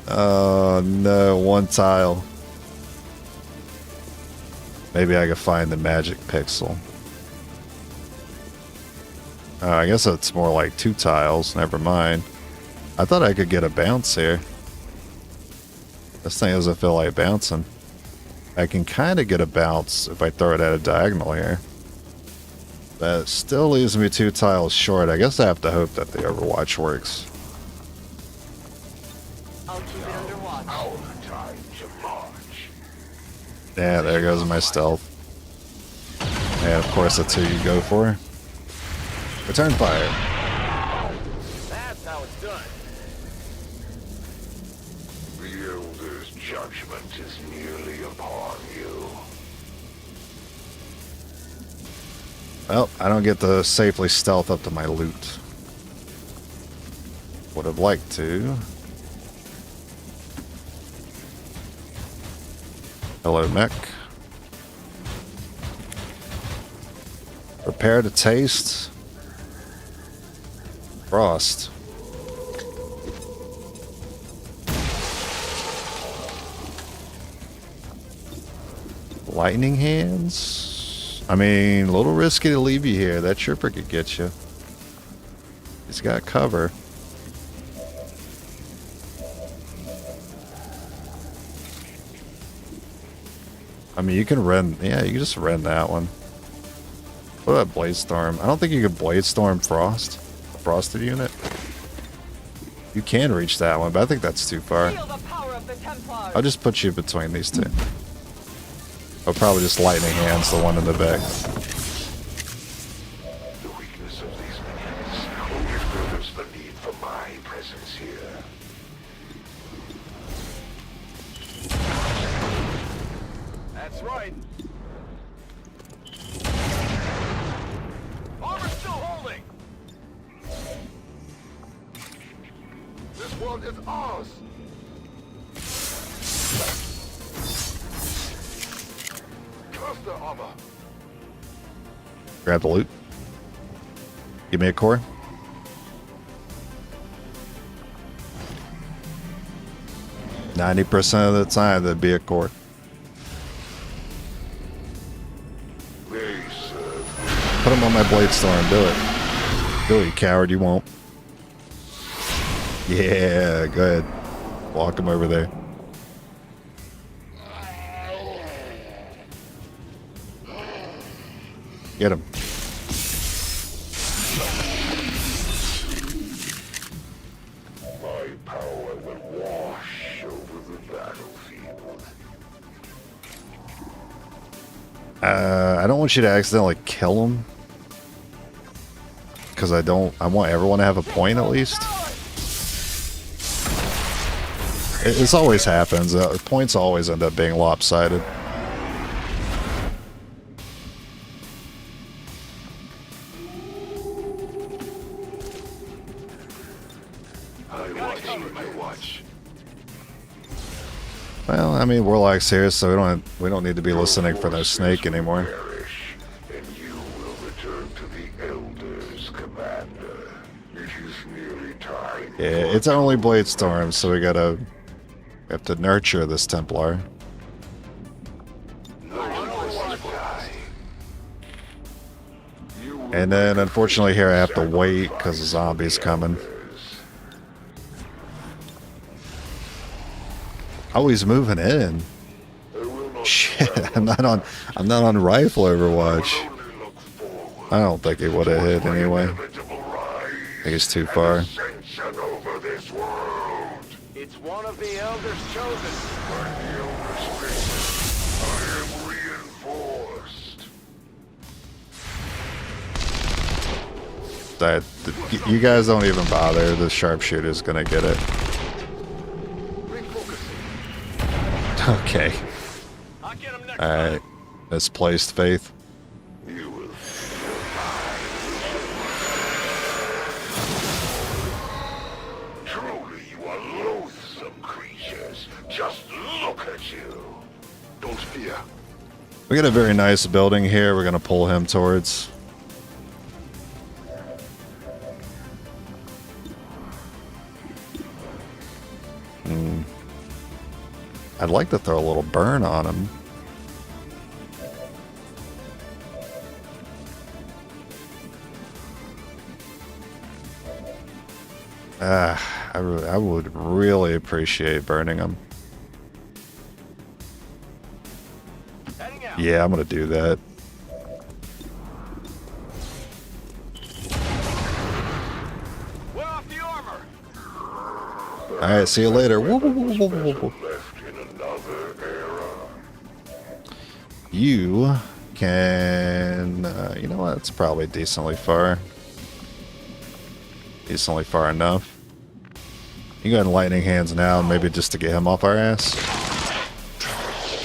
Oh no. One tile. Maybe I could find the magic pixel. I guess it's more like 2 tiles. Never mind. I thought I could get a bounce here. This thing doesn't feel like bouncing. I can kind of get a bounce if I throw it at a diagonal here. That still leaves me 2 tiles short. I guess I have to hope that the Overwatch works. I'll keep it under watch. Time to march. Yeah, there goes my stealth. And of course that's who you go for. Return fire. That's how it's done. The Elder's judgment is nearly upon you. Well, I don't get to safely stealth up to my loot. Would have liked to. Hello, mech. Prepare to taste. Frost. Lightning hands? I mean, a little risky to leave you here. That trooper could get you. He's got cover. I mean, you can run. Yeah, you can just run that one. What about Blade Storm? I don't think you could Blade Storm Frost. A frosted unit. You can reach that one, but I think that's too far. Feel the power of the Templars. I'll just put you between these two. I'll probably just lightning hands the one in the back. The weakness of these minions only furthers the need for my presence here. That's right. Armor's still holding. This world is ours. Cluster armor. Grab the loot. Give me a core. %90 of the time, there'd be a core. Put him on my Blade Storm. Do it. Do it, you coward. You won't. Yeah, go ahead. Walk him over there. Get him. My power will wash over the battlefield. I don't want you to accidentally kill him. Because I want everyone to have a point at least. This always happens. Points always end up being lopsided. Well, I mean, Warlock's here, so we don't need to be listening for no snake anymore. And you will return to the Elders, Commander. It Yeah, it's only Blade Storm, so we have to nurture this Templar. And then, unfortunately, here I have to wait because the zombie's coming. Oh, he's moving in. Shit, I'm not on rifle Overwatch. I don't think he would have hit anyway. I think he's too far. It's one of the elders chosen. You guys don't even bother. The sharpshooter's gonna get it. Okay. Alright. Misplaced faith. Truly, you are loathsome creatures. Just look at you. Don't fear. We got a very nice building here. We're gonna pull him towards. I'd like to throw a little burn on him. I would really appreciate burning him. Yeah, I'm gonna do that. Alright, see you later. Woo, woo, woo, woo, woo, woo. You can... you know what? It's probably decently far. Decently far enough. You go ahead and lightning hands now, maybe just to get him off our ass.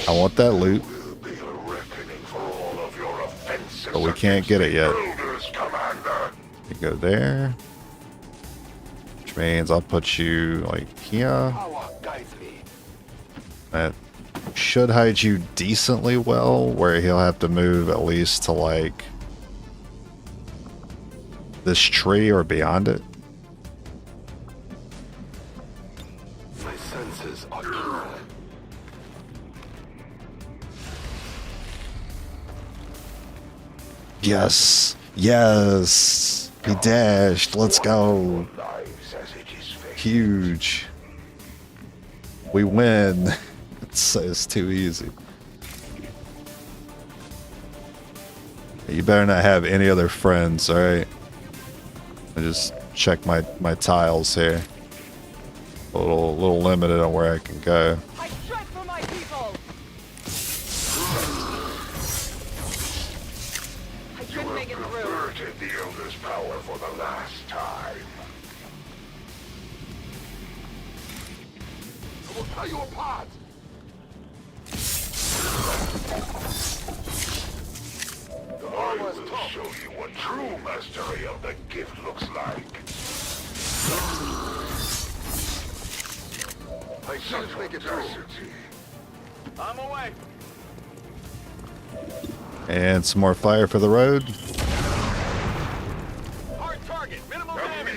I want that loot. But we can't get it yet. You go there. Which means I'll put you like here. That should hide you decently well, where he'll have to move at least to like this tree or beyond it. My senses are keen. Yes. Yes. He dashed. Let's go. Huge. We win. It's too easy. You better not have any other friends, alright? I just check my tiles here. A little limited on where I can go. I strike for my people. I couldn't make it through. Perverted the Elder's power for the last time. I will tear you apart. I will show you what true mastery of the gift looks like. I can't make it through. I'm away. And some more fire for the road. Hard target, minimal damage.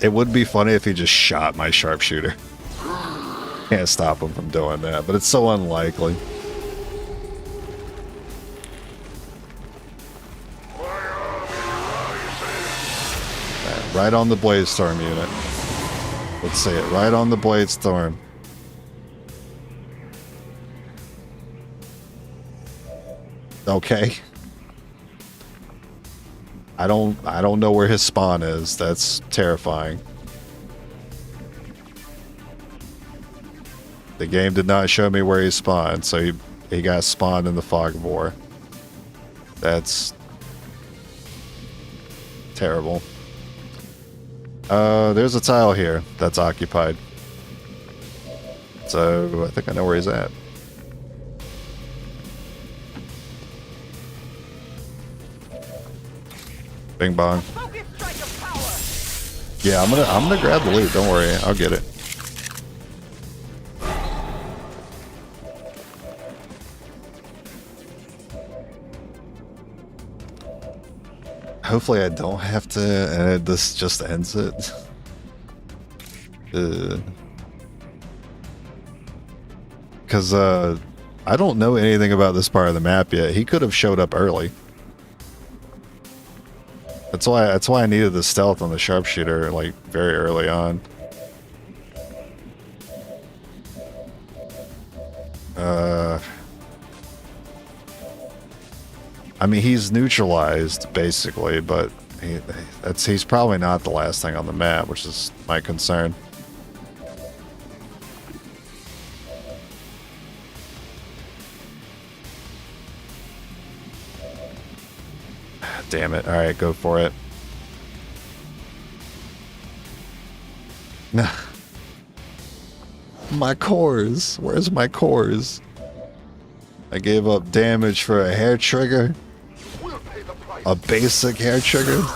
It would be funny if he just shot my sharpshooter. Can't stop him from doing that, but it's so unlikely. Right on the Blade Storm unit. Let's see it. Right on the Blade Storm. Okay. I don't know where his spawn is. That's terrifying. The game did not show me where he spawned, so he got spawned in the Fog of War. That's terrible. There's a tile here that's occupied. So I think I know where he's at. Bing bong. Yeah, I'm gonna grab the loot. Don't worry, I'll get it. hopefully I don't have to, and this just ends it. Because I don't know anything about this part of the map yet. He could have showed up early. That's why I needed the stealth on the sharpshooter like very early on. I mean, he's neutralized basically, but he's probably not the last thing on the map, which is my concern. Damn it. Alright, go for it. Nah. My cores. Where's my cores? I gave up damage for a hair trigger. A basic hair trigger. There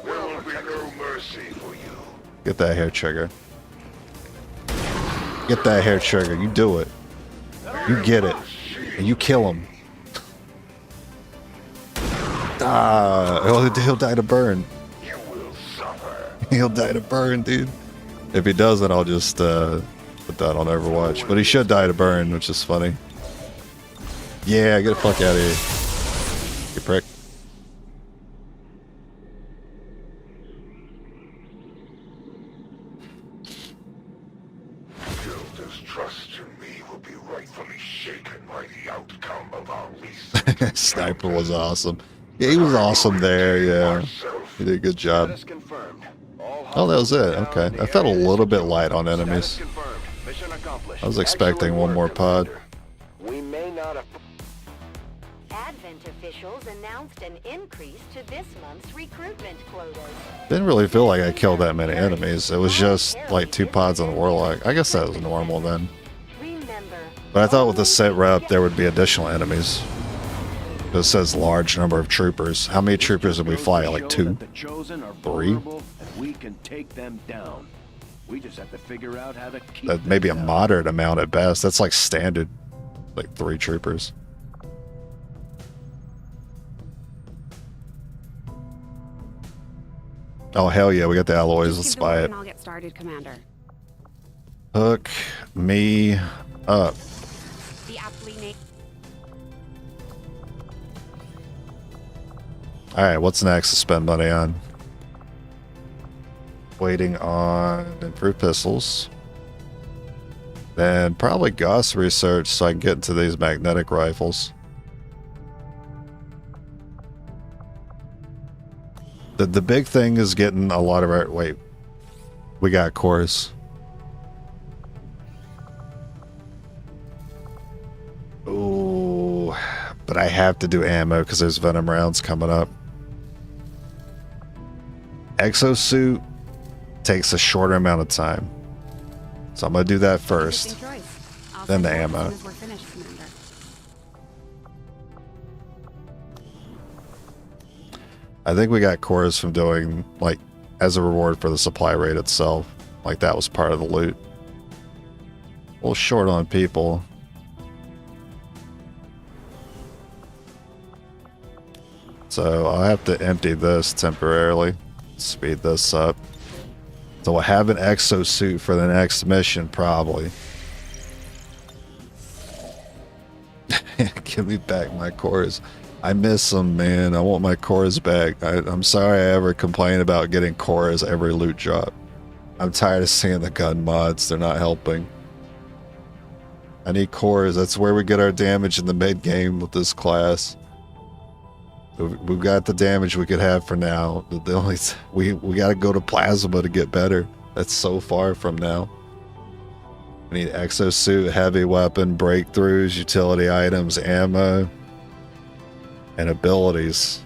will be no mercy for you. Get that hair trigger. Get that hair trigger. You do it. You get it. And you kill him. He'll die to burn. You will suffer. He'll die to burn, dude. If he doesn't, I'll just put that on Overwatch. But he should die to burn, which is funny. Yeah, get the fuck out of here. You prick. Gilda's trust in me will be rightfully shaken by the outcome of our recent Sniper was awesome. Yeah, he was awesome there, yeah. He did a good job. Oh, that was it. Okay. I felt a little bit light on enemies. I was expecting one more pod. We may not have... Advent officials announced an increase to this month's recruitment quotas. Didn't really feel like I killed that many enemies. It was just like 2 pods on the Warlock. I guess that was normal then. But I thought with the set rep there would be additional enemies. It says large number of troopers. How many troopers did we fly? Like 2? 3? We can take them down. We just have to figure out how to keep That maybe a moderate amount at best. That's like standard. Like 3 troopers. Oh hell yeah, we got the alloys. Let's buy it. I'll get started, Commander. Hook me up. The aptly named. Alright, what's next to spend money on? Waiting on improved pistols. Then probably Gauss research so I can get into these magnetic rifles. The big thing is getting a lot of our... Wait. We got cores. Ooh. But I have to do ammo because there's Venom rounds coming up. Exosuit takes a shorter amount of time. So I'm going to do that first. Then the ammo. I think we got cores from doing, like, as a reward for the supply rate itself. Like, that was part of the loot. A little short on people. So I'll have to empty this temporarily. Speed this up. So we'll have an exosuit for the next mission, probably. Give me back my cores. I miss them, man. I want my cores back. I'm sorry I ever complain about getting cores every loot drop. I'm tired of seeing the gun mods. They're not helping. I need cores. That's where we get our damage in the mid game with this class. We've got the damage we could have for now. The only we got to go to plasma to get better. That's so far from now. We need exosuit, heavy weapon, breakthroughs, utility items, ammo, and abilities.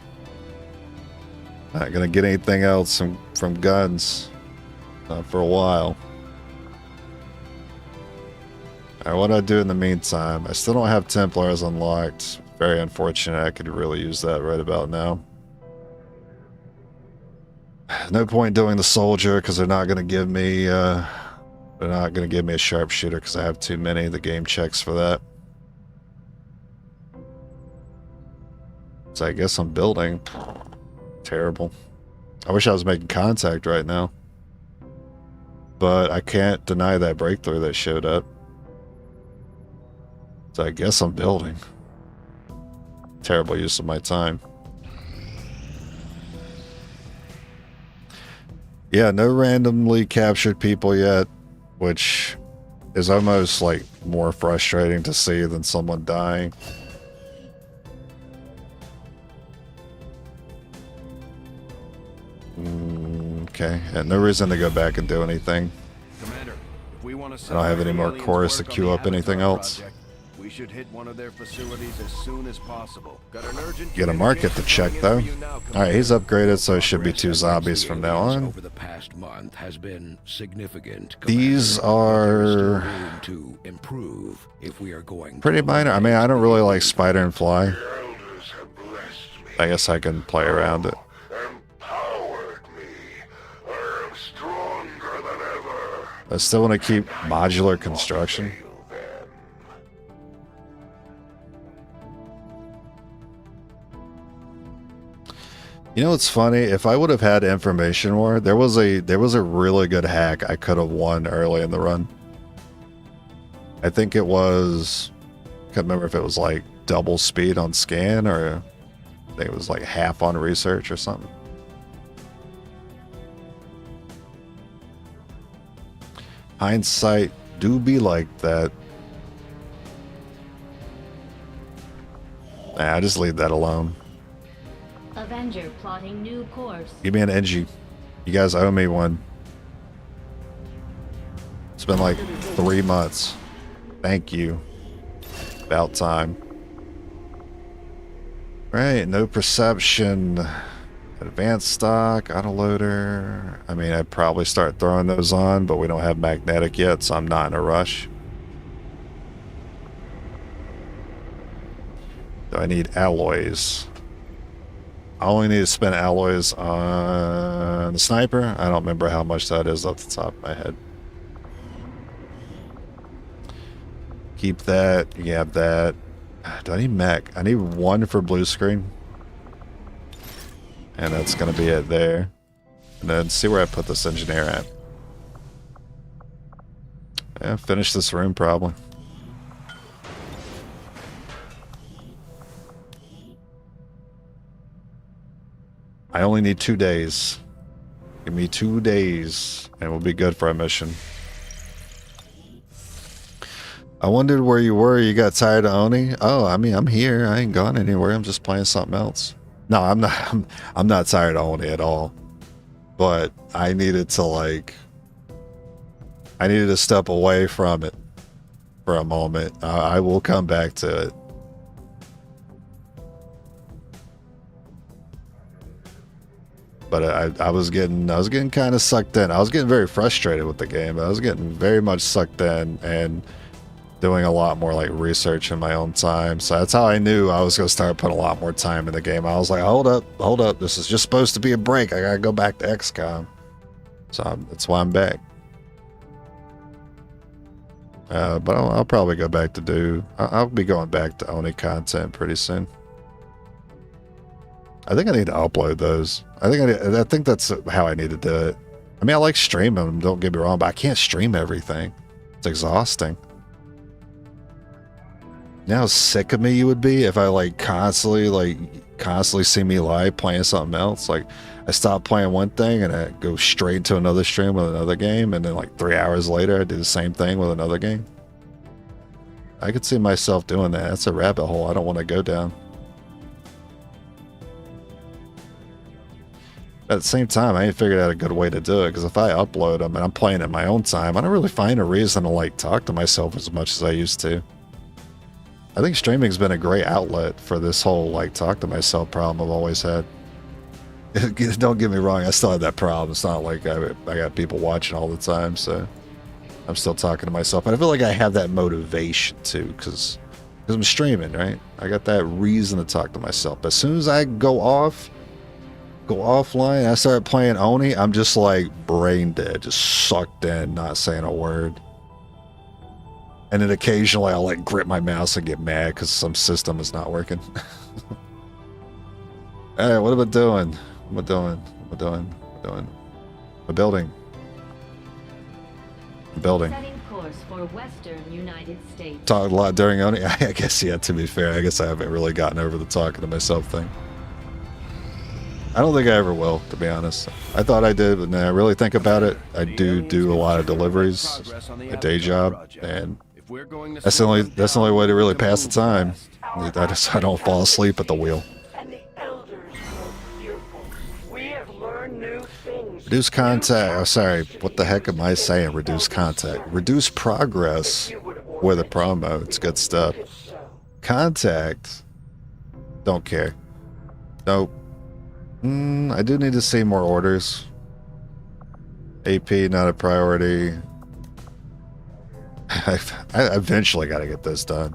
Not gonna get anything else from guns for a while. Alright, what do I do in the meantime? I still don't have Templars unlocked. Very unfortunate. I could really use that right about now. No point doing the soldier because they're not gonna give me a sharpshooter because I have too many. The game checks for that. So I guess I'm building. Terrible. I wish I was making contact right now. But I can't deny that breakthrough that showed up. So I guess I'm building. Terrible use of my time. Yeah, no randomly captured people yet, which is almost like more frustrating to see than someone dying. Okay, and no reason to go back and do anything. Commander, if we want to I don't have any more cores to queue up anything else. We should hit one of their facilities as soon as possible. Got an urgent Get a market to check though. Alright, he's upgraded, so it should be 2 zombies from now on. Over the past month has been significant. These are to improve if we are going pretty minor. I mean, I don't really like spider and fly. I guess I can play around it. I still want to keep modular construction. You know what's funny? If I would have had information war, there was a really good hack I could have won early in the run. I think it was, can't remember if it was like double speed on scan or I think it was like half on research or something. Hindsight do be like that. Nah, I just leave that alone. Avenger plotting new course. Give me an NG. You guys owe me one. It's been like 3 months. Thank you. About time. Right, no perception. Advanced stock, autoloader. I mean, I'd probably start throwing those on, but we don't have magnetic yet, so I'm not in a rush. Do I need alloys? I only need to spend alloys on the sniper. I don't remember how much that is off the top of my head. Keep that. You have that. Do I need mech? I need 1 for blue screen. And that's going to be it there. And then see where I put this engineer at. Yeah, finish this room probably. I only need 2 days. Give me 2 days and we'll be good for our mission. I wondered where you were. You got tired of Oni? Oh, I mean, I'm here. I ain't gone anywhere. I'm just playing something else. No, I'm not. I'm not tired of Oni at all. But I needed to I needed to step away from it for a moment. I will come back to it. But I was getting kind of sucked in. I was getting very frustrated with the game. I was getting very much sucked in and doing a lot more like research in my own time. So that's how I knew I was going to start putting a lot more time in the game. I was like, hold up. This is just supposed to be a break. I got to go back to XCOM. So that's why I'm back. But I'll probably go back to I'll be going back to Oni content pretty soon. I think I need to upload those. I think that's how I need to do it. I mean, I like streaming them, don't get me wrong, but I can't stream everything. It's exhausting. You know how sick of me you would be if I constantly see me live playing something else? Like, I stop playing one thing and I go straight to another stream with another game, and then like 3 hours later I do the same thing with another game. I could see myself doing that. That's a rabbit hole I don't want to go down. At the same time, I ain't figured out a good way to do it, because if I upload them and I'm playing in my own time, I don't really find a reason to talk to myself as much as I used to. I think streaming's been a great outlet for this whole talk to myself problem I've always had. Don't get me wrong, I still have that problem. It's not like I got people watching all the time, so I'm still talking to myself. But I feel like I have that motivation too, because I'm streaming, right? I got that reason to talk to myself. But as soon as I go offline, I start playing Oni, I'm just brain dead, just sucked in, not saying a word. And then occasionally I'll grip my mouse and get mad because some system is not working. Alright, what am I doing? What am I doing? A building. A building. Setting course for Western United States. Talked a lot during Oni. I guess, yeah, to be fair, I guess I haven't really gotten over the talking to myself thing. I don't think I ever will, to be honest. I thought I did, but now I really think about it, I do a lot of deliveries, a day job, and that's the only way to really pass the time. I don't fall asleep at the wheel. And the elders grow fearful. We have learned new things. Reduce contact. Oh, sorry. What the heck am I saying? Reduce contact. Reduce progress with a promo. It's good stuff. Contact. Don't care. Nope. I do need to see more orders. AP, not a priority. I eventually got to get this done.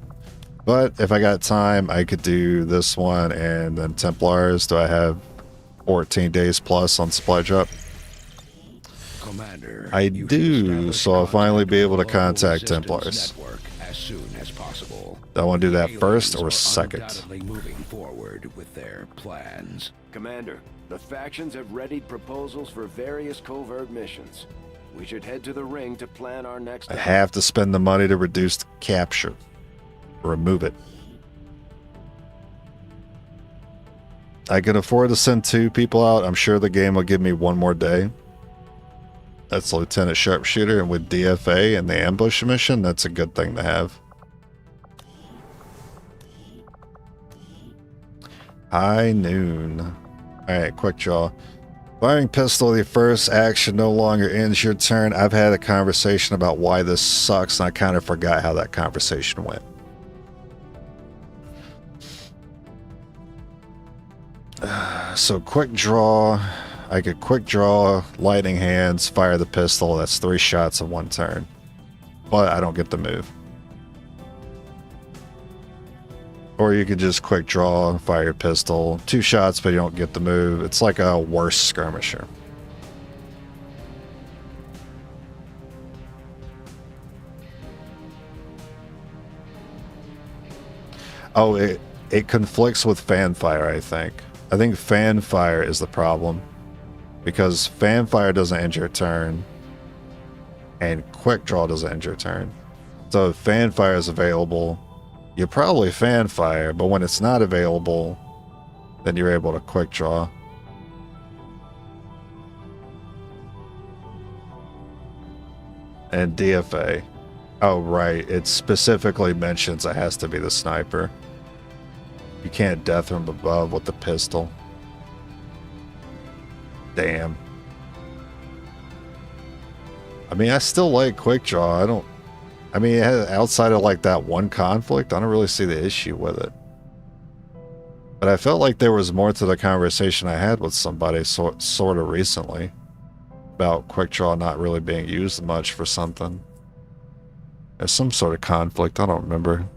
But if I got time, I could do this one and then Templars. Do I have 14 days plus on supply drop? Commander, I do, so I'll finally be able to contact Templars. As soon as possible. Do I want to do that first or second? Undoubtedly moving forward with their plans. Commander, the factions have readied proposals for various covert missions. We should head to the ring to plan our next... I have to spend the money to reduce the capture. Remove it. I can afford to send 2 people out. I'm sure the game will give me 1 more day. That's Lieutenant Sharpshooter, and with DFA and the ambush mission, that's a good thing to have. High noon. Alright, quick draw. Firing pistol, the first action no longer ends your turn. I've had a conversation about why this sucks, and I kind of forgot how that conversation went. So quick draw. I could quick draw, lightning hands, fire the pistol. That's 3 shots in 1 turn. But I don't get the move. Or you could just quick draw, fire your pistol. 2 shots, but you don't get the move. It's like a worse skirmisher. Oh, it conflicts with fanfire, I think. I think fanfire is the problem. Because fanfire doesn't end your turn. And quick draw doesn't end your turn. So if fanfire is available, you probably fanfire, but when it's not available, then you're able to quick draw. And DFA. Oh, right. It specifically mentions it has to be the sniper. You can't death from above with the pistol. Damn. I mean, I still like quick draw. I mean, outside of like that one conflict, I don't really see the issue with it. But I felt like there was more to the conversation I had with somebody sort of recently about quick draw not really being used much for something. There's some sort of conflict, I don't remember.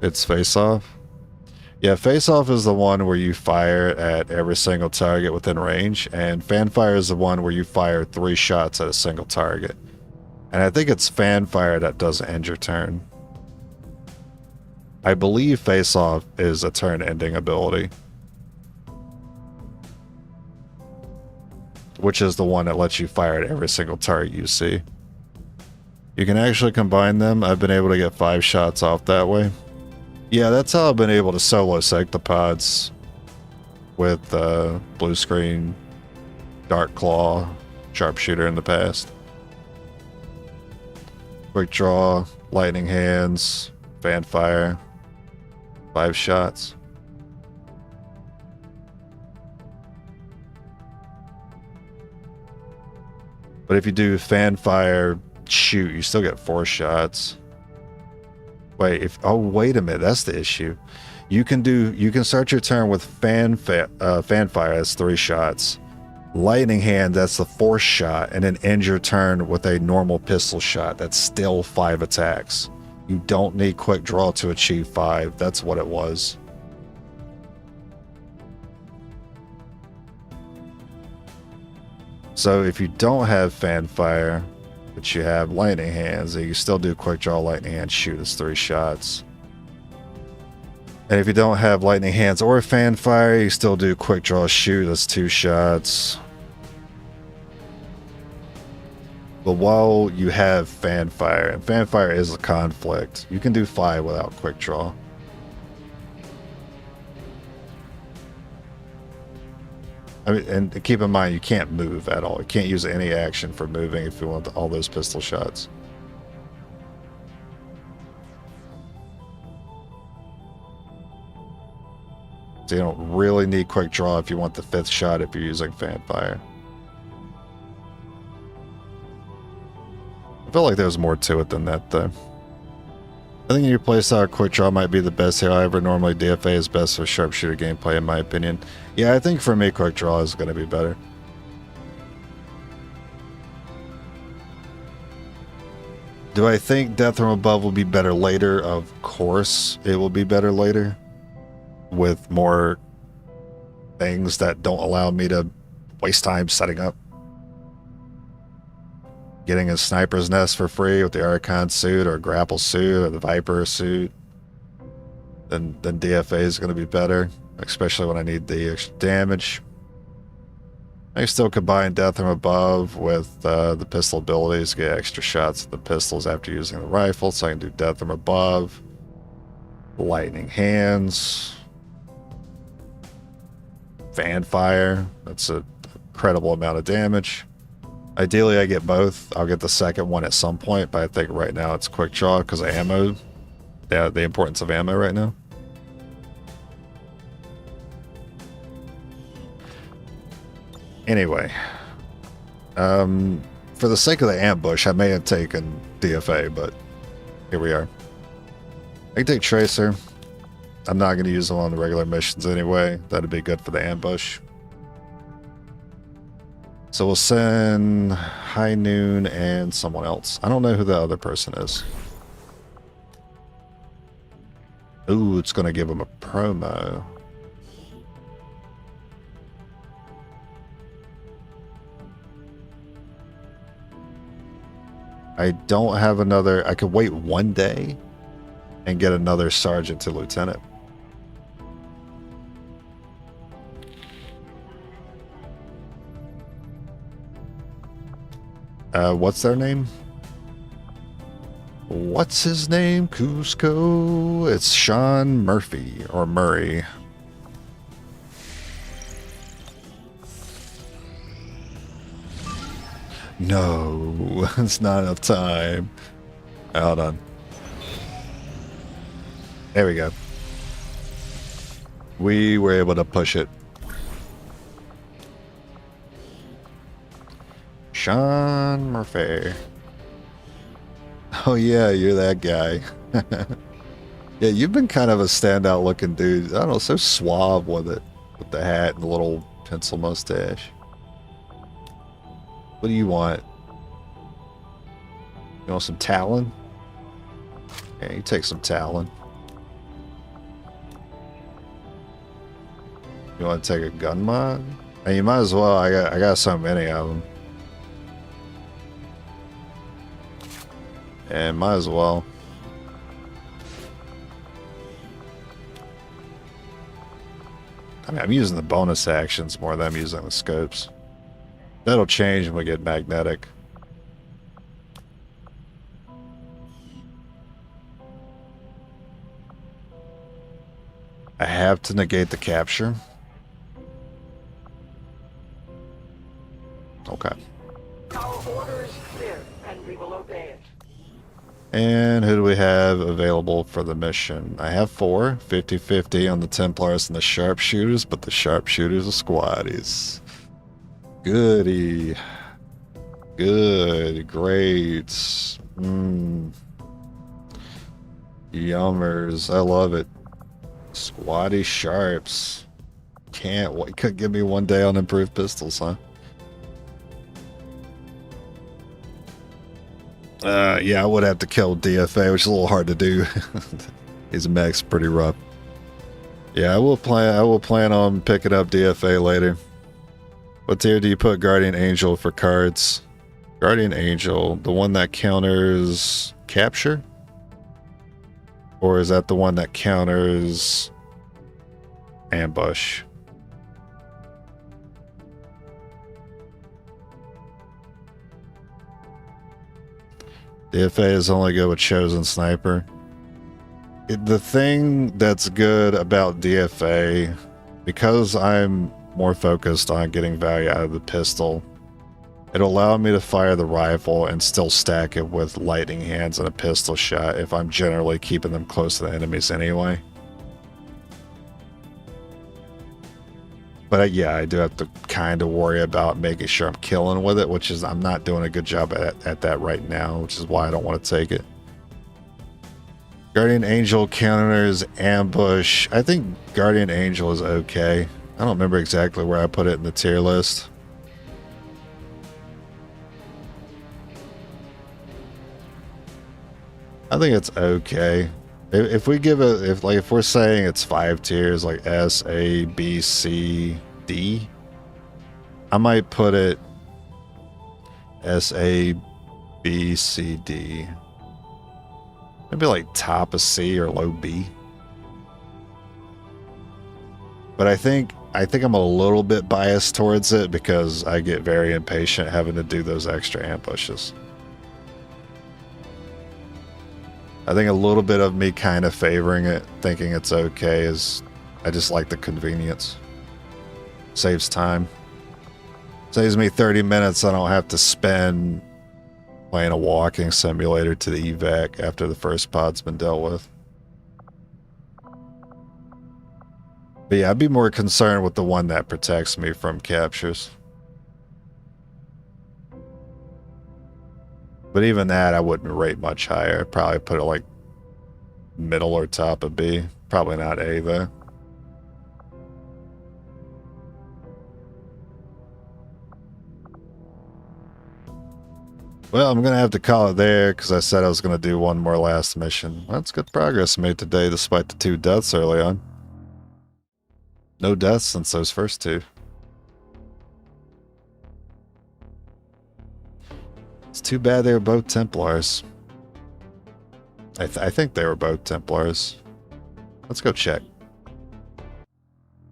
It's face-off? Yeah, face-off is the one where you fire at every single target within range, and fanfire is the one where you fire 3 shots at a single target. And I think it's fanfire that doesn't end your turn. I believe face-off is a turn-ending ability, which is the one that lets you fire at every single target you see. You can actually combine them. I've been able to get 5 shots off that way. Yeah, that's how I've been able to solo sectopods with blue screen, dark claw, sharpshooter in the past. Quick draw, lightning hands, fanfire, 5 shots. But if you do fanfire, shoot, you still get 4 shots. Wait, wait a minute, that's the issue. You can start your turn with fanfire, that's 3 shots. Lightning hand, that's the 4th shot, and then end your turn with a normal pistol shot. That's still 5 attacks. You don't need quick draw to achieve 5. That's what it was. So if you don't have fanfire, but you have lightning hands, you can still do quick draw, lightning hand, shoot. It's 3 shots. And if you don't have lightning hands or fan fire, you still do quick draw shoot. That's 2 shots. But while you have fan fire, and fan fire is a conflict, you can do 5 without quick draw. I mean, and keep in mind, you can't move at all. You can't use any action for moving if you want all those pistol shots. So you don't really need quick draw if you want the 5th shot if you're using fan fire. I feel like there's more to it than that, though. I think your playstyle quick draw might be the best here. However, normally DFA is best for sharpshooter gameplay, in my opinion. Yeah, I think for me, quick draw is going to be better. Do I think Death from Above will be better later? Of course, it will be better later. With more things that don't allow me to waste time setting up. Getting a sniper's nest for free with the Archon suit or a grapple suit or the Viper suit. Then DFA is going to be better. Especially when I need the extra damage. I can still combine Death from Above with the pistol abilities. Get extra shots at the pistols after using the rifle. So I can do Death from Above. Lightning Hands. Fan fire. That's an incredible amount of damage. Ideally, I get both. I'll get the second one at some point, but I think right now it's quick draw because of ammo. Yeah, the importance of ammo right now. Anyway, for the sake of the ambush, I may have taken DFA, but here we are. I can take Tracer. I'm not going to use them on the regular missions anyway. That'd be good for the ambush. So we'll send High Noon and someone else. I don't know who the other person is. Ooh, it's going to give him a promo. I don't have another... I could wait 1 day and get another sergeant to lieutenant. What's their name? What's his name? Cusco? It's Sean Murphy or Murray. No, it's not enough time. Hold on. There we go. We were able to push it. Sean Murphy. Oh yeah, you're that guy. Yeah, you've been kind of a standout looking dude. I don't know, so suave with it. With the hat and the little pencil mustache. What do you want? You want some Talon? Yeah, you take some Talon. You want to take a gun mod? And you might as well. I got so many of them. And might as well. I mean, I'm using the bonus actions more than I'm using the scopes. That'll change when we get magnetic. I have to negate the capture. Okay. Our order is clear, and we will obey it. And who do we have available for the mission? I have 4, 50-50 on the Templars and the Sharpshooters, but the Sharpshooters are squaddies. Goody. Good. Great. Yummers. I love it. Squaddy Sharps. Can't wait. Could give me 1 day on improved pistols, huh? Yeah, I would have to kill DFA, which is a little hard to do. His mech's pretty rough. Yeah, I will plan on picking up DFA later. What tier do you put Guardian Angel for cards? Guardian Angel, the one that counters capture? Or is that the one that counters ambush. DFA is only good with chosen sniper. The thing that's good about DFA, because I'm more focused on getting value out of the pistol, it'll allow me to fire the rifle and still stack it with lightning hands and a pistol shot if I'm generally keeping them close to the enemies anyway. But yeah, I do have to kind of worry about making sure I'm killing with it, which is I'm not doing a good job at that right now, which is why I don't want to take it. Guardian Angel counters ambush. I think Guardian Angel is okay. I don't remember exactly where I put it in the tier list. I think it's okay. If we give it, if we're saying it's 5 tiers, like S, A, B, C, D, I might put it S, A, B, C, D. Maybe like top of C or low B. But I think I'm a little bit biased towards it because I get very impatient having to do those extra ambushes. I think a little bit of me kind of favoring it, thinking it's okay, is I just like the convenience. Saves time. Saves me 30 minutes I don't have to spend playing a walking simulator to the evac after the first pod's been dealt with. But yeah, I'd be more concerned with the one that protects me from captures. But even that, I wouldn't rate much higher. I'd probably put it like middle or top of B. Probably not A, though. Well, I'm going to have to call it there because I said I was going to do one more last mission. Well, that's good progress made today despite the 2 deaths early on. No deaths since those first 2. It's too bad they were both Templars. I think they were both Templars. Let's go check.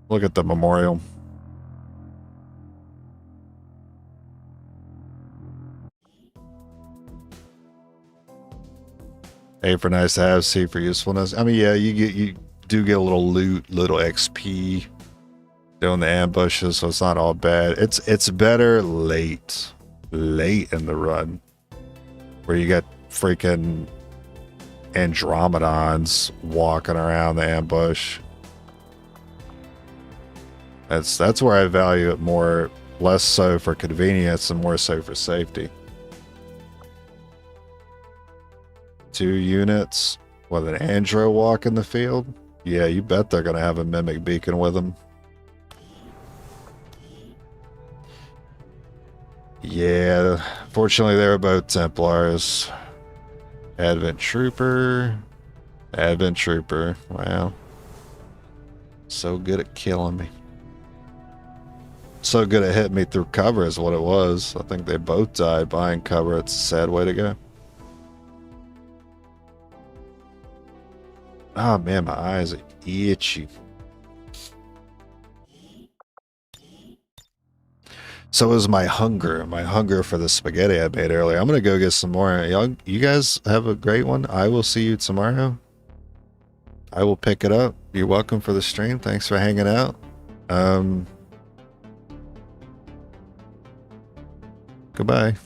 Look at the memorial. A for nice to have, C for usefulness. I mean, yeah, you do get a little loot, little XP doing the ambushes, so it's not all bad. It's better late in the run, where you got freaking Andromedons walking around the ambush. That's where I value it more, less so for convenience and more so for safety. 2 units with an Andro walk in the field? Yeah, you bet they're gonna have a Mimic Beacon with them. Yeah, fortunately they were both Templars. Advent Trooper. Wow. So good at killing me. So good at hitting me through cover is what it was. I think they both died behind cover. It's a sad way to go. Oh man, my eyes are itchy. So is my hunger for the spaghetti I made earlier. I'm gonna go get some more. You guys have a great one. I will see you tomorrow. I will pick it up. You're welcome for the stream. Thanks for hanging out. Goodbye.